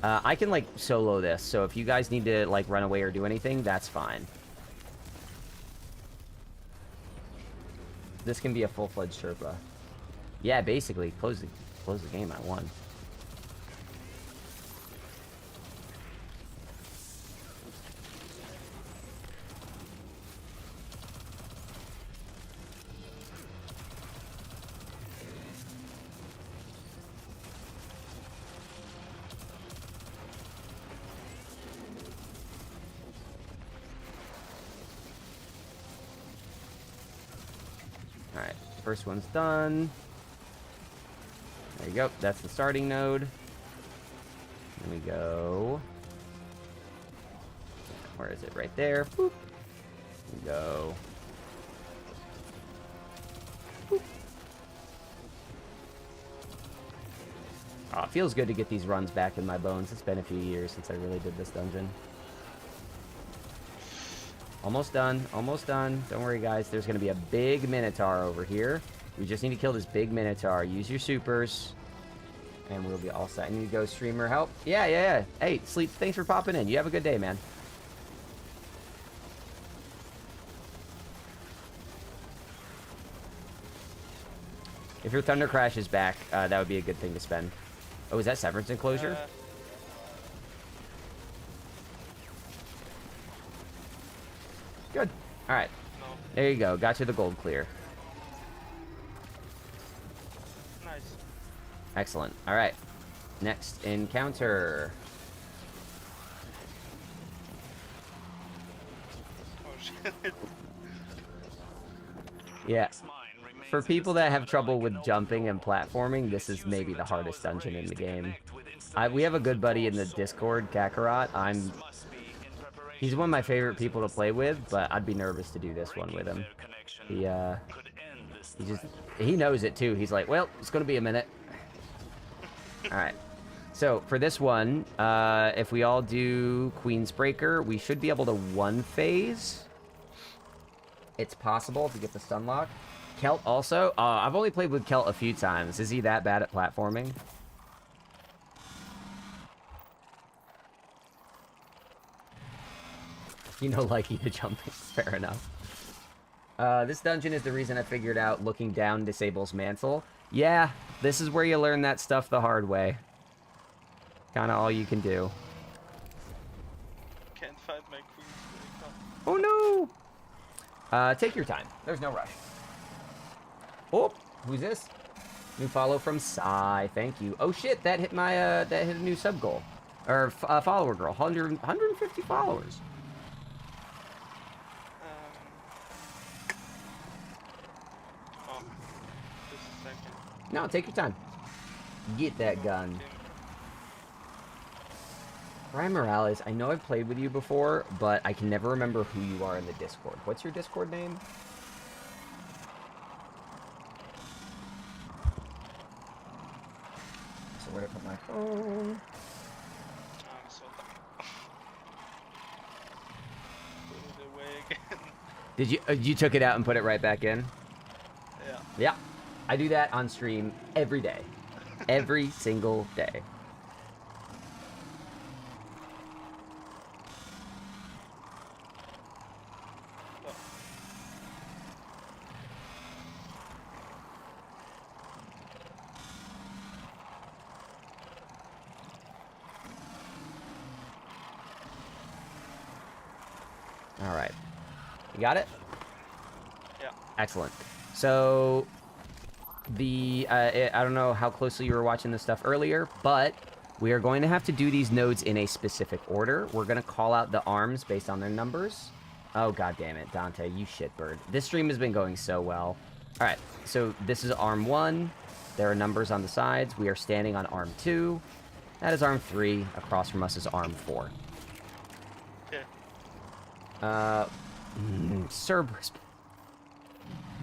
I can, like, solo this, so if you guys need to, like, run away or do anything, that's fine. This can be a full-fledged Sherpa. Yeah, basically, close the game, I won. Alright, first one's done. There you go. That's the starting node. Then we go... Where is it? Right there. Boop. We go... Boop. Oh, it feels good to get these runs back in my bones. It's been a few years since I really did this dungeon. Almost done. Almost done. Don't worry, guys. There's going to be a big Minotaur over here. We just need to kill this big Minotaur. Use your supers. And we'll be all set. I need to go streamer help. Yeah. Hey, Sleep, thanks for popping in. You have a good day, man. If your Thunder Crash is back, that would be a good thing to spend. Oh, is that Severance Enclosure? Good. Alright. No. There you go. Got you the gold clear. Nice. Excellent. Alright. Next encounter. Oh shit. Yeah. For people that have trouble with jumping and platforming, this is maybe the hardest dungeon in the game. We have a good buddy in the Discord, Kakarot. He's one of my favorite people to play with, but I'd be nervous to do this one with him. He knows it too. He's like, well, it's gonna be a minute. Alright. So, for this one, if we all do Queen's Breaker, we should be able to one phase. It's possible if we get the stun lock. Kelt also? I've only played with Kelt a few times. Is he that bad at platforming? You know, likey to jumping. Fair enough. This dungeon is the reason I figured out looking down disables mantle. Yeah, this is where you learn that stuff the hard way. Kinda all you can do. Can't find my queen. Oh no! Take your time. There's no rush. Oh, who's this? New follow from Sai. Thank you. Oh shit, that hit my that hit a new sub goal. Or follower girl. 150 followers. Oh, just a second. No, take your time. Get that gun. Ryan Morales, I know I've played with you before, but I can never remember who you are in the Discord. What's your Discord name? So where to put my phone? So put it away again. Did you you took it out and put it right back in? Yeah. Yeah. I do that on stream every day. Every single day. All right. You got it? Yeah. Excellent. So, I don't know how closely you were watching this stuff earlier, but we are going to have to do these nodes in a specific order. We're going to call out the arms based on their numbers. Oh, god damn it, Dante, you shitbird. This stream has been going so well. All right, so this is arm 1. There are numbers on the sides. We are standing on arm 2. That is arm 3. Across from us is arm 4. Cerberus.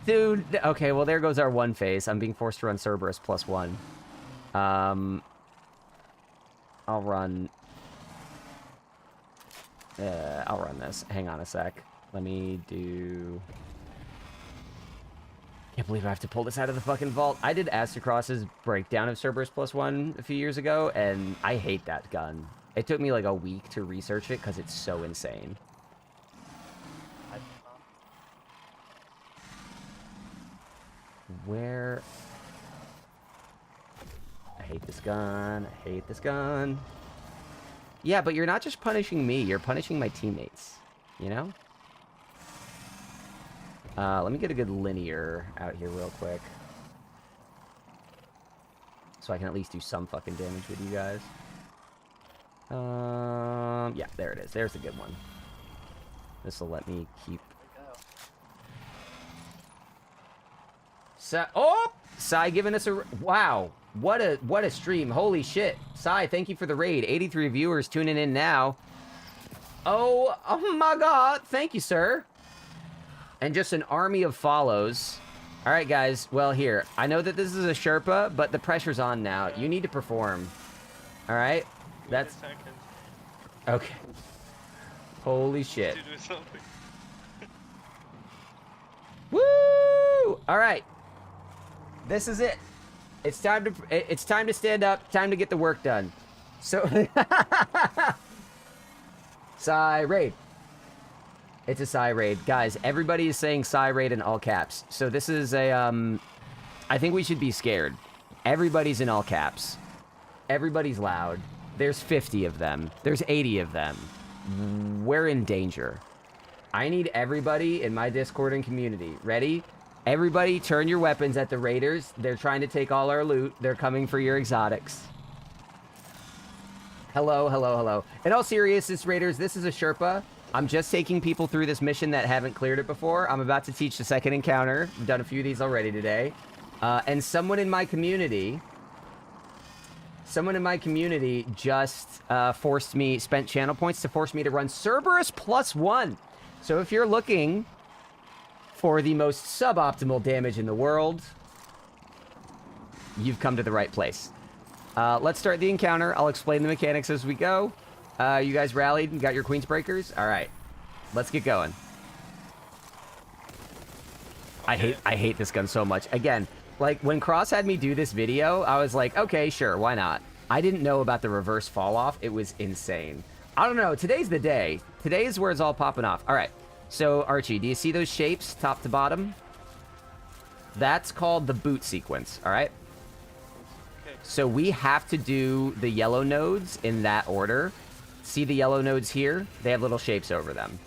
Dude, okay, well there goes our one phase. I'm being forced to run Cerberus +1. I'll run this. Hang on a sec. Let me do... Can't believe I have to pull this out of the fucking vault. I did Astacross's breakdown of Cerberus +1 a few years ago, and I hate that gun. It took me like a week to research it because it's so insane. Where... I hate this gun. I hate this gun. Yeah, but you're not just punishing me. You're punishing my teammates. You know? Let me get a good linear out here real quick. So I can at least do some fucking damage with you guys. Yeah, there it is. There's a good one. This will let me keep... Oh! Sai giving us a... Wow. What a stream. Holy shit. Sai, thank you for the raid. 83 viewers tuning in now. Oh my god. Thank you, sir. And just an army of follows. All right, guys. Well, here. I know that this is a Sherpa, but the pressure's on now. You need to perform. All right? That's... Okay. Holy shit. Woo! All right. This is it. It's time to stand up. Time to get the work done. So, Psy raid. It's a Psy raid, guys. Everybody is saying Psy raid in all caps. So this is a I think we should be scared. Everybody's in all caps. Everybody's loud. There's 50 of them. There's 80 of them. We're in danger. I need everybody in my Discord and community. Ready? Everybody turn your weapons at the raiders. They're trying to take all our loot. They're coming for your exotics. Hello, hello, hello. In all seriousness, Raiders, this is a Sherpa. I'm just taking people through this mission that haven't cleared it before. I'm about to teach the second encounter. I've done a few of these already today. And someone in my community just spent channel points to force me to run Cerberus +1. So if you're looking for the most suboptimal damage in the world, you've come to the right place. Let's start the encounter. I'll explain the mechanics as we go. You guys rallied and got your Queensbreakers? All right. Let's get going. Okay. I hate this gun so much. Again, like, when Cross had me do this video, I was like, okay, sure, why not? I didn't know about the reverse fall-off. It was insane. I don't know. Today's the day. Today is where it's all popping off. All right. So, Archie, do you see those shapes top to bottom? That's called the boot sequence, all right? Okay. So we have to do the yellow nodes in that order. See the yellow nodes here? They have little shapes over them.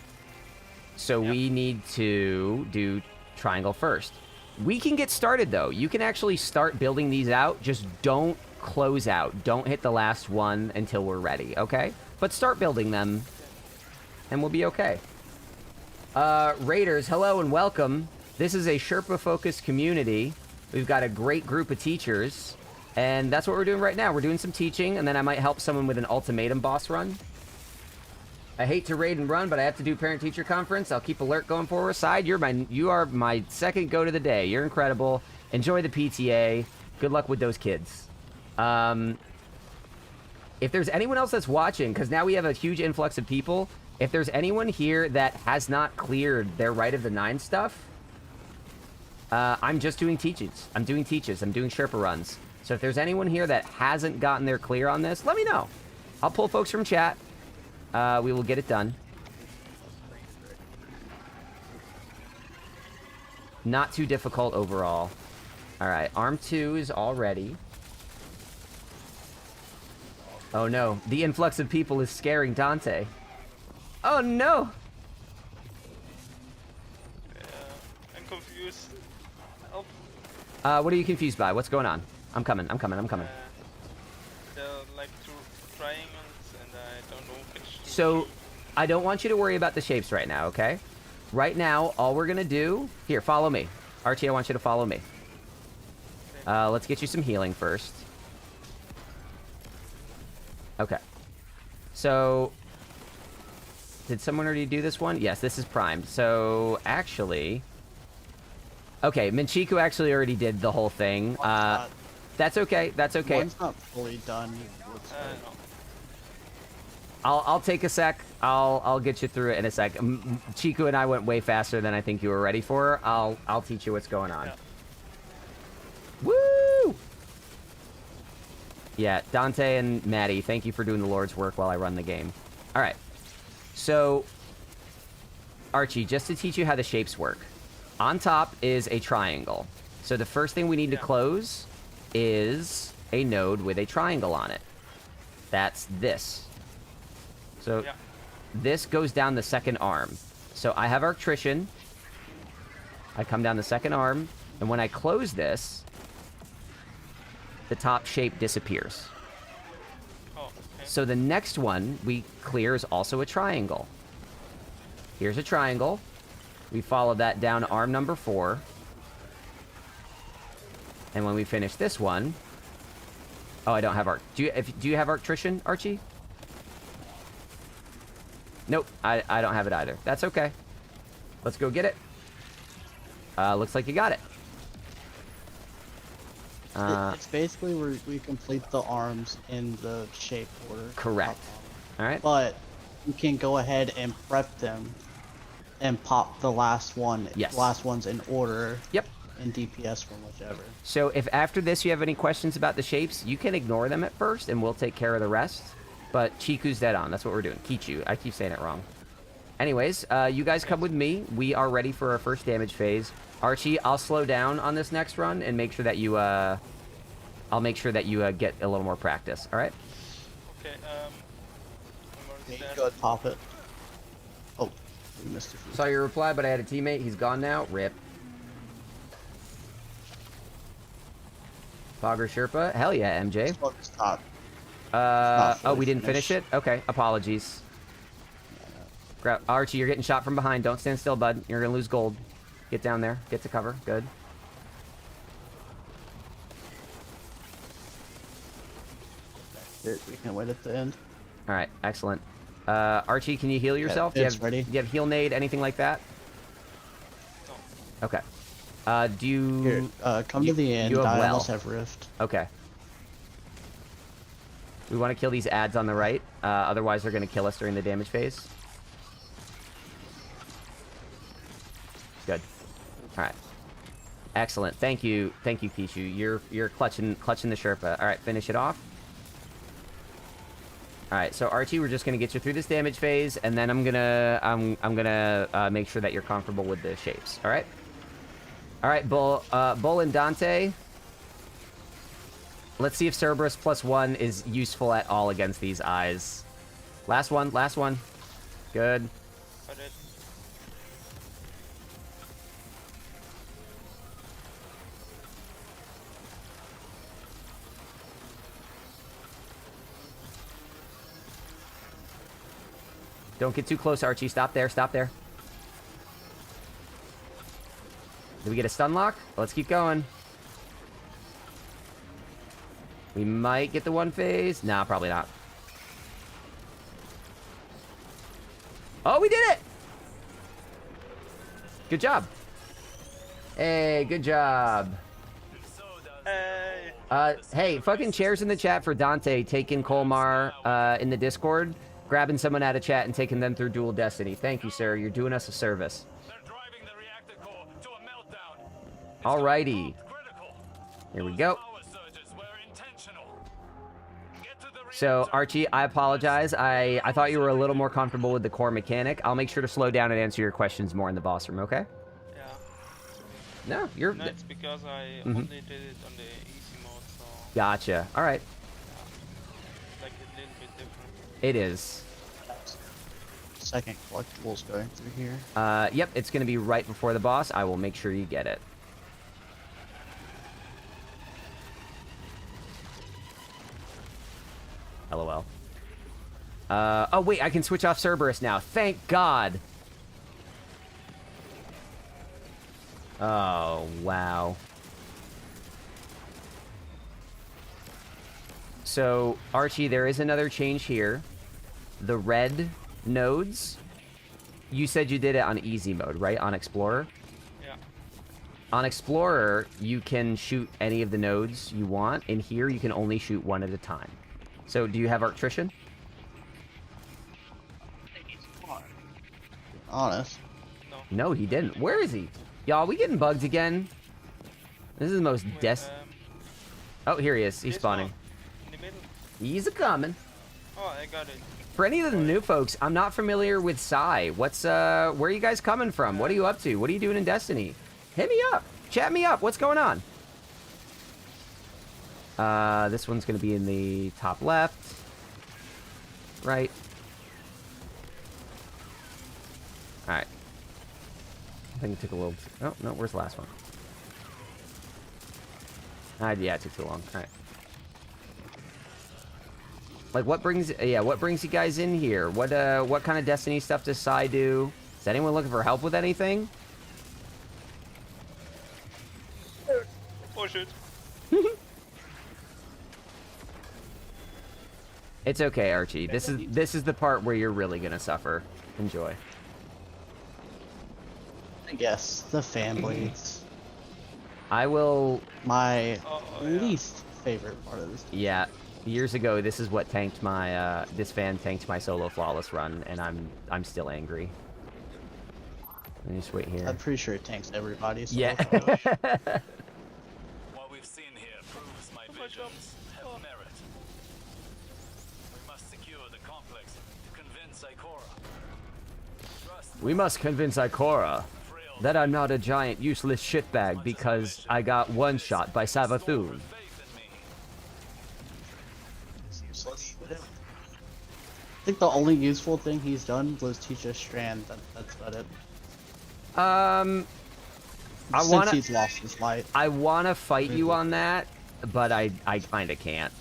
So we need to do triangle first. We can get started, though. You can actually start building these out. Just don't close out. Don't hit the last one until we're ready, okay? But start building them, and we'll be okay. Raiders, hello and welcome. This is a Sherpa-focused community. We've got a great group of teachers, and that's what we're doing right now. We're doing some teaching, and then I might help someone with an ultimatum boss run. I hate to raid and run, but I have to do parent-teacher conference. I'll keep alert going forward. Side, you are my second go to the day. You're incredible. Enjoy the PTA. Good luck with those kids. If there's anyone else that's watching, because now we have a huge influx of people, if there's anyone here that has not cleared their Rite of the Nine stuff, I'm just doing teaches. I'm doing Sherpa runs. So if there's anyone here that hasn't gotten their clear on this, let me know. I'll pull folks from chat. We will get it done. Not too difficult overall. All right, arm 2 is all ready. Oh no, the influx of people is scaring Dante. Oh no! I'm confused. Help. What are you confused by? What's going on? I'm coming. There are like two triangles, and I don't know which. So, I don't want you to worry about the shapes right now, okay? Right now, all we're gonna do... Here, follow me. Archie, I want you to follow me. Let's get you some healing first. Okay. So... Did someone already do this one? Yes, this is primed. So, actually... Okay, Minchiku actually already did the whole thing. That's okay, that's okay. One's not fully done. I'll take a sec. I'll get you through it in a sec. Chiku and I went way faster than I think you were ready for. I'll teach you what's going on. Yeah. Woo! Yeah, Dante and Maddie, thank you for doing the Lord's work while I run the game. All right. So, Archie, just to teach you how the shapes work. On top is a triangle. So the first thing we need to close is a node with a triangle on it. That's this. So this goes down the second arm. So I have Arctrician. I come down the second arm, and when I close this, the top shape disappears. Oh, okay. So the next one we clear is also a triangle. Here's a triangle. We follow that down arm number 4. And when we finish this one... Oh, I don't have Arc. Do you have Arctrician, Archie? Nope, I don't have it either. That's okay. Let's go get it. Looks like you got it. It's basically where we complete the arms in the shape order. Correct. Alright. But you can go ahead and prep them and pop the last one. Yes. Last ones in order. Yep. In DPS from whichever. So if after this you have any questions about the shapes, you can ignore them at first and we'll take care of the rest. But Chiku's dead on. That's what we're doing. Kichu. I keep saying it wrong. Anyways, you guys come with me. We are ready for our first damage phase. Archie, I'll slow down on this next run and make sure that you, I'll make sure that you get a little more practice. All right? Okay, Go ahead, pop it. Oh, we missed it. Saw your reply, but I had a teammate. He's gone now. Rip. Fogger Sherpa. Hell yeah, MJ. Focus top. fully we didn't finish finished. it? Okay, apologies. Grab Archie, you're getting shot from behind. Don't stand still, bud. You're gonna lose gold. Get down there. Get to cover. Good. We can wait at the end. All right, excellent. Archie, can you heal yourself? It's ready. Do you have heal nade, anything like that? No. Okay. Do you... Here, come to the end. You have I well. almost have rift. Okay. We want to kill these ads on the right. Otherwise, they're going to kill us during the damage phase. Good. All right. Excellent. Thank you. Thank you, Kishu. You're clutching the Sherpa. All right, finish it off. All right, so Archie, we're just gonna get you through this damage phase, and then I'm gonna make sure that you're comfortable with the shapes. All right. All right, Bull and Dante. Let's see if Cerberus +1 is useful at all against these eyes. Last one. Good. Got it. Don't get too close, Archie. Stop there. Stop there. Did we get a stun lock? Let's keep going. We might get the one phase. Nah, probably not. Oh, we did it! Good job. Hey, good job. Hey, fucking chairs in the chat for Dante taking Colmar in the Discord, grabbing someone out of chat and taking them through Dual Destiny. Thank you, sir. You're doing us a service. Alrighty. Here we go. So, Archie, I apologize. I thought you were a little more comfortable with the core mechanic. I'll make sure to slow down and answer your questions more in the boss room, okay? Yeah. No, you're... No, it's because I only did it on the easy mode, so... Gotcha. Alright. Like a little bit different. It is. Second collectibles going through here. Yep, it's going to be right before the boss. I will make sure you get it. LOL. Oh, wait, I can switch off Cerberus now. Thank God. Oh, wow. So, Archie, there is another change here. The red nodes, you said you did it on easy mode, right? On Explorer? Yeah. On Explorer, you can shoot any of the nodes you want. In here, you can only shoot one at a time. So, do you have Arctrician? Honest. No, he didn't. Where is he? Y'all, we getting bugged again? This is the most Oh, here he is. He's spawning. In the middle. He's a-coming. Oh, I got it. For any of the new folks, I'm not familiar with Psy. What's, where are you guys coming from? What are you up to? What are you doing in Destiny? Hit me up. Chat me up. What's going on? This one's gonna be in the top left. Right. Alright. I think it took a little... Oh, no, where's the last one? Yeah, it took too long. Alright. Like, what brings... Yeah, what brings you guys in here? What kind of Destiny stuff does Psy do? Is anyone looking for help with anything? Oh, shit. It's okay, Archie. This is the part where you're really gonna suffer. Enjoy. I guess the fan blades. I will... My least favorite part of this. Yeah. Years ago, this is what tanked my, this fan tanked my solo flawless run, and I'm still angry. Let me just wait here. I'm pretty sure it tanks everybody. So yeah. What we've seen here proves my visions have merit. We must secure the complex to convince Ikora. We must convince Ikora that I'm not a giant useless shitbag because I got one shot by Savathun. I think the only useful thing he's done was teach us Strand. That's about it. Since he's lost his light. I wanna fight you on that, but I kinda can't.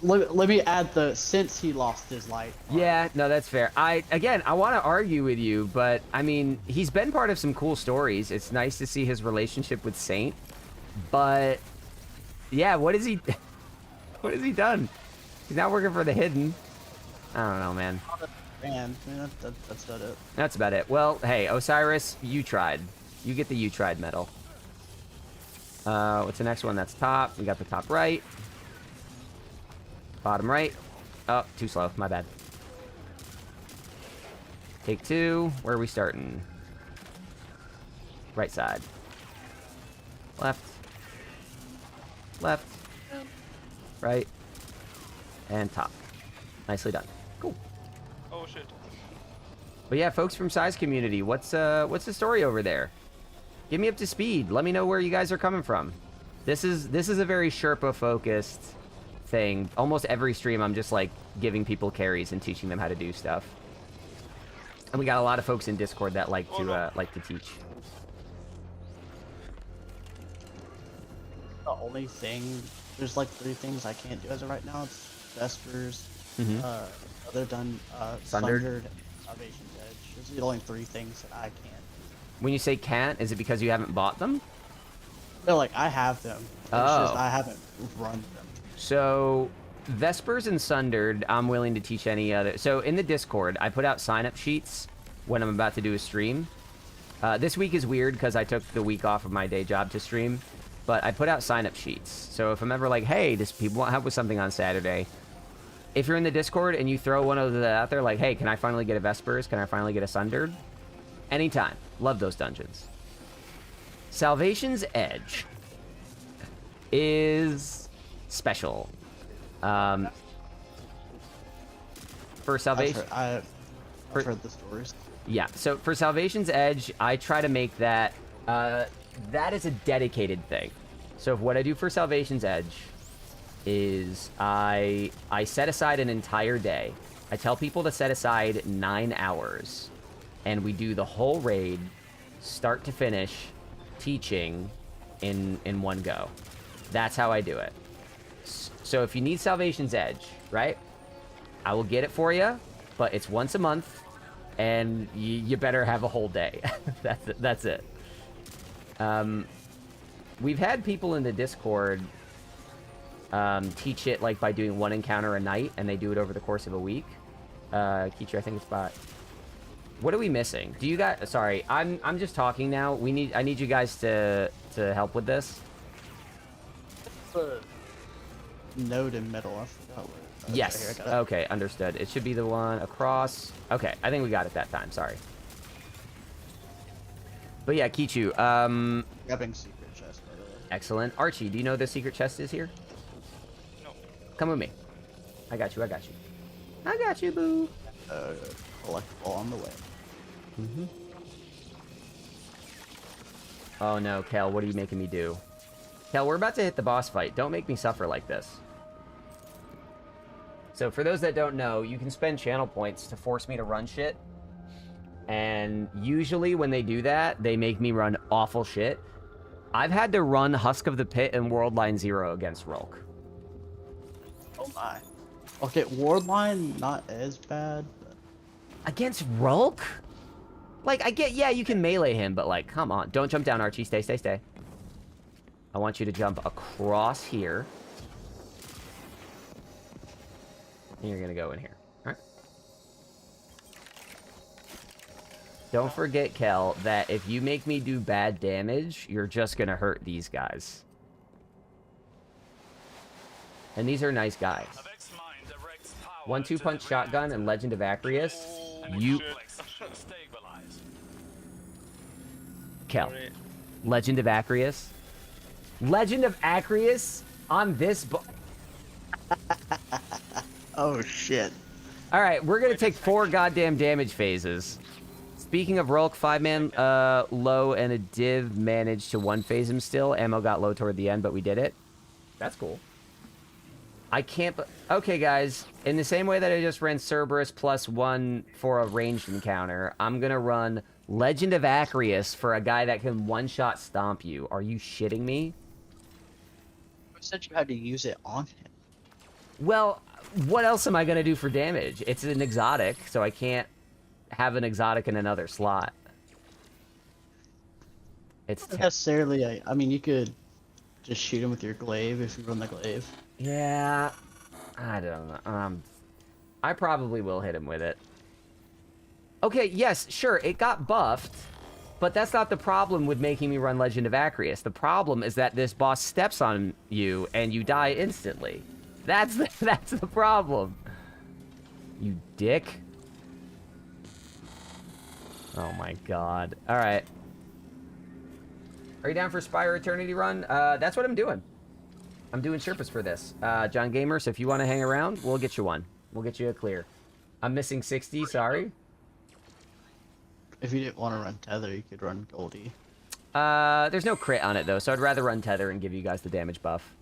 Let me add the since he lost his light. Yeah, no, that's fair. I want to argue with you, but I mean, he's been part of some cool stories. It's nice to see his relationship with Saint, but yeah, what has he done? He's not working for the Hidden. I don't know, man. Man, that's about it. That's about it. Well, hey, Osiris, you tried. You get the you tried medal. What's the next one? That's top. We got the top right. Bottom right. Oh, too slow. My bad. Take 2. Where are we starting? Right side. Left. Left. Right. And top. Nicely done. Cool. Oh shit. But yeah, folks from Size Community, what's the story over there? Get me up to speed. Let me know where you guys are coming from. This is a very Sherpa focused thing. Almost every stream I'm just like giving people carries and teaching them how to do stuff. And we got a lot of folks in Discord that like to teach. The only thing, there's like 3 things I can't do as of right now. It's Vespers, other done, Sundered, and Salvation's Edge. Those are the only 3 things that I can't. When you say can't, is it because you haven't bought them? No, like I have them. It's just I haven't run them. So Vespers and Sundered, I'm willing to teach any other. So in the Discord, I put out sign-up sheets when I'm about to do a stream. This week is weird because I took the week off of my day job to stream, but I put out sign-up sheets. So if I'm ever like, hey, does people want help with something on Saturday? If you're in the Discord and you throw one of that out there, like, hey, can I finally get a Vespers? Can I finally get a Sundered? Anytime. Love those dungeons. Salvation's Edge is special. For Salvation... I've heard the stories. Yeah, so for Salvation's Edge, I try to make that... that is a dedicated thing. So what I do for Salvation's Edge is I set aside an entire day. I tell people to set aside 9 hours. And we do the whole raid, start to finish, teaching in one go. That's how I do it. So if you need Salvation's Edge, right? I will get it for you, but it's once a month, and you better have a whole day. That's it. We've had people in the Discord teach it like by doing 1 encounter a night, and they do it over the course of a week. Keecher, I think it's about... What are we missing? Do you guys... Sorry, I'm just talking now. I need you guys to help with this. Node in middle. I forgot where. Yes. Right here, Okay, understood. It should be the one across. Okay, I think we got it that time. Sorry. But yeah, Kichu. Grabbing secret chest. By the way. Excellent. Archie, do you know the secret chest is here? No. Come with me. I got you. I got you. I got you, boo. Collectible on the way. Oh no, Kel, what are you making me do? Kel, we're about to hit the boss fight. Don't make me suffer like this. So for those that don't know, you can spend channel points to force me to run shit. And usually when they do that, they make me run awful shit. I've had to run Husk of the Pit and World Line 0 against Rolk. Oh my. Okay, Ward Line not as bad. But... Against Rolk? Like, I get, yeah, you can melee him, but like, come on. Don't jump down, Archie. Stay, stay, stay. I want you to jump across here. And you're gonna go in here. Alright. Don't forget, Kel, that if you make me do bad damage, you're just gonna hurt these guys. And these are nice guys. 1-2 punch shotgun and Legend of Acrius. You... Kel. Legend of Acrius. Legend of Acrius on this Oh shit. Alright, we're gonna take 4 goddamn damage phases. Speaking of Rolk, 5-man low and a div managed to 1-phase him still. Ammo got low toward the end, but we did it. That's cool. I can't... Okay, guys. In the same way that I just ran Cerberus +1 for a ranged encounter, I'm gonna run Legend of Acrius for a guy that can one-shot stomp you. Are you shitting me? Who said you had to use it on him? Well, what else am I going to do for damage? It's an exotic, so I can't have an exotic in another slot. It's Not necessarily. I mean, you could just shoot him with your glaive if you run the glaive. Yeah, I don't know. I probably will hit him with it. Okay, yes, sure, it got buffed, but that's not the problem with making me run Legend of Acreus. The problem is that this boss steps on you and you die instantly. That's the problem. You dick. Oh my god. Alright. Are you down for Spire Eternity run? That's what I'm doing. I'm doing Sherpas for this. John Gamer, so if you want to hang around, we'll get you one. We'll get you a clear. I'm missing 60, sorry. If you didn't want to run Tether, you could run Goldie. There's no crit on it, though, so I'd rather run Tether and give you guys the damage buff.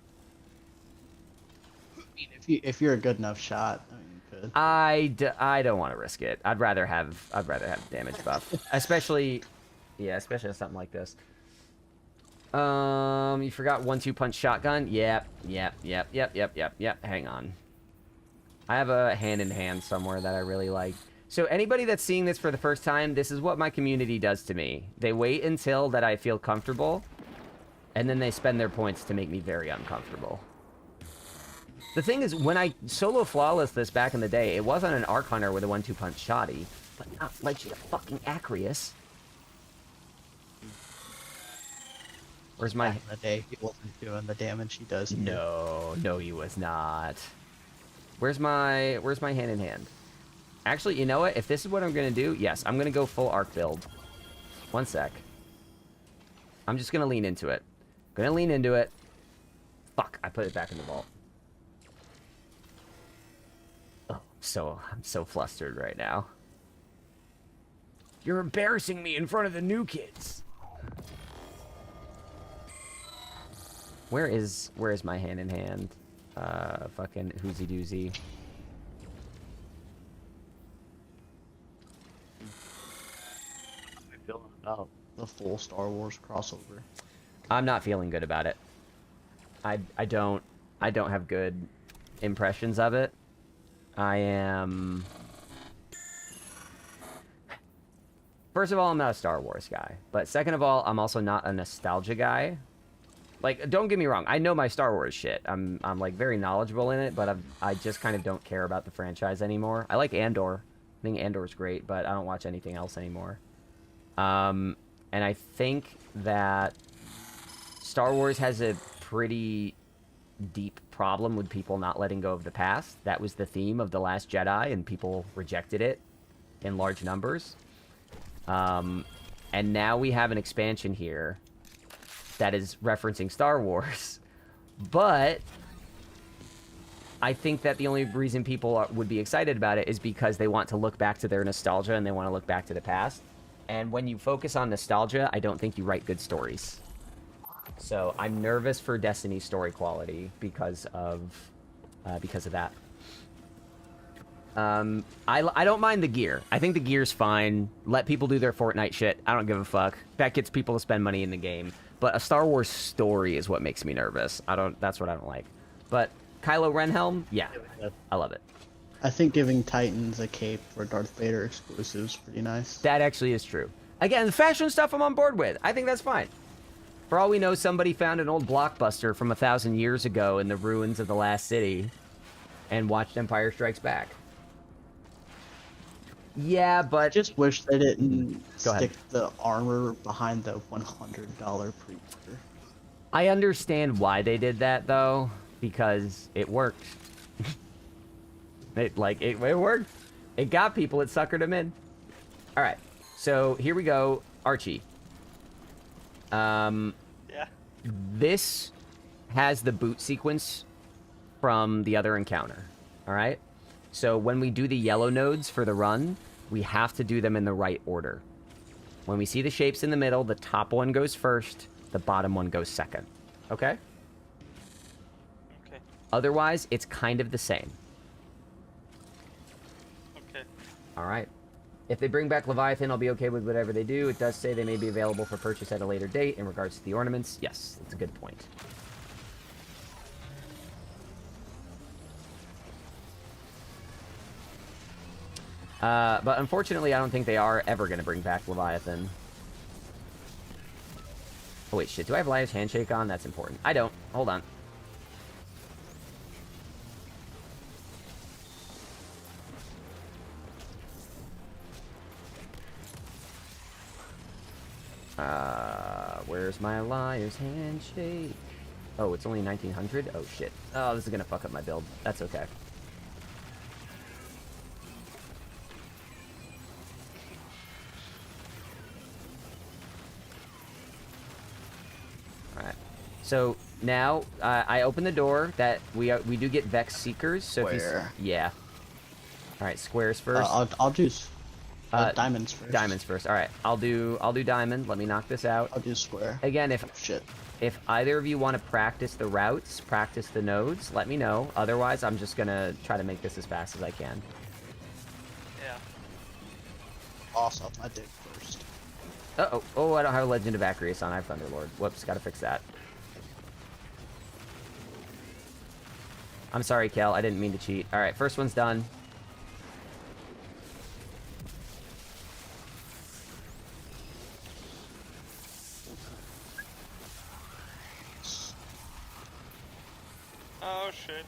I mean, if you're a good enough shot, I mean, you could. I don't want to risk it. I'd rather have damage buff. Especially on something like this. You forgot 1-2 punch shotgun? Yep. Hang on. I have a hand-in-hand somewhere that I really like. So anybody that's seeing this for the first time, this is what my community does to me. They wait until that I feel comfortable, and then they spend their points to make me very uncomfortable. The thing is, when I solo flawless this back in the day, it was on an Arc Hunter with a 1-2 punch shoddy, but not Legend of fucking Acreus. Where's my... Back in the day, he wasn't doing the damage he does here. No, he was not. Where's my hand-in-hand? Actually, you know what? If this is what I'm going to do, yes, I'm going to go full arc build. One sec. I'm just going to lean into it. Fuck, I put it back in the vault. Oh, I'm so flustered right now. You're embarrassing me in front of the new kids. Where is my hand-in-hand? Fucking hoozy-doozy. Feeling about the full Star Wars crossover. I'm not feeling good about it. I don't have good impressions of it. I am... First of all, I'm not a Star Wars guy. But second of all, I'm also not a nostalgia guy. Like, don't get me wrong, I know my Star Wars shit. I'm like very knowledgeable in it, but I just kind of don't care about the franchise anymore. I like Andor. I think Andor's great, but I don't watch anything else anymore. And I think that Star Wars has a pretty deep problem with people not letting go of the past. That was the theme of The Last Jedi, and people rejected it in large numbers. And now we have an expansion here that is referencing Star Wars. But I think that the only reason people would be excited about it is because they want to look back to their nostalgia and they want to look back to the past. And when you focus on nostalgia, I don't think you write good stories. So I'm nervous for Destiny's story quality because of that. I don't mind the gear. I think the gear's fine. Let people do their Fortnite shit. I don't give a fuck. That gets people to spend money in the game. But a Star Wars story is what makes me nervous. That's what I don't like. But Kylo Ren helm, yeah, I love it. I think giving Titans a cape for Darth Vader exclusives is pretty nice. That actually is true. Again, the fashion stuff I'm on board with. I think that's fine. For all we know, somebody found an old blockbuster from 1,000 years ago in the ruins of the last city and watched Empire Strikes Back. Yeah, but... I just wish they didn't Go ahead. stick the armor behind the $100 pre-order. I understand why they did that, though, because it worked. It worked. It got people. It suckered them in. All right. So here we go. Archie. Yeah. This has the boot sequence from the other encounter. All right. So when we do the yellow nodes for the run, we have to do them in the right order. When we see the shapes in the middle, the top one goes first, the bottom one goes second. Okay? Okay. Otherwise, it's kind of the same. Okay. All right. If they bring back Leviathan, I'll be okay with whatever they do. It does say they may be available for purchase at a later date in regards to the ornaments. Yes, that's a good point. But unfortunately, I don't think they are ever going to bring back Leviathan. Oh, wait, shit. Do I have Liar's Handshake on? That's important. I don't. Hold on. Where's my Liar's Handshake? Oh, it's only 1900? Oh, shit. Oh, this is going to fuck up my build. That's okay. Alright. So, now, I open the door that we do get Vex Seekers. So Square. Yeah. Alright, squares first. I'll do diamonds first. Diamonds first. Alright, I'll do diamond. Let me knock this out. I'll do square. Again, Shit. If either of you want to practice the routes, practice the nodes, let me know. Otherwise, I'm just gonna try to make this as fast as I can. Yeah. Also, I did first. Uh-oh. Oh, I don't have a Legend of Acreus on. I have Thunderlord. Whoops, gotta fix that. I'm sorry, Kel. I didn't mean to cheat. Alright, first one's done. Oh shit.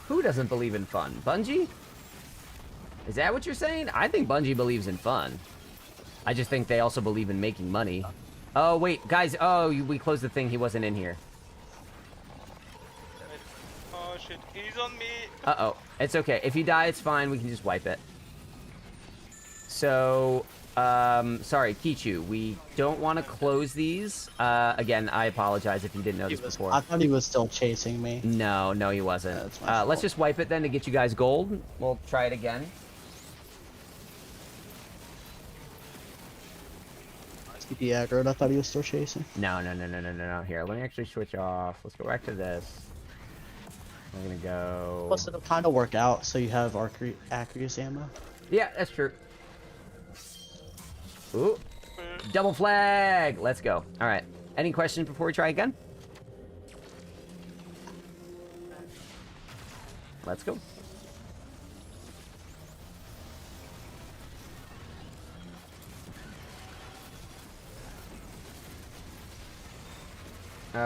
Who doesn't believe in fun? Bungie? Is that what you're saying? I think Bungie believes in fun. I just think they also believe in making money. Oh, wait, guys. Oh, we closed the thing. He wasn't in here. Oh shit, he's on me. Uh-oh. It's okay. If you die, it's fine. We can just wipe it. So, sorry, Kichu. We don't want to close these. Again, I apologize if you didn't know this before. I thought he was still chasing me. No, he wasn't. Yeah, let's just wipe it then to get you guys gold. We'll try it again. TP aggroed. I thought he was still chasing. No. Here, let me actually switch off. Let's go back to this. We're gonna go... Plus, it'll kind of work out, so you have Acreus ammo. Yeah, that's true. Ooh. Double flag! Let's go. Alright. Any questions before we try again? Let's go.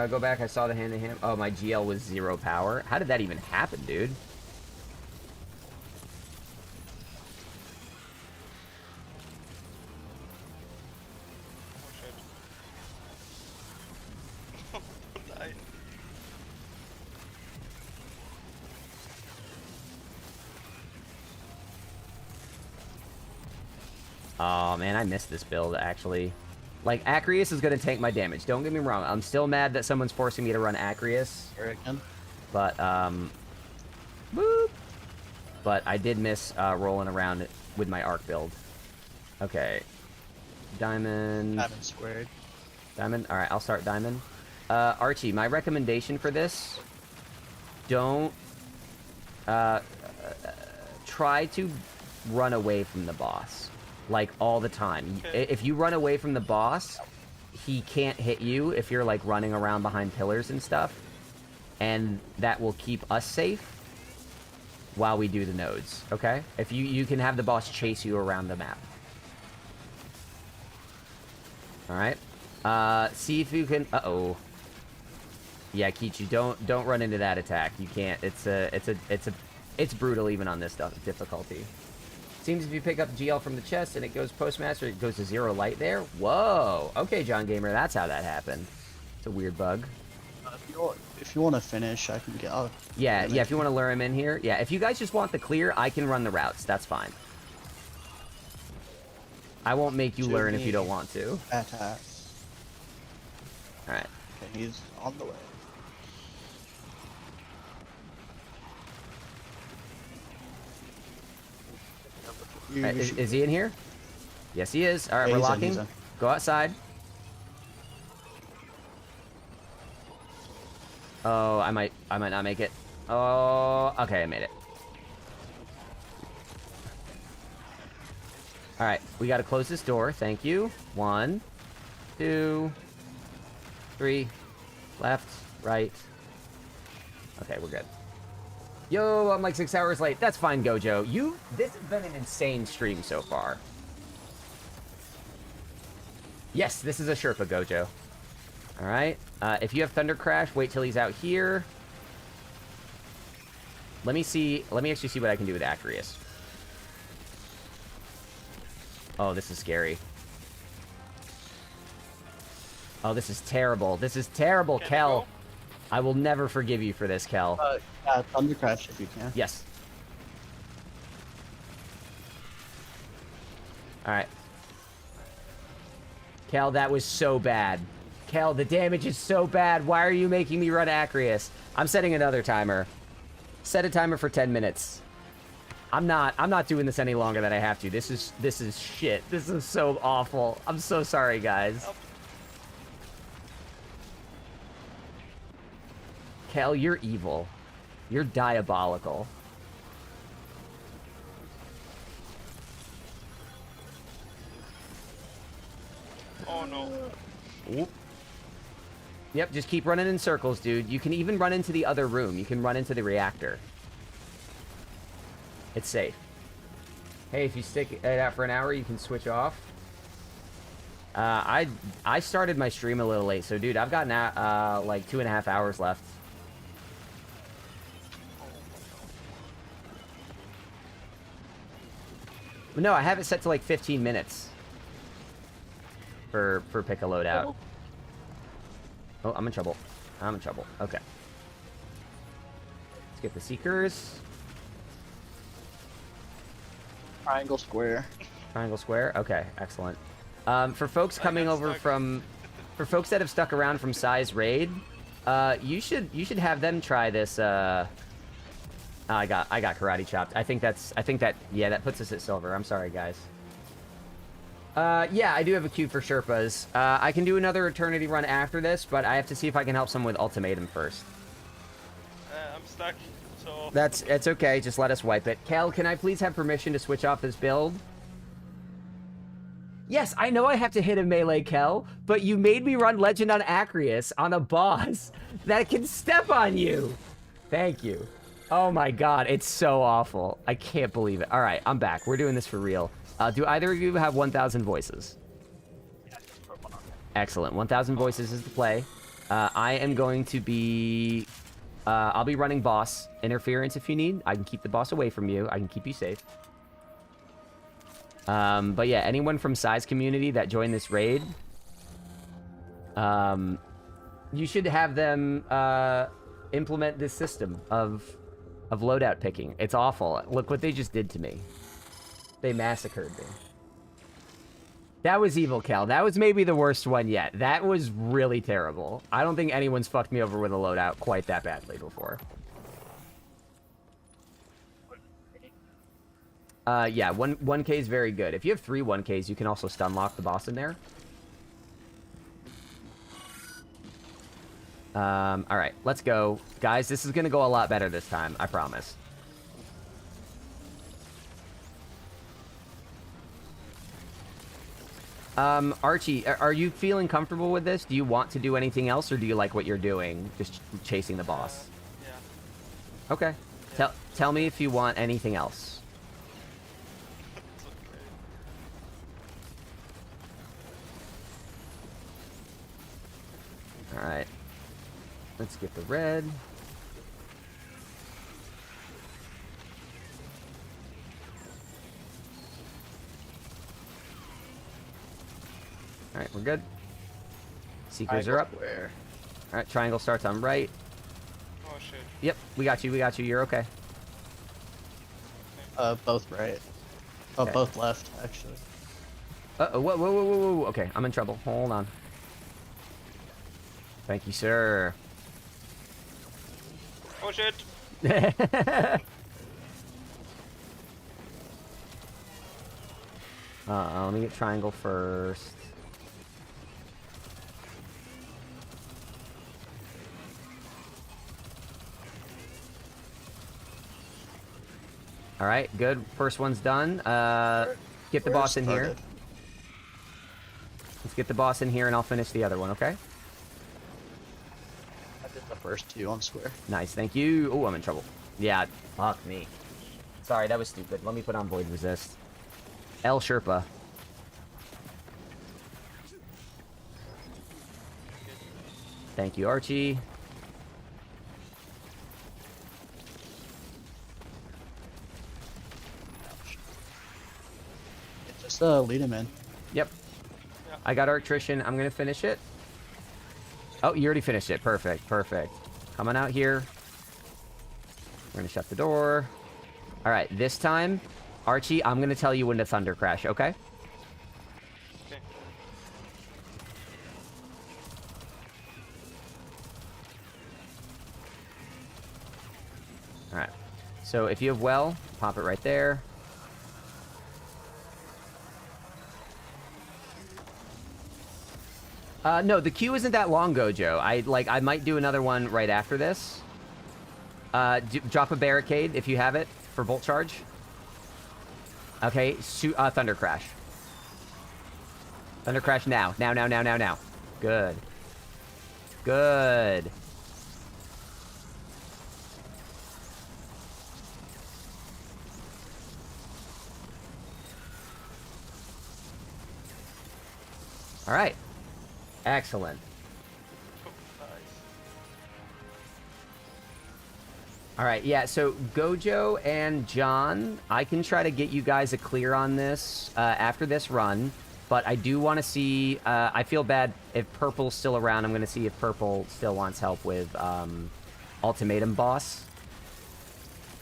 Go back. I saw the hand-to-hand. Oh, my GL was 0 power. How did that even happen, dude? Oh, man, I missed this build, actually. Like, Acreus is going to tank my damage. Don't get me wrong. I'm still mad that someone's forcing me to run Acreus. But, boop. But I did miss rolling around with my arc build. Okay. Diamond. Diamond squared. Diamond? Alright, I'll start diamond. Archie, my recommendation for this... Don't... try to run away from the boss. Like, all the time. If you run away from the boss, he can't hit you if you're, like, running around behind pillars and stuff. And that will keep us safe while we do the nodes, okay? If you can have the boss chase you around the map. Alright? See if you can... Uh-oh. Yeah, Kichi, don't run into that attack. You can't. It's brutal even on this difficulty. Seems if you pick up GL from the chest and it goes postmaster, it goes to 0 light there. Whoa. Okay, John Gamer, that's how that happened. It's a weird bug. If you want to finish, I can get... Yeah, if you want to lure him in here. Yeah, if you guys just want the clear, I can run the routes. That's fine. I won't make you learn if you don't want to. Attacks. Alright. Okay, he's on the way. Is he in here? Yes, he is. All right, we're locking. Go outside. Oh, I might not make it. Oh, okay, I made it. All right, we got to close this door. Thank you. 1, 2, 3, left, right. Okay, we're good. Yo, I'm like 6 hours late. That's fine, Gojo. This has been an insane stream so far. Yes, this is a Sherpa, Gojo. Alright. If you have Thunder Crash, wait till he's out here. Let me actually see what I can do with Acreus. Oh, this is scary. Oh, this is terrible. This is terrible, Kel. I will never forgive you for this, Kel. Thunder Crash if you can. Yes. Alright. Kel, that was so bad. Kel, the damage is so bad. Why are you making me run Acreus? I'm setting another timer. Set a timer for 10 minutes. I'm not doing this any longer than I have to. This is shit. This is so awful. I'm so sorry, guys. Kel, you're evil. You're diabolical. Oh no. Oop. Yep, just keep running in circles, dude. You can even run into the other room. You can run into the reactor. It's safe. Hey, if you stick it out for an hour, you can switch off. I started my stream a little late, so dude, I've got like 2.5 hours left. No, I have it set to like 15 minutes for pick a loadout. Oh, I'm in trouble. I'm in trouble. Okay. Let's get the Seekers. Triangle square. Triangle square? Okay, excellent. For folks coming over from... For folks that have stuck around from Sai's raid, you should have them try this, I got karate chopped. I think that that puts us at silver. I'm sorry, guys. Yeah, I do have a queue for Sherpas. I can do another Eternity run after this, but I have to see if I can help someone with Ultimatum first. I'm stuck, so... It's okay, just let us wipe it. Kel, can I please have permission to switch off this build? Yes, I know I have to hit a melee, Kel, but you made me run Legend on Acreus on a boss that can step on you! Thank you. Oh my god, it's so awful. I can't believe it. Alright, I'm back. We're doing this for real. Do either of you have 1,000 voices? Excellent. 1,000 voices is the play. I am going to be... I'll be running boss interference if you need. I can keep the boss away from you. I can keep you safe. But yeah, anyone from Sai's community that joined this raid, you should have them implement this system of loadout picking. It's awful. Look what they just did to me. They massacred me. That was evil, Cal. That was maybe the worst one yet. That was really terrible. I don't think anyone's fucked me over with a loadout quite that badly before. Yeah, 1K is very good. If you have 3 1Ks, you can also stun lock the boss in there. Alright, let's go. Guys, this is gonna go a lot better this time, I promise. Archie, are you feeling comfortable with this? Do you want to do anything else, or do you like what you're doing? Just chasing the boss? Yeah. Okay. Yeah. Tell me if you want anything else. Alright. Let's get the red. Alright, we're good. Seekers are up. Alright, triangle starts on right. Oh shit. Yep, we got you, you're okay. Both right. Oh, Okay. both left, actually. Uh-oh, whoa. Okay, I'm in trouble. Hold on. Thank you, sir. Oh shit. Let me get triangle first. Alright, good. First one's done. Get the boss in here. Let's get the boss in here and I'll finish the other one, okay? I did the first 2 on square. Nice, thank you. Oh, I'm in trouble. Yeah, fuck me. Sorry, that was stupid. Let me put on Void Resist. L Sherpa. Thank you, Archie. Just lead him in. Yep. I got Arctrician. I'm gonna finish it. Oh, you already finished it. Perfect, perfect. Coming out here. We're gonna shut the door. All right, this time, Archie, I'm gonna tell you when to Thunder Crash, okay? Okay. All right. So if you have well, pop it right there. No, the queue isn't that long, Gojo. I might do another one right after this. Drop a barricade if you have it for Bolt Charge. Okay, Thunder Crash. Thunder Crash now. Now. Good. Good. All right. Excellent. All right, yeah, so Gojo and John, I can try to get you guys a clear on this after this run, but I do want to see, I feel bad if Purple's still around. I'm going to see if Purple still wants help with Ultimatum Boss.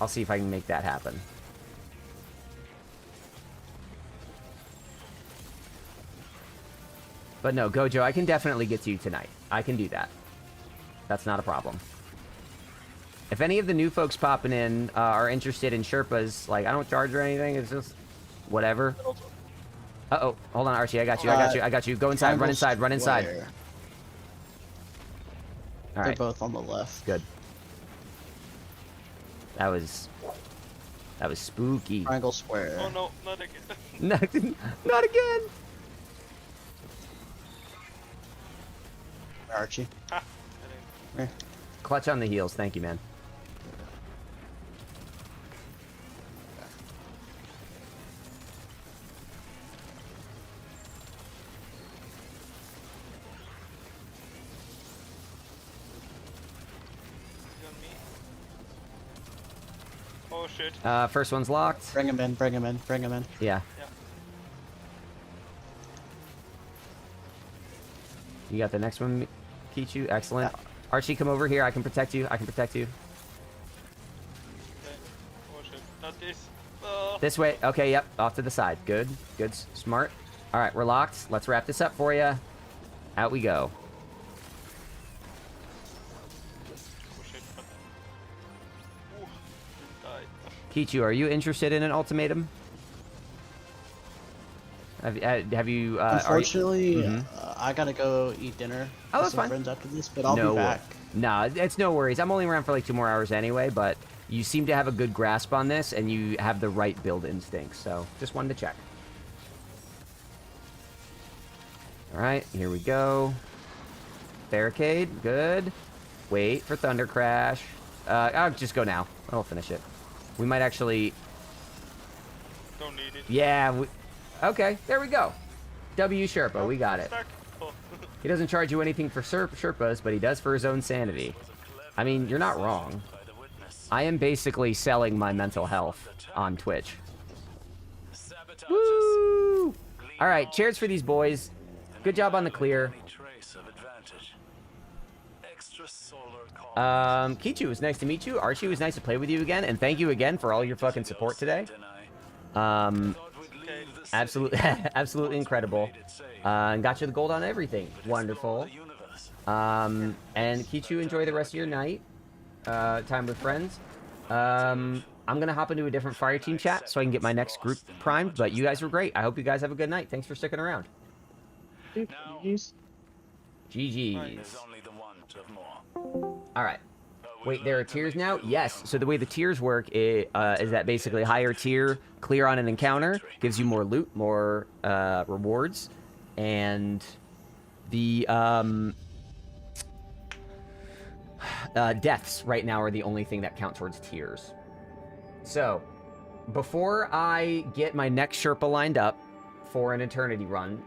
I'll see if I can make that happen. But no, Gojo, I can definitely get to you tonight. I can do that. That's not a problem. If any of the new folks popping in are interested in Sherpas, like, I don't charge or anything. It's just whatever. Uh-oh. Hold on, Archie. I got you. Go inside. Run inside. All They're right. both on the left. Good. That was spooky. Triangle square. Oh no, not again. Not again. Archie. Ha. Here. Clutch on the heels. Thank you, man. Oh shit. First one's locked. Bring him in. Yeah. You got the next one, Kichu? Excellent. Yeah. Archie, come over here. I can protect you. Okay. Oh shit. Not this. Oh. This way. Okay, yep. Off to the side. Good. Smart. All right, we're locked. Let's wrap this up for you. Out we go. Oh shit. Ooh. Died. Kichu, are you interested in an ultimatum? Have you? Unfortunately, I gotta go eat dinner Oh, with that's some fine. friends after this, but I'll be back. Nah, it's no worries. I'm only around for like 2 more hours anyway, but you seem to have a good grasp on this, and you have the right build instincts, so just wanted to check. All right, here we go. Barricade, good. Wait for Thunder Crash. I'll just go now. I'll finish it. We might actually... Don't need it. Yeah, okay, there we go. W Sherpa, we got it. Oh. He doesn't charge you anything for Sherpas, but he does for his own sanity. I mean, you're not wrong. I am basically selling my mental health on Twitch. Woo! All right, cheers for these boys. Good job on the clear. Kichu, it was nice to meet you. Archie, it was nice to play with you again, and thank you again for all your fucking support today. Absolutely incredible. And got you the gold on everything. Wonderful. And Kichu, enjoy the rest of your night. Time with friends. I'm gonna hop into a different fire team chat so I can get my next group primed, but you guys were great. I hope you guys have a good night. Thanks for sticking around. GG's. GG's. Alright. Wait, there are tiers now? Yes. So the way the tiers work is that basically higher tier, clear on an encounter, gives you more loot, more rewards, and the deaths right now are the only thing that count towards tiers. So, before I get my next Sherpa lined up for an Eternity run,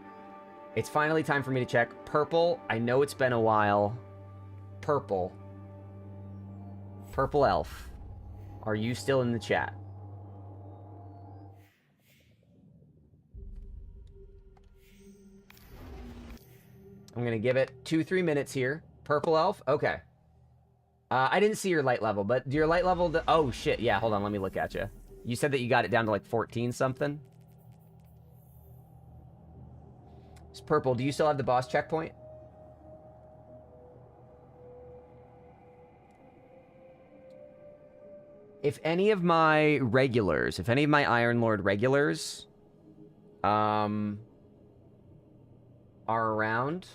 it's finally time for me to check. Purple, I know it's been a while. Purple Elf, are you still in the chat? I'm gonna give it 2-3 minutes here. Purple Elf, okay. I didn't see your light level, but your light level... Oh, shit. Yeah, hold on. Let me look at you. You said that you got it down to like 14 something? It's Purple. Do you still have the boss checkpoint? If any of my regulars, if any of my Iron Lord regulars are around,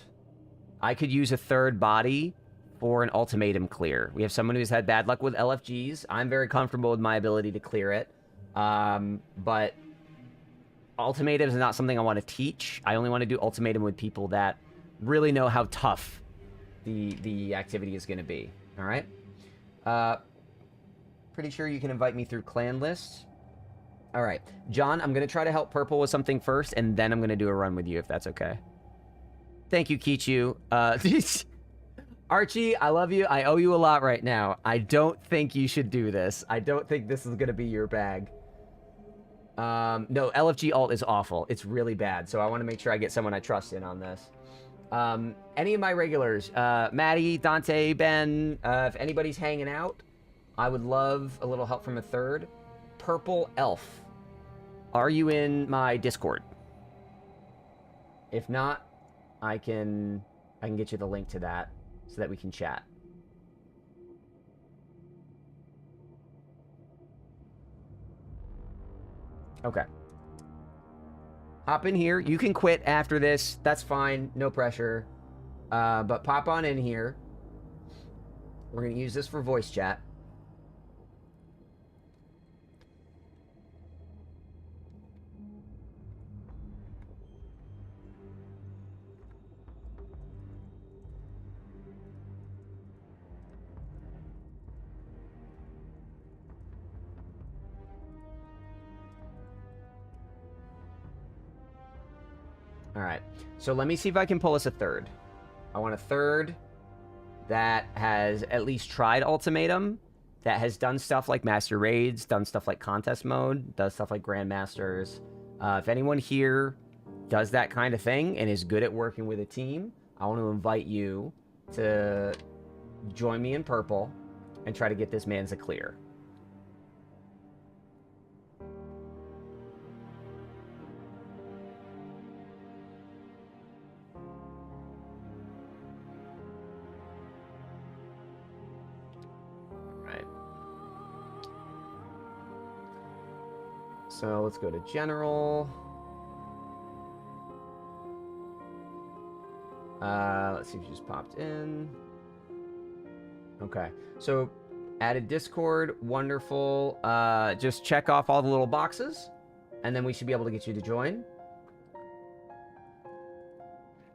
I could use a third body for an ultimatum clear. We have someone who's had bad luck with LFGs. I'm very comfortable with my ability to clear it. But ultimatum is not something I want to teach. I only want to do ultimatum with people that really know how tough the activity is going to be. All right? Pretty sure you can invite me through clan list. All right. John, I'm going to try to help Purple with something first, and then I'm going to do a run with you, if that's okay. Thank you, Kichu. Archie, I love you. I owe you a lot right now. I don't think you should do this. I don't think this is going to be your bag. No, LFG alt is awful. It's really bad, so I want to make sure I get someone I trust in on this. Any of my regulars, Maddie, Dante, Ben, if anybody's hanging out, I would love a little help from a third. Purple Elf, are you in my Discord? If not, I can get you the link to that so that we can chat. Okay. Hop in here. You can quit after this. That's fine. No pressure. But pop on in here. We're going to use this for voice chat. Alright, so let me see if I can pull us a third. I want a third that has at least tried Ultimatum, that has done stuff like Master Raids, done stuff like Contest Mode, does stuff like Grandmasters. If anyone here does that kind of thing and is good at working with a team, I want to invite you to join me in Purple and try to get this man's a clear. So let's go to General. Let's see if she just popped in. Okay, so added Discord, wonderful. Just check off all the little boxes, and then we should be able to get you to join.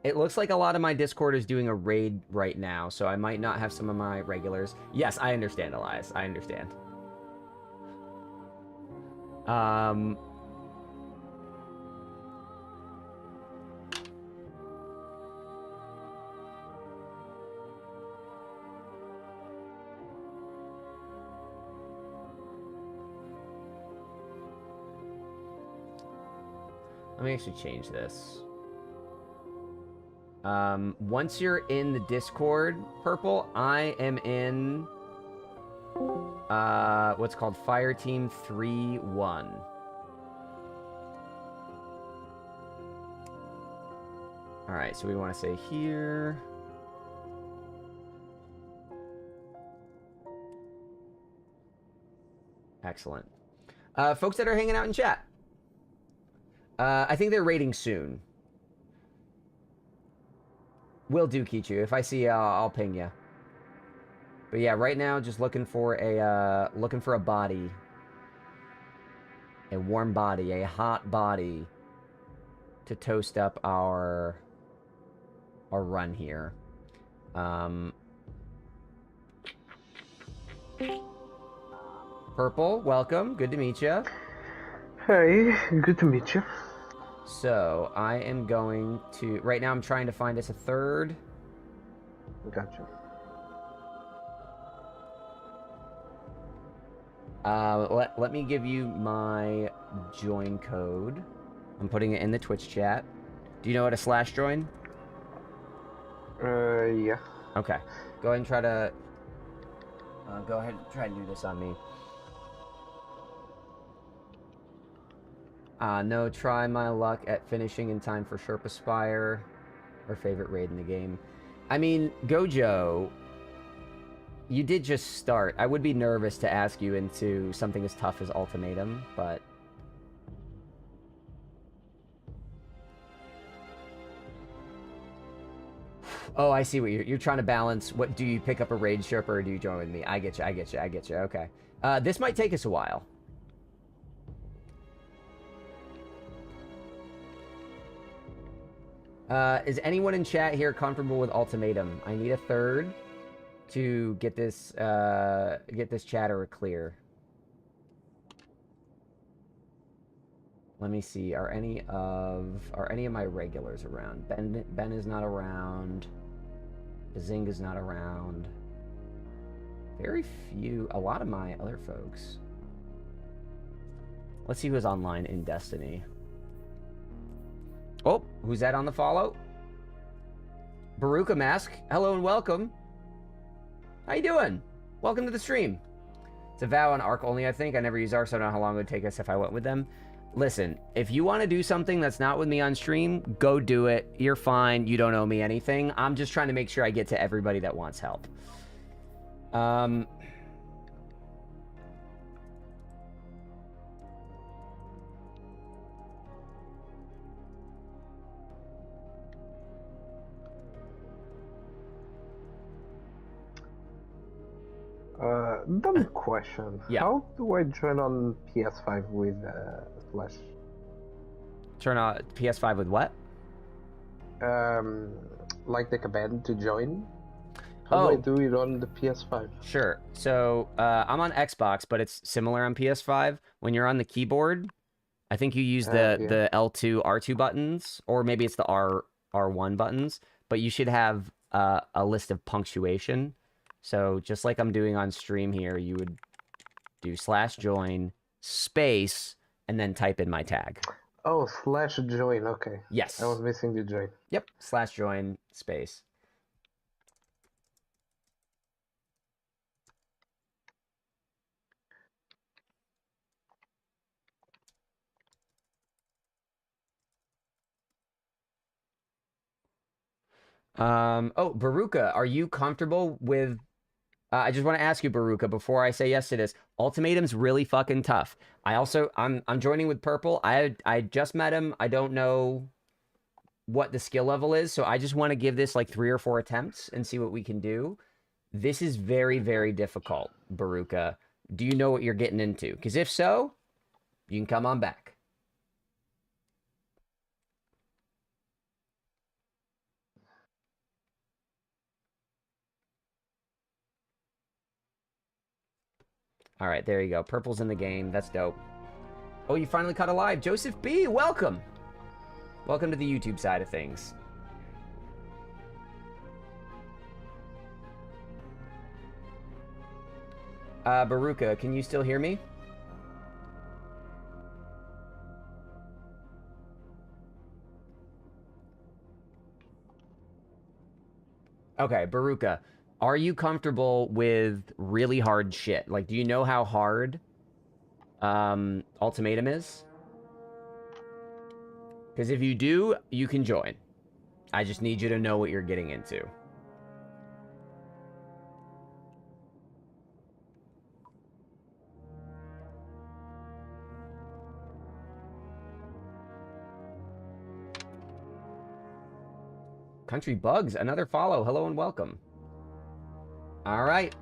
It looks like a lot of my Discord is doing a raid right now, so I might not have some of my regulars. Yes, I understand, Elias. I understand. Let me actually change this. Once you're in the Discord, Purple, I am in what's called Fire Team 3-1. Alright, so we want to say here. Excellent. Folks that are hanging out in chat. I think they're raiding soon. Will do, Kichu. If I see, I'll ping you. But yeah, right now, just looking for a body, a warm body, a hot body, to toast up our run here. Purple, welcome. Good to meet you. Hey, good to meet you. So, I am going to... Right now, I'm trying to find us a third. Gotcha. Let me give you my join code. I'm putting it in the Twitch chat. Do you know how to slash join? Yeah. Okay. Go ahead and try to... go ahead and try and do this on me. No, try my luck at finishing in time for Sherpa Spire. Our favorite raid in the game. I mean, Gojo, you did just start. I would be nervous to ask you into something as tough as Ultimatum, but... Oh, I see what you're trying to balance. What do you pick up a raid Sherpa or do you join with me? I get you. Okay. This might take us a while. Is anyone in chat here comfortable with Ultimatum? I need a third to get this chatter clear. Let me see. Are any of my regulars around? Ben is not around. Bazinga's not around. Very few. A lot of my other folks. Let's see who's online in Destiny. Oh, who's that on the follow? Baruka Mask. Hello and welcome. How you doing? Welcome to the stream. It's a vow on Arc only, I think. I never use Arc, so I don't know how long it would take us if I went with them. Listen, if you want to do something that's not with me on stream, go do it. You're fine. You don't owe me anything. I'm just trying to make sure I get to everybody that wants help. Dumb question. Yeah. How do I join on PS5 with Flash? Turn on PS5 with what? Like the command to join? How do I do it on the PS5? Sure. So, I'm on Xbox, but it's similar on PS5. When you're on the keyboard, I think you use the L2, R2 buttons, or maybe it's the R1 buttons, but you should have a list of punctuation. So just like I'm doing on stream here, you would do /join, space, and then type in my tag. Oh, /join, okay. Yes. I was missing the join. Yep, /join, space. Oh, Baruka, are you comfortable with... I just want to ask you, Baruka, before I say yes to this. Ultimatum's really fucking tough. I'm joining with Purple. I just met him. I don't know what the skill level is, so I just want to give this like 3 or 4 attempts and see what we can do. This is very, very difficult, Baruka. Do you know what you're getting into? Because if so, you can come on back. All right, there you go. Purple's in the game. That's dope. Oh, you finally caught alive. Joseph B., welcome. Welcome to the YouTube side of things. Baruka, can you still hear me? Okay, Baruka, are you comfortable with really hard shit? Like, do you know how hard Ultimatum is? Because if you do, you can join. I just need you to know what you're getting into. Country Bugs, another follow. Hello and welcome. All right.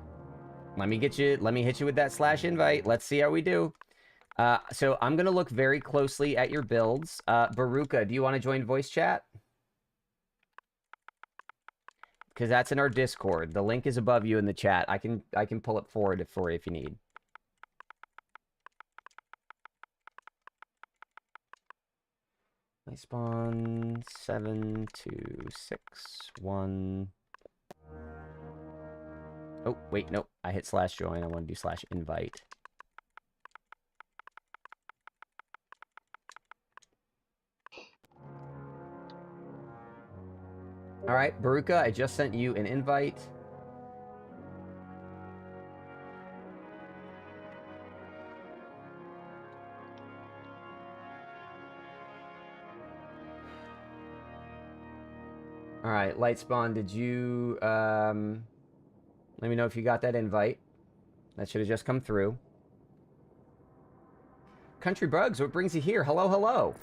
Let me hit you with that /invite. Let's see how we do. So I'm going to look very closely at your builds. Baruka, do you want to join voice chat? Because that's in our Discord. The link is above you in the chat. I can pull it forward for you if you need. Light spawn 7, 2, 6, 1. Oh, wait, nope. I hit /join. I want to do /invite. All right, Baruka, I just sent you an invite. All right, Lightspawn, did you, let me know if you got that invite. That should have just come through. Country Bugs, what brings you here? Hello, hello.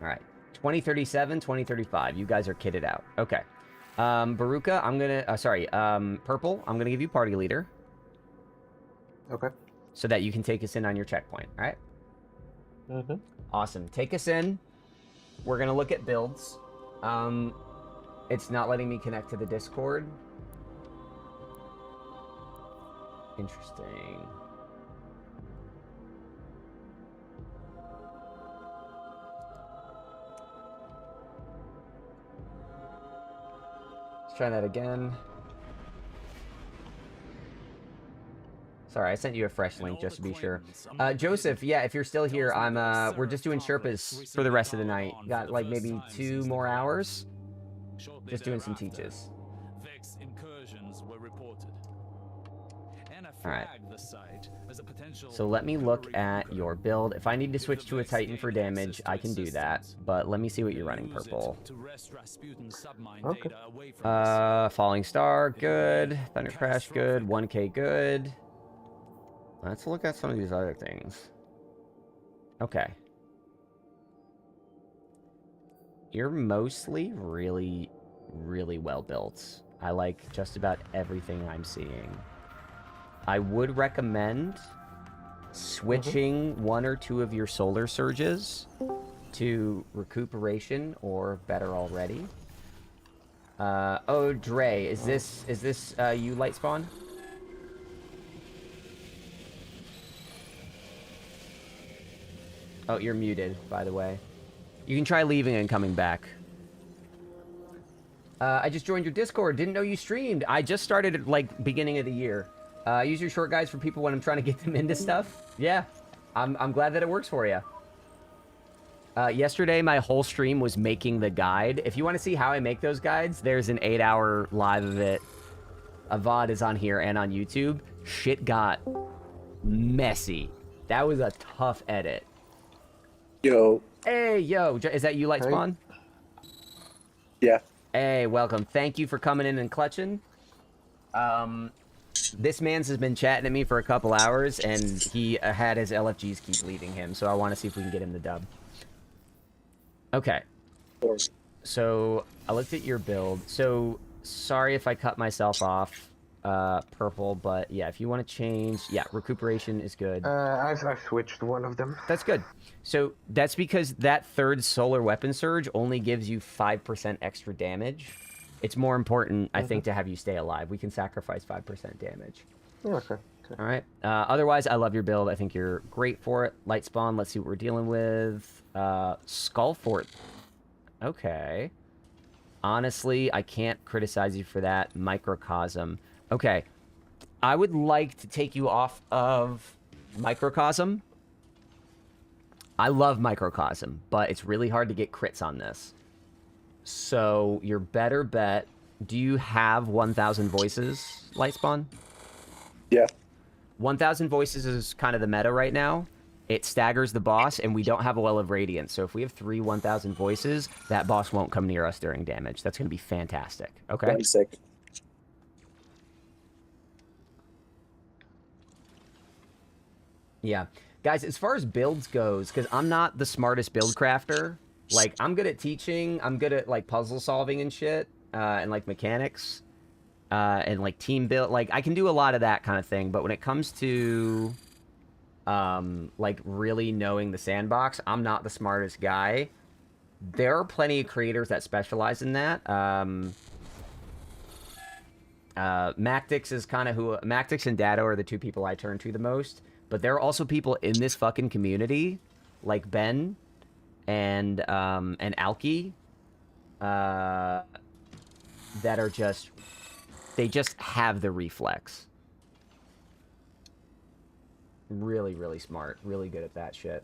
All right, 2037, 2035. You guys are kitted out. Okay. Baruka, I'm gonna, Purple, I'm gonna give you party leader. Okay. So that you can take us in on your checkpoint, all right? Mm-hmm. Awesome. Take us in. We're gonna look at builds. It's not letting me connect to the Discord. Interesting. Let's try that again. Sorry, I sent you a fresh link just to be sure. Joseph, yeah, if you're still here, we're just doing Sherpas for the rest of the night. Got like maybe 2 more hours. Just doing some teaches. Incursions were reported. All right. So let me look at your build. If I need to switch to a Titan for damage, I can do that. But let me see what you're running, Purple. Okay. Falling Star, good. Thunder Crash, good. 1K, good. Let's look at some of these other things. Okay. You're mostly really, really well built. I like just about everything I'm seeing. I would recommend switching 1 or 2 of your solar surges to recuperation or better already. Oh, Dre, is this you, Lightspawn? Oh, you're muted, by the way. You can try leaving and coming back. I just joined your Discord. Didn't know you streamed. I just started at, like, beginning of the year. I use your short guides for people when I'm trying to get them into stuff. Yeah, I'm glad that it works for you. Yesterday, my whole stream was making the guide. If you want to see how I make those guides, there's an 8-hour live of it. A VOD is on here and on YouTube. Shit got messy. That was a tough edit. Yo. Hey, yo. Is that you, Lightspawn? Yeah. Hey, welcome. Thank you for coming in and clutching. This man's has been chatting at me for a couple hours, and he had his LFGs keep leaving him, so I want to see if we can get him the dub. Okay. So, I looked at your build. So, sorry if I cut myself off, Purple, but yeah, if you want to change... Yeah, recuperation is good. I've switched one of them. That's good. So, that's because that 3rd solar weapon surge only gives you 5% extra damage. It's more important, I think, to have you stay alive. We can sacrifice 5% damage. Okay. All right. Otherwise, I love your build. I think you're great for it. Lightspawn, let's see what we're dealing with. Skullfort. Okay. Honestly, I can't criticize you for that. Microcosm. Okay. I would like to take you off of Microcosm. I love Microcosm, but it's really hard to get crits on this. So, your better bet... Do you have 1,000 voices, Lightspawn? Yeah. 1,000 voices is kind of the meta right now. It staggers the boss, and we don't have a Well of Radiance. So if we have 3 1,000 voices, that boss won't come near us during damage. That's going to be fantastic. Okay? 1 second. Yeah. Guys, as far as builds goes, because I'm not the smartest build crafter, like, I'm good at teaching, I'm good at, like, puzzle solving and shit, and, like, mechanics, and, like, team build. Like, I can do a lot of that kind of thing, but when it comes to... like, really knowing the sandbox, I'm not the smartest guy. There are plenty of creators that specialize in that. Mactix is kind of who... Mactix and Dado are the 2 people I turn to the most. But there are also people in this fucking community, like Ben and Alki that are just... They just have the reflex. Really, really smart. Really good at that shit.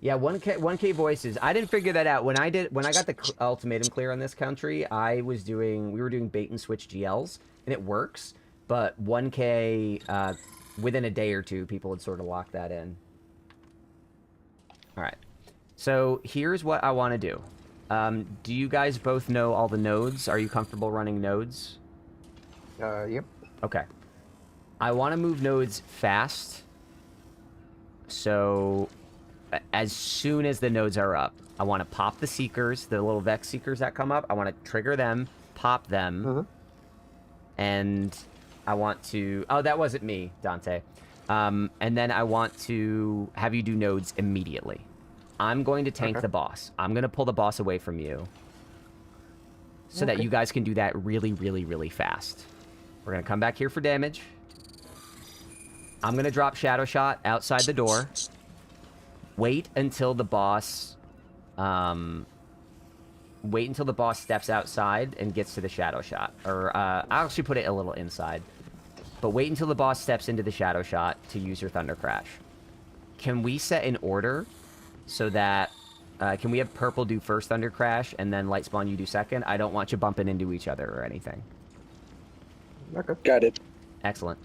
Yeah, 1K voices. I didn't figure that out. When I got the ultimatum clear on this country, we were doing bait and switch GLs, and it works. But 1K, within a day or two, people would sort of lock that in. All right. So here's what I want to do. Do you guys both know all the nodes? Are you comfortable running nodes? Yep. Okay. I want to move nodes fast. So, as soon as the nodes are up, I want to pop the seekers, the little Vex seekers that come up. I want to trigger them, pop them, and I want to... Oh, that wasn't me, Dante. And then I want to have you do nodes immediately. I'm going to tank the boss. I'm going to pull the boss away from you so that you guys can do that really, really, really fast. We're going to come back here for damage. I'm going to drop Shadow Shot outside the door. Wait until the boss... wait until the boss steps outside and gets to the Shadow Shot. Or, I'll actually put it a little inside. But wait until the boss steps into the Shadow Shot to use your Thunder Crash. Can we set an order so that... can we have Purple do first Thunder Crash and then Light Spawn you do second? I don't want you bumping into each other or anything. Okay. Got it. Excellent.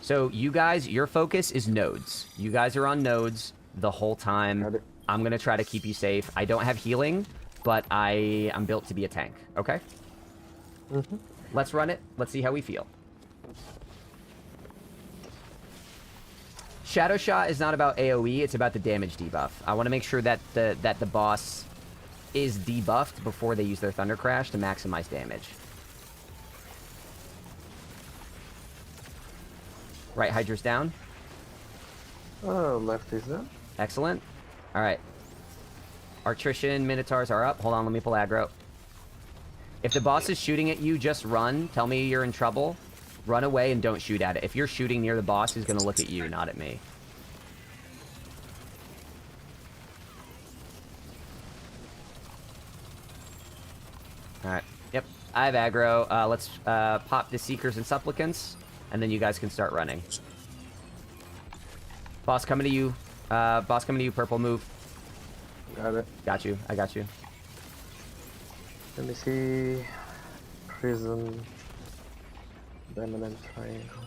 So, you guys, your focus is nodes. You guys are on nodes the whole time. I'm going to try to keep you safe. I don't have healing, but I'm built to be a tank. Okay? Let's run it. Let's see how we feel. Shadow Shot is not about AoE. It's about the damage debuff. I want to make sure that the boss is debuffed before they use their Thunder Crash to maximize damage. Right Hydra's down. Left is down. Excellent. Alright. Artrician, Minotaurs are up. Hold on, let me pull aggro. If the boss is shooting at you, just run. Tell me you're in trouble. Run away and don't shoot at it. If you're shooting near the boss, he's going to look at you, not at me. Alright. Yep. I have aggro. Let's pop the Seekers and Supplicants. And then you guys can start running. Boss coming to you. Boss coming to you, Purple, move. Got it. Got you. I got you. Let me see. Prison. Diamond and triangle.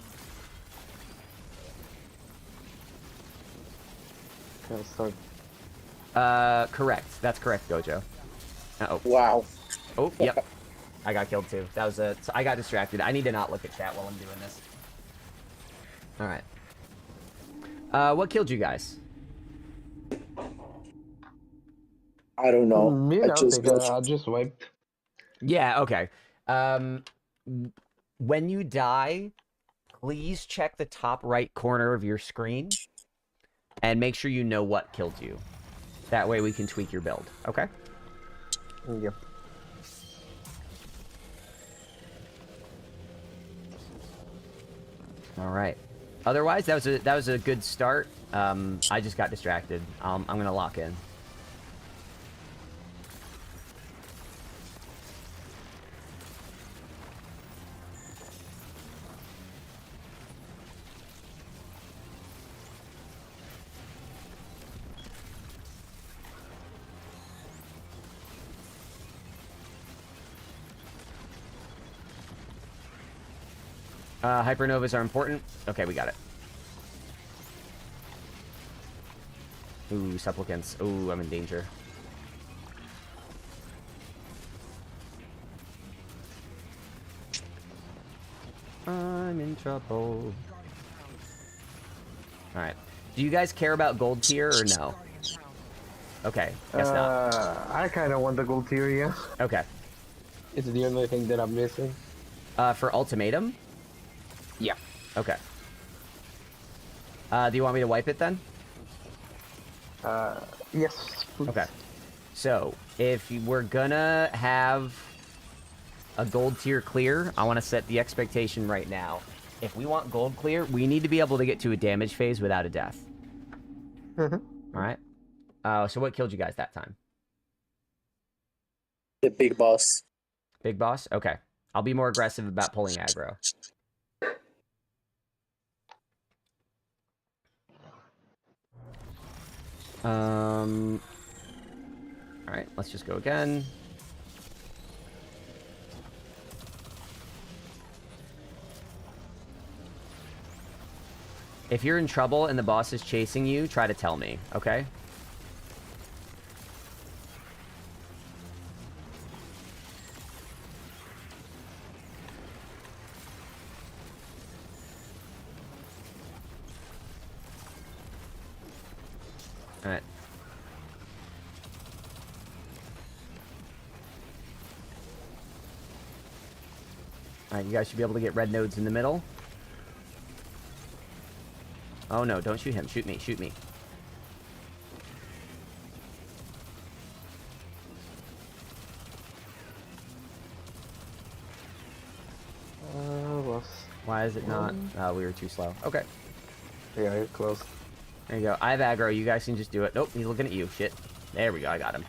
Can I start? Correct. That's correct, Gojo. Uh-oh. Wow. Oh, yep. I got killed too. That was I got distracted. I need to not look at chat while I'm doing this. Alright. What killed you guys? I don't know. Me, I just wiped. Yeah, okay. When you die, please check the top right corner of your screen and make sure you know what killed you. That way we can tweak your build, okay? Yep. All right. Otherwise, that was a good start. I just got distracted. I'm gonna lock in. Hypernovas are important. Okay, we got it. Ooh, Supplicants. Ooh, I'm in danger. I'm in trouble. Alright. Do you guys care about gold tier or no? Okay, guess not. I kind of want the gold tier, yeah. Okay. It's the only thing that I'm missing. For ultimatum? Yeah. Okay. Do you want me to wipe it then? Yes. Please. Okay. So, if we're gonna have a gold tier clear, I want to set the expectation right now. If we want gold clear, we need to be able to get to a damage phase without a death. Alright. So what killed you guys that time? The big boss. Big boss? Okay. I'll be more aggressive about pulling aggro. Alright, let's just go again. If you're in trouble and the boss is chasing you, try to tell me, okay? Alright. Alright, you guys should be able to get red nodes in the middle. Oh no, don't shoot him. Shoot me, shoot me. Lost. Why is it not? We were too slow. Okay. Yeah, you're close. There you go. I have aggro. You guys can just do it. Nope, he's looking at you. Shit. There we go. I got him.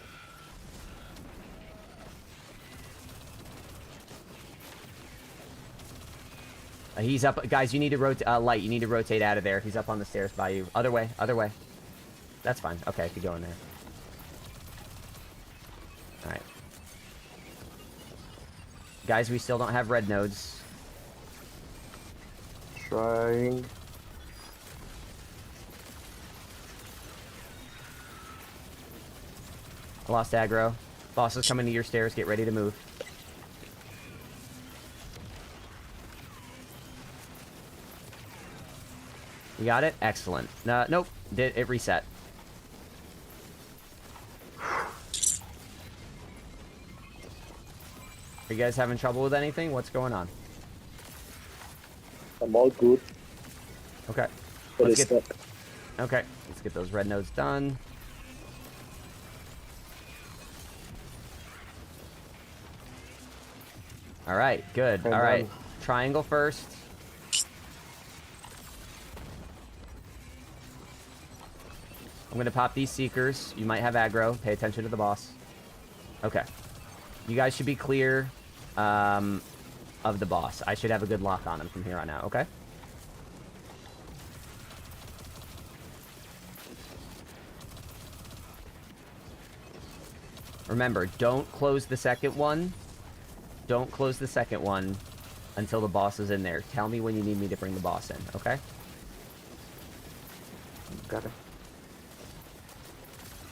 He's up. Guys, you need to rotate. Light, you need to rotate out of there. He's up on the stairs by you. Other way. Other way. That's fine. Okay, if you go in there. Alright. Guys, we still don't have red nodes. Trying. I lost aggro. Boss is coming to your stairs. Get ready to move. You got it? Excellent. Nope. It reset. Are you guys having trouble with anything? What's going on? I'm all good. Okay. But Let's it's get... stuck. Okay. Let's get those red nodes done. Alright, good. Alright. Triangle first. I'm gonna pop these seekers. You might have aggro. Pay attention to the boss. Okay. You guys should be clear of the boss. I should have a good lock on him from here on out, okay? Remember, don't close the second one. Don't close the second one until the boss is in there. Tell me when you need me to bring the boss in, okay? Got it.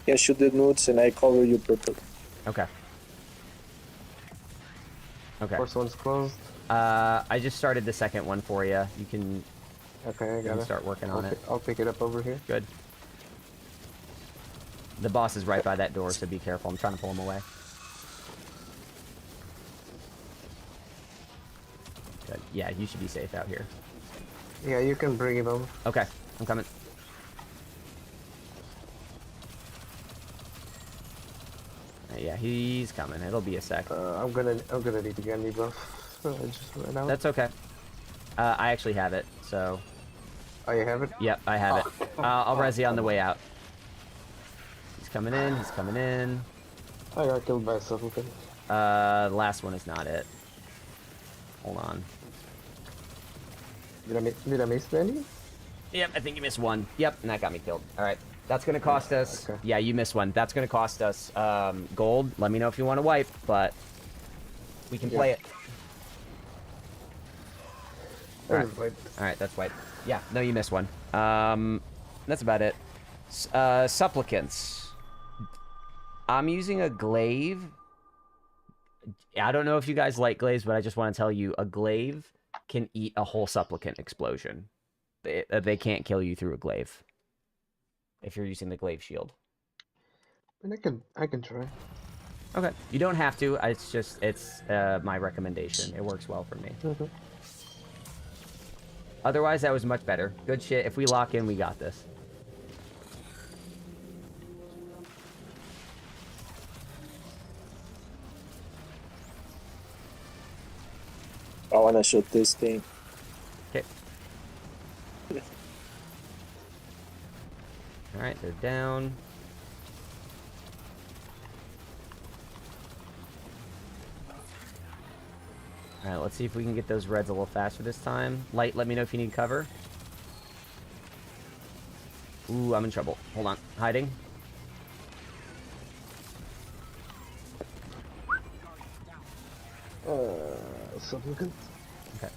Yeah, shoot the nudes and I cover you purple. Okay. Okay. First one's closed. I just started the second one for you. You can... Okay, I got it. Start working on it. I'll pick it up over here. Good. The boss is right by that door, so be careful. I'm trying to pull him away. Good. Yeah, you should be safe out here. Yeah, you can bring him over. Okay, I'm coming. Yeah, he's coming. It'll be a sec. I'm gonna need to get me buff. I just ran out. That's okay. I actually have it, so... Oh, you have it? Yep, I have it. I'll res you on the way out. He's coming in, he's coming in. I got killed by a supplicant. The last one is not it. Hold on. Did I miss any? Yep, I think you missed one. Yep, and that got me killed. Alright. That's gonna cost us... Okay. Yeah, you missed one. That's gonna cost us gold. Let me know if you want to wipe, but... We can play it. Alright, that's wipe. Yeah, no, you missed one. That's about it. Supplicants. I'm using a glaive. I don't know if you guys like glaives, but I just want to tell you, a glaive can eat a whole supplicant explosion. They can't kill you through a glaive. If you're using the glaive shield. And I can try. Okay. You don't have to. It's my recommendation. It works well for me. Otherwise, that was much better. Good shit. If we lock in, we got this. I wanna shoot this thing. Okay. Alright, they're down. Alright, let's see if we can get those reds a little faster this time. Light, let me know if you need cover. Ooh, I'm in trouble. Hold on. Hiding. Something good. Okay.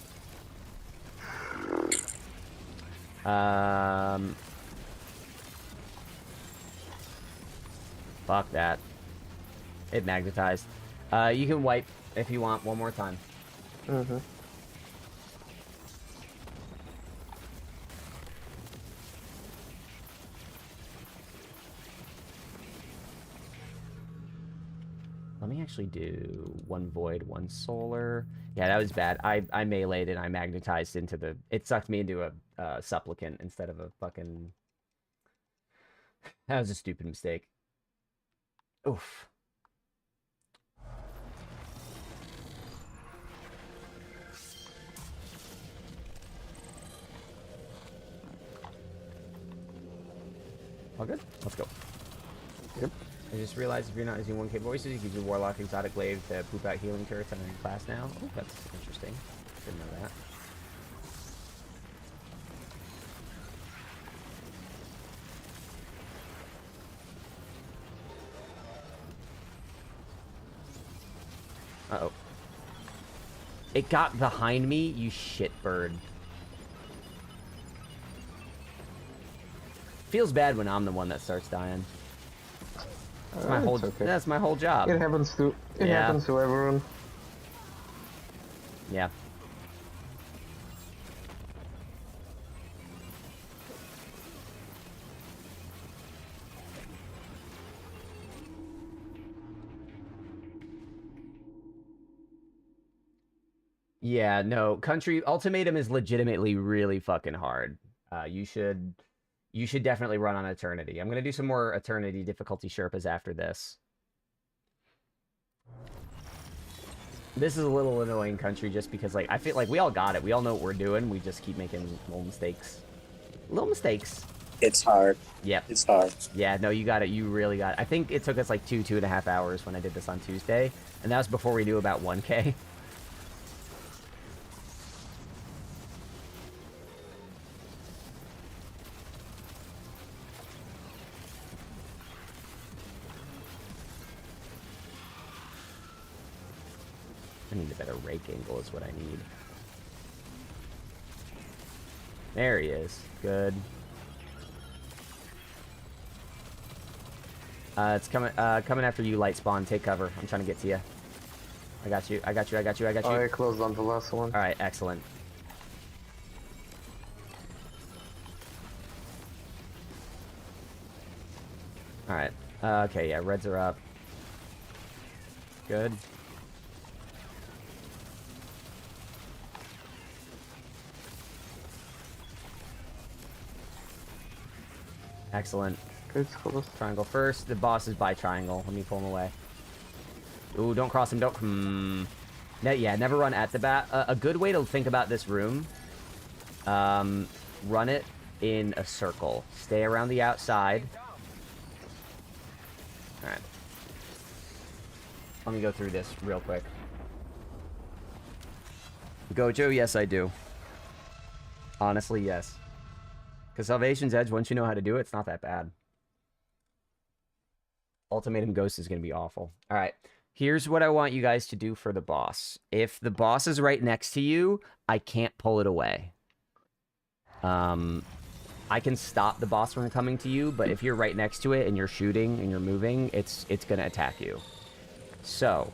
Fuck that. It magnetized. You can wipe if you want one more time. Mm-hmm. Let me actually do one void, one solar. Yeah, that was bad. I meleeed and I magnetized into the... It sucked me into a supplicant instead of a fucking... That was a stupid mistake. Oof. All good? Let's go. Yep. I just realized if you're not using 1K voices, you can use Warlock Exotic Glaive to poop out healing turrets on any class now. Oh, that's interesting. Didn't know that. Uh-oh. It got behind me, you shitbird. Feels bad when I'm the one that starts dying. That's my whole. Okay. That's my whole job. It happens to everyone. Yeah. Yeah, no. Country Ultimatum is legitimately really fucking hard. You should definitely run on Eternity. I'm gonna do some more Eternity difficulty Sherpas after this. This is a little annoying, Country, just because like I feel like we all got it. We all know what we're doing. We just keep making little mistakes. Little mistakes. It's hard. Yep. It's hard. Yeah, no, you got it. You really got it. I think it took us like 2.5 hours when I did this on Tuesday, and that was before we knew about 1K. I need a better rake angle is what I need. There he is. Good. It's coming after you, Light Spawn. Take cover. I'm trying to get to you. I got you. I got you. I got you. I got you. I closed on the last one. All right, excellent. All right. Okay, yeah, reds are up. Good. Excellent. Good. Triangle first. The boss is by triangle. Let me pull him away. Ooh, don't cross him. Don't. Yeah, never run at the bat. A good way to think about this room. Run it in a circle. Stay around the outside. All right. Let me go through this real quick. Gojo, yes, I do. Honestly, yes. Because Salvation's Edge, once you know how to do it, it's not that bad. Ultimatum Ghost is going to be awful. All right. Here's what I want you guys to do for the boss. If the boss is right next to you, I can't pull it away. I can stop the boss from coming to you, but if you're right next to it and you're shooting and you're moving, it's going to attack you. So,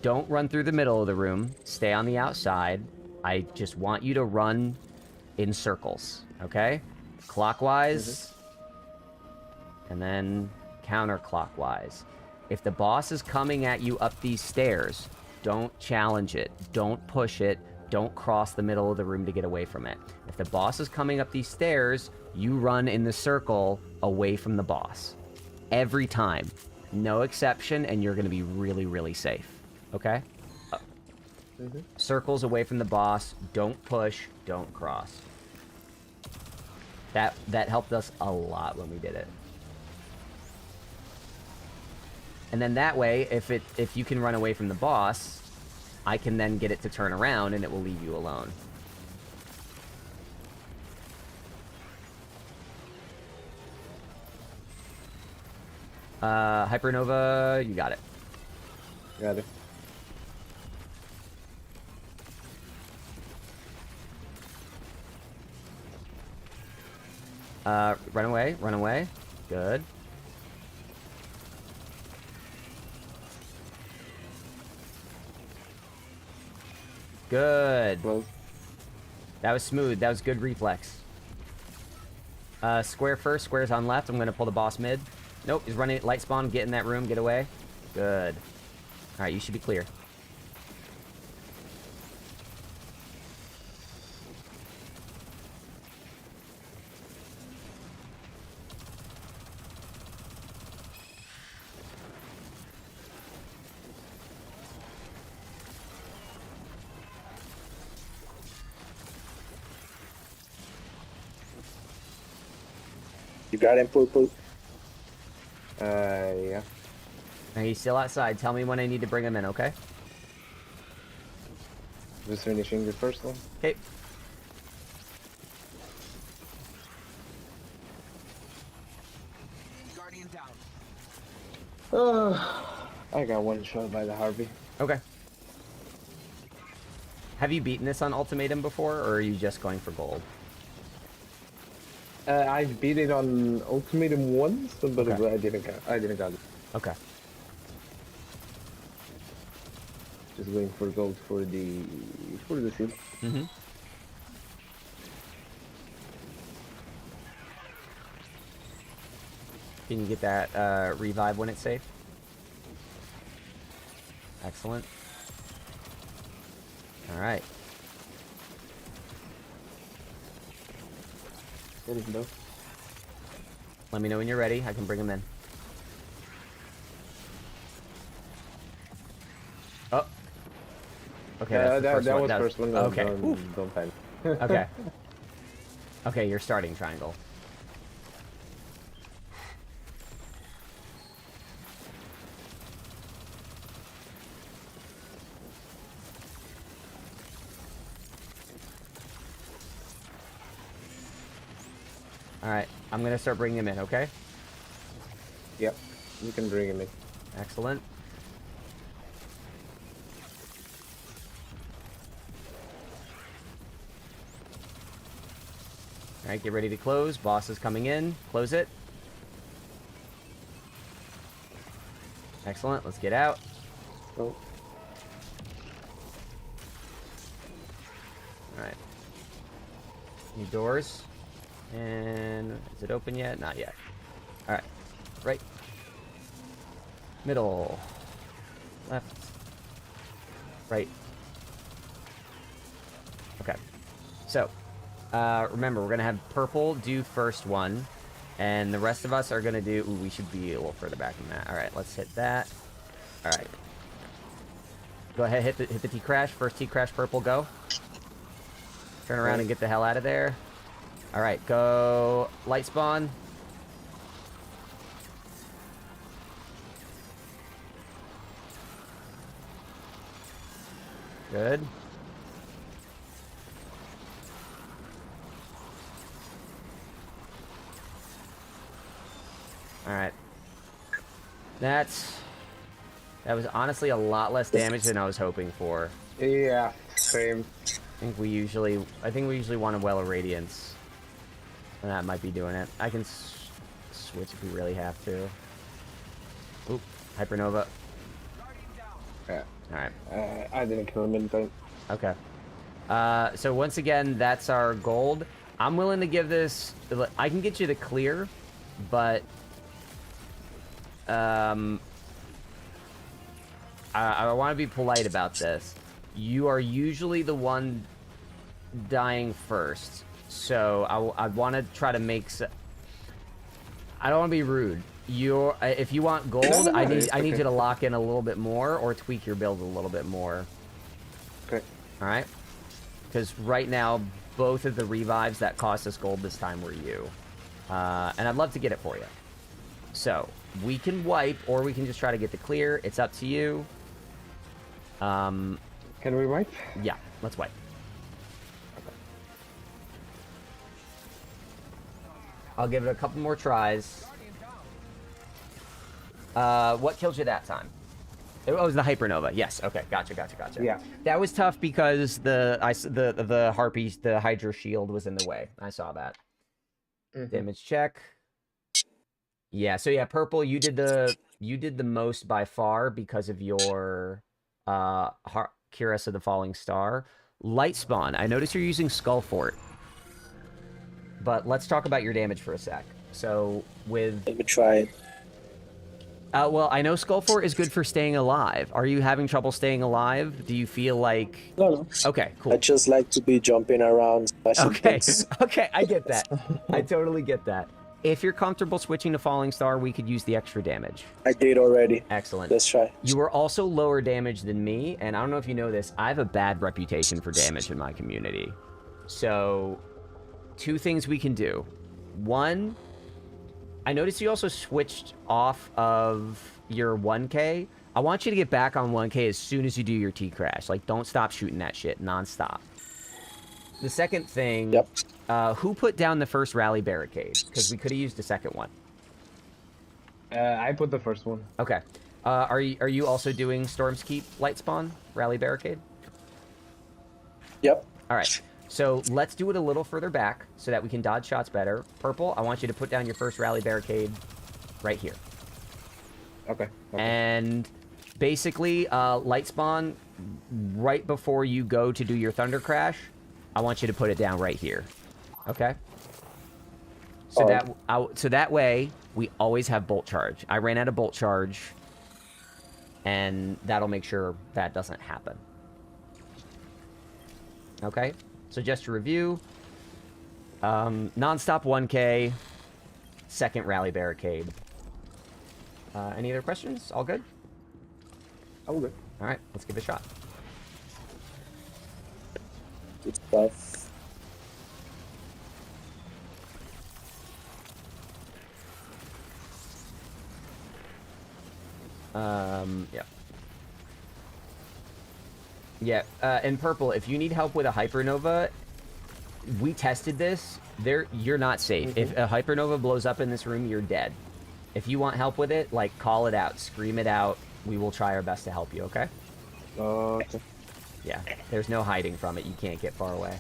don't run through the middle of the room. Stay on the outside. I just want you to run in circles, okay? Clockwise, and then counterclockwise. If the boss is coming at you up these stairs, don't challenge it. Don't push it. Don't cross the middle of the room to get away from it. If the boss is coming up these stairs, you run in the circle away from the boss. Every time. No exception, and you're going to be really, really safe. Okay? Circles away from the boss. Don't push. Don't cross. That helped us a lot when we did it. And then that way, if you can run away from the boss, I can then get it to turn around and it will leave you alone. Hypernova, you got it. Got it. Run away, run away. Good. Good. Well, that was smooth. That was good reflex. Square first. Square's on left. I'm going to pull the boss mid. Nope, he's running light spawn. Get in that room. Get away. Good. Alright, you should be clear. You got him, purple. Yeah. Now he's still outside. Tell me when I need to bring him in, okay? Just finishing the first one. Okay. Guardian down. I got one shot by the Harvey. Okay. Have you beaten this on Ultimatum before, or are you just going for gold? I beat it on Ultimatum once, but Okay. I didn't got it. Okay. Just going for gold for the seal. Mm-hmm. Can you get that revive when it's safe? Excellent. Alright. Let me know when you're ready. I can bring him in. Oh. Okay, that's the that first was one. first one. Okay. Don't panic. Okay. Okay, you're starting triangle. Alright, I'm gonna start bringing him in, okay? Yep, you can bring him in. Excellent. Alright, get ready to close. Boss is coming in. Close it. Excellent, let's get out. Oh. Alright. New doors. And is it open yet? Not yet. Alright. Right. Middle. Left. Right. Okay. So, remember, we're going to have purple do first one. And the rest of us are going to do... Ooh, we should be a little further back than that. Alright, let's hit that. Alright. Go ahead, hit the T-Crash. First T-Crash, purple, go. Turn around and get the hell out of there. Alright, go light spawn. Good. Alright. That was honestly a lot less damage than I was hoping for. Yeah, same. I think we usually want a Well of Radiance. And that might be doing it. I can switch if we really have to. Oop, Hypernova. Yeah. Alright. I didn't kill him in time. Okay. So once again, that's our gold. I'm willing to give this... I can get you the clear, but... I want to be polite about this. You are usually the one dying first. So I want to try to make... I don't want to be rude. If you want gold, No, I need okay. you to lock in a little bit more or tweak your build a little bit more. Okay. All right. Because right now, both of the revives that cost us gold this time were you, and I'd love to get it for you. So we can wipe, or we can just try to get the clear. It's up to you. Can we wipe? Yeah, let's wipe. I'll give it a couple more tries. What killed you that time? It was the hypernova. Yes. Okay. Gotcha. Yeah. That was tough because the harpy, the hydra shield was in the way. I saw that. Damage check. Yeah. So yeah, purple. You did the most by far because of your Cuirass of the Falling Star. Light spawn. I noticed you're using Skull Fort. But let's talk about your damage for a sec. So with... Let me try it. Well, I know Skull Fort is good for staying alive. Are you having trouble staying alive? Do you feel like... No. Okay, cool. I just like to be jumping around. Okay, okay, I get that. I totally get that. If you're comfortable switching to Falling Star, we could use the extra damage. I did already. Excellent. Let's try. You are also lower damage than me, and I don't know if you know this, I have a bad reputation for damage in my community. So, 2 things we can do. 1, I noticed you also switched off of your 1K. I want you to get back on 1K as soon as you do your T-Crash. Like, don't stop shooting that shit non-stop. The second thing, who put down the first rally barricade? Because we could have used the second one. I put the first one. Okay. Are you also doing Storm's Keep light spawn rally barricade? Yep. All right. So let's do it a little further back so that we can dodge shots better. Purple, I want you to put down your first rally barricade right here. Okay. And basically, light spawn right before you go to do your Thunder Crash. I want you to put it down right here. Okay? So so that way we always have bolt charge. I ran out of bolt charge, and that'll make sure that doesn't happen. Okay? So just to review, non-stop 1K, second rally barricade. Any other questions? All good? All good. All right, let's give it a shot. Good stuff. Yeah. Yeah, and purple, if you need help with a hypernova, we tested this. You're not safe. If a hypernova blows up in this room, you're dead. If you want help with it, like, call it out, scream it out. We will try our best to help you, okay? Okay. Yeah, there's no hiding from it. You can't get far away.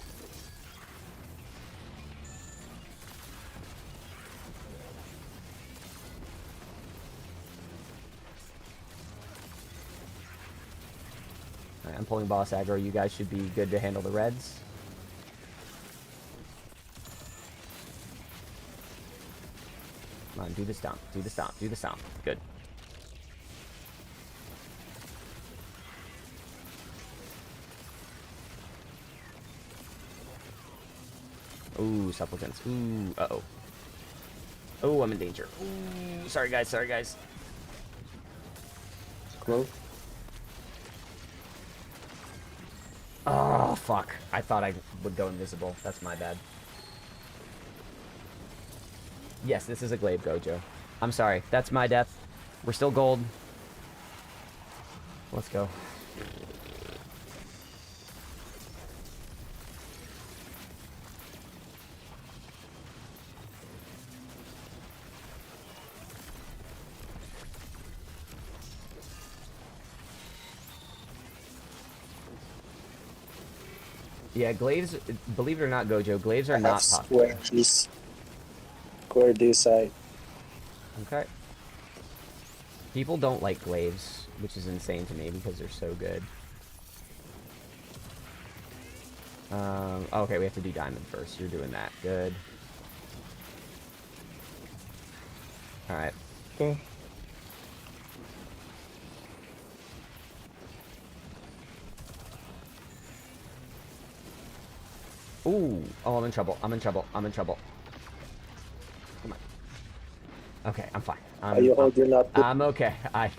Alright, I'm pulling boss aggro. You guys should be good to handle the reds. Come on, do the stomp. Do the stomp. Do the stomp. Good. Ooh, supplicants. Ooh, uh-oh. Oh, I'm in danger. Ooh, sorry guys, sorry guys. It's close. Oh, fuck. I thought I would go invisible. That's my bad. Yes, this is a glaive, Gojo. I'm sorry. That's my death. We're still gold. Let's go. Yeah, glaives, believe it or not, Gojo, glaives are not popular. Square this side. Okay. People don't like glaives, which is insane to me because they're so good. Okay, we have to do diamond first. You're doing that. Good. Alright. Okay. Ooh. Oh, I'm in trouble. I'm in trouble. I'm in trouble. Come on. Okay, I'm fine. Are you holding up? I'm okay. I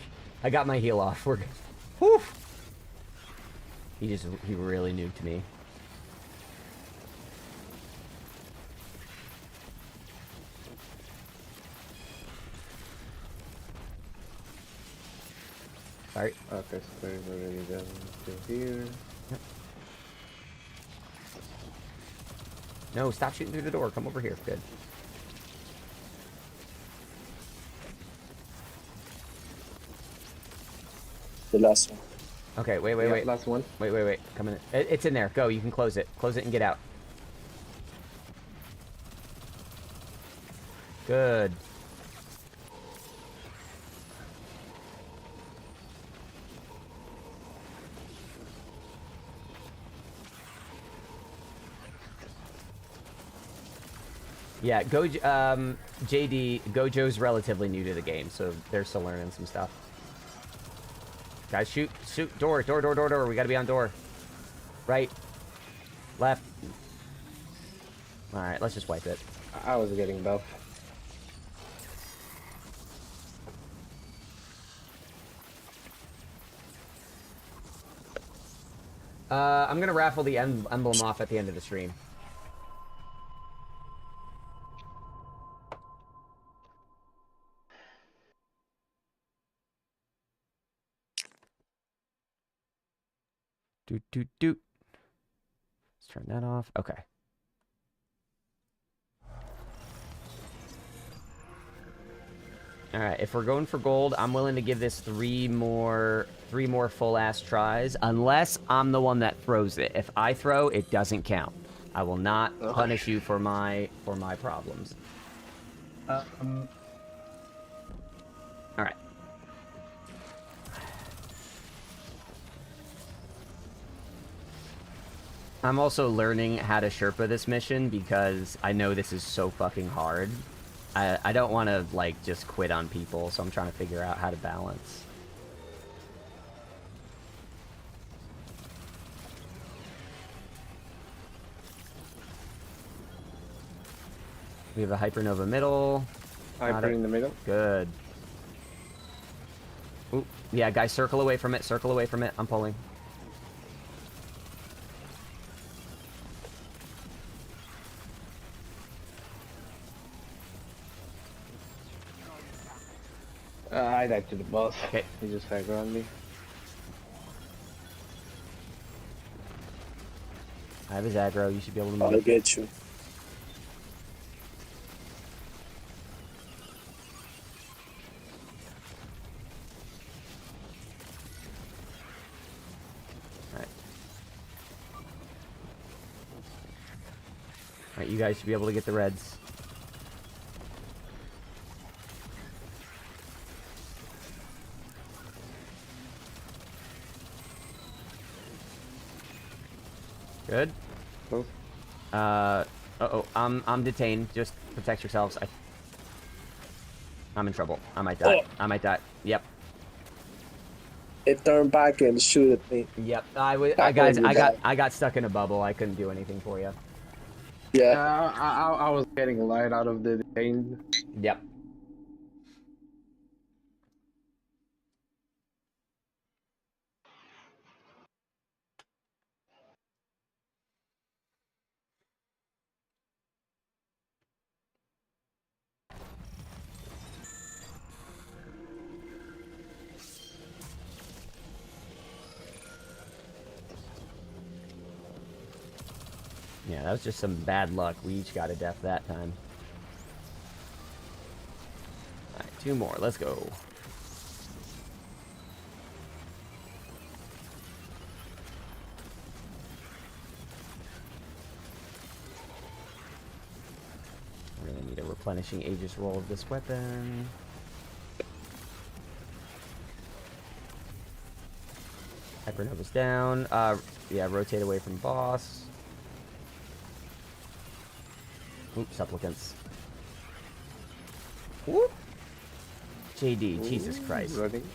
got my heal off. We're good. Whew. He really nuked me. Sorry. Okay, so there's already down to here. No, stop shooting through the door. Come over here. Good. The last one. Okay, wait. Last one. Wait. Come in. It's in there. Go. You can close it. Close it and get out. Good. Yeah, JD, Gojo's relatively new to the game, so they're still learning some stuff. Guys, shoot, door, we gotta be on door. Right. Left. Alright, let's just wipe it. I was getting buff. I'm gonna raffle the emblem off at the end of the stream. Doot. Let's turn that off. Okay. Alright, if we're going for gold, I'm willing to give this three more full-ass tries, unless I'm the one that throws it. If I throw, it doesn't count. I will not punish you for my problems. Alright. I'm also learning how to Sherpa this mission because I know this is so fucking hard. I don't want to, like, just quit on people, so I'm trying to figure out how to balance. We have a Hypernova middle. Hyper in the middle. Good. Ooh, yeah, guys, circle away from it. Circle away from it. I'm pulling. I died to the boss. Okay. He just aggro on me. I have his aggro. You should be able to move. I'll get you. Alright, you guys should be able to get the reds. Good. Both. Uh-oh, I'm detained. Just protect yourselves. I'm in trouble. I might die. I might die. Yep. It turned back and shoot at me. Yep. I got stuck in a bubble. I couldn't do anything for you. Yeah. I was getting light out of the detain. Yep. Yeah, that was just some bad luck. We each got a death that time. Alright, 2 more. Let's go. We're gonna need a replenishing Aegis roll of this weapon. Hypernova's down. Yeah, rotate away from boss. Oops, supplicants. Whoop. JD, ooh, Jesus Christ. Running.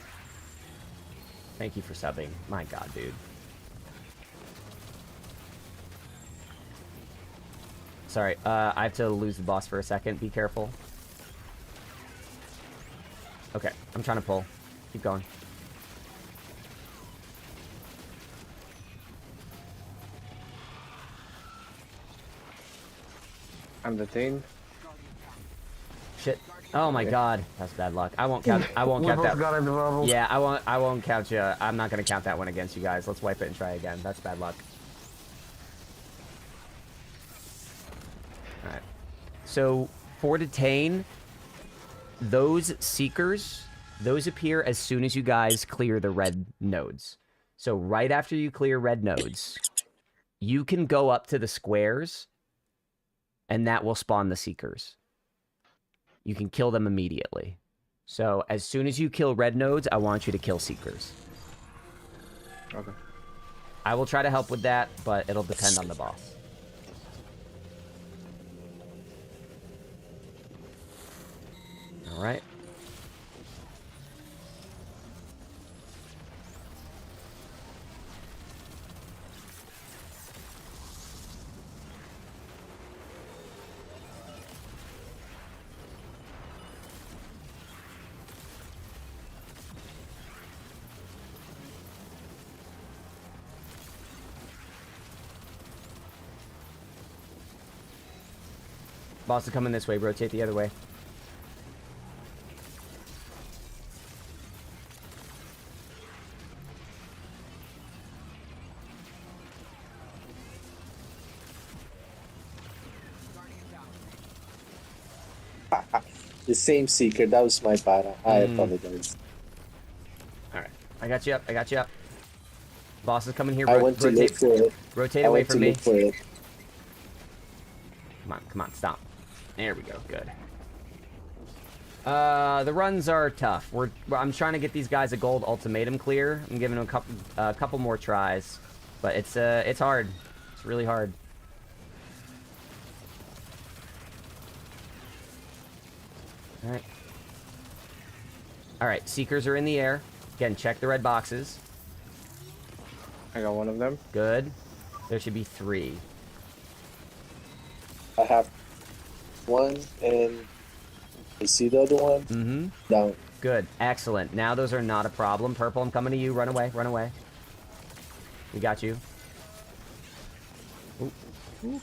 Thank you for subbing. My god, dude. Sorry, I have to lose the boss for a second. Be careful. Okay, I'm trying to pull. Keep going. I'm detained. Shit. Oh my god. That's bad luck. I won't count that. Got in the bubble. Yeah, I won't count you. I'm not gonna count that one against you guys. Let's wipe it and try again. That's bad luck. So for detain, those seekers, those appear as soon as you guys clear the red nodes. So right after you clear red nodes, you can go up to the squares, and that will spawn the seekers. You can kill them immediately. So as soon as you kill red nodes, I want you to kill seekers. Okay. I will try to help with that, but it'll depend on the boss. All right. Boss is coming this way. Rotate the other way. The same seeker. That was my bad. I apologize. All right. I got you up. I got you up. Boss is coming here. I went to look for it. Rotate I away went from to me. look for it. Come on, stop. There we go. Good. The runs are tough. I'm trying to get these guys a gold ultimatum clear. I'm giving them a couple more tries, but it's hard. It's really hard. All right. All right. Seekers are in the air. Again, check the red boxes. I got one of them. Good. There should be 3. I have one, and you see the other one? Mm-hmm. Down. Good. Excellent. Now those are not a problem. Purple, I'm coming to you. Run away. Run away. We got you. Ooh. Ooh.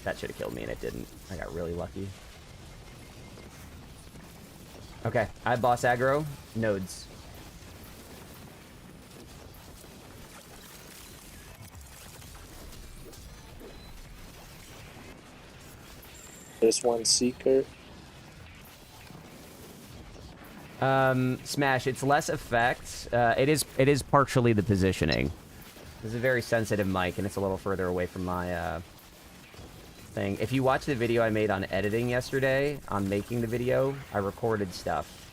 That should have killed me, and it didn't. I got really lucky. Okay. I have boss aggro. Nodes. There's one seeker. Smash. It's less effect. It is partially the positioning. This is a very sensitive mic, and it's a little further away from my thing. If you watch the video I made on editing yesterday, on making the video, I recorded stuff.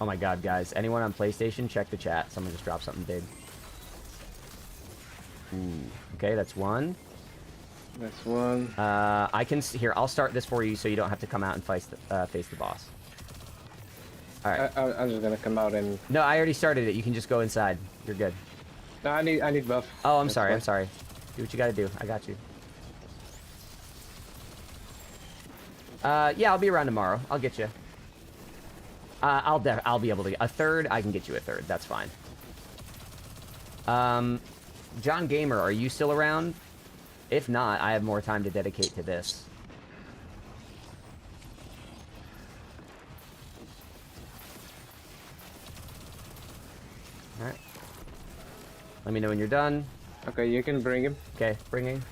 Oh my god, guys. Anyone on PlayStation, check the chat. Someone just dropped something big. Ooh. Okay, that's one. That's one. I can... Here, I'll start this for you so you don't have to come out and face the boss. Alright. I'm just gonna come out and... No, I already started it. You can just go inside. You're good. No, I need buff. Oh, I'm That's sorry. fine. I'm sorry. Do what you gotta do. I got you. Yeah, I'll be around tomorrow. I'll get you. I'll be able to... A third? I can get you a third. That's fine. John Gamer, are you still around? If not, I have more time to dedicate to this. Alright. Let me know when you're done. Okay, you can bring him. Okay, bringing.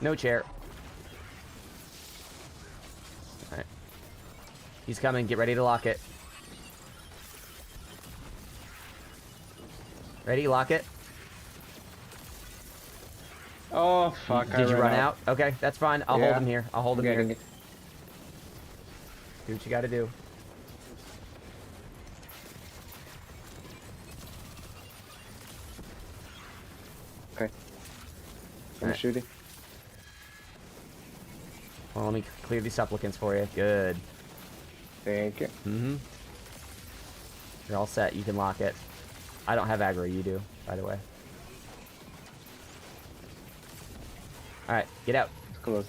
No chair. Alright. He's coming. Get ready to lock it. Ready? Lock it. Oh, fuck. Did you run out? Okay, that's fine. I'll hold him here. I'll hold him here. Okay. Do what you gotta do. Okay. I'm Alright. shooting. Well, let me clear these supplicants for you. Good. Thank you. Mm-hmm. You're all set. You can lock it. I don't have aggro. You do, by the way. Alright, get out. It's close.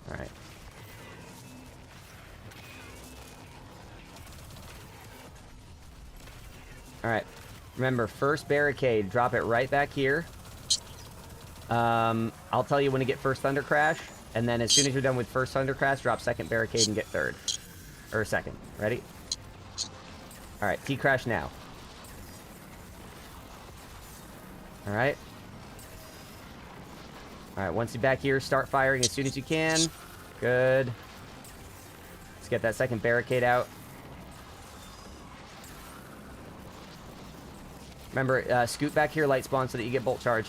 Alright. Alright. Remember, first barricade, drop it right back here. I'll tell you when to get first Thunder Crash, and then as soon as you're done with first Thunder Crash, drop second barricade and get third. Or second. Ready? Alright, T-Crash now. Alright. Alright, once you're back here, start firing as soon as you can. Good. Let's get that second barricade out. Remember, scoot back here, light spawn, so that you get bolt charge.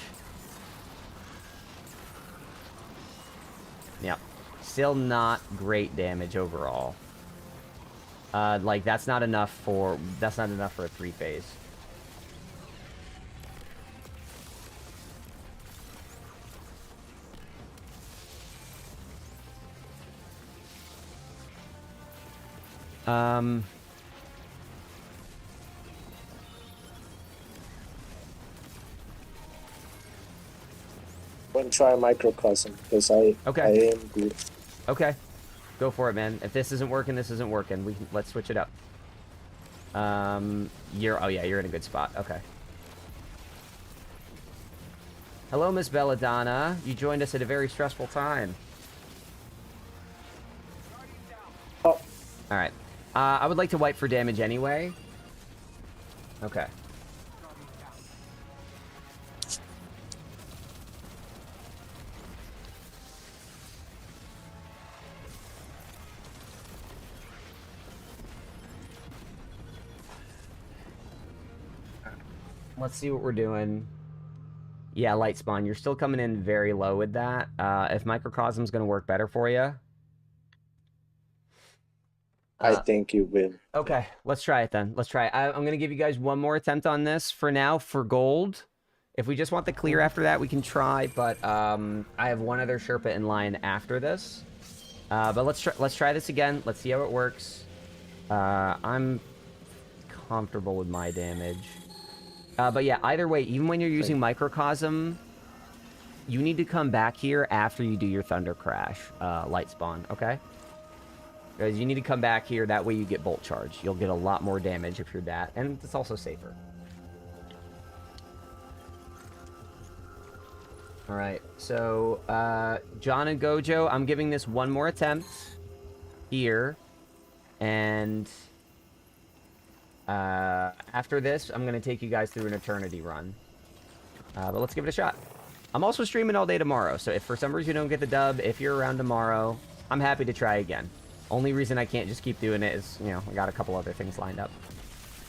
Yep. Still not great damage overall. Like, that's not enough for a 3-phase. I'm gonna try microcosm because I am good. Okay. Go for it, man. If this isn't working, this isn't working. Let's switch it up. You're in a good spot. Okay. Hello, Miss Belladonna. You joined us at a very stressful time. Oh. Alright. I would like to wipe for damage anyway. Okay. Let's see what we're doing. Yeah, light spawn. You're still coming in very low with that. If microcosm's going to work better for you. I think you will. Okay, let's try it then. Let's try it. I'm going to give you guys one more attempt on this for now for gold. If we just want the clear after that, we can try. But I have one other Sherpa in line after this. But let's try this again. Let's see how it works. I'm comfortable with my damage. But yeah, either way, even when you're using microcosm, you need to come back here after you do your Thunder Crash light spawn, okay? Because you need to come back here, that way you get bolt charge. You'll get a lot more damage if you're that, and it's also safer. Alright, so, John and Gojo, I'm giving this one more attempt here, and after this, I'm going to take you guys through an eternity run. But let's give it a shot. I'm also streaming all day tomorrow, so if for some reason you don't get the dub, if you're around tomorrow, I'm happy to try again. Only reason I can't just keep doing it is, you know, I got a couple other things lined up.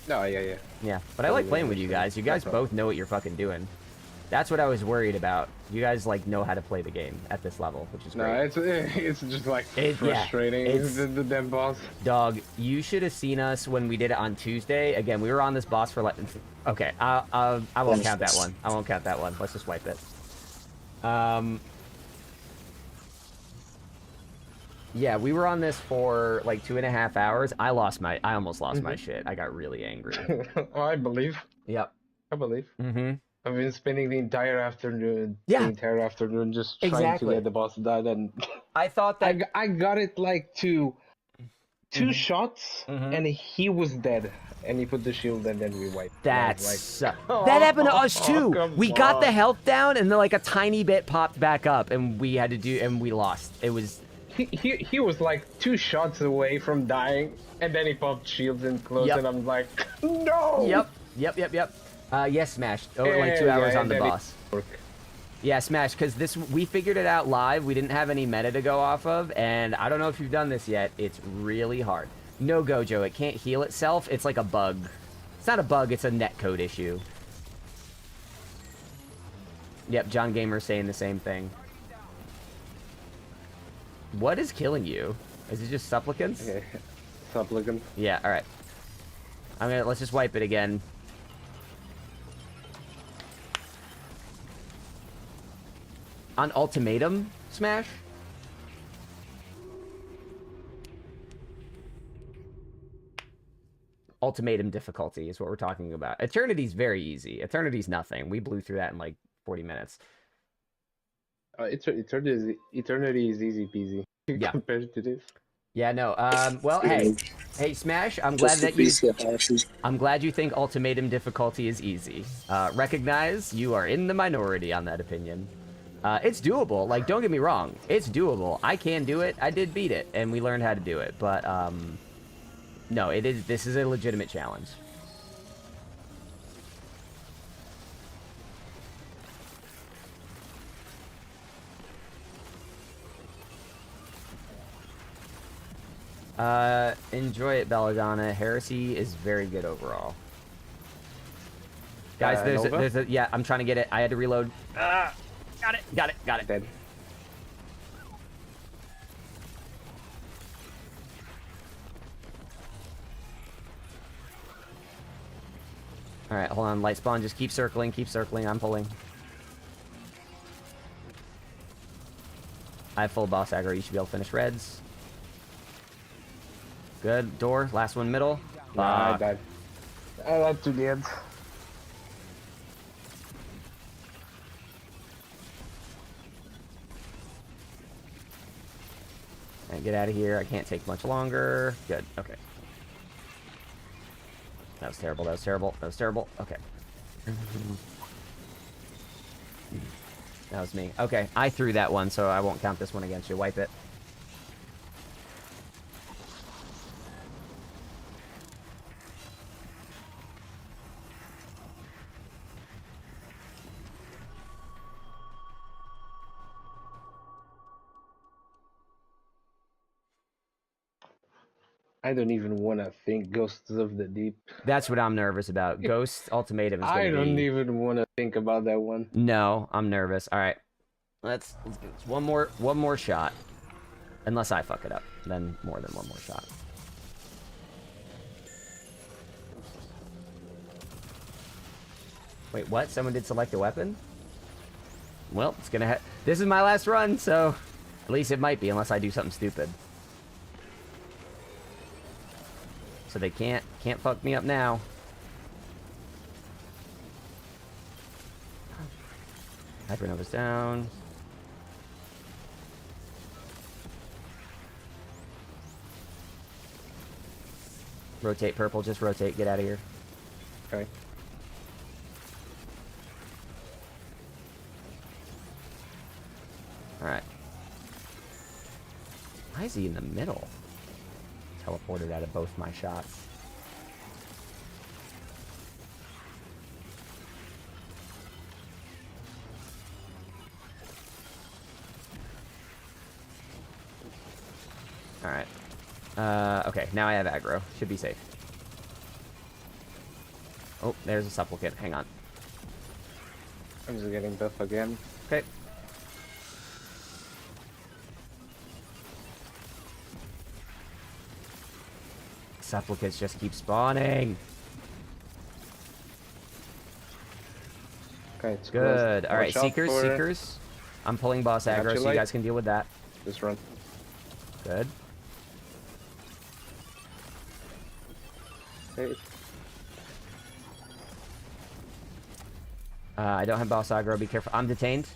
No, yeah. Yeah, but I like playing with you guys. You guys both know what you're fucking doing. That's what I was worried about. You guys, like, know how to play the game at this level, which is great. No, it's just, like, frustrating. Yeah, the damn boss. Dog, you should have seen us when we did it on Tuesday. Again, we were on this boss for, like... Okay, I won't count that one. I won't count that one. Let's just wipe it. Yeah, we were on this for, like, 2.5 hours. I almost lost my shit. I got really angry. Oh, I believe. Yep. I believe. Mm-hmm. I've been spending the entire afternoon, just trying to get the boss done, and I thought that I got it like two shots, and he was dead, and he put the shield, and then we wiped. That's that happened to us too. We got the health down, and then like a tiny bit popped back up, and we had to do, and we lost. It was he was like 2 shots away from dying, and then he popped shields and close, and I'm like, no. Yep. Yes, Smash. Over like 2 hours on the boss. Yeah, Smash, because we figured it out live. We didn't have any meta to go off of, and I don't know if you've done this yet. It's really hard. No, Gojo, it can't heal itself. It's like a bug. It's not a bug, it's a netcode issue. Yep, John Gamer's saying the same thing. What is killing you? Is it just supplicants? Yeah, supplicants. Yeah, alright. Let's just wipe it again. On ultimatum, Smash? Ultimatum difficulty is what we're talking about. Eternity's very easy. Eternity's nothing. We blew through that in like 40 minutes. Eternity is easy peasy compared to this. Yeah, no. Well, hey, Smash. I'm glad Just to that you. please get happy. I'm glad you think ultimatum difficulty is easy. Recognize you are in the minority on that opinion. It's doable. Like, don't get me wrong. It's doable. I can do it. I did beat it, and we learned how to do it. But no, it is. This is a legitimate challenge. Enjoy it, Belladonna. Heresy is very good overall. Guys, there's a, yeah, I'm trying to get it. I had to reload. Got it. Dead. Alright, hold on. Light spawn, just keep circling, I'm pulling. I have full boss aggro, you should be able to finish reds. Good, door, last one middle. I died. I died to the end. Alright, get out of here, I can't take much longer. Good, okay. That was terrible. Okay. That was me. Okay, I threw that one, so I won't count this one against you. Wipe it. I don't even want to think Ghosts of the Deep. That's what I'm nervous about. Ghost Ultimatum is I don't even want to think about that one. No, I'm nervous. All right, let's do this. One more shot. Unless I fuck it up, then more than one more shot. Wait, what? Someone did select a weapon? Well, it's gonna. This is my last run, so at least it might be, unless I do something stupid. So they can't fuck me up now. Hypernova's down. Rotate purple, just rotate, get out of here. Okay. Alright. Why is he in the middle? Teleported out of both my shots. Alright. Okay, now I have aggro. Should be safe. Oh, there's a supplicant. Hang on. I'm just getting buff again. Okay. Supplicants just keep spawning. Okay, it's good. Close. All right, Watch out Seekers, for it. Seekers. I'm pulling boss aggro, so you guys can deal with that. Just run. Good. Hey. I don't have boss aggro. Be careful. I'm detained.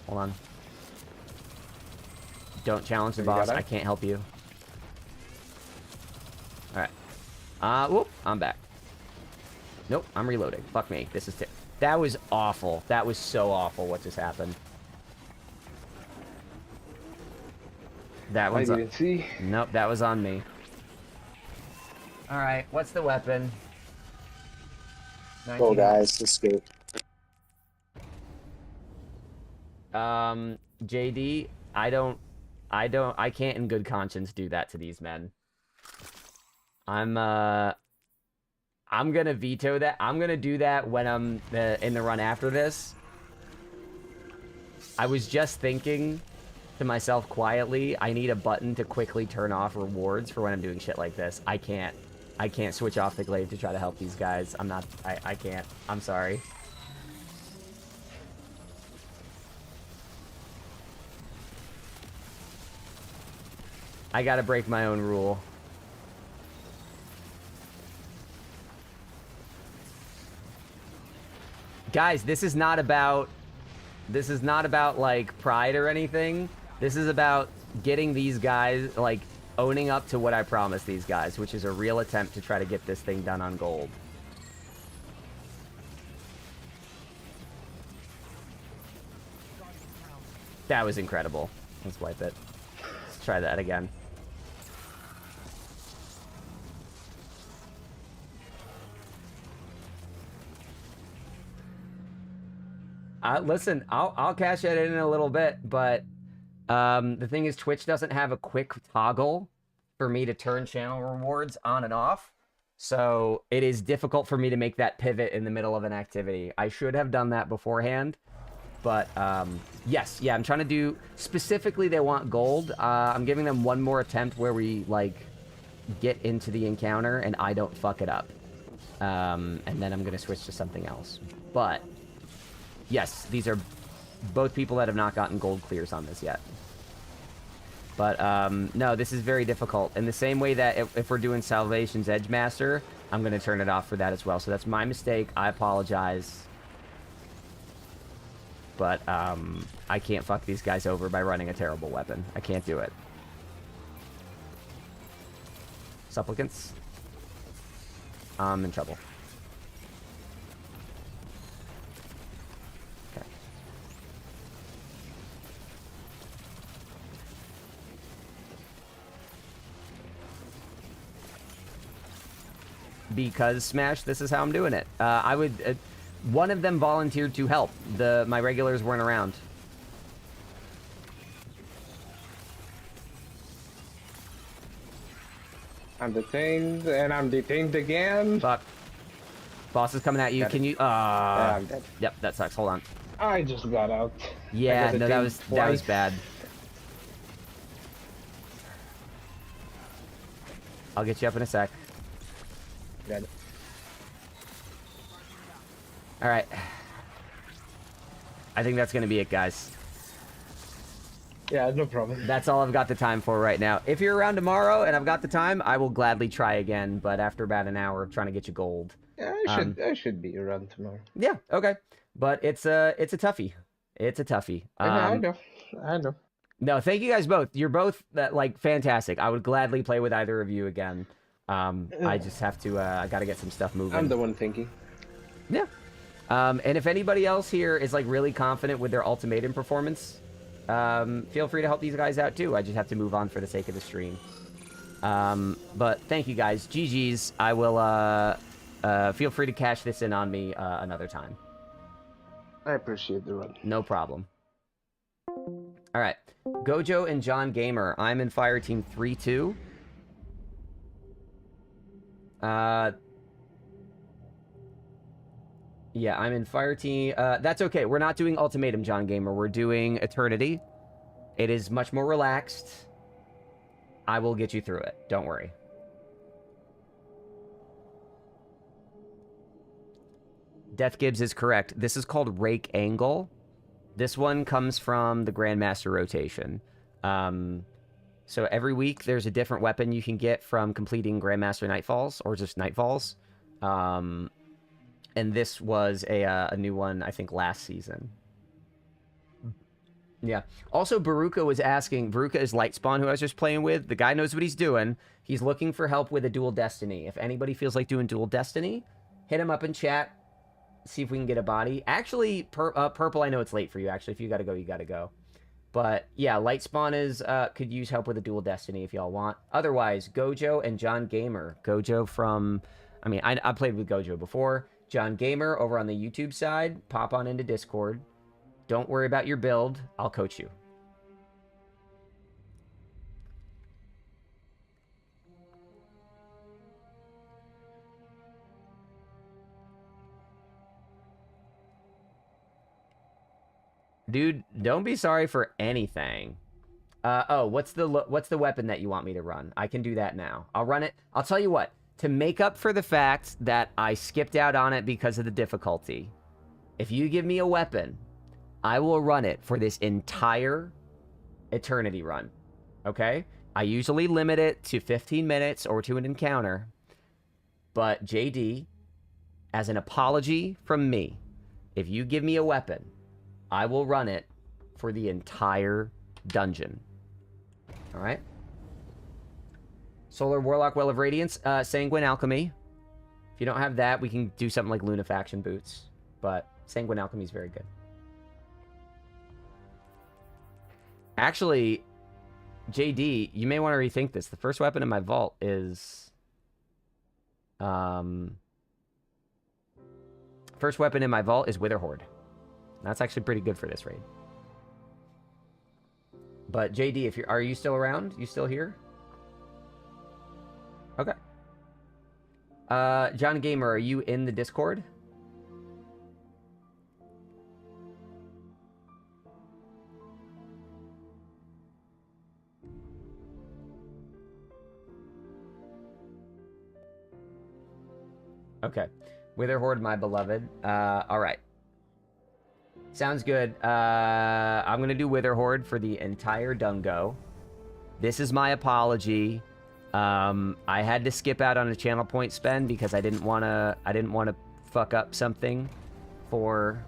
Hold on. Don't challenge the boss. I can't help you. Alright. Whoop. I'm back. Nope. I'm reloading. Fuck me. This is... That was awful. That was so awful what just happened. That one's I didn't see. Nope. That was on me. Alright. What's the weapon? Go, guys. Let's go. JD, I can't in good conscience do that to these men. I'm gonna veto that. I'm gonna do that when I'm in the run after this. I was just thinking to myself quietly, I need a button to quickly turn off rewards for when I'm doing shit like this. I can't switch off the glaive to try to help these guys. I can't. I'm sorry. I gotta break my own rule. Guys, this is not about like pride or anything. This is about getting these guys, like, owning up to what I promised these guys, which is a real attempt to try to get this thing done on gold. That was incredible. Let's wipe it. Let's try that again. Listen, I'll cash it in a little bit, but the thing is, Twitch doesn't have a quick toggle for me to turn channel rewards on and off, so it is difficult for me to make that pivot in the middle of an activity. I should have done that beforehand, but yes, yeah, I'm trying to do, specifically they want gold. I'm giving them one more attempt where we, like, get into the encounter and I don't fuck it up. And then I'm going to switch to something else. But yes, these are both people that have not gotten gold clears on this yet. But, no, this is very difficult. In the same way that if we're doing Salvation's Edgemaster, I'm going to turn it off for that as well. So that's my mistake. I apologize. But, I can't fuck these guys over by running a terrible weapon. I can't do it. Supplicants? I'm in trouble. Okay. Because Smash, this is how I'm doing it. I would... one of them volunteered to help. My regulars weren't around. I'm detained, and I'm detained again. Fuck. Boss is coming at you. Got Can it. you... Yeah, I'm dead. Yep, that sucks. Hold on. I just got out. Yeah, got no, that was detained twice. bad. I'll get you up in a sec. Got it. All right. I think that's going to be it, guys. Yeah, no problem. That's all I've got the time for right now. If you're around tomorrow and I've got the time, I will gladly try again, but after about an hour of trying to get you gold. Yeah, I should be around tomorrow. Yeah, okay. But it's a toughie. It's a toughie. I know. No, thank you guys both. You're both like fantastic. I would gladly play with either of you again. I just have to I got to get some stuff moving. I'm the one thinking. Yeah. And if anybody else here is like really confident with their ultimatum performance, feel free to help these guys out too. I just have to move on for the sake of the stream. But thank you guys. GG's. I will feel free to cash this in on me another time. I appreciate the run. No problem. All right. Gojo and John Gamer. I'm in Fire Team 3-2. Yeah, I'm in Fire Team. That's okay. We're not doing Ultimatum, John Gamer. We're doing Eternity. It is much more relaxed. I will get you through it. Don't worry. Death Gibbs is correct. This is called Rake Angle. This one comes from the Grandmaster rotation. So every week there's a different weapon you can get from completing Grandmaster Nightfalls, or just Nightfalls. And this was a new one, I think, last season. Yeah. Also, Baruka was asking... Baruka is Lightspawn, who I was just playing with. The guy knows what he's doing. He's looking for help with a Dual Destiny. If anybody feels like doing Dual Destiny, hit him up in chat. See if we can get a body. Actually, Purple, I know it's late for you, actually. If you gotta go, you gotta go. But, yeah, Lightspawn is could use help with a Dual Destiny if y'all want. Otherwise, Gojo and John Gamer. Gojo from... I mean, I played with Gojo before. John Gamer over on the YouTube side. Pop on into Discord. Don't worry about your build. I'll coach you. Dude, don't be sorry for anything. Oh, what's the weapon that you want me to run? I can do that now. I'll run it. I'll tell you what. To make up for the fact that I skipped out on it because of the difficulty, if you give me a weapon, I will run it for this entire Eternity run. Okay? I usually limit it to 15 minutes or to an encounter. But JD, as an apology from me, if you give me a weapon, I will run it for the entire dungeon. All right. Solar Warlock, Well of Radiance, Sanguine Alchemy. If you don't have that, we can do something like Lunafaction Boots. But Sanguine Alchemy is very good. Actually, JD, you may want to rethink this. The first weapon in my vault is... First weapon in my vault is Witherhoard. That's actually pretty good for this raid. But JD, if are you still around? You still here? Okay. John Gamer, are you in the Discord? Okay. Witherhoard, my beloved. All right. Sounds good. I'm going to do Witherhoard for the entire Dungo. This is my apology. I had to skip out on a channel point spend because I didn't want to fuck up something for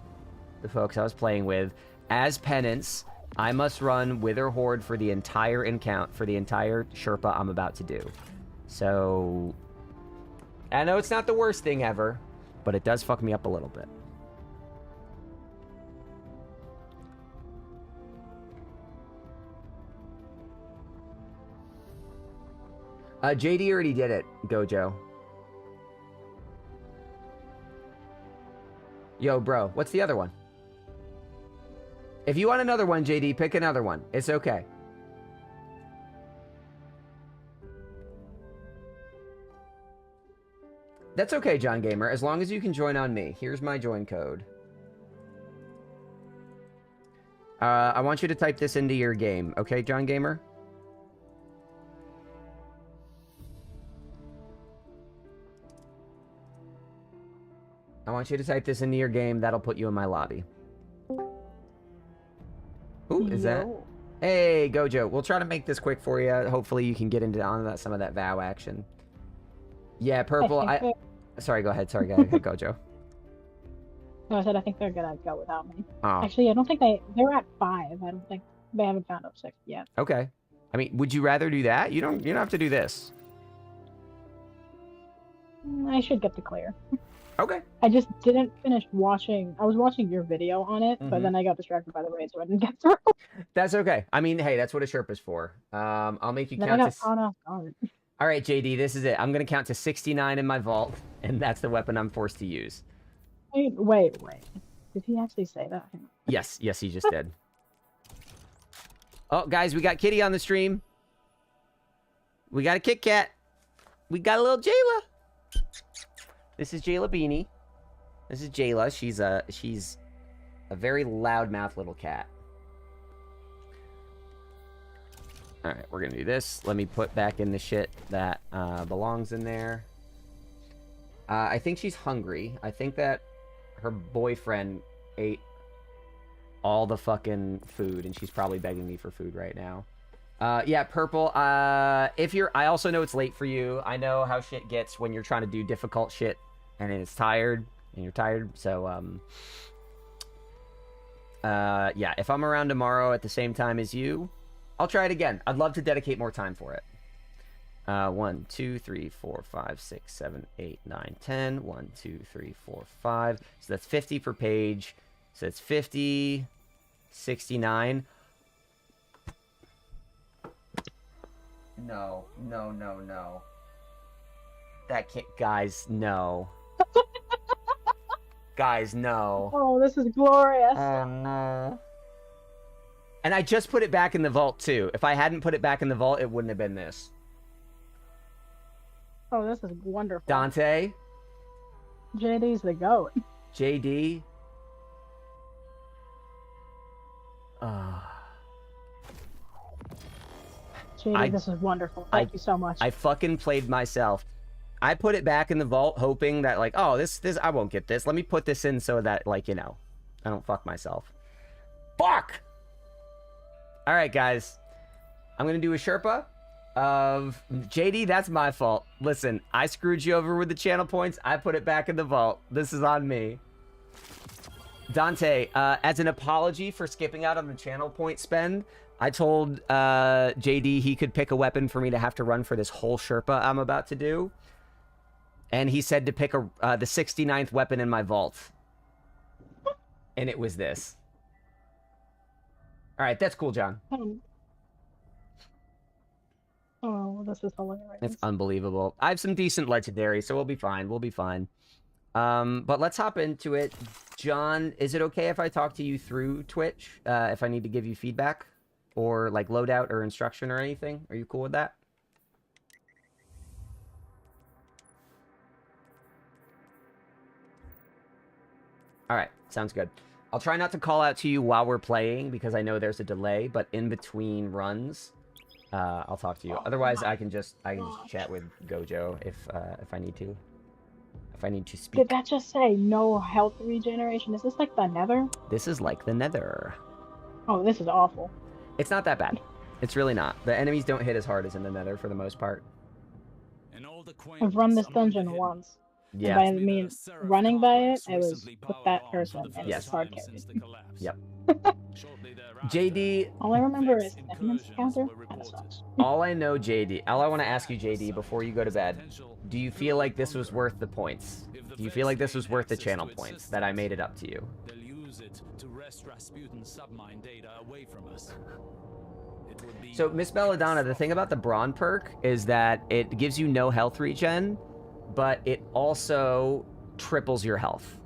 the folks I was playing with. As penance, I must run Witherhoard for the entire encounter, for the entire Sherpa I'm about to do. So, I know it's not the worst thing ever, but it does fuck me up a little bit. JD already did it, Gojo. Yo, bro, what's the other one? If you want another one, JD, pick another one. It's okay. That's okay, John Gamer, as long as you can join on me. Here's my join code. I want you to type this into your game, okay, John Gamer? I want you to type this into your game. That'll put you in my lobby. Ooh, is that? Hey, Gojo. We'll try to make this quick for you. Hopefully you can get into some of that VOW action. Yeah, Purple. Sorry, go ahead. Sorry, Gojo. No, I said I think they're gonna go without me. Oh. Actually, I don't think they're at 5. I don't think they haven't found up 6 yet. Okay. I mean, would you rather do that? You don't have to do this. I should get the clear. Okay. I just didn't finish watching. I was watching your video on it, but then I got distracted by the raid, so I didn't get through. That's okay. I mean, hey, that's what a Sherpa's for. I'll make you count to... All right, JD, this is it. I'm going to count to 69 in my vault, and that's the weapon I'm forced to use. Wait. Did he actually say that? Yes, he just did. Oh, guys, we got Kitty on the stream. We got a Kit Kat. We got a little Jayla. This is Jayla Beanie. This is Jayla. She's a very loudmouth little cat. All right, we're gonna do this. Let me put back in the shit that belongs in there. I think she's hungry. I think that her boyfriend ate all the fucking food, and she's probably begging me for food right now. Yeah, Purple. I also know it's late for you. I know how shit gets when you're trying to do difficult shit, and it's tired, and you're tired. So, yeah, if I'm around tomorrow at the same time as you, I'll try it again. I'd love to dedicate more time for it. 1, 2, 3, 4, 5, 6, 7, 8, 9, 10. 1, 2, 3, 4, 5. So that's 50 per page. So it's 50, 69. No. That can't... Guys, no. Guys, no. Oh, this is glorious. Oh, no. And I just put it back in the vault, too. If I hadn't put it back in the vault, it wouldn't have been this. Oh, this is wonderful. Dante? JD's the goat. JD? JD, this is wonderful. Thank you so much. I fucking played myself. I put it back in the vault hoping that, like, oh, this I won't get this. Let me put this in so that, like, you know, I don't fuck myself. Fuck! All right, guys. I'm going to do a Sherpa of... JD, that's my fault. Listen, I screwed you over with the channel points. I put it back in the vault. This is on me. Dante, as an apology for skipping out on the channel point spend, I told JD he could pick a weapon for me to have to run for this whole Sherpa I'm about to do. And he said to pick the 69th weapon in my vault. And it was this. All right, that's cool, John. Oh, this is hilarious. It's unbelievable. I have some decent legendary, so we'll be fine. We'll be fine. But let's hop into it. John, is it okay if I talk to you through Twitch? If I need to give you feedback? Or, like, loadout or instruction or anything? Are you cool with that? Alright, sounds good. I'll try not to call out to you while we're playing, because I know there's a delay, but in between runs, I'll talk to you. Otherwise, I can just chat with Gojo if I need to. If I need to speak. Did that just say no health regeneration? Is this like the Nether? This is like the Nether. Oh, this is awful. It's not that bad. It's really not. The enemies don't hit as hard as in the Nether for the most part. I've run this dungeon once. Yeah. And by me running by it, I was with that person, and yes. it's hard carried. Yep. JD. All I remember is Edmund's counter. That sucks. All I know, JD. All I want to ask you, JD, before you go to bed, do you feel like this was worth the points? Do you feel like this was worth the channel points that I made it up to you? They'll use it to wrest Rasputin's submine data away from us. So, Miss Belladonna, the thing about the Brawn perk is that it gives you no health regen, but it also triples your health.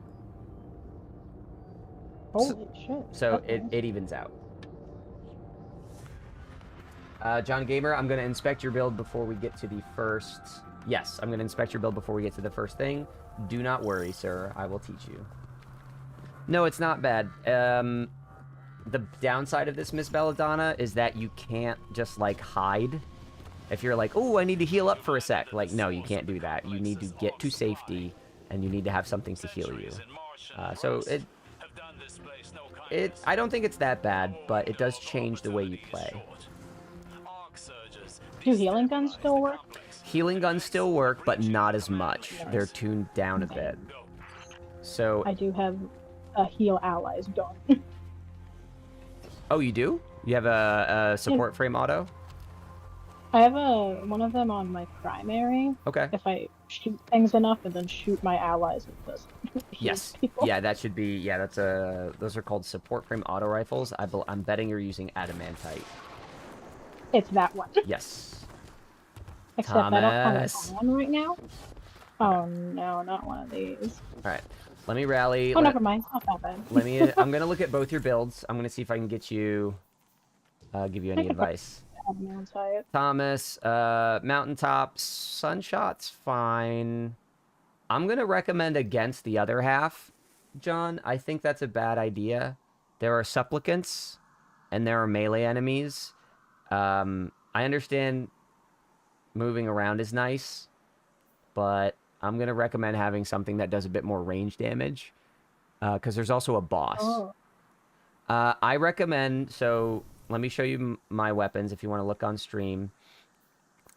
Holy shit. So it evens out. John Gamer, I'm going to inspect your build before we get to the first... Yes, I'm going to inspect your build before we get to the first thing. Do not worry, sir. I will teach you. No, it's not bad. The downside of this, Miss Belladonna, is that you can't just, like, hide. If you're like, oh, I need to heal up for a sec. Like, no, you can't do that. You need to get to safety, and you need to have something to heal you. So I don't think it's that bad, but it does change the way you play. Do healing guns still work? Healing guns still work, but not as much. They're tuned down a bit. So I do have a heal allies gun. Oh, you do? You have a support frame auto? I have one of them on my primary. Okay. If I shoot things enough and then shoot my allies, it does. Yes. Yeah, that should be. Yeah, that's those are called support frame auto rifles. I'm betting you're using adamantite. It's that one. Yes. Except I don't have it on right now. Oh no, not one of these. All right. Let me rally. Oh, never mind. It's not that bad. Let me. I'm gonna look at both your builds. I'm gonna see if I can get you. Give you any advice. Thomas, mountaintops, sunshot's fine. I'm gonna recommend against the other half, John. I think that's a bad idea. There are supplicants, and there are melee enemies. I understand moving around is nice, but I'm gonna recommend having something that does a bit more range damage, because there's also a boss. Oh. I recommend, so let me show you my weapons if you want to look on stream.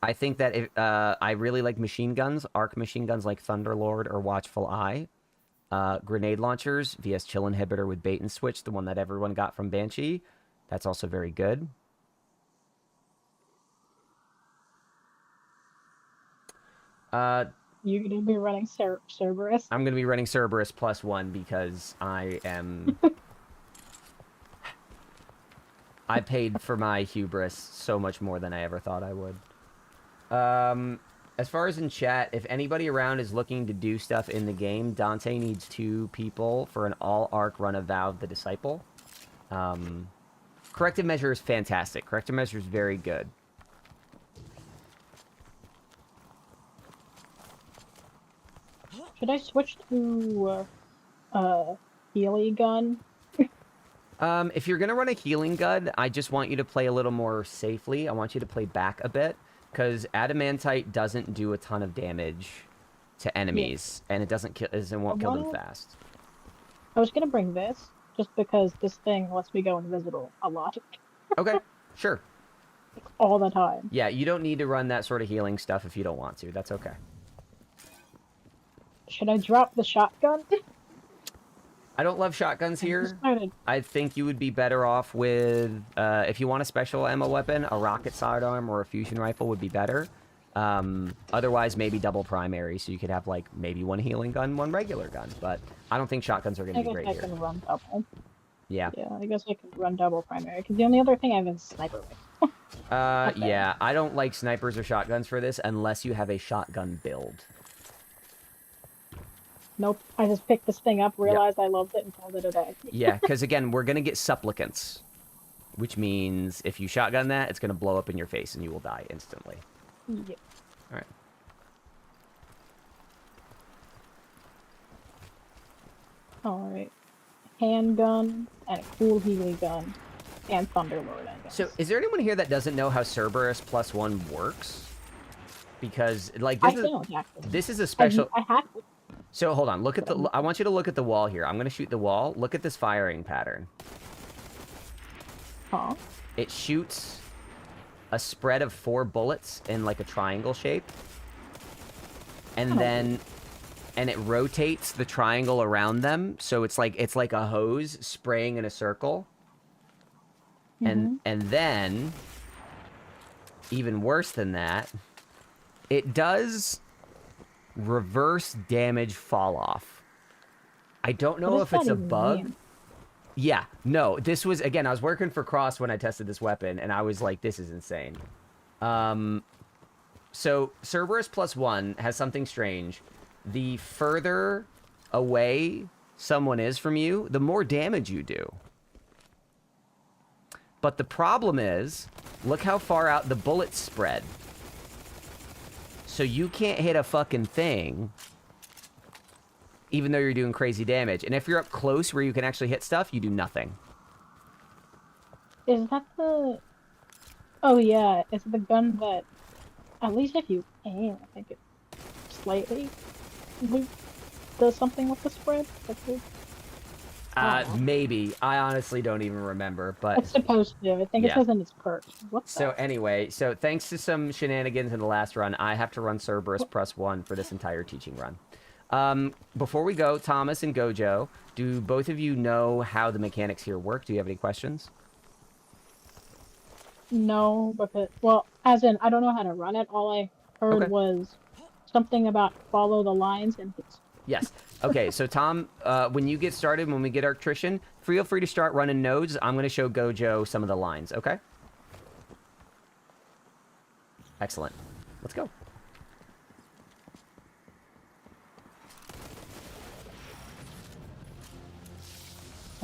I think that if, I really like machine guns, arc machine guns like Thunderlord or Watchful Eye. Grenade launchers, VS Chill Inhibitor with Bait and Switch, the one that everyone got from Banshee. That's also very good. You're going to be running Cerberus? I'm going to be running Cerberus +1 because I am... I paid for my hubris so much more than I ever thought I would. As far as in chat, if anybody around is looking to do stuff in the game, Dante needs 2 people for an all-arc run of Valve the Disciple. Corrective Measure is fantastic. Corrective Measure is very good. Should I switch to Healy gun? If you're gonna run a healing gun, I just want you to play a little more safely. I want you to play back a bit, because adamantite doesn't do a ton of damage to enemies, and it won't kill them fast. I was gonna bring this, just because this thing lets me go invisible a lot. Okay, sure. All the time. Yeah, you don't need to run that sort of healing stuff if you don't want to. That's okay. Should I drop the shotgun? I don't love shotguns here. Started. I think you would be better off with, if you want a special ammo weapon, a rocket sidearm or a fusion rifle would be better. Otherwise, maybe double primary, so you could have, like, maybe one healing gun, one regular gun. But I don't think shotguns are going to be great I here. can run double. Yeah. Yeah, I guess I can run double primary, because the only other thing I have is sniper rifle. Yeah, I don't like snipers or shotguns for this unless you have a shotgun build. Nope, I just picked this thing up, realized I loved it, and called it a day. Yeah, because again, we're going to get supplicants, which means if you shotgun that, it's going to blow up in your face and you will die instantly. Yep. All right. Alright. Handgun, and a cool Healy gun, and Thunderlord, I guess. So, is there anyone here that doesn't know how Cerberus +1 works? Because, like, this is a special... I have to. So, hold on. Look at the... I want you to look at the wall here. I'm going to shoot the wall. Look at this firing pattern. Huh? It shoots a spread of 4 bullets in, like, a triangle shape. And then... And it rotates the triangle around them, so it's like a hose spraying in a circle. And then, even worse than that, it does reverse damage fall off. I don't know if it's a bug. Yeah, no, this was, again, I was working for Cross when I tested this weapon, and I was like, this is insane. So, Cerberus +1 has something strange. The further away someone is from you, the more damage you do. But the problem is, look how far out the bullets spread. So you can't hit a fucking thing, even though you're doing crazy damage. And if you're up close where you can actually hit stuff, you do nothing. Is that the... Oh yeah, it's the gun that, at least if you aim, I think it slightly does something with the spread? Maybe. I honestly don't even remember, but... It's supposed to. I think it says in its perks. What the... So anyway, so thanks to some shenanigans in the last run, I have to run Cerberus +1 for this entire teaching run. Before we go, Thomas and Gojo, do both of you know how the mechanics here work? Do you have any questions? No, because... Well, as in, I don't know how to run it. All I heard was something about follow the lines and hits. Yes. Okay, so Tom, when you get started, when we get Arctrician, feel free to start running nodes. I'm going to show Gojo some of the lines, okay? Excellent. Let's go.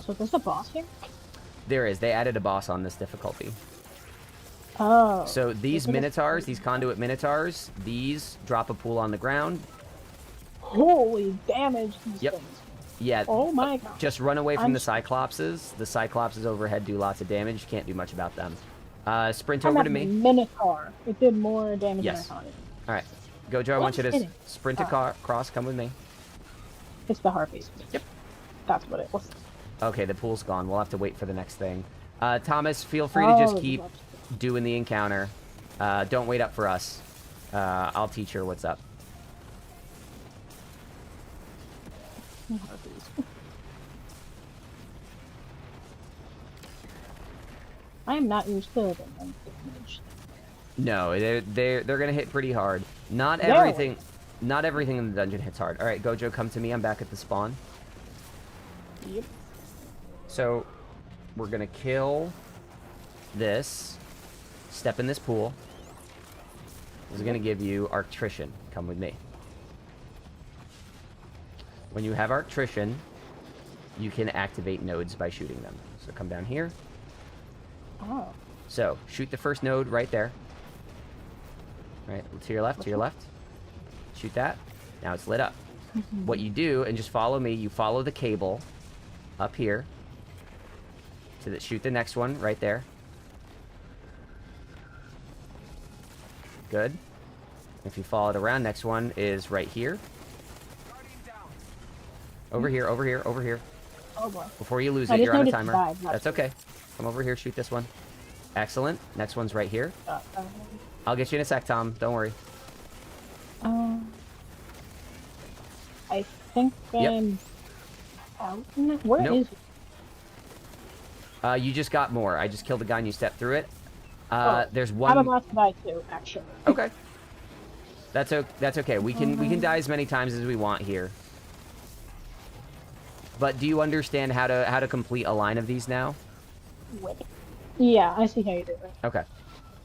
So there's a boss here? There is. They added a boss on this difficulty. Oh. So these Minotaurs, these Conduit Minotaurs, these drop a pool on the ground. Holy damage these things. Yeah. Oh my god. Just run away from the Cyclopses. The Cyclopses overhead do lots of damage. You can't do much about them. Sprint over to me. Minotaur. It did more damage than I Yes. thought it. Alright. Gojo, I want you to sprint across. Come with me. It's the Harpies. Yep. That's what it was. Okay, the pool's gone. We'll have to wait for the next thing. Thomas, feel free to just keep doing the encounter. Don't wait up for us. I'll teach her what's up. I am not used to them. No, they're gonna hit pretty hard. Not everything in the dungeon hits hard. All right, Gojo, come to me. I'm back at the spawn. Yep. So, we're gonna kill this. Step in this pool. This is gonna give you Arctrician. Come with me. When you have Arctrician, you can activate nodes by shooting them. So come down here. Oh. So, shoot the first node right there. Right, to your left, to your left. Shoot that. Now it's lit up. What you do, and just follow me, you follow the cable up here. So that shoot the next one right there. Good. If you follow it around, next one is right here. Over here, over here, over here. Oh boy. Before you lose it, you're on a timer. That's okay. Come over here, shoot this one. Excellent. Next one's right here. I'll get you in a sec, Tom. Don't worry. I think I'm out in it? Where is Nope. You just got more. I just killed the guy and you stepped through it. Oh, There's I'm one. about to die too, actually. Okay. That's okay. We can die as many times as we want here. But do you understand how to complete a line of these now? Wait. Yeah, I see how you do it. Okay.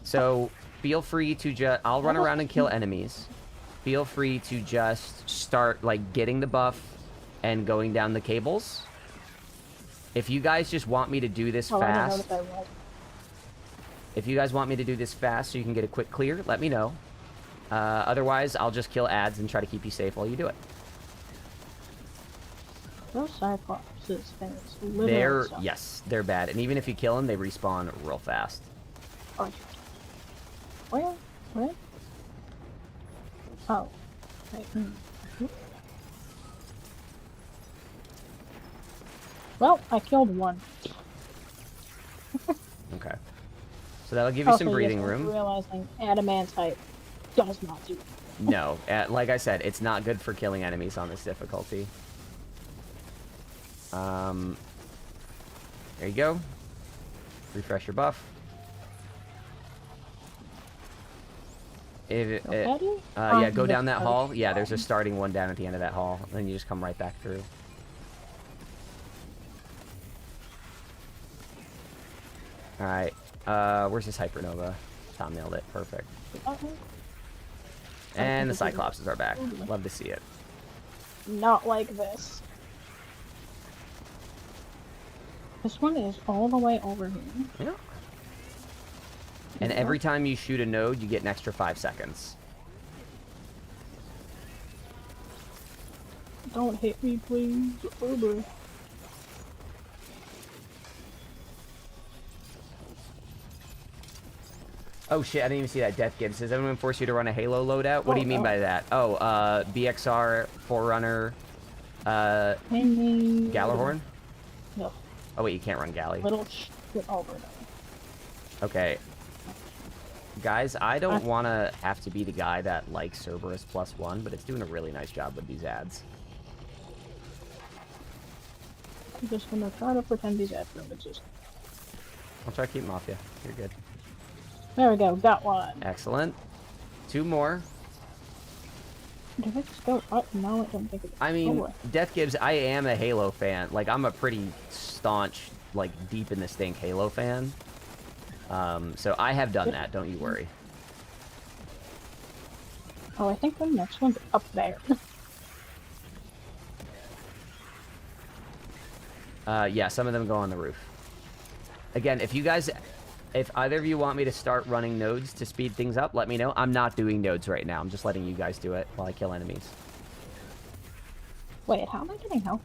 So feel free to just. I'll run around and kill enemies. Feel free to just start like getting the buff and going down the cables. If you guys just want me to do this fast, if you guys want me to do this fast so you can get a quick clear, let me know. Otherwise, I'll just kill ads and try to keep you safe while you do it. Those Cyclopses things. Yes, they're bad. And even if you kill them, they respawn real fast. Oh. Where? Where? Oh. Right. Well, I killed one. Okay. So that'll give you some Also, breathing yes, room. Realizing adamantite does not do that. No, like I said, it's not good for killing enemies on this difficulty. There you go. Refresh your buff. Yeah, go down that hall. Yeah, there's a starting one down at the end of that hall. Then you just come right back through. Alright. Where's this Hypernova? Tom nailed it. Perfect. And the Cyclopses are back. Love to see it. Not like this. This one is all the way over here. Yeah. And every time you shoot a node, you get an extra 5 seconds. Don't hit me, please. Oh, boy. Oh shit, I didn't even see that. Death Gibbs. Does anyone force you to run a Halo loadout? What do you mean by that? Oh, BXR, Forerunner, Galahorn? No. Oh wait, you can't run Galley. Little shit over there. Okay. Guys, I don't want to have to be the guy that likes Cerberus +1, but it's doing a really nice job with these ads. I'm just gonna try to pretend these ads don't exist. I'll try to keep them off you. You're good. There we go, got one. Excellent. 2 more. Did I just go up? No, I don't think it. I mean, Death Gibbs, I am a Halo fan. Like, I'm a pretty staunch, like, deep in the stink Halo fan. So I have done that, don't you worry. Oh, I think the next one's up there. Yeah, some of them go on the roof. Again, if either of you want me to start running nodes to speed things up, let me know. I'm not doing nodes right now. I'm just letting you guys do it while I kill enemies. Wait, how am I getting health?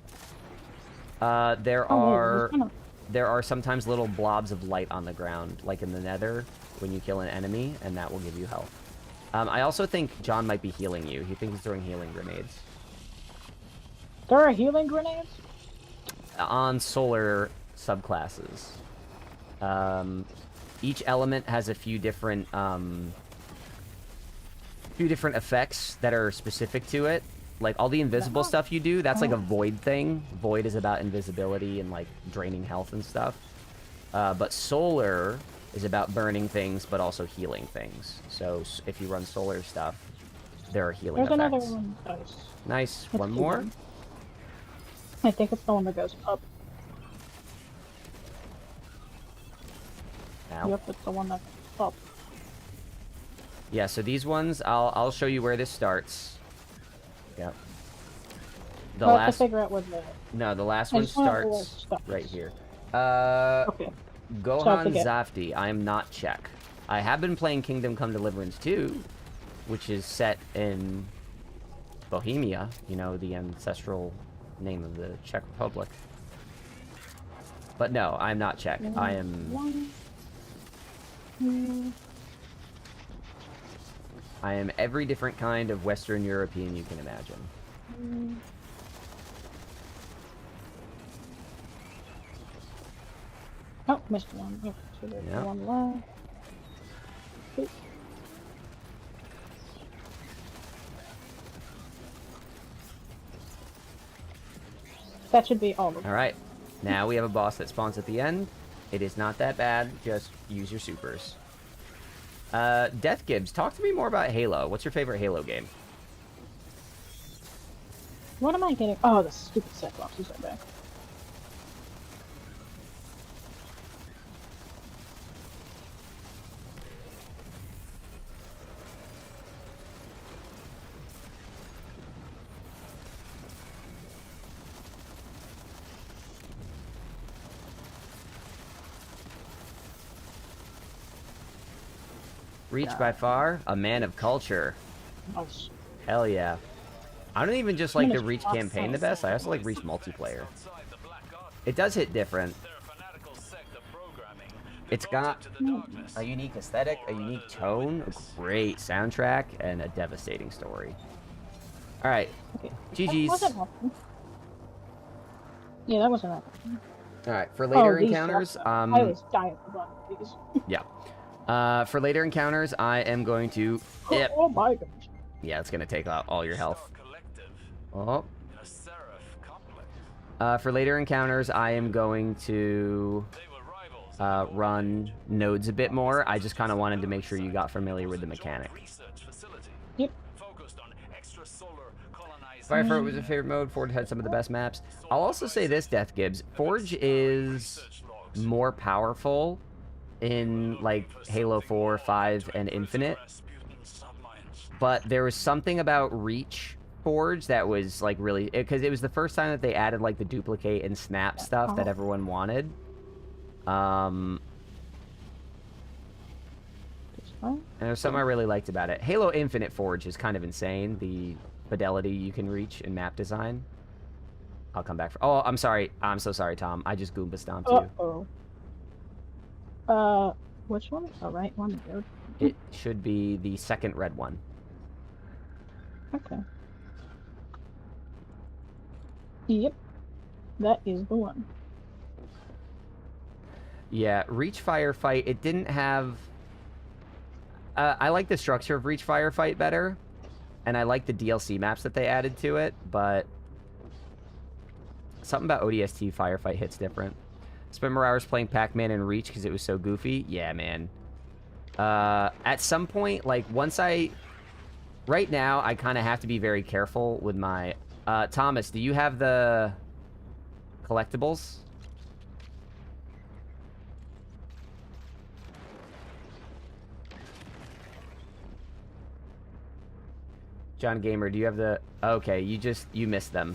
There are sometimes little blobs of light on the ground, like in the nether, when you kill an enemy, and that will give you health. I also think John might be healing you. He thinks he's throwing healing grenades. There are healing grenades? On solar subclasses. Each element has a few different effects that are specific to it. Like, all the invisible stuff you do, that's like a void thing. Void is about invisibility and, like, draining health and stuff. But solar is about burning things, but also healing things. So, if you run solar stuff, there are healing effects. There's another one. Nice. One more? I think it's the one that goes up. Ow. Yep, it's the one that goes up. Yeah, so these ones, I'll show you where this starts. Yep. The last. To figure out where the last one starts right here. Okay. Gohan Zafti. I am not Czech. I have been playing Kingdom Come Deliverance 2, which is set in Bohemia. You know, the ancestral name of the Czech Republic. But no, I'm not Czech. I am. I am every different kind of Western European you can imagine. Oh, missed one. Okay, so there's one left. Oops. That should be all of them. Alright. Now we have a boss that spawns at the end. It is not that bad. Just use your supers. Death Gibbs, talk to me more about Halo. What's your favorite Halo game? What am I getting? Oh, the stupid set boxes are back. Reach by far, a man of culture. Nice. Hell yeah. I don't even just like the Reach campaign the best, I also like Reach multiplayer. It does hit different. It's got a unique aesthetic, a unique tone, a great soundtrack, and a devastating story. Alright. GG's. Yeah, that wasn't that. Alright, for later these encounters, suck. I was dying for one of these. Yeah. For later encounters, I am going to... Yep. Oh my gosh. Yeah, it's going to take out all your health. Oh. For later encounters, I am going to run nodes a bit more. I just kind of wanted to make sure you got familiar with the mechanic. Yep. Firefight was a favorite mode. Forge had some of the best maps. I'll also say this, Death Gibbs. Forge is more powerful in, like, Halo 4, 5, and Infinite. But there was something about Reach Forge that was, like, really... Because it was the first time that they added, like, the duplicate and snap stuff that everyone wanted. And there's something I really liked about it. Halo Infinite Forge is kind of insane. The fidelity you can reach in map design. I'll come back for... Oh, I'm sorry. I'm so sorry, Tom. I just Goomba stomped you. Which one? The right one? It should be the second red one. Okay. Yep. That is the one. Yeah, Reach Firefight, it didn't have... I like the structure of Reach Firefight better, and I like the DLC maps that they added to it, but... Something about ODST Firefight hits different. Spent more hours playing Pac-Man and Reach because it was so goofy. Yeah, man. At some point, like, once I... Right now, I kind of have to be very careful with my... Thomas, do you have the collectibles? John Gamer, do you have the... Okay, you missed them.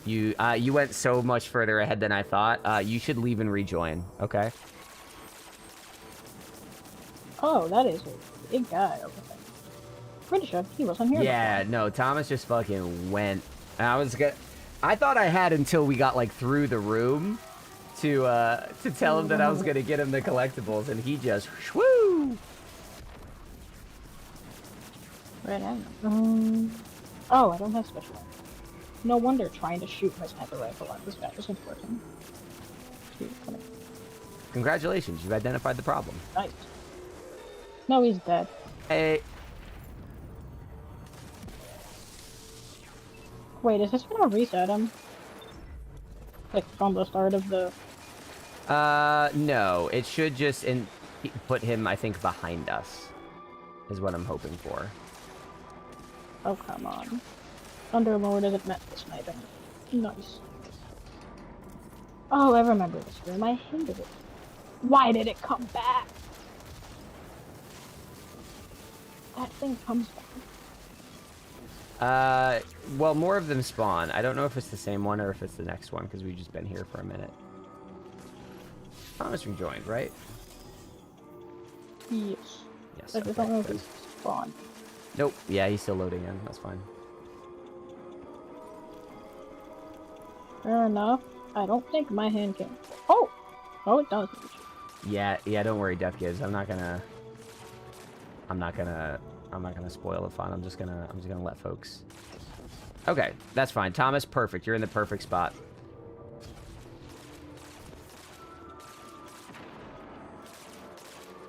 You went so much further ahead than I thought. You should leave and rejoin, okay? Oh, that is a big guy over there. Pretty sure he wasn't here Yeah, before. no, Thomas just fucking went. I thought I had until we got, like, through the room to tell him that I was gonna get him the collectibles, and he just whoo. Right on. Oh, I don't have special. No wonder trying to shoot my sniper rifle at this guy isn't working. Congratulations, you've identified the problem. Nice. No, he's dead. Hey. Wait, is this gonna reset him? Like, from the start of the... No. It should just put him, I think, behind us. Is what I'm hoping for. Oh, come on. Thunderlord isn't meant for sniping. Nice. Oh, I remember this room. I hated it. Why did it come back? That thing comes back. Well, more of them spawn. I don't know if it's the same one or if it's the next one, because we've just been here for a minute. Thomas rejoined, right? Yes. Yes. I just don't know if he's spawned. Nope. Yeah, he's still loading in. That's fine. Fair enough. I don't think my hand can... Oh! Oh, it does. Yeah, don't worry, Death Gibbs. I'm not gonna spoil the fun. I'm just gonna let folks... Okay, that's fine. Thomas, perfect. You're in the perfect spot.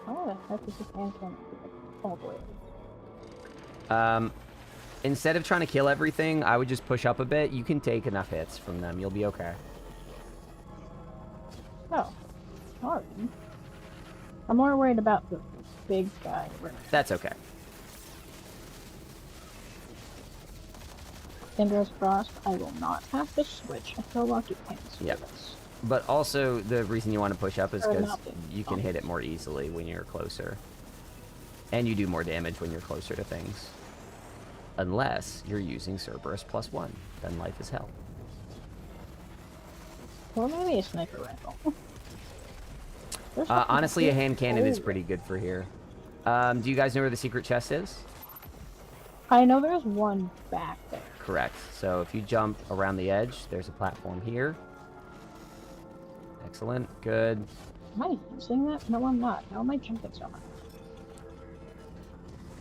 Oh, the heck is his hand can all the way? instead of trying to kill everything, I would just push up a bit. You can take enough hits from them. You'll be okay. Oh, sorry. I'm more worried about the big guy. That's okay. Fingers crossed, I will not have to switch. I feel lucky pants. Yep. But also, the reason you want to push up is Or because not you can hit it more easily when you're closer. And you do more damage when you're closer to things. Unless you're using Cerberus +1. Then life is hell. Or maybe a sniper rifle. Honestly, a hand cannon is pretty good for here. Do you guys know where the secret chest is? I know there's one back there. Correct. So if you jump around the edge, there's a platform here. Excellent. Good. Am I using that? No, I'm not. How am I jumping so much?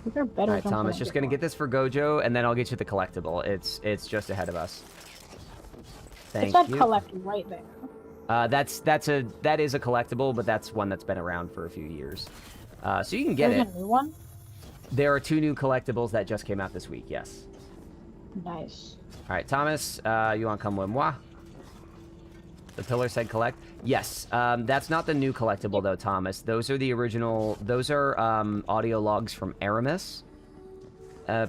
These are better. All right, Thomas, just gonna get this for Gojo, and then I'll get you the collectible. It's just ahead of us. Thank it said you. collect right there. That is a collectible, but that's one that's been around for a few years. So you can get There's it. a new one? There are 2 new collectibles that just came out this week. Yes. Nice. All right, Thomas, you want to come with moi? The pillar said collect. Yes. That's not the new collectible though, Thomas. Those are the original. Those are audio logs from Aramis.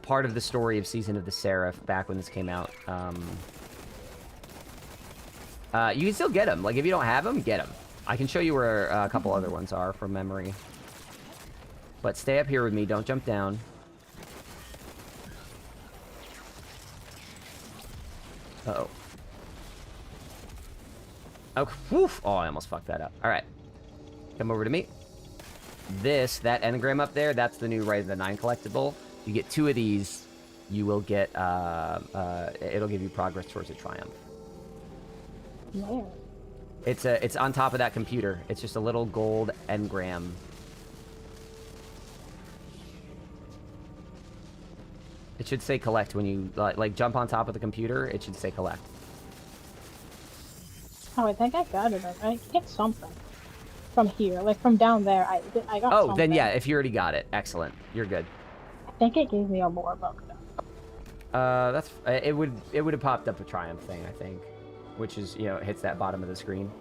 Part of the story of Season of the Seraph back when this came out. You can still get them. Like, if you don't have them, get them. I can show you where a couple other ones are from memory. But stay up here with me. Don't jump down. Uh-oh. Oh, woof. Oh, I almost fucked that up. All right. Come over to me. That engram up there, that's the new Rite of the 9 collectible. You get 2 of these, you will get, it'll give you progress towards a triumph. Where? It's on top of that computer. It's just a little gold engram. It should say collect when you, like jump on top of the computer. It should say collect. Oh, I think I got it. I get something from here, like from down there. I got. Oh, something. then yeah, if you already got it, excellent. You're good. I think it gave me a lore book. That's it would have popped up a triumph thing, I think, which is, you know, it hits that bottom of the screen.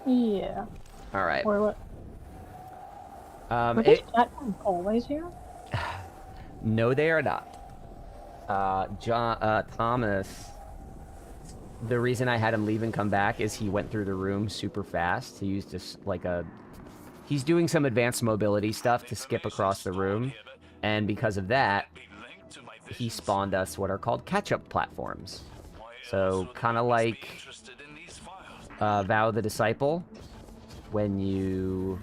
Yeah. All right. Or what? Were these platforms always here? No, they are not. Thomas, the reason I had him leave and come back is he went through the room super fast. He used just like he's doing some advanced mobility stuff to skip across the room, and because of that, he spawned us what are called catch-up platforms. So kind of like Vow of the Disciple, when you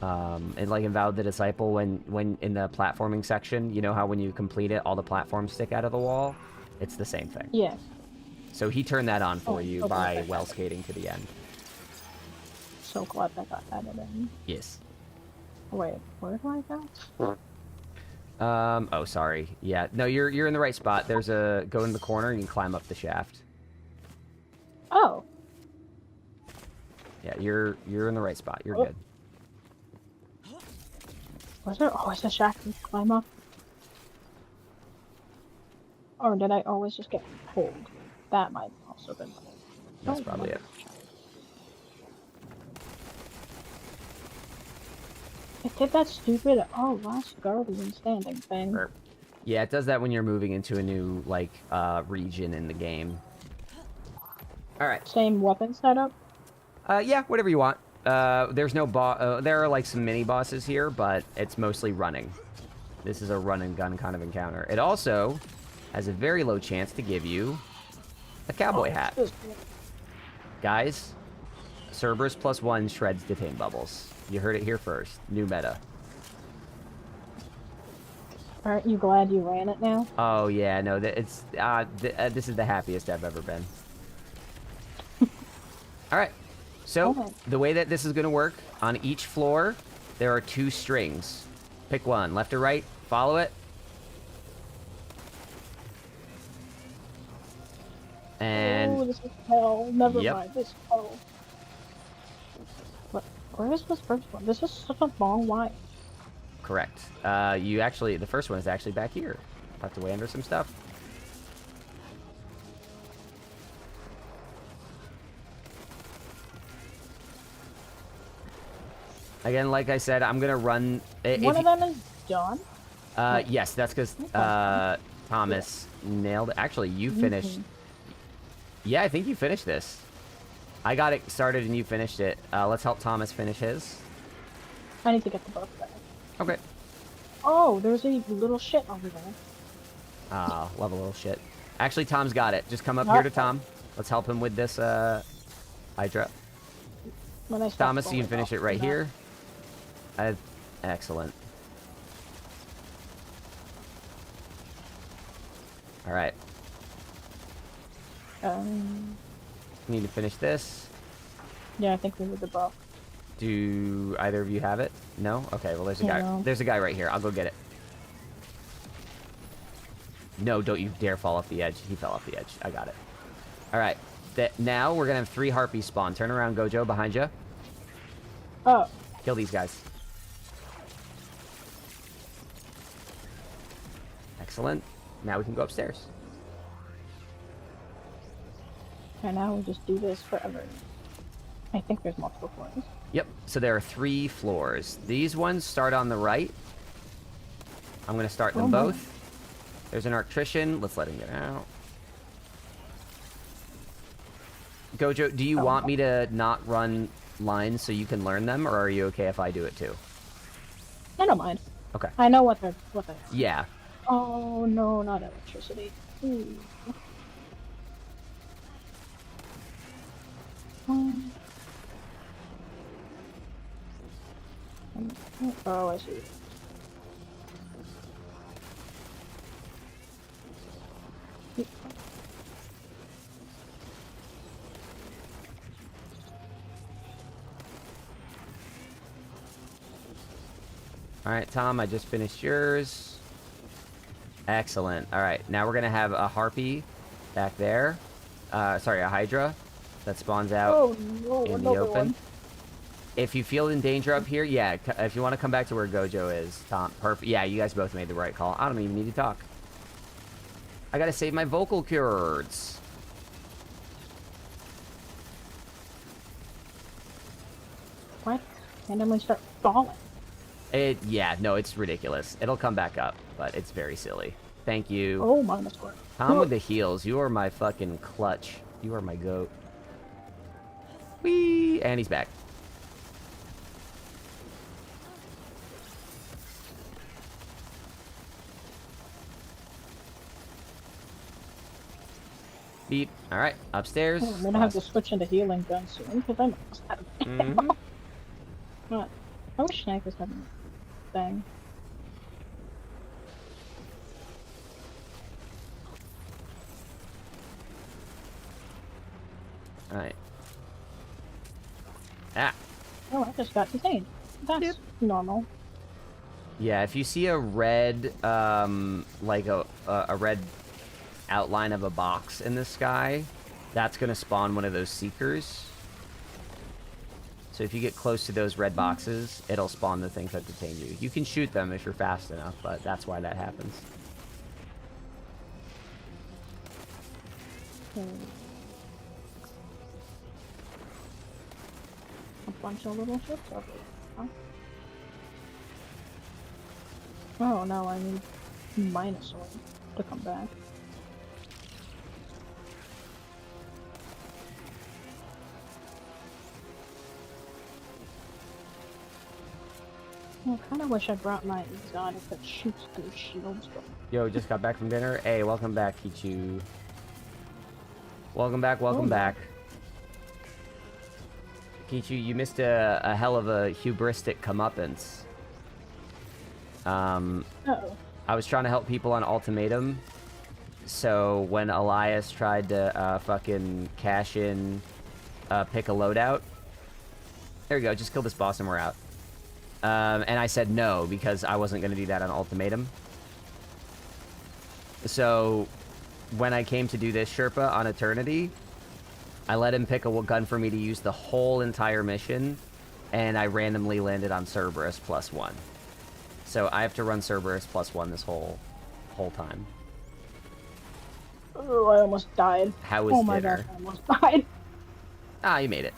and like in Vow of the Disciple, when in the platforming section, you know how when you complete it, all the platforms stick out of the wall? It's the same thing. Yeah. So he turned that on for you okay, by okay. well skating to the end. So glad I got added in. Yes. Wait, where do I go? Oh, sorry. Yeah, no, you're in the right spot. There's go in the corner and you can climb up the shaft. Oh. Yeah, you're in the right spot. You're good. Was there always a shaft to climb up? Or did I always just get pulled? That might also have been. That's probably it. It did that stupid last guardian standing thing. Yeah, it does that when you're moving into a new like region in the game. All right. Same weapon setup? Yeah, whatever you want. There's no boss. There are like some mini bosses here, but it's mostly running. This is a run and gun kind of encounter. It also has a very low chance to give you a cowboy hat. Guys, Cerberus +1 shreds detain bubbles. You heard it here first. New meta. Aren't you glad you ran it now? Oh yeah, no, it's this is the happiest I've ever been. All right. So, the way that this is going to work, on each floor, there are 2 strings. Pick one, left or right, follow it. And... Oh, this is hell. Never Yep. mind, this is hell. What? Where is this first one? This is such a long line. correct. You actually, the first one is actually back here. Tucked away under some stuff. Again, like I said, I'm gonna run. One of them is done. Yes, that's because Thomas nailed it. Actually, you finished. Yeah, I think you finished this. I got it started and you finished it. Let's help Thomas finish his. I need to get the book back. Okay. Oh, there's a little shit over there. Love a little shit. Actually, Tom's got it. Just come up here to Tom. Let's help him with this Hydra. Thomas, you can finish it right here. Excellent. All right. Need to finish this. Yeah, I think we need the buff. Do either of you have it? No? Okay, well there's a guy. No. There's a guy right here. I'll go get it. No, don't you dare fall off the edge. He fell off the edge. I got it. All right. Now we're going to have 3 harpies spawn. Turn around, Gojo, behind you. Oh. Kill these guys. Excellent. Now we can go upstairs. And now we just do this forever. I think there's multiple floors. Yep. So there are 3 floors. These ones start on the right. I'm going to start them both. There's an electrician. Let's let him get out. Gojo, do you want me to not run lines so you can learn them, or are you okay if I do it too? I don't mind. Okay. I know what they're. Yeah. Oh no, not electricity. Ooh. Oh, I see. Alright, Tom, I just finished yours. Excellent. Alright, now we're going to have a harpy back there. Sorry, a hydra that spawns out in the open. One. If you feel in danger up here, yeah, if you want to come back to where Gojo is, Tom, perfect. Yeah, you guys both made the right call. I don't even need to talk. I got to save my vocal cords. What? Randomly start falling. Yeah, no, it's ridiculous. It'll come back up, but it's very silly. Thank you. Oh, -4. Tom with the heals. You are my fucking clutch. You are my goat. Whee! And he's back. Beep. Alright, upstairs. I'm gonna have to switch into healing gun soon, because I'm almost out of ammo. What? I wish snipers had a thing. Alright. Ah. Oh, I just got detained. That's normal. Yeah, if you see a red, like a red outline of a box in the sky, that's going to spawn one of those seekers. So if you get close to those red boxes, it'll spawn the things that detain you. You can shoot them if you're fast enough, but that's why that happens. A bunch of little ships over there. Huh? Oh no, I need -1 to come back. I kind of wish I brought my exotic that shoots through shields. Yo, just got back from dinner. Hey, welcome back, Kichu. Welcome back, welcome back. Kichu, you missed a hell of a hubristic comeuppance. I was trying to help people on Ultimatum. So when Elias tried to fucking cash in, pick a loadout. There we go, just kill this boss and we're out. And I said no, because I wasn't going to do that on Ultimatum. So, when I came to do this Sherpa on Eternity, I let him pick a gun for me to use the whole entire mission, and I randomly landed on Cerberus +1. So I have to run Cerberus +1 this whole time. Oh, I almost died. How was oh my dinner? gosh, I almost died. Ah, you made it.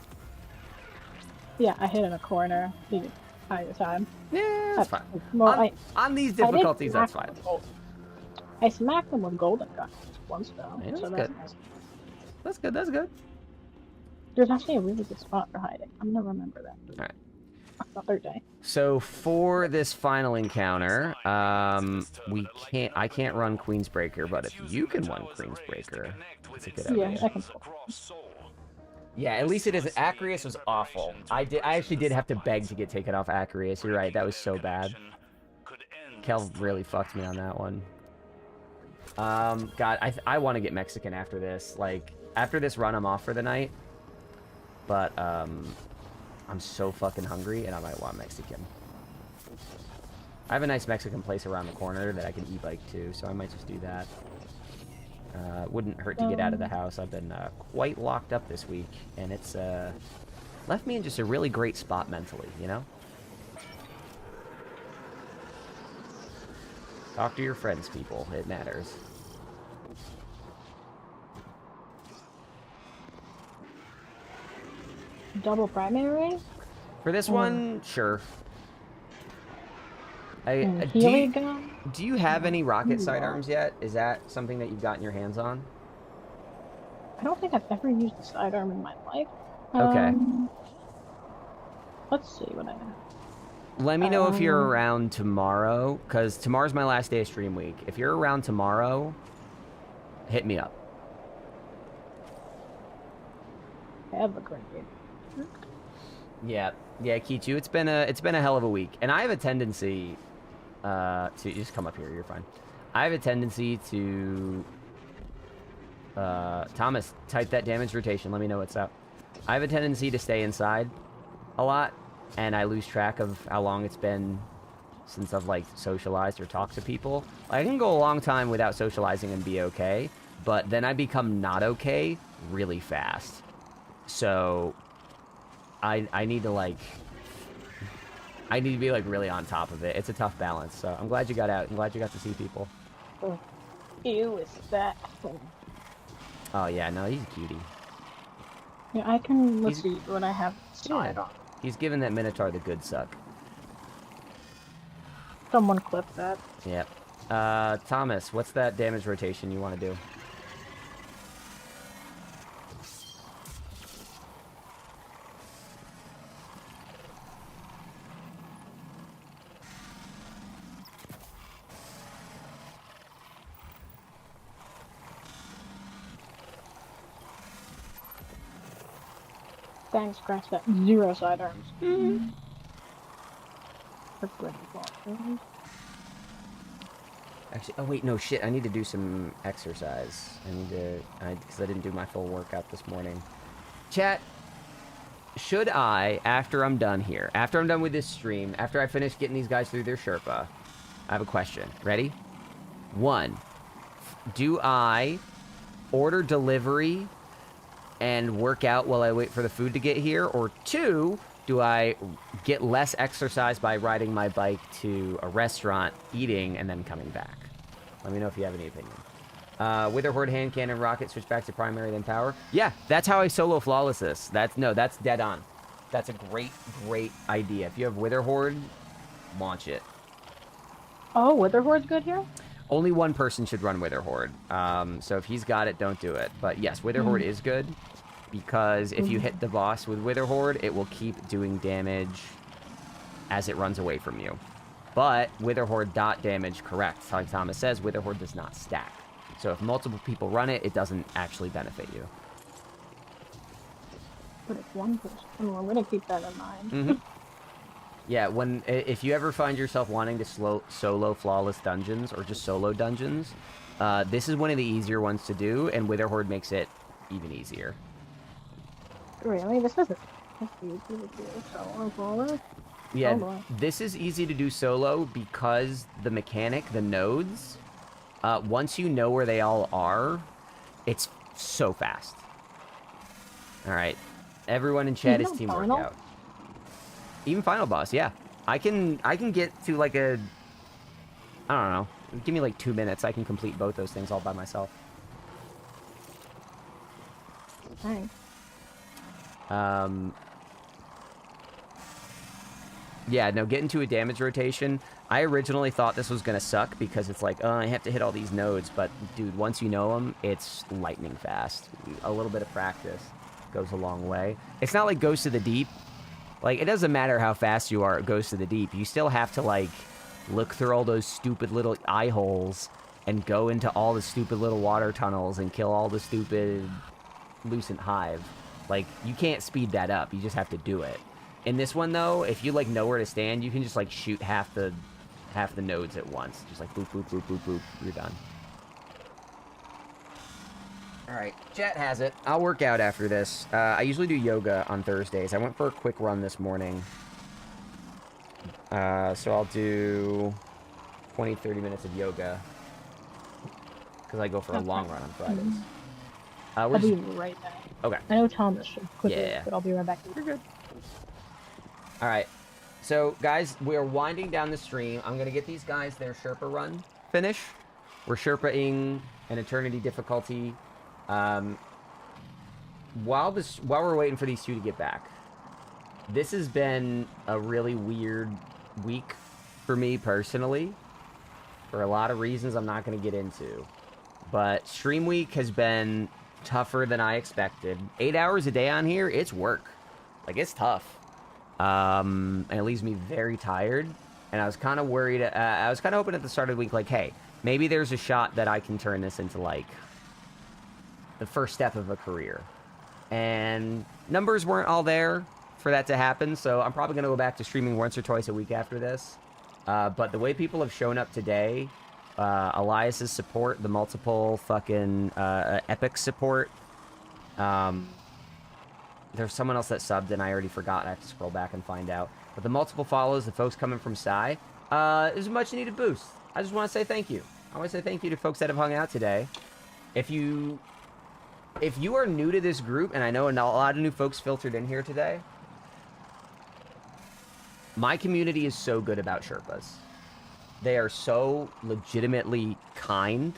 Yeah, I hit in a corner the entire time. Yeah, that's fine. Well, on these difficulties, that's fine. I smacked him with golden guns once though, Yeah, so that's that's nice. That's good. That's good. There's actually a really good spot for hiding. I'm gonna remember that. All right. The third day. So for this final encounter, I can't run Queensbreaker, but if you can run Queensbreaker, that's a good idea. Yeah, I can. Yeah, at least it isn't. Acreus was awful. I actually did have to beg to get taken off Acreus. You're right, that was so bad. Kel really fucked me on that one. God, I want to get Mexican after this. Like, after this run, I'm off for the night. But, I'm so fucking hungry, and I might want Mexican. I have a nice Mexican place around the corner that I can e-bike to, so I might just do that. Wouldn't hurt to get out of the house. I've been quite locked up this week, and it's left me in just a really great spot mentally, you know? Talk to your friends, people. It matters. Double primary? For this one, sure. Do you have any rocket sidearms yet? Is that something that you've gotten your hands on? I don't think I've ever used a sidearm in my life. Okay. Let's see what I have. Let me know if you're around tomorrow, because tomorrow's my last day of stream week. If you're around tomorrow, hit me up. I have a grenade. Yeah, Kichu, it's been a hell of a week, and I have a tendency to just come up here. You're fine. I have a tendency to Thomas, type that damage rotation. Let me know what's up. I have a tendency to stay inside a lot, and I lose track of how long it's been since I've like socialized or talked to people. I can go a long time without socializing and be okay, but then I become not okay really fast. So I need to be like really on top of it. It's a tough balance. So I'm glad you got out. I'm glad you got to see people. Oh, ew, is that? Oh yeah, no, he's a cutie. Yeah, I can. Let's see what I have. Side on. He's giving that Minotaur the good suck. Someone clip that. Yep. Thomas, what's that damage rotation you want to do? Thanks, scratch that. 0 sidearms. Actually, oh wait, no shit. I need to do some exercise. Because I didn't do my full workout this morning. Chat, should I, after I'm done here, after I'm done with this stream, after I finish getting these guys through their Sherpa, I have a question. Ready? 1, do I order delivery and work out while I wait for the food to get here? Or 2, do I get less exercise by riding my bike to a restaurant, eating, and then coming back? Let me know if you have any opinion. Witherhorde, hand cannon, rocket, switch back to primary, then power. Yeah, that's how I solo flawless this. That's dead on. That's a great idea. If you have Witherhorde, launch it. Oh, Witherhore's good here? Only one person should run Witherhorde. So if he's got it, don't do it. But yes, Witherhorde is good, because if you hit the boss with Witherhorde, it will keep doing damage as it runs away from you. But Witherhorde dot damage, correct. Like Thomas says, Witherhorde does not stack. So if multiple people run it, it doesn't actually benefit you. But if one person... Oh, I'm going to keep that in mind. Yeah, if you ever find yourself wanting to solo flawless dungeons, or just solo dungeons, this is one of the easier ones to do, and Witherhorde makes it even easier. Really? This isn't easy to do solo flawless? Yeah, this is easy to do solo because the mechanic, the nodes, once you know where they all are, it's so fast. Alright, everyone in chat is teamwork out. Even final boss, yeah. I can get to like a I don't know. Give me like 2 minutes. I can complete both those things all by myself. Nice. Yeah, no, get into a damage rotation. I originally thought this was going to suck because it's like, oh, I have to hit all these nodes. But, dude, once you know them, it's lightning fast. A little bit of practice goes a long way. It's not like Ghost of the Deep. Like, it doesn't matter how fast you are at Ghost of the Deep. You still have to, like, look through all those stupid little eye holes and go into all the stupid little water tunnels and kill all the stupid Lucent Hive. Like, you can't speed that up. You just have to do it. In this one, though, if you, like, know where to stand, you can just, like, shoot half the nodes at once. Just, like, boop, boop, boop, boop, boop. You're done. Alright, chat has it. I'll work out after this. I usually do yoga on Thursdays. I went for a quick run this morning. So I'll do 20, 30 minutes of yoga. Because I go for a long run on Fridays. I'll be right back. Okay. I know Thomas should quickly, Yeah. but I'll be right back. You're good. Alright. So, guys, we're winding down the stream. I'm going to get these guys their Sherpa run finish. We're Sherpa-ing an Eternity difficulty. While we're waiting for these two to get back, this has been a really weird week for me personally, for a lot of reasons I'm not going to get into. But stream week has been tougher than I expected. 8 hours a day on here, it's work. Like, it's tough. And it leaves me very tired. And I was kind of worried. I was kind of hoping at the start of the week, like, hey, maybe there's a shot that I can turn this into, like, the first step of a career. And numbers weren't all there for that to happen, so I'm probably going to go back to streaming once or twice a week after this. But the way people have shown up today, Elias's support, the multiple fucking Epic support, there's someone else that subbed and I already forgot. I have to scroll back and find out. But the multiple follows, the folks coming from Psy, is a much needed boost. I just want to say thank you. I want to say thank you to folks that have hung out today. If you are new to this group, and I know a lot of new folks filtered in here today, my community is so good about Sherpas. They are so legitimately kind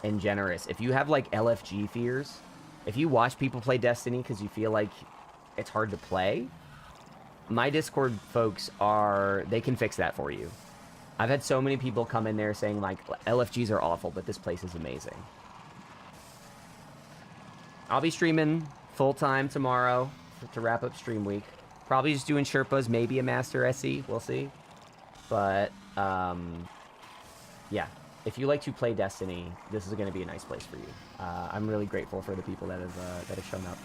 and generous. If you have, like, LFG fears, if you watch people play Destiny because you feel like it's hard to play, my Discord folks they can fix that for you. I've had so many people come in there saying, like, LFGs are awful, but this place is amazing. I'll be streaming full-time tomorrow to wrap up stream week. Probably just doing Sherpas, maybe a Master SE. We'll see. But, yeah. If you like to play Destiny, this is going to be a nice place for you. I'm really grateful for the people that have shown up.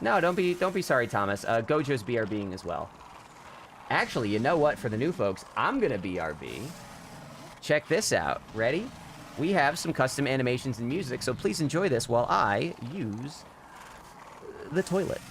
No, don't be sorry, Thomas. Gojo's BRBing as well. Actually, you know what? For the new folks, I'm going to BRB. Check this out. Ready? We have some custom animations and music, so please enjoy this while I use the toilet.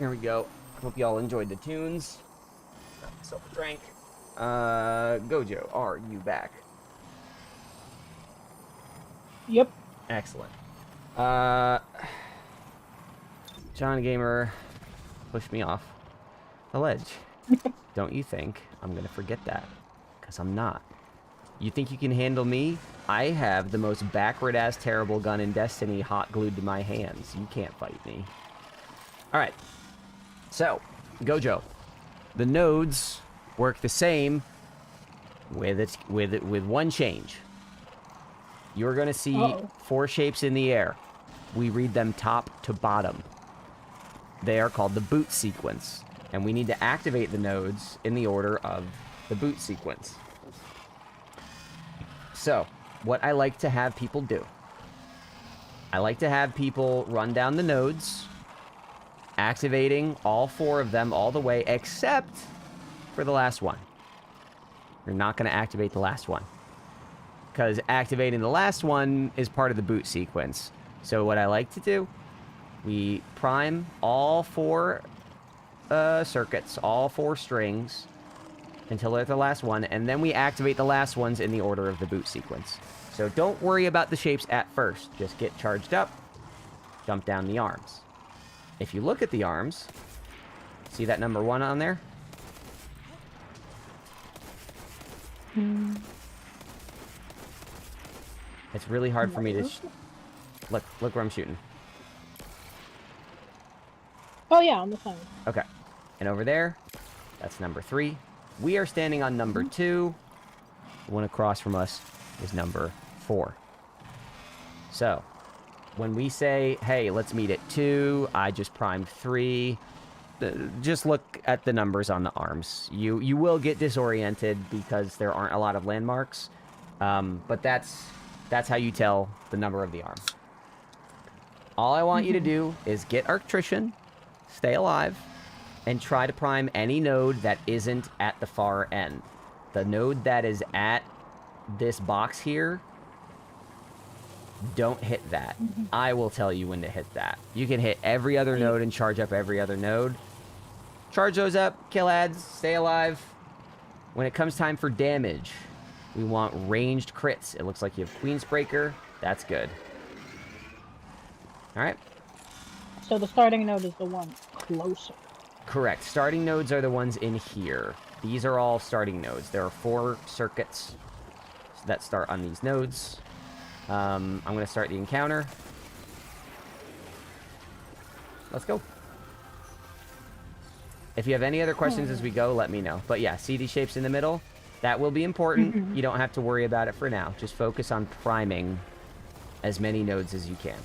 Here we go. Hope y'all enjoyed the tunes. Got myself a drink. Gojo, are you back? Yep. Excellent. John Gamer pushed me off the ledge. Don't you think I'm gonna forget that? Because I'm not. You think you can handle me? I have the most backward-ass terrible gun in Destiny hot glued to my hands. You can't fight me. Alright. So, Gojo. The nodes work the same with one change. You're going to see 4 shapes in the air. We read them top to bottom. They are called the boot sequence. And we need to activate the nodes in the order of the boot sequence. So, what I like to have people do. I like to have people run down the nodes, activating all 4 of them all the way, except for the last one. You're not going to activate the last one, because activating the last one is part of the boot sequence. So what I like to do, we prime all 4 circuits, all 4 strings, until they're the last one, and then we activate the last ones in the order of the boot sequence. So don't worry about the shapes at first. Just get charged up, jump down the arms. If you look at the arms, see that number 1 on there? It's really hard for me to... Look where I'm shooting. Oh yeah, on the phone. Okay. And over there, that's number 3. We are standing on number 2. The one across from us is number 4. So, when we say, hey, let's meet at 2, I just primed 3, just look at the numbers on the arms. You will get disoriented because there aren't a lot of landmarks, but that's how you tell the number of the arm. All I want you to do is get Arctrician, stay alive, and try to prime any node that isn't at the far end. The node that is at this box here, don't hit that. I will tell you when to hit that. You can hit every other node and charge up every other node. Charge those up, kill ads, stay alive. When it comes time for damage, we want ranged crits. It looks like you have Queensbreaker. That's good. Alright. So the starting node is the one closer. Correct. Starting nodes are the ones in here. These are all starting nodes. There are 4 circuits that start on these nodes. I'm going to start the encounter. Let's go. If you have any other questions as we go, let me know. But yeah, see these shapes in the middle? That will be important. You don't have to worry about it for now. Just focus on priming as many nodes as you can.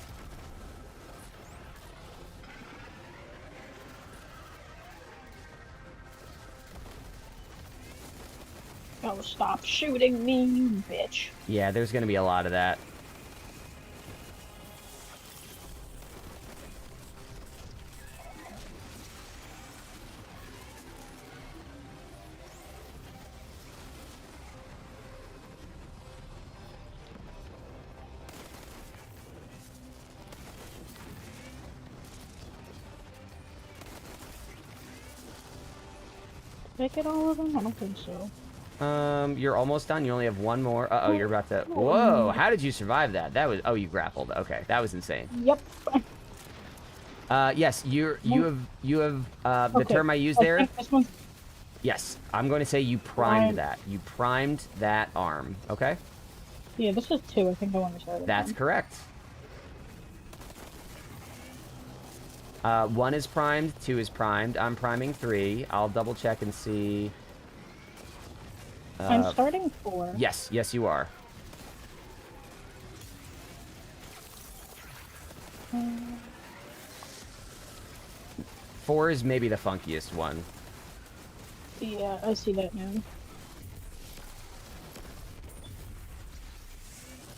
Oh, stop shooting me, you bitch. Yeah, there's going to be a lot of that. Did I get all of them? I don't think so. You're almost done. You only have 1 more. Uh-oh, you're about to... Whoa, how did you survive that? That was... Oh, you grappled. Okay, that was insane. Yep. Yes, you have, the term I used there... Yes, I'm going to say you primed that. You primed that arm, okay? Yeah, this is 2. I think I want to start. That's correct. 1 is primed, 2 is primed. I'm priming 3. I'll double check and see... I'm starting 4. Yes, you are. Four is maybe the funkiest one. Yeah, I see that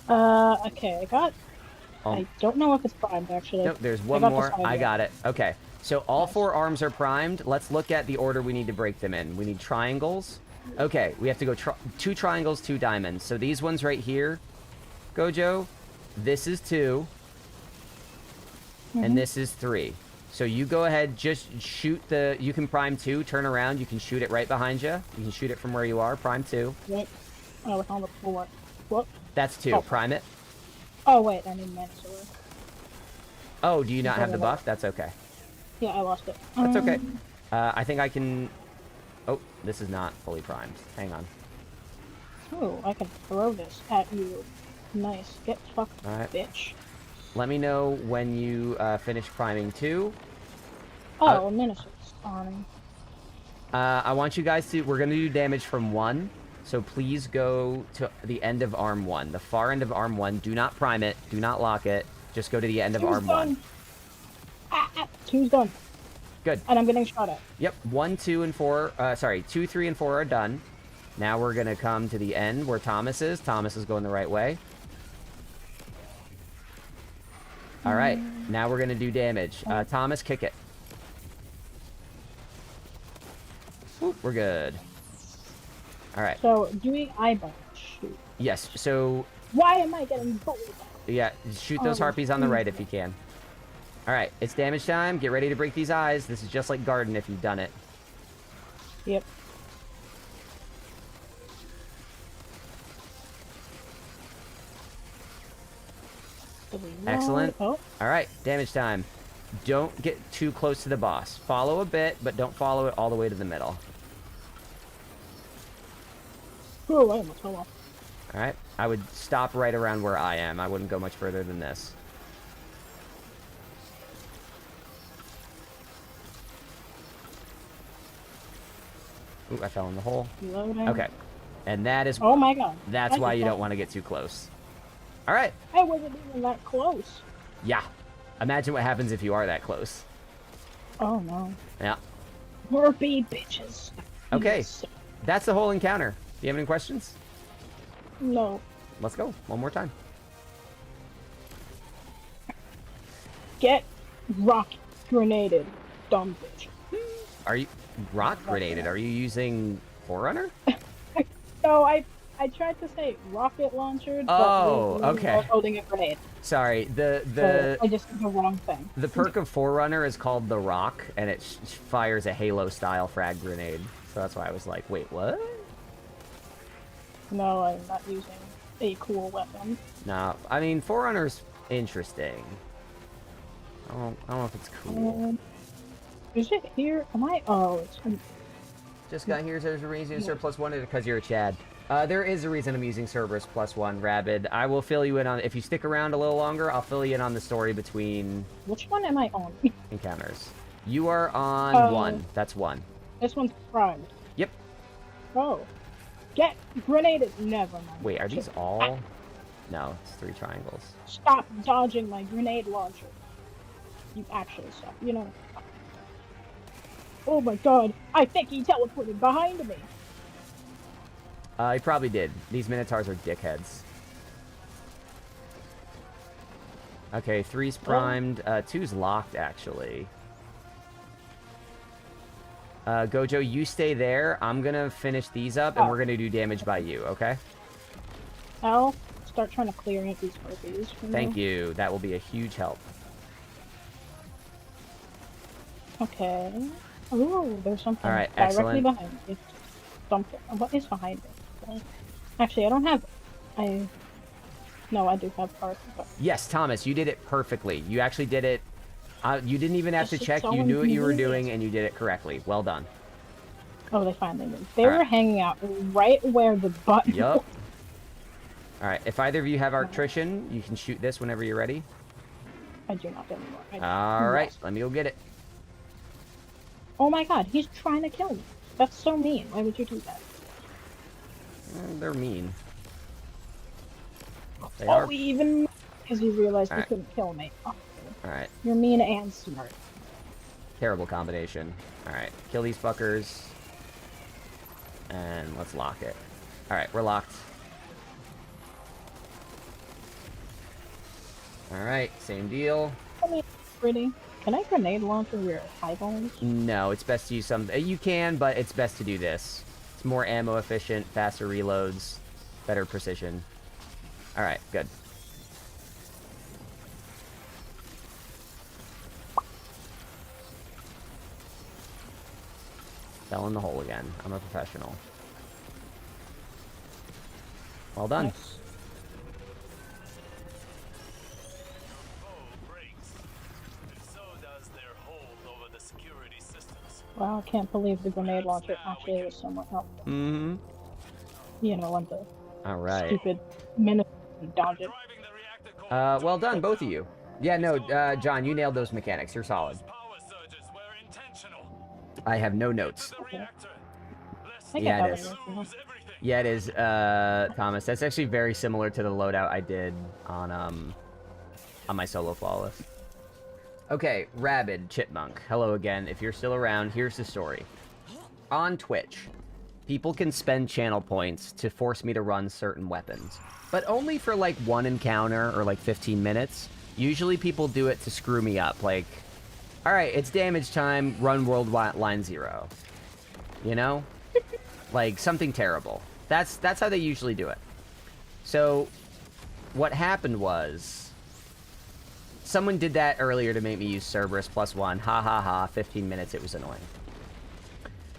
now. Okay, I got... I don't know if it's primed, actually. Nope, there's one more. I got it. Okay, so all 4 arms are primed. Let's look at the order we need to break them in. We need triangles. Okay, we have to go 2 triangles, 2 diamonds. So these ones right here, Gojo, this is 2, and this is 3. So you go ahead, just shoot the... You can prime 2, turn around, you can shoot it right behind you. You can shoot it from where you are, prime 2. Wait. Oh, it's on the floor. What? That's 2, Oh. prime it. Oh, wait, I need Manticore. Oh, do you not have the buff? That's okay. Yeah, I lost it. That's okay. I think I can... Oh, this is not fully primed. Hang on. Oh, I can throw this at you. Nice. Get fucked, Alright. bitch. Let me know when you finish priming 2. Oh, Minister's spawning. I want you guys to... We're going to do damage from 1. So please go to the end of arm 1. The far end of arm 1. Do not prime it. Do not lock it. Just go to the end of arm 1. 2's done. Good. And I'm getting shot at. Yep. 1, 2, and 4. Sorry. 2, 3, and 4 are done. Now we're going to come to the end where Thomas is. Thomas is going the right way. All right. Now we're going to do damage. Thomas, kick it. Whoop, we're good. All right. So, doing eyeball shoot. Yes. So... Why am I getting bullied? Yeah, shoot those harpies on the right if you can. All right, it's damage time. Get ready to break these eyes. This is just like Garden if you've done it. Yep. Excellent. Oh. All right, damage time. Don't get too close to the boss. Follow a bit, but don't follow it all the way to the middle. Oh, I almost fell off. All right, I would stop right around where I am. I wouldn't go much further than this. Ooh, I fell in the hole. Loading. Okay, and that is... Oh my god. That's why you don't want to get too close. All right. I wasn't even that close. Yeah. Imagine what happens if you are that close. Oh no. Yeah. More bee bitches. Okay. Yes. That's the whole encounter. Do you have any questions? No. Let's go. One more time. Get rock grenaded, dumb bitch. Are you... Rock grenaded? Are you using Forerunner? No, I tried to say rocket launcher. Oh, but okay. I was holding a grenade. Sorry, So I just did the wrong thing. The perk of Forerunner is called the Rock, and it fires a Halo-style frag grenade. So that's why I was like, wait, what? No, I'm not using a cool weapon. No, I mean, Forerunner's interesting. I don't know if it's cool. Is it here? Am I? Oh, it's... Just got here, so there's a reason to plus 1 because you're a Chad. There is a reason I'm using Cerberus plus 1, Rabid. I will fill you in on... If you stick around a little longer, I'll fill you in on the story between... Which one am I on? Encounters. You are on 1. That's 1. This one's primed. Yep. Oh. Get grenaded. Never mind. Wait, are these all... No, it's 3 triangles. Stop dodging my grenade launcher. You actually stop. You know... Oh my god. I think he teleported behind me. He probably did. These Minotaurs are dickheads. Okay, 3's primed. 2's locked, actually. Gojo, you stay there. I'm gonna finish these up, and we're gonna do damage by you, okay? I'll start trying to clear out these harpies. Thank you. That will be a huge help. Okay. Ooh, there's something Alright, directly excellent. behind me. Something. What is behind me? Actually, I don't have... No, I do have parts. But... Yes, Thomas, you did it perfectly. You actually did it. You didn't even have to It's check. so You knew what you were inconvenient. doing, and you did it correctly. Well done. Oh, they finally moved. They were hanging out right where the button Yup. Alright, if either of you have Arctrician, you can shoot this whenever you're ready. I do not anymore. Alright, let me go get it. Oh my god, he's trying to kill me. That's so mean. Why would you do that? They're mean. They Oh, are. even because you realized you Alright. couldn't kill me. Oh, Alright, you're mean and smart. terrible combination. Alright, kill these fuckers. And let's lock it. Alright, we're locked. Alright, same deal. I mean, pretty. Can I grenade launcher your eyeballs? No, it's best to use some... You can, but it's best to do this. It's more ammo efficient, faster reloads, better precision. Alright, good. Fell in the hole again. I'm a professional. Well done. Nice. Wow, I can't believe the grenade launcher actually was somewhat helpful. Mm-hmm. You know, when the stupid minute dodge it. Well done, both of you. Yeah, no, John, you nailed those mechanics. You're solid. I have no notes. Okay. Yeah, it is. Yeah, it is, Thomas. That's actually very similar to the loadout I did on my solo flawless. Okay, Rabid Chipmunk. Hello again. If you're still around, here's the story. On Twitch, people can spend channel points to force me to run certain weapons, but only for like one encounter or like 15 minutes. Usually people do it to screw me up, like, all right, it's damage time, run world line 0. You know? Like, something terrible. That's how they usually do it. So, what happened was, someone did that earlier to make me use Cerberus +1. Ha ha ha, 15 minutes, it was annoying.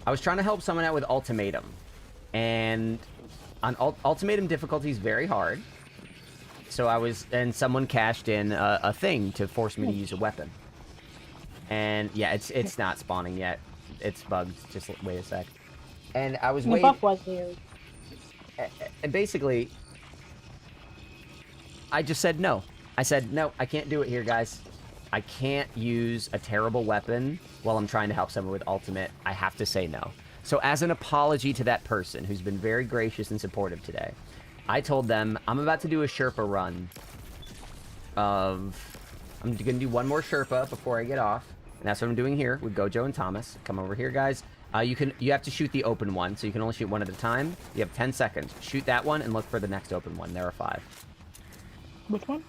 I was trying to help someone out with Ultimatum. And on Ultimatum difficulty is very hard. So and someone cashed in a thing to force me to use a weapon. And yeah, it's not spawning yet. It's bugged. Just wait a sec. And I was waiting. The buff was there. And basically, I just said no. I said, no, I can't do it here, guys. I can't use a terrible weapon while I'm trying to help someone with ultimate. I have to say no. So as an apology to that person who's been very gracious and supportive today, I told them I'm about to do a Sherpa run I'm going to do one more Sherpa before I get off. And that's what I'm doing here with Gojo and Thomas. Come over here, guys. You have to shoot the open one, so you can only shoot one at a time. You have 10 seconds. Shoot that one and look for the next open one. There are 5. Which one?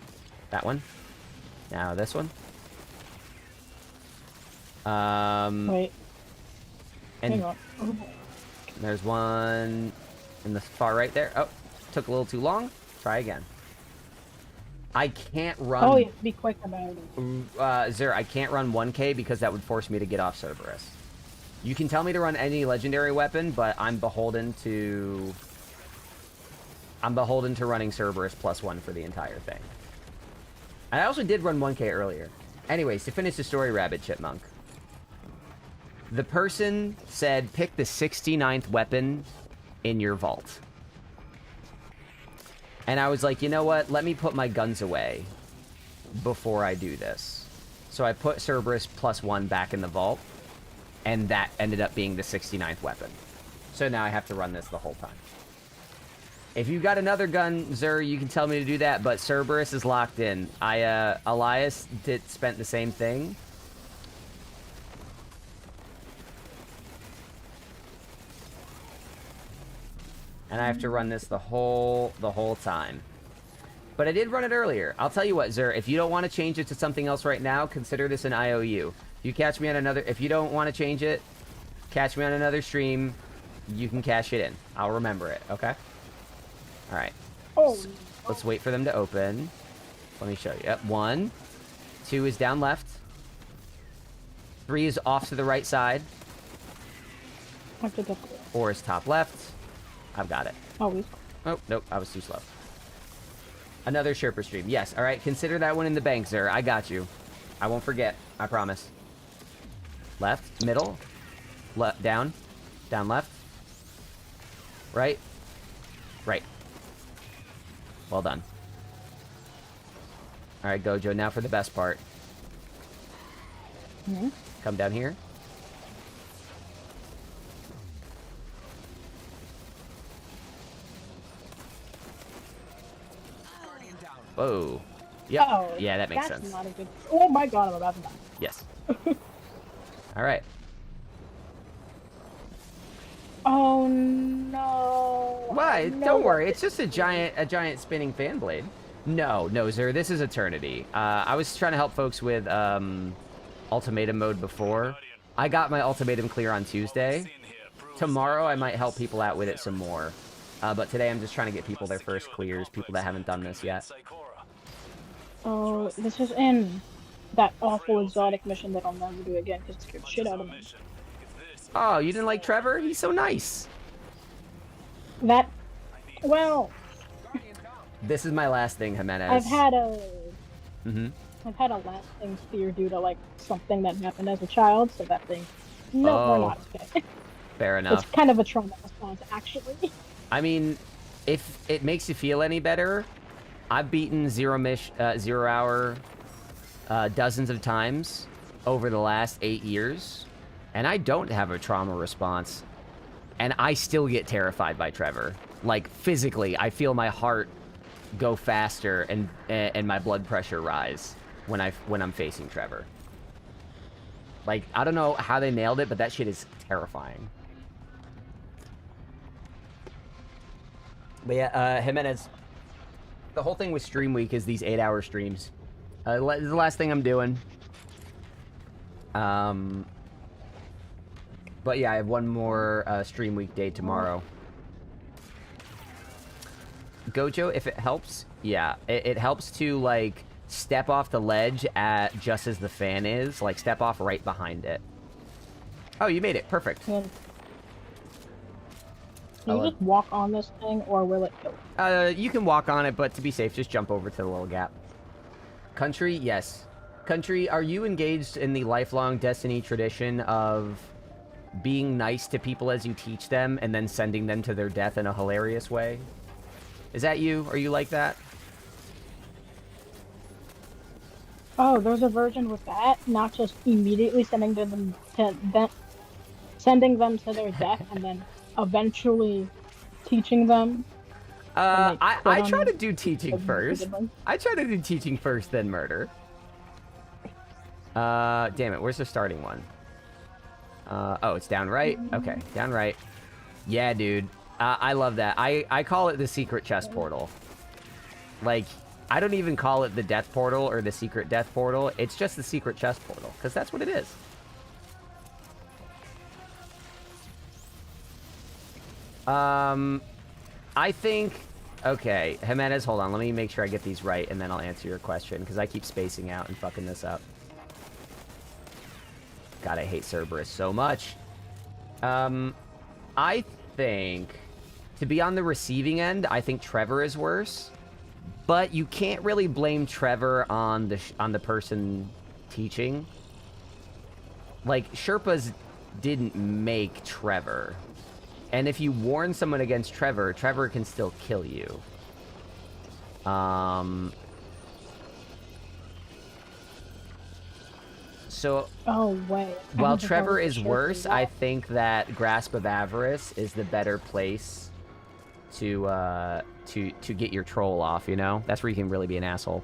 That one. Now this one. Wait. And hang on. there's one in the far right there. Oh, took a little too long. Try again. I can't run... Oh, you have to be quick about it. Zer, I can't run 1K because that would force me to get off Cerberus. You can tell me to run any legendary weapon, but I'm beholden to running Cerberus +1 for the entire thing. I also did run 1K earlier. Anyways, to finish the story, Rabbit Chipmunk. The person said, pick the 69th weapon in your vault. And I was like, you know what? Let me put my guns away before I do this. So I put Cerberus +1 back in the vault, and that ended up being the 69th weapon. So now I have to run this the whole time. If you've got another gun, Zer, you can tell me to do that, but Cerberus is locked in. Elias spent the same thing. And I have to run this the whole time. But I did run it earlier. I'll tell you what, Zer, if you don't want to change it to something else right now, consider this an IOU. You catch me on another... If you don't want to change it, catch me on another stream. You can cash it in. I'll remember it, okay? Alright. Oh. Let's wait for them to open. Let me show you. Yep, 1. 2 is down left. 3 is off to the right side. 4 is top left. I've got it. Oh, nope, I was too slow. Another Sherpa stream. Yes, alright, consider that one in the bank, sir. I got you. I won't forget. I promise. Left, middle, down, left, right, right. Well done. Alright, Gojo, now for the best part. Come down here. Whoa. Yep. Oh, yeah, that makes that's sense. Not a good... Oh my god, I'm about to die. Yes. Alright. Oh no. Why? Don't worry. It's just a giant spinning fan blade. No, Zer, this is Eternity. I was trying to help folks with ultimatum mode before. I got my ultimatum clear on Tuesday. Tomorrow I might help people out with it some more. But today I'm just trying to get people their first clears, people that haven't done this yet. Oh, this is in that awful exotic mission that I'll never do again because it scared shit out of me. Oh, you didn't like Trevor? He's so nice. Well, This is my last thing, Jimenez. I've had a Mm-hmm. I've had a lasting fear due to like something that happened as a child, so that thing. No, we're not okay. Fair enough. It's kind of a trauma response, actually. I mean, if it makes you feel any better, I've beaten Zero Hour dozens of times over the last 8 years, and I don't have a trauma response, and I still get terrified by Trevor. Like, physically, I feel my heart go faster and my blood pressure rise when I'm facing Trevor. Like, I don't know how they nailed it, but that shit is terrifying. But yeah, Jimenez, the whole thing with Stream Week is these 8-hour streams. This is the last thing I'm doing. But yeah, I have one more Stream Week day tomorrow. Gojo, if it helps, yeah, it helps to, like, step off the ledge at just as the fan is. Like, step off right behind it. Oh, you made it. Perfect. Can you just walk on this thing, or will it kill you? You can walk on it, but to be safe, just jump over to the little gap. Country, yes. Country, are you engaged in the lifelong Destiny tradition of being nice to people as you teach them and then sending them to their death in a hilarious way? Is that you? Are you like that? Oh, there's a version with that, not just immediately sending them to their death and then eventually teaching them. I try to do teaching first. I try to do teaching first, then murder. Damn it, where's the starting one? Oh, it's down right? Okay, down right. Yeah, dude. I love that. I call it the secret chest portal. Like, I don't even call it the death portal or the secret death portal. It's just the secret chest portal, because that's what it is. I think... Okay, Jimenez, hold on. Let me make sure I get these right, and then I'll answer your question, because I keep spacing out and fucking this up. God, I hate Cerberus so much. I think... To be on the receiving end, I think Trevor is worse. But you can't really blame Trevor on the person teaching. Like, Sherpas didn't make Trevor. And if you warn someone against Trevor, Trevor can still kill you. So... Oh, wait. While Trevor is worse, I think that Grasp of Avarice is the better place to get your troll off, you know? That's where you can really be an asshole.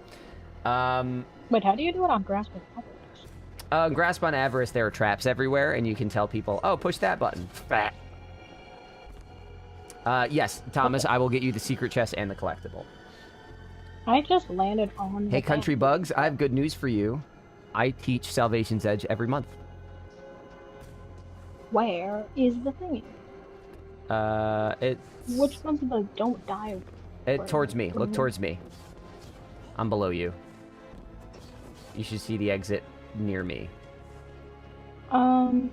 Wait, how do you do it on Grasp of Avarice? Grasp on Avarice, there are traps everywhere, and you can tell people, oh, push that button. Yes, Thomas, I will get you the secret chest and the collectible. I just landed on Hey, Country Bugs, I have good news for you. I teach Salvation's Edge every month. Where is the thing? It's... Which one's the don't die? Towards me. Look towards me. I'm below you. You should see the exit near me. Oh,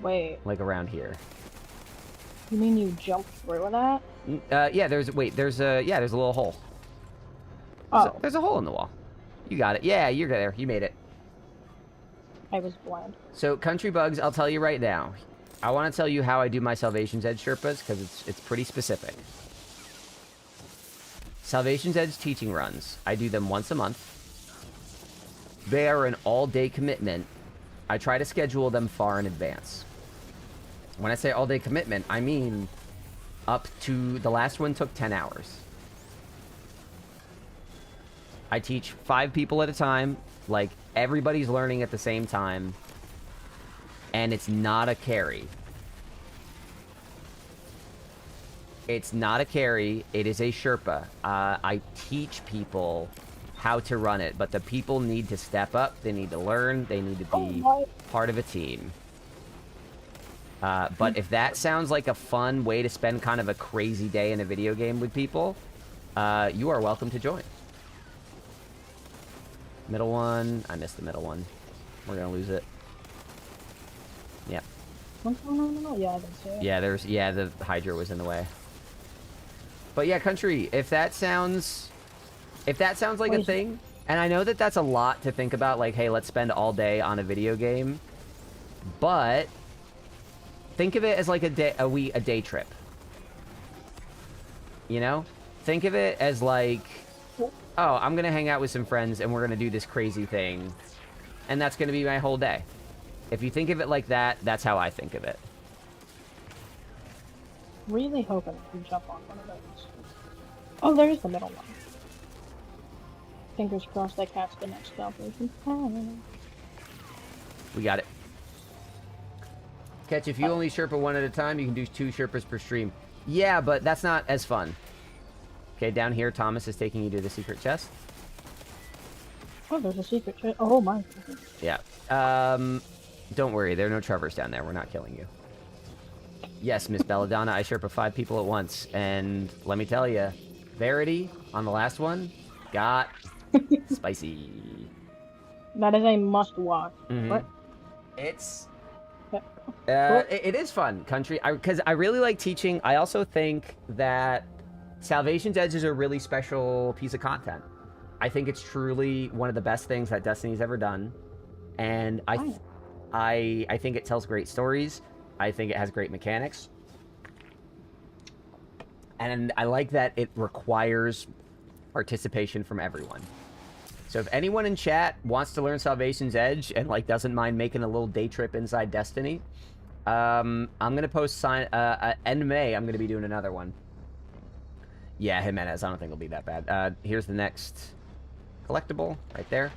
wait. Like around here. You mean you jumped through that? Yeah, there's a little hole. There's a hole in the wall. You got it. Yeah, you're there. You made it. I was blind. So, Country Bugs, I'll tell you right now. I want to tell you how I do my Salvation's Edge Sherpas, because it's pretty specific. Salvation's Edge teaching runs. I do them once a month. They are an all-day commitment. I try to schedule them far in advance. When I say all-day commitment, I mean up to... The last one took 10 hours. I teach 5 people at a time. Like, everybody's learning at the same time. And it's not a carry. It's not a carry. It is a Sherpa. I teach people how to run it. But the people need to step up. They need to learn. They need to be part of a team. But if that sounds like a fun way to spend kind of a crazy day in a video game with people, you are welcome to join. Middle one. I missed the middle one. We're going to lose it. Yep. No. Yeah, I didn't see it. Yeah, the Hydra was in the way. But yeah, Country, if that sounds like a thing, and I know that that's a lot to think about, like, hey, let's spend all day on a video game, but think of it as like a day trip. You know? Think of it as like, oh, I'm gonna hang out with some friends and we're gonna do this crazy thing, and that's gonna be my whole day. If you think of it like that, that's how I think of it. Really hoping I can jump on one of those. Oh, there's the middle one. Fingers crossed that catch the next salvation. We got it. Catch, if you only Sherpa one at a time, you can do 2 Sherpas per stream. Yeah, but that's not as fun. Okay, down here, Thomas is taking you to the secret chest. Oh, there's a secret chest. Oh my. Yeah. Don't worry, there are no Trevors down there. We're not killing you. Yes, Miss Belladonna, I Sherpa 5 people at once, and let me tell you, Verity on the last one got spicy. That is a must-watch. Mm-hmm. What? It's it is fun, Country, because I really like teaching. I also think that Salvation's Edge is a really special piece of content. I think it's truly one of the best things that Destiny's ever done, and I think it tells great stories. I think it has great mechanics, and I like that it requires participation from everyone. So if anyone in chat wants to learn Salvation's Edge and like doesn't mind making a little day trip inside Destiny, I'm gonna post end May. I'm gonna be doing another one. Yeah, Jimenez. I don't think it'll be that bad. Here's the next collectible right there.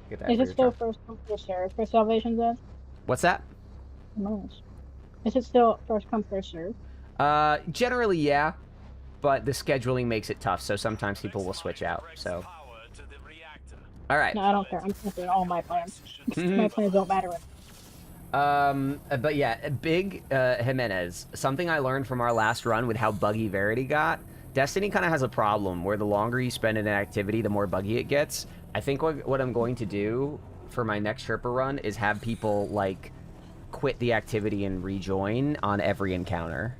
Get that. Is it still first come first serve for Salvation's Edge? What's that? Nice. Is it still first come first serve? Generally, yeah, but the scheduling makes it tough. So sometimes people will switch out. So. All right. No, I don't care. I'm canceling all my plans. My plans don't matter. But yeah, big Jimenez. Something I learned from our last run with how buggy Verity got. Destiny kind of has a problem where the longer you spend in an activity, the more buggy it gets. I think what I'm going to do for my next Sherpa run is have people like quit the activity and rejoin on every encounter.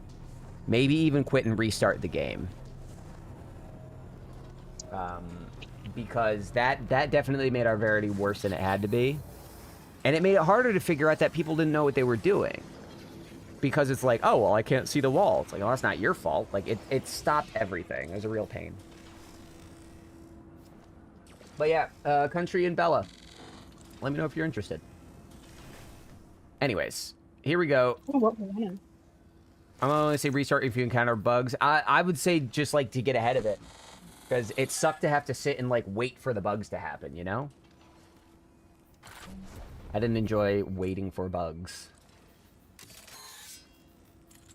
Maybe even quit and restart the game. Because that definitely made our Verity worse than it had to be. And it made it harder to figure out that people didn't know what they were doing. Because it's like, oh, well, I can't see the wall. It's like, well, that's not your fault. Like, it stopped everything. It was a real pain. But yeah, Country and Bella. Let me know if you're interested. Anyways, here we go. I'm only say restart if you encounter bugs. I would say just like to get ahead of it. Because it sucked to have to sit and like wait for the bugs to happen, you know? I didn't enjoy waiting for bugs.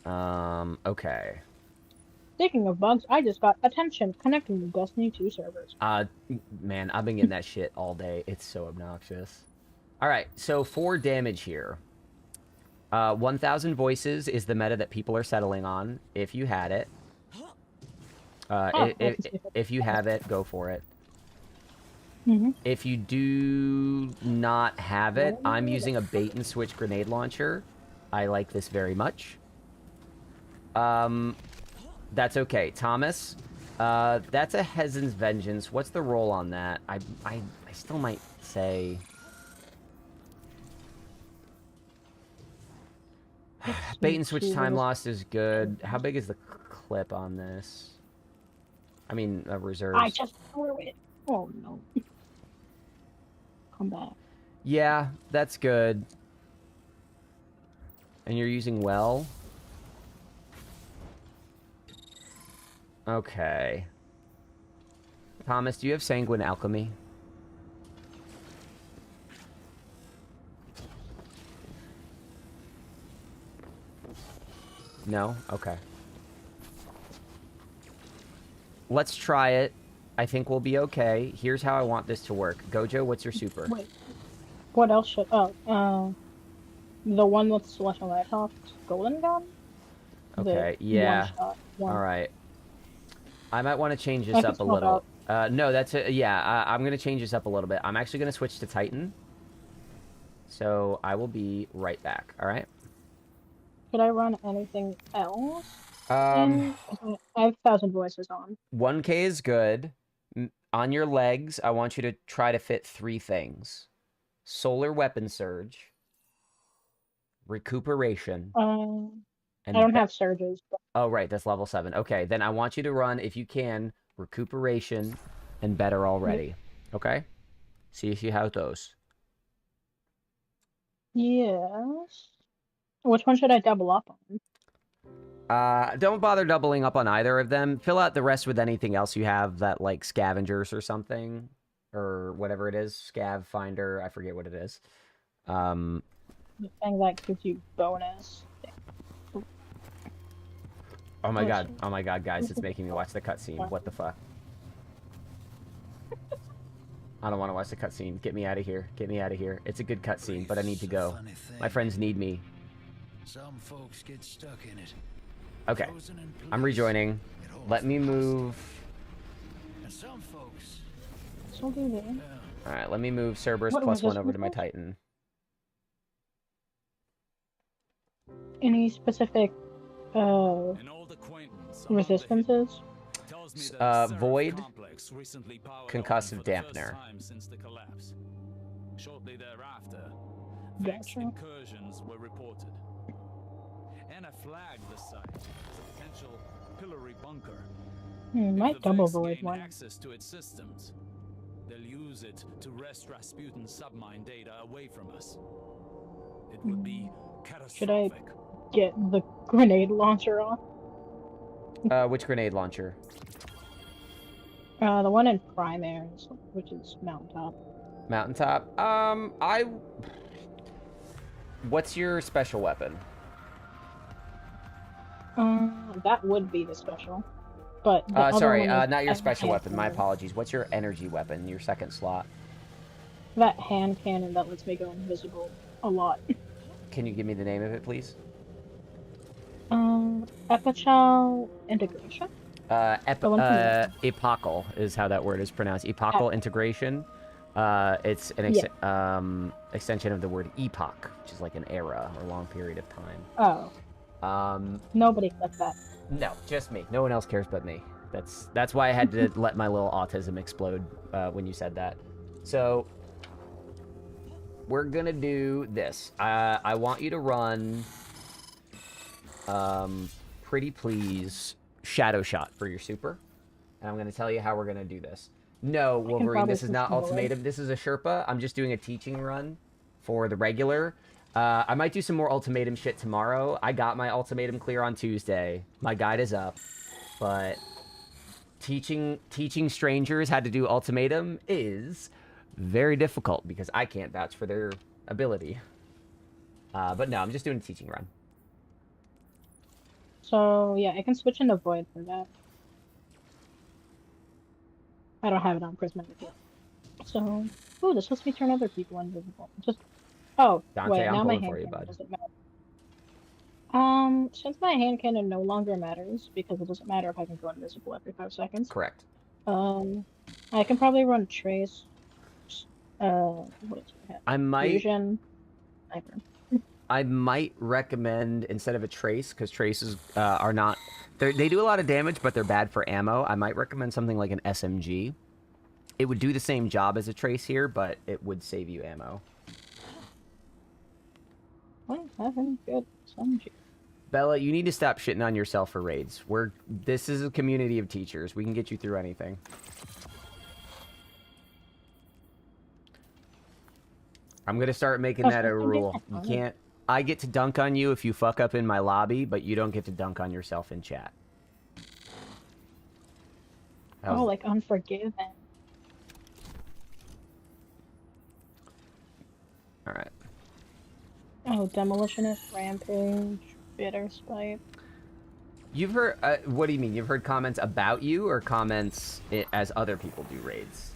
Okay. Speaking of bugs, I just got attention connecting to Destiny 2 servers. Man, I've been getting that shit all day. It's so obnoxious. Alright, so 4 damage here. 1,000 voices is the meta that people are settling on, if you had it. If you have it, go for it. If you do not have it, I'm using a bait and switch grenade launcher. I like this very much. That's okay. Thomas, that's a Hezen's Vengeance. What's the roll on that? I still might say... Bait and switch time lost is good. How big is the clip on this? I mean, reserves. I just threw it. Oh, no. Come back. Yeah, that's good. And you're using well? Okay. Thomas, do you have Sanguine Alchemy? No? Okay. Let's try it. I think we'll be okay. Here's how I want this to work. Gojo, what's your super? Wait. What else should... Oh, the one with Celestial Nighthawk's Golden Gun? Okay, yeah. Alright. I might want to change this up a little. No, that's it. Yeah, I'm going to change this up a little bit. I'm actually going to switch to Titan. So I will be right back, alright? Could I run anything else? Um, I have 1,000 voices on. 1K is good. On your legs, I want you to try to fit 3 things. Solar Weapon Surge, Recuperation, I don't have surges. But... Oh, right, that's level 7. Okay, then I want you to run, if you can, Recuperation and Better Already. Okay? See how it goes. Yes. Which one should I double up on? Don't bother doubling up on either of them. Fill out the rest with anything else you have that, like, scavengers or something. Or whatever it is. Scav Finder. I forget what it is. The thing that gives you bonus. Oh my god. Oh my god, guys. It's making me watch the cutscene. What the fuck? I don't want to watch the cutscene. Get me out of here. Get me out of here. It's a good cutscene, but I need to go. My friends need me. Some folks get stuck in it. Okay. I'm rejoining. Let me move. And some folks. Alright, let me move Cerberus +1 over to my Titan. Any specific resistances? Void, Concussive Dampener. Shortly thereafter, Gotcha. incursions were reported. Anna flagged the site as a potential pillory bunker. Might double void Gain one. access to its systems. They'll use it to wrest Rasputin's submine data away from us. It would be Should I catastrophic. get the grenade launcher off? Which grenade launcher? The one in primaries, which is mountaintop. Mountaintop? What's your special weapon? That would be the special. But the other sorry, one is not your a special hand weapon. My cannon. apologies. What's your energy weapon? Your second slot. That hand cannon that lets me go invisible a lot. Can you give me the name of it, please? Epichal integration? Epochal is how that word is pronounced. Epochal integration. It's an extension of the word epoch, which is like an era or long period of time. Oh. Nobody clicked that. No, just me. No one else cares but me. That's why I had to let my little autism explode when you said that. So we're gonna do this. I want you to run, pretty please, Shadow Shot for your super, and I'm gonna tell you how we're gonna do this. No, Wolverine, this is not ultimatum. This is a Sherpa. I'm just doing a teaching run for the regular. I might do some more ultimatum shit tomorrow. I got my ultimatum clear on Tuesday. My guide is up, but teaching strangers how to do ultimatum is very difficult because I can't vouch for their ability. But no, I'm just doing a teaching run. So, yeah, I can switch into Void for that. I don't have it on Prismatic yet. So, ooh, this lets me turn other people invisible. Just, oh, Dante, wait, I'm now my pulling hand for you, cannon bud. doesn't matter. Since my hand cannon no longer matters, because it doesn't matter if I can go invisible every 5 seconds. Correct. I can probably run Trace. What else do I have? I might... Fusion. I might recommend, instead of a Trace, because Traces are not... They do a lot of damage, but they're bad for ammo. I might recommend something like an SMG. It would do the same job as a Trace here, but it would save you ammo. Well, having good SMG. Bella, you need to stop shitting on yourself for raids. This is a community of teachers. We can get you through anything. I'm going to start making that a rule. You can't... I get to dunk on you if you fuck up in my lobby, but you don't get to dunk on yourself in chat. Oh, like Unforgiven. Alright. Oh, Demolitionist, Rampage, Bitter Spite. You've heard... what do you mean? You've heard comments about you or comments as other people do raids?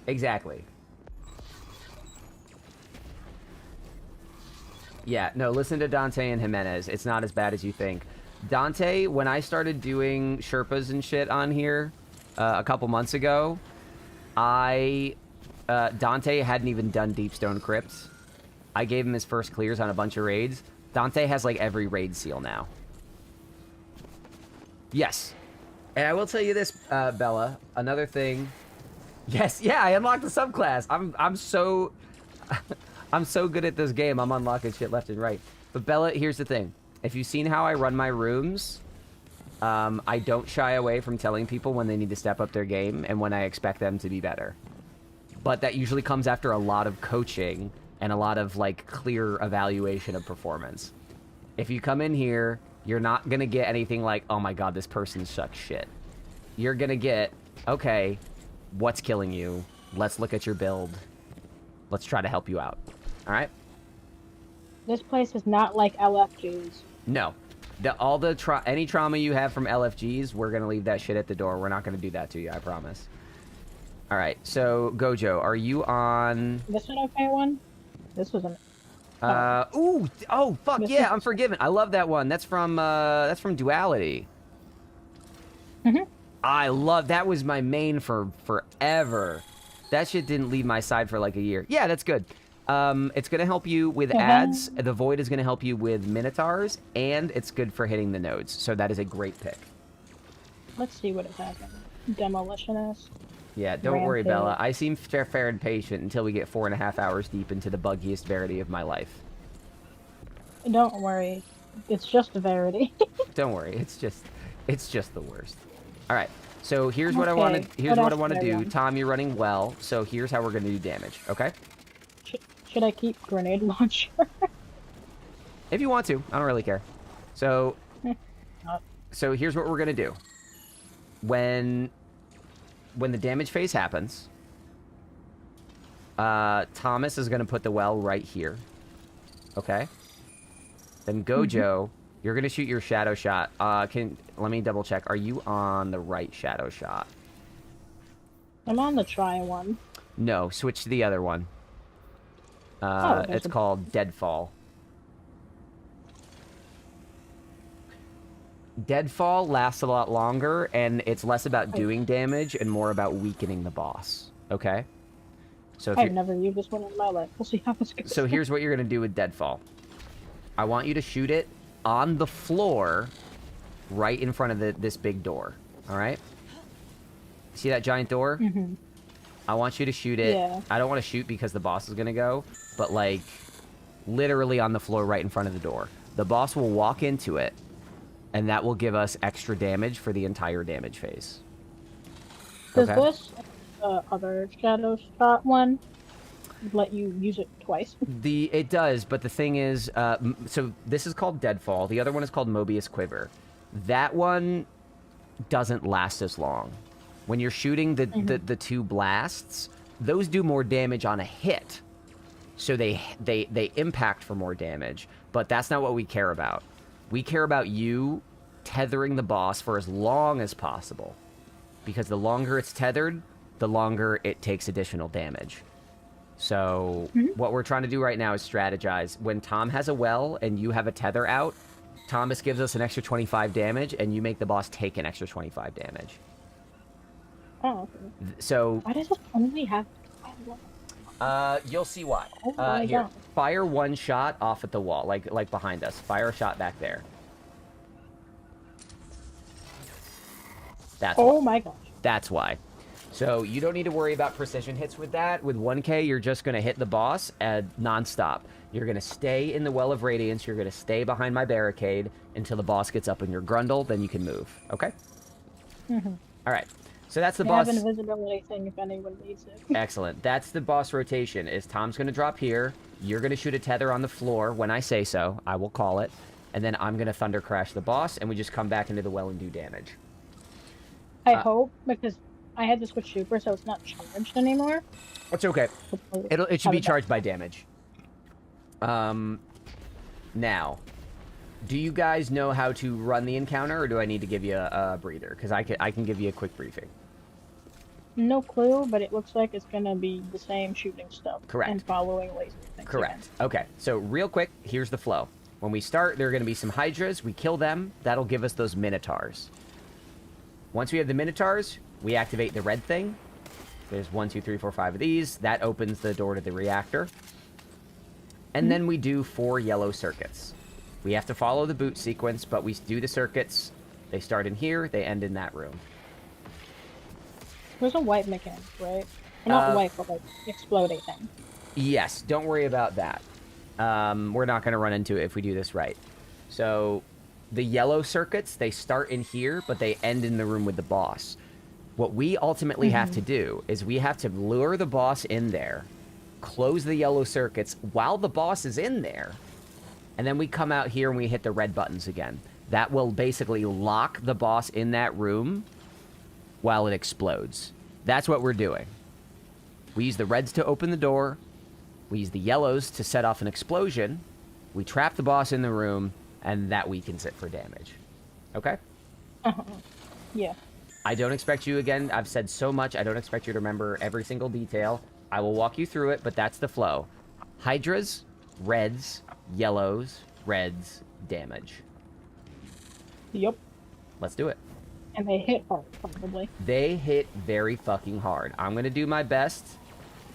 Exactly. Yeah, no, listen to Dante and Jimenez. It's not as bad as you think. Dante, when I started doing Sherpas and shit on here a couple months ago, Dante hadn't even done Deepstone Crypts. I gave him his first clears on a bunch of raids. Dante has, like, every raid seal now. Yes. And I will tell you this, Bella. Another thing. Yes, yeah, I unlocked the subclass. I'm so... I'm so good at this game. I'm unlocking shit left and right. But Bella, here's the thing. If you've seen how I run my rooms, I don't shy away from telling people when they need to step up their game and when I expect them to be better. But that usually comes after a lot of coaching and a lot of, like, clear evaluation of performance. If you come in here, you're not going to get anything like, oh my god, this person sucks shit. You're going to get, okay, what's killing you? Let's look at your build. Let's try to help you out. All right? This place is not like LFG's. No. Any trauma you have from LFGs, we're going to leave that shit at the door. We're not going to do that to you, I promise. All right, so Gojo, are you on... This an okay one? This was an... oh, fuck, yeah, I'm forgiven. I love that one. That's from Duality. I love... That was my main for forever. That shit didn't leave my side for like a year. Yeah, that's good. It's going to help you with ads. The Void is going to help you with Minotaurs, and it's good for hitting the nodes. So that is a great pick. Let's see what it has. Demolitionist. Yeah, don't worry, Bella. I seem fair and patient until we get 4.5 hours deep into the buggiest Verity of my life. Don't worry. It's just a Verity. Don't worry. It's just the worst. All right. So here's what I want to do. Tom, you're running well. So here's how we're going to do damage, okay? Should I keep grenade launcher? If you want to. I don't really care. So here's what we're going to do. When the damage phase happens, Thomas is going to put the well right here. Okay? Then Gojo, you're going to shoot your shadow shot. Let me double check. Are you on the right shadow shot? I'm on the try one. No, switch to the other one. It's called Deadfall. Deadfall lasts a lot longer, and it's less about doing damage and more about weakening the boss. Okay? So I've never used this one in my life. We'll see how this goes. So here's what you're going to do with Deadfall. I want you to shoot it on the floor right in front of this big door. All right? See that giant door? I want you to shoot it. Yeah. I don't want to shoot because the boss is going to go, but, like, literally on the floor right in front of the door. The boss will walk into it, and that will give us extra damage for the entire damage phase. Does this other shadow shot one let you use it twice? It does, but the thing is, so this is called Deadfall. The other one is called Mobius Quiver. That one doesn't last as long. When you're shooting the two blasts, those do more damage on a hit. So they impact for more damage, but that's not what we care about. We care about you tethering the boss for as long as possible. Because the longer it's tethered, the longer it takes additional damage. So what we're trying to do right now is strategize. When Tom has a well and you have a tether out, Thomas gives us an extra 25 damage, and you make the boss take an extra 25 damage. Oh, okay. So why does it only have... you'll see why. Here, God. fire one shot off at the wall, like behind us. Fire a shot back there. That's why. My gosh. That's why. So you don't need to worry about precision hits with that. With 1K, you're just going to hit the boss non-stop. You're going to stay in the Well of Radiance. You're going to stay behind my barricade until the boss gets up in your grundle. Then you can move. Okay? All right. So that's the boss. I have an invisibility thing if anyone needs it. Excellent. That's the boss rotation. Is Tom's going to drop here. You're going to shoot a tether on the floor when I say so. I will call it. And then I'm going to thunder crash the boss, and we just come back into the well and do damage. I hope, because I had to switch super, so it's not charged anymore. It's okay. It should be charged by damage. Now, do you guys know how to run the encounter, or do I need to give you a breather? Because I can give you a quick briefing. No clue, but it looks like it's gonna be the same shooting stuff. Correct. And following laser things. Correct. Okay, so real quick, here's the flow. When we start, there are going to be some Hydras. We kill them. That'll give us those Minotaurs. Once we have the Minotaurs, we activate the red thing. There's 1, 2, 3, 4, 5 of these. That opens the door to the reactor. And then we do 4 yellow circuits. We have to follow the boot sequence, but we do the circuits. They start in here, they end in that room. There's a white mechanic, right? Or not white, but like exploding thing. Yes, don't worry about that. We're not going to run into it if we do this right. So, the yellow circuits, they start in here, but they end in the room with the boss. What we ultimately have to do is we have to lure the boss in there, close the yellow circuits while the boss is in there, and then we come out here and we hit the red buttons again. That will basically lock the boss in that room while it explodes. That's what we're doing. We use the reds to open the door. We use the yellows to set off an explosion. We trap the boss in the room, and that weakens it for damage. Okay? Yeah. I don't expect you, again, I've said so much, I don't expect you to remember every single detail. I will walk you through it, but that's the flow. Hydras, reds, yellows, reds, damage. Yep. Let's do it. And they hit hard, probably. They hit very fucking hard. I'm going to do my best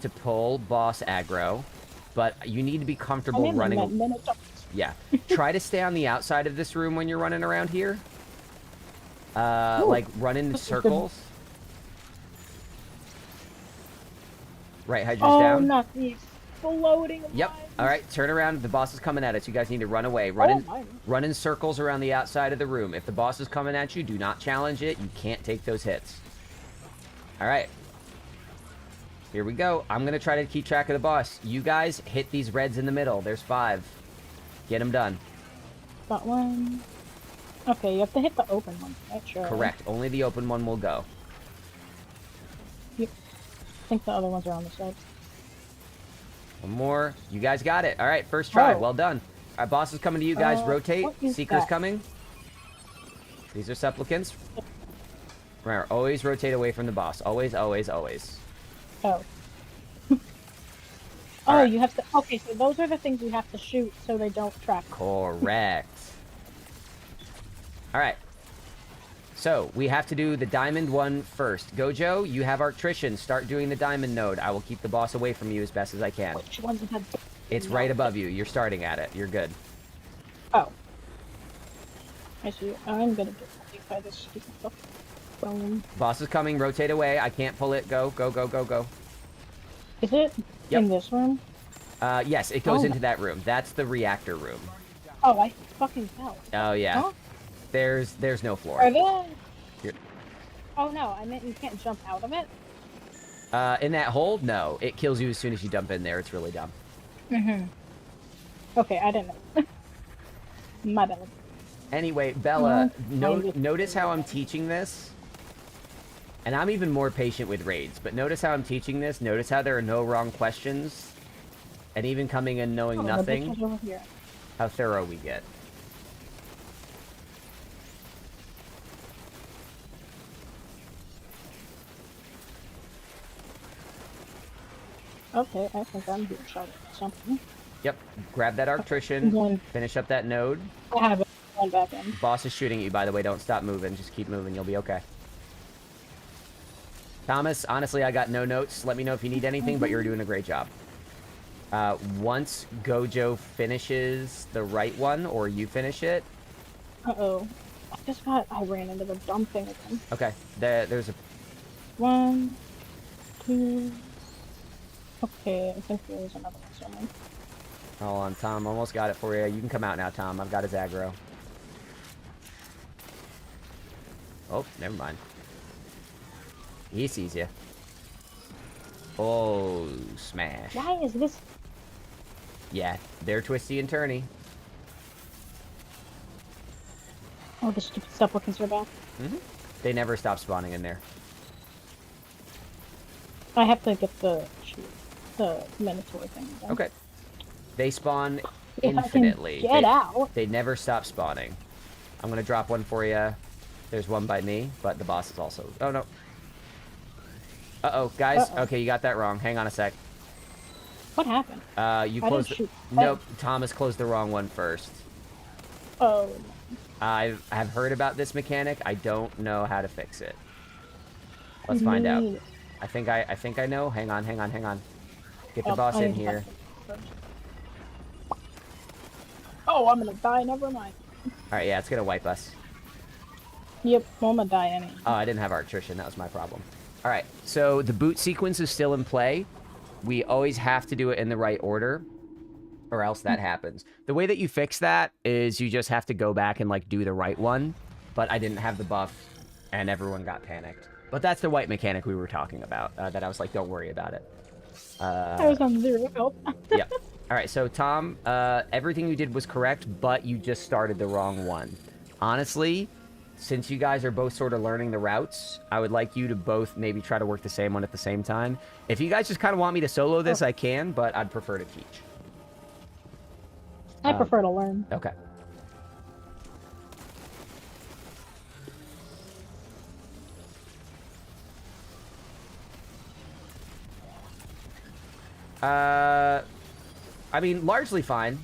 to pull boss aggro, but you need to be comfortable running. Yeah. Try to stay on the outside of this room when you're running around here. Like, run in circles. Right, Hydra's down. Oh, not the exploding. Yep. All right, turn around. The boss is coming at us. You guys need to run away. Run in circles around the outside of the room. If the boss is coming at you, do not challenge it. You can't take those hits. All right. Here we go. I'm going to try to keep track of the boss. You guys hit these reds in the middle. There's 5. Get them done. That one. Okay, you have to hit the open one, right? Sure. Correct. Only the open one will go. Yep. I think the other ones are on the side. One more. You guys got it. All right, first try. Oh. Well done. All right, boss is coming to you guys. Rotate. Seeker's that? coming. These are supplicants. Remember, always rotate away from the boss. Always, always, always. Oh. Right. You have to. Okay, so those are the things you have to shoot so they don't track. Correct. All right. So, we have to do the diamond one first. Gojo, you have Arctrician. Start doing the diamond node. I will keep the boss away from you as best as I can. Which one's that? It's right above you. You're starting at it. You're good. Oh. I see. I'm gonna get hit by this stupid stuff. Boom. Boss is coming. Rotate away. I can't pull it. Go, go, go, go, go. Is it in this room? Yes, it goes into that room. That's the reactor room. Oh, I fucking fell. Oh, yeah. Huh? There's no floor. Are there? Here. Oh no, I meant you can't jump out of it. In that hole? No. It kills you as soon as you dump in there. It's really dumb. Okay, I didn't know. My bad. Anyway, Bella, notice how I'm teaching this? And I'm even more patient with raids, but notice how I'm teaching this. Notice how there are no wrong questions. And even coming in knowing nothing, how thorough we get. Okay, I think I'm being shot at something. Yep, grab that Arctrician, finish up that node. I have it. Going back in. Boss is shooting you, by the way. Don't stop moving. Just keep moving. You'll be okay. Thomas, honestly, I got no notes. Let me know if you need anything, but you're doing a great job. Once Gojo finishes the right one, or you finish it. Uh-oh. I ran into the dumb thing again. Okay, there's a... 1, 2... Okay, I think there's another one somewhere. Hold on, Tom. Almost got it for you. You can come out now, Tom. I've got his aggro. Oh, never mind. He sees you. Oh, smash. Why is this? Yeah, they're twisty and turny. Oh, the stupid supplicants are back. They never stop spawning in there. I have to get the Minotaur thing again. Okay. They spawn If I can infinitely. get out. They never stop spawning. I'm gonna drop one for you. There's one by me, but the boss is also... Oh, no. Uh-oh, guys. Okay, you got that wrong. Hang on a sec. What happened? You closed... Nope, Thomas closed the wrong one first. Oh. I've heard about this mechanic. I don't know how to fix it. Let's find out. I think I know. Hang on. Get the boss in here. Oh, I'm gonna die. Never mind. Alright, yeah, it's gonna wipe us. Yep, well, I'm gonna die anyway. Oh, I didn't have Artrition. That was my problem. Alright, so the boot sequence is still in play. We always have to do it in the right order, or else that happens. The way that you fix that is you just have to go back and, like, do the right one. But I didn't have the buff, and everyone got panicked. But that's the white mechanic we were talking about, that I was like, don't worry about it. I was on 0 health. Yep. Alright, so Tom, everything you did was correct, but you just started the wrong one. Honestly, since you guys are both sort of learning the routes, I would like you to both maybe try to work the same one at the same time. If you guys just kind of want me to solo this, I can, but I'd prefer to teach. I prefer to learn. Okay. I mean, largely fine.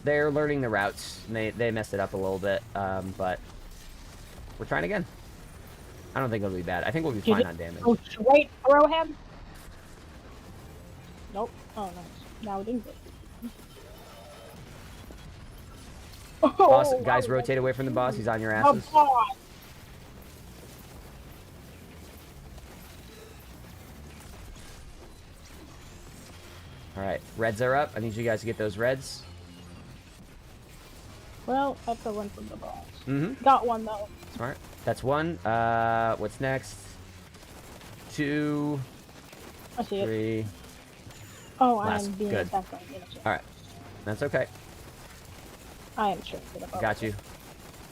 They're learning the routes. And they messed it up a little bit, but we're trying again. I don't think it'll be bad. I think we'll be fine on damage. Oh, straight throw him? Nope. Oh, nice. Now it didn't. Boss, guys, rotate away from the boss. He's on your asses. Alright, reds are up. I need you guys to get those reds. Well, that's a one from the boss. Mm-hmm. Got one, though. Smart. That's one. What's next? 2, I see 3. it. Oh, Last. I'm being Good. attacked by an enemy. Alright. That's okay. I am sure for the bubble. Got you.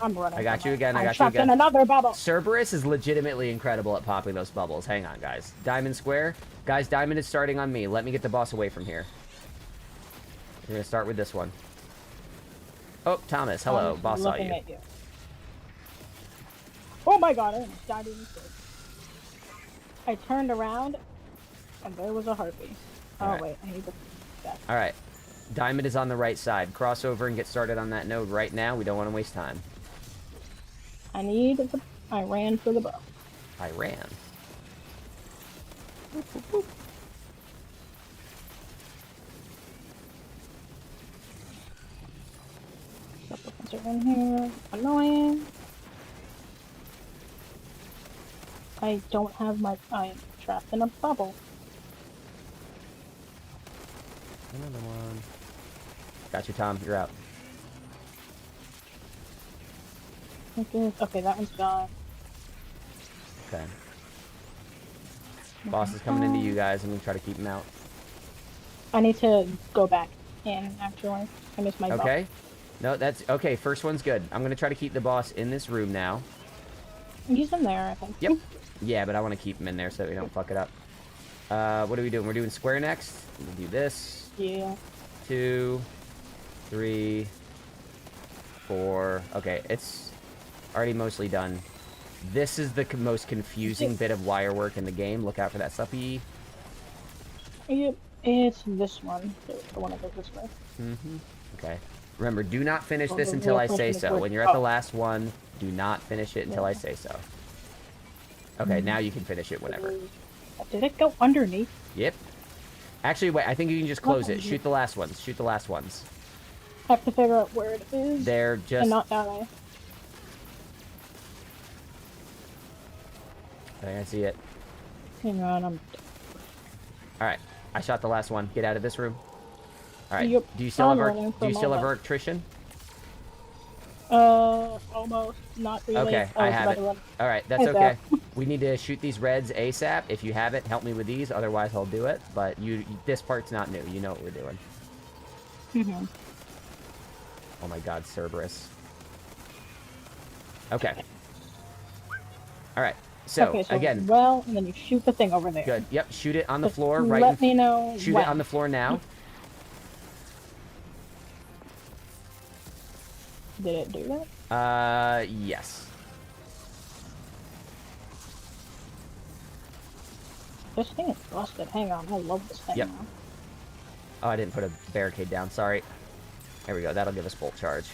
I'm running. I got you again. I I'm got you trapped again. in another bubble. Cerberus is legitimately incredible at popping those bubbles. Hang on, guys. Diamond square. Guys, diamond is starting on me. Let me get the boss away from here. We're going to start with this one. Oh, Thomas. Hello. Boss saw you. Oh my god, I almost died in this. I turned around, and there was a harpy. Oh, Alright. wait. I need to... Alright. Diamond is on the right side. Cross over and get started on that node right now. We don't want to waste time. I ran for the bow. I ran. Boop, boop, boop. Supplicants are in here. Annoying. I don't have my... I am trapped in a bubble. Another one. Got you, Tom. You're out. Okay, that one's gone. Okay. Boss is coming into you guys. I'm going to try to keep him out. I need to go back in, actually. I missed my bubble. Okay. No, that's... Okay, first one's good. I'm going to try to keep the boss in this room now. He's in there, I think. Yep. Yeah, but I want to keep him in there so that we don't fuck it up. What are we doing? We're doing square next. We'll do this. Yeah. 2, 3, 4. Okay, it's already mostly done. This is the most confusing bit of wire work in the game. Look out for that suppy. Yep, it's this one. The one that goes this way. Mm-hmm. Okay. Remember, do not finish Oh, this the until I real say question is so. where- When you're at the oh. last one, do not finish it until I say so. Okay, Mm-hmm. now you can finish it whenever. Did it go underneath? Yep. Actually, wait, I think you can just close it. Shoot the last ones. Shoot the last ones. I have to figure out where it is. They're just... And not die. I see it. Hang on, I'm... Alright, I shot the last one. Get out of this room. Alright, Yep. do you still I'm have running do you from still have all attrition? Almost. Not really. Okay, I was have about it. to run. Alright, that's Heads okay. up. We need to shoot these reds ASAP. If you have it, help me with these. Otherwise, I'll do it. But this part's not new. You know what we're doing. Mm-hmm. Oh my god, Cerberus. Okay. Alright, so, Okay, so again... well, and then you shoot the thing over there. Good. Yep, shoot it on the Just floor. Right. let me know Shoot when. it on the floor now. Did it do that? Yes. This thing is busted. Hang on, I love this thing Yep. now. Oh, I didn't put a barricade down. Sorry. There we go. That'll give us bolt charge.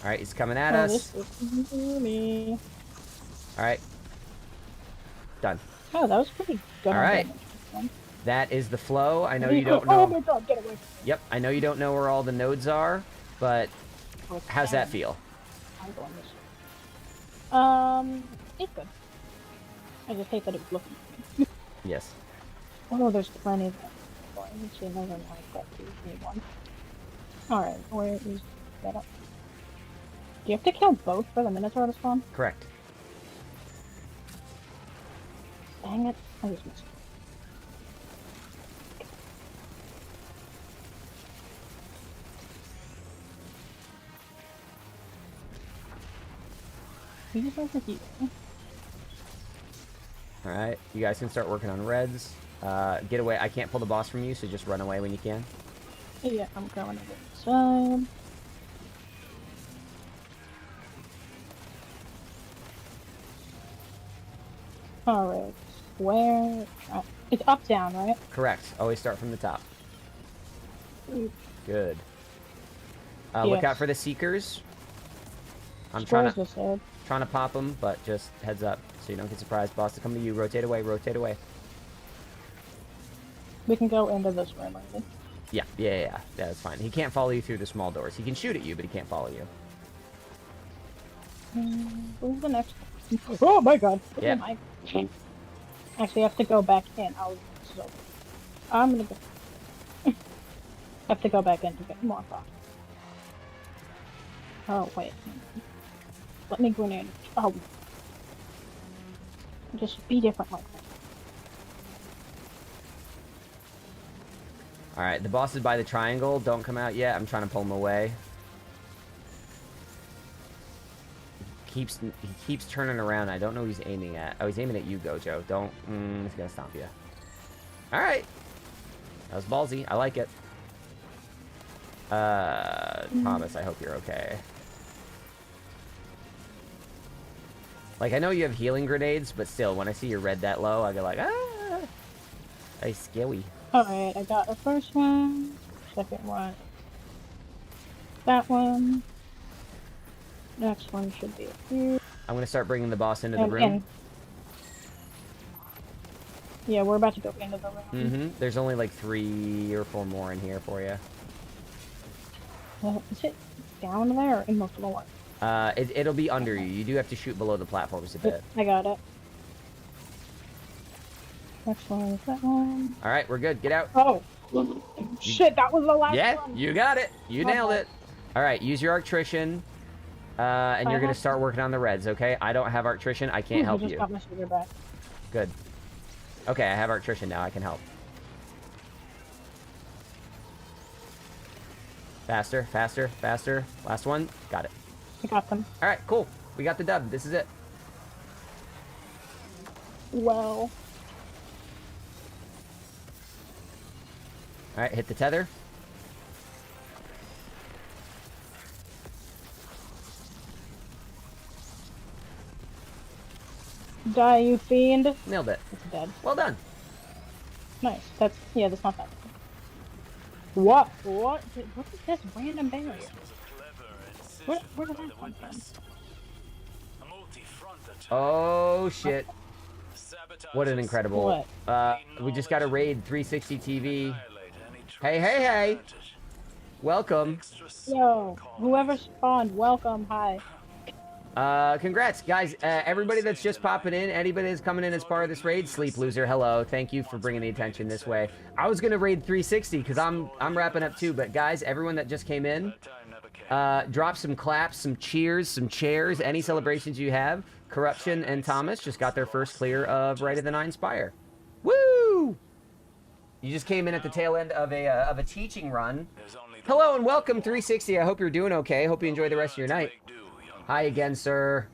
Alright, he's coming at us. This is me. Alright. Done. Oh, that was pretty good. Alright. That is the flow. I know you Oh don't know. my god, get away. Yep, I know you don't know where all the nodes are, but how's that feel? I'm going this way. It's good. I just hate that it was looking at me. Yes. Oh, there's plenty of them. Actually, never mind. That need one. Alright, where is that up? Do you have to kill both for the Minotaur to spawn? Correct. Dang it. I just missed. He's over here. Alright, you guys can start working on reds. Get away. I can't pull the boss from you, so just run away when you can. Yeah, I'm going over the side. Alright, where? It's up, down, right? Correct. Always start from the top. Good. Look Yes. out for the Seekers. I'm Squares trying to pop them, but just heads up so you don't get surprised. Boss to come to you. Rotate away. Rotate away. We can go into this room, I think. Yeah, that's fine. He can't follow you through the small doors. He can shoot at you, but he can't follow you. Where's the next one? Oh my god. Yeah. Actually, I have to go back in. I'm gonna go. I have to go back in to get more thought. Oh, wait. Let me grenade. Oh. Just be different like that. Alright, the boss is by the triangle. Don't come out yet. I'm trying to pull him away. He keeps turning around. I don't know who he's aiming at. Oh, he's aiming at you, Gojo. Don't. He's gonna stomp you. Alright. That was ballsy. I like it. Thomas, I hope you're okay. Like, I know you have healing grenades, but still, when I see your red that low, I go like, ah! That's scary. Alright, I got the first one. Second one. That one. Next one should be here. I'm gonna start bringing the boss into the room. Yeah, we're about to go into the room. There's only like 3 or 4 more in here for you. Is it down there or in the floor? It'll be under you. You do have to shoot below the platforms a bit. I got it. Next one is that one. Alright, we're good. Get out. Oh! Shit, that was the last one! Yeah, you got it. You nailed it. Alright, use your Arctrician. And you're going to start working on the reds, okay? I don't have Arctrician. I can't help I just you. got my shooter back. Good. Okay, I have Arctrician now. I can help. Faster, faster, faster. Last one. Got it. I got them. Alright, cool. We got the dub. This is it. Well. Alright, hit the tether. Die, you fiend. Nailed it. It's dead. Well done. Nice. That's that's not bad. What? What is this random barrier? Where did that come from? Oh shit. What an incredible. We just got a raid 360 TV. Hey, hey, hey. Welcome. Yo, whoever spawned, welcome, hi. Congrats, guys. Everybody that's just popping in, anybody that's coming in as part of this raid, Sleep Loser, hello. Thank you for bringing the attention this way. I was gonna raid 360 because I'm wrapping up too, but guys, everyone that just came in, drop some claps, some cheers, some chairs, any celebrations you have. Corruption and Thomas just got their first clear of Rite of the Nine Spire. Woo! You just came in at the tail end of a teaching run. Hello and welcome 360. I hope you're doing okay. Hope you enjoy the rest of your night. Hi again, sir.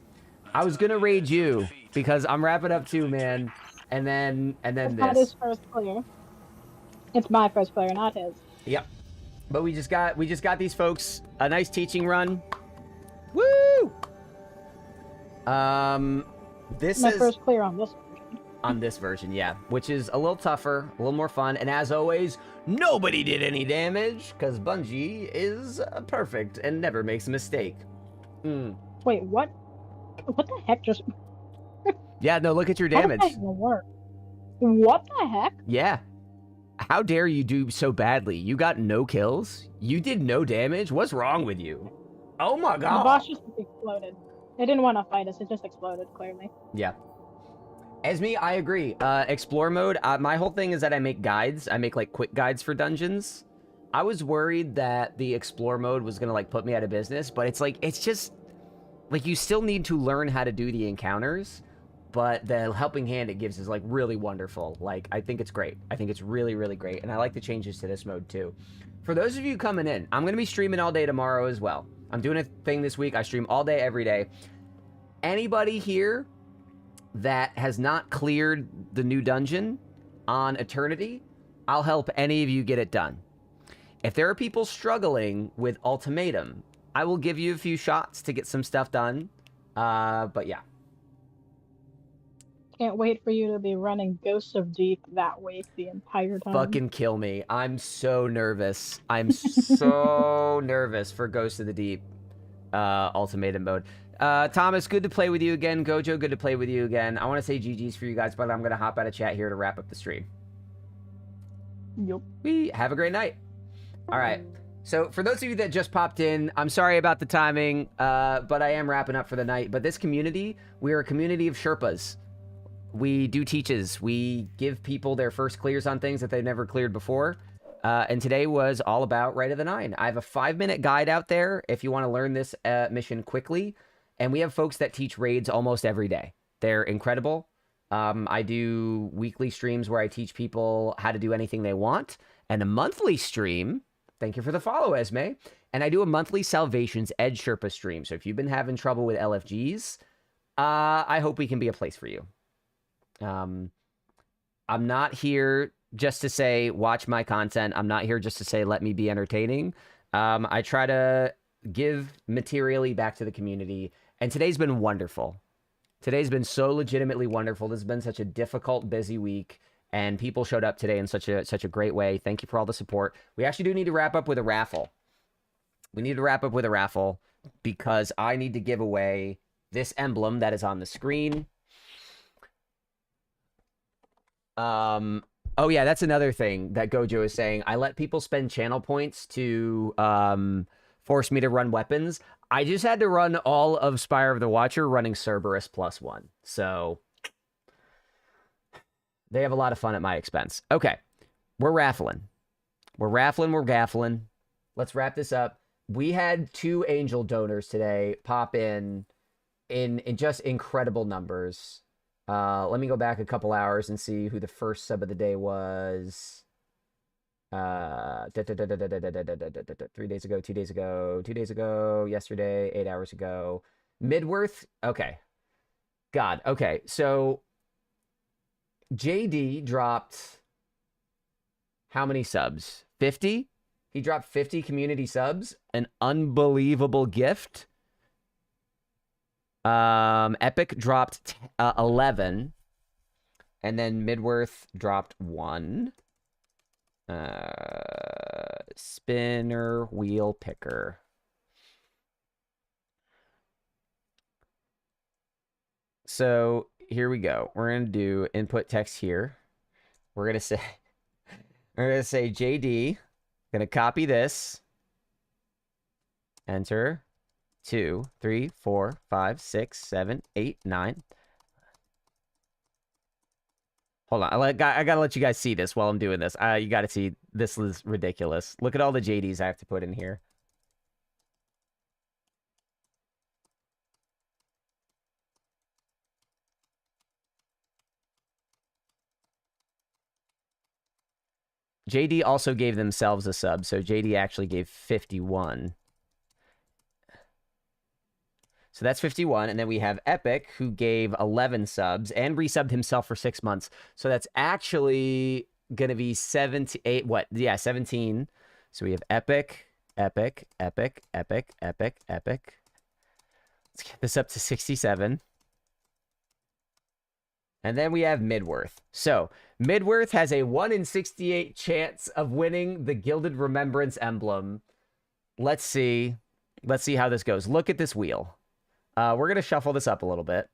I was gonna raid you because I'm wrapping up too, man. And then It's this. not his first clear. It's my first clear, not his. Yep. But we just got these folks a nice teaching run. Woo! This my is first clear on this version. On this version, yeah, which is a little tougher, a little more fun, and as always, nobody did any damage because Bungie is perfect and never makes a mistake. Wait, what? What the heck just? Yeah, no, look at your damage. How did that even work? What the heck? Yeah. How dare you do so badly? You got no kills? You did no damage? What's wrong with you? Oh my god! The boss just exploded. It didn't want to fight us, it just exploded, clearly. Yeah. Esme, I agree. Explore mode, my whole thing is that I make guides. I make, like, quick guides for dungeons. I was worried that the explore mode was gonna, like, put me out of business, but it's like, it's just... Like, you still need to learn how to do the encounters, but the helping hand it gives is, like, really wonderful. Like, I think it's great. I think it's really, really great, and I like the changes to this mode, too. For those of you coming in, I'm gonna be streaming all day tomorrow as well. I'm doing a thing this week. I stream all day, every day. Anybody here that has not cleared the new dungeon on Eternity, I'll help any of you get it done. If there are people struggling with Ultimatum, I will give you a few shots to get some stuff done. But yeah. Can't wait for you to be running Ghosts of Deep that week the entire time. Fucking kill me. I'm so nervous. I'm so nervous for Ghost of the Deep Ultimatum mode. Thomas, good to play with you again. Gojo, good to play with you again. I want to say GG's for you guys, but I'm going to hop out of chat here to wrap up the stream. Yup. Have a great night. All right. So for those of you that just popped in, I'm sorry about the timing, but I am wrapping up for the night. But this community, we are a community of Sherpas. We do teaches. We give people their first clears on things that they've never cleared before. And today was all about Rite of the Nine. I have a 5-minute guide out there if you want to learn this mission quickly. And we have folks that teach raids almost every day. They're incredible. I do weekly streams where I teach people how to do anything they want. And a monthly stream, thank you for the follow, Esme. And I do a monthly Salvation's Edge Sherpa stream. So if you've been having trouble with LFGs, I hope we can be a place for you. I'm not here just to say, watch my content. I'm not here just to say, let me be entertaining. I try to give materially back to the community. And today's been wonderful. Today's been so legitimately wonderful. This has been such a difficult, busy week. And people showed up today in such a great way. Thank you for all the support. We actually do need to wrap up with a raffle. We need to wrap up with a raffle because I need to give away this emblem that is on the screen. Oh yeah, that's another thing that Gojo is saying. I let people spend channel points to force me to run weapons. I just had to run all of Spire of the Watcher running Cerberus +1. So they have a lot of fun at my expense. Okay, we're raffling. We're gaffling. Let's wrap this up. We had 2 angel donors today pop in just incredible numbers. Let me go back a couple hours and see who the first sub of the day was. 3 days ago, 2 days ago, 2 days ago, yesterday, 8 hours ago. Midworth? Okay. God, okay. So JD dropped how many subs? 50? He dropped 50 community subs. An unbelievable gift. Epic dropped 11. And then Midworth dropped 1. Spinner wheel picker. So here we go. We're gonna do input text here. We're gonna say JD. Gonna copy this. Enter. 2, 3, 4, 5, 6, 7, 8, 9. Hold on. I gotta let you guys see this while I'm doing this. You gotta see. This is ridiculous. Look at all the JDs I have to put in here. JD also gave themselves a sub, so JD actually gave 51. So that's 51, and then we have Epic, who gave 11 subs and resubbed himself for 6 months. So that's actually going to be 17. What? Yeah, 17. So we have Epic, Epic, Epic, Epic, Epic, Epic. Let's get this up to 67. And then we have Midworth. So Midworth has a 1 in 68 chance of winning the Gilded Remembrance emblem. Let's see. Let's see how this goes. Look at this wheel. We're going to shuffle this up a little bit.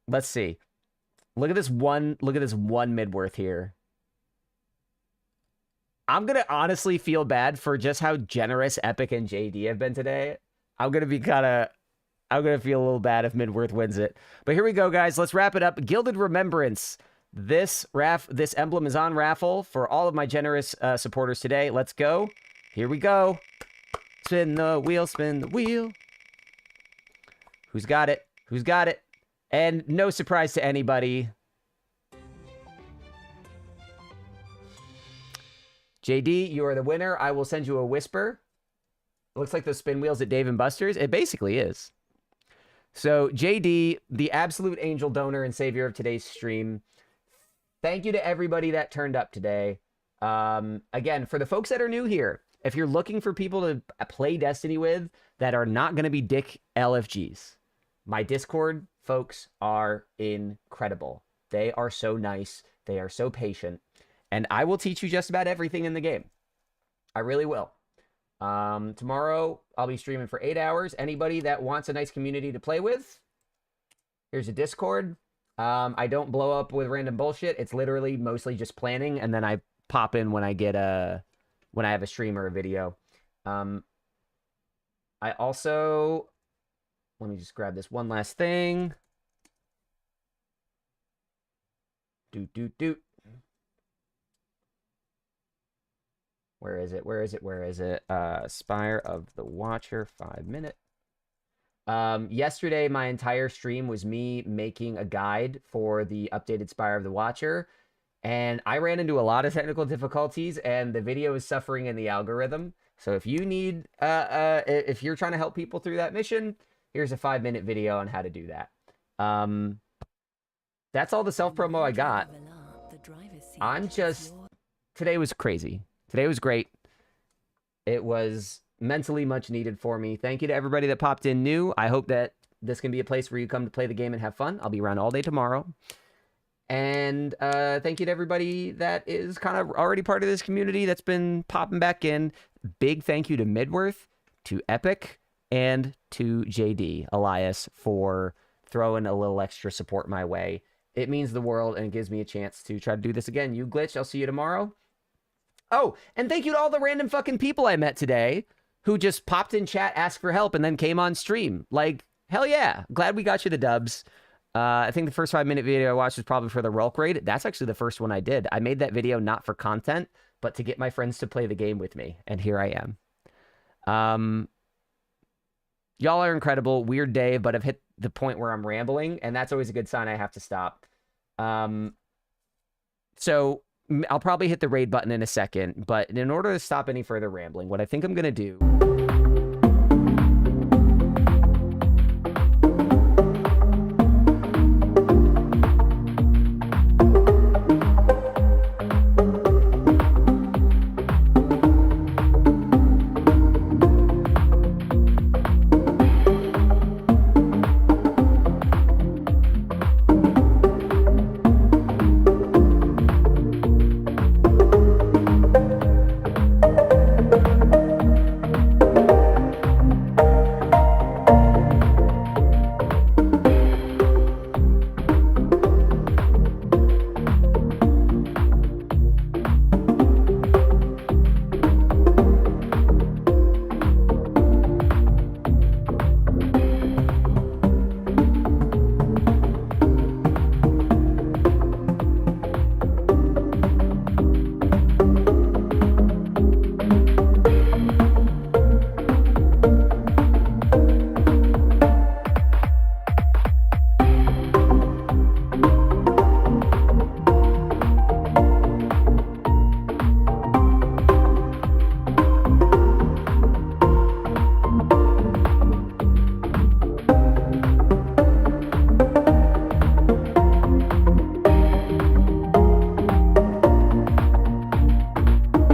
Let's see. Look at this one Midworth here. I'm going to honestly feel bad for just how generous Epic and JD have been today. I'm going to feel a little bad if Midworth wins it. But here we go, guys. Let's wrap it up. Gilded Remembrance. This emblem is on raffle for all of my generous supporters today. Let's go. Here we go. Spin the wheel, spin the wheel. Who's got it? Who's got it? And no surprise to anybody. JD, you are the winner. I will send you a whisper. It looks like those spin wheels at Dave & Buster's. It basically is. So, JD, the absolute angel donor and savior of today's stream, thank you to everybody that turned up today. Again, for the folks that are new here, if you're looking for people to play Destiny with that are not going to be dick LFGs, my Discord folks are incredible. They are so nice. They are so patient. And I will teach you just about everything in the game. I really will. Tomorrow, I'll be streaming for 8 hours. Anybody that wants a nice community to play with, here's a Discord. I don't blow up with random bullshit. It's literally mostly just planning, and then I pop in when I have a stream or a video. I also... Let me just grab this one last thing. Doot. Where is it? Spire of the Watcher, 5 minute. Yesterday, my entire stream was me making a guide for the updated Spire of the Watcher. And I ran into a lot of technical difficulties, and the video is suffering in the algorithm. So if you need, if you're trying to help people through that mission, here's a 5-minute video on how to do that. That's all the self-promo I got. Today was crazy. Today was great. It was mentally much needed for me. Thank you to everybody that popped in new. I hope that this can be a place where you come to play the game and have fun. I'll be around all day tomorrow. And thank you to everybody that is kind of already part of this community that's been popping back in. Big thank you to Midworth, to Epic, and to JD, Elias, for throwing a little extra support my way. It means the world, and it gives me a chance to try to do this again. You Glitch, I'll see you tomorrow. Oh, and thank you to all the random fucking people I met today who just popped in chat, asked for help, and then came on stream. Like, hell yeah. Glad we got you the dubs. I think the first 5-minute video I watched was probably for the Rolk raid. That's actually the first one I did. I made that video not for content, but to get my friends to play the game with me. And here I am. Y'all are incredible. Weird day, but I've hit the point where I'm rambling, and that's always a good sign I have to stop. So I'll probably hit the raid button in a second, but in order to stop any further rambling, what I think I'm going to do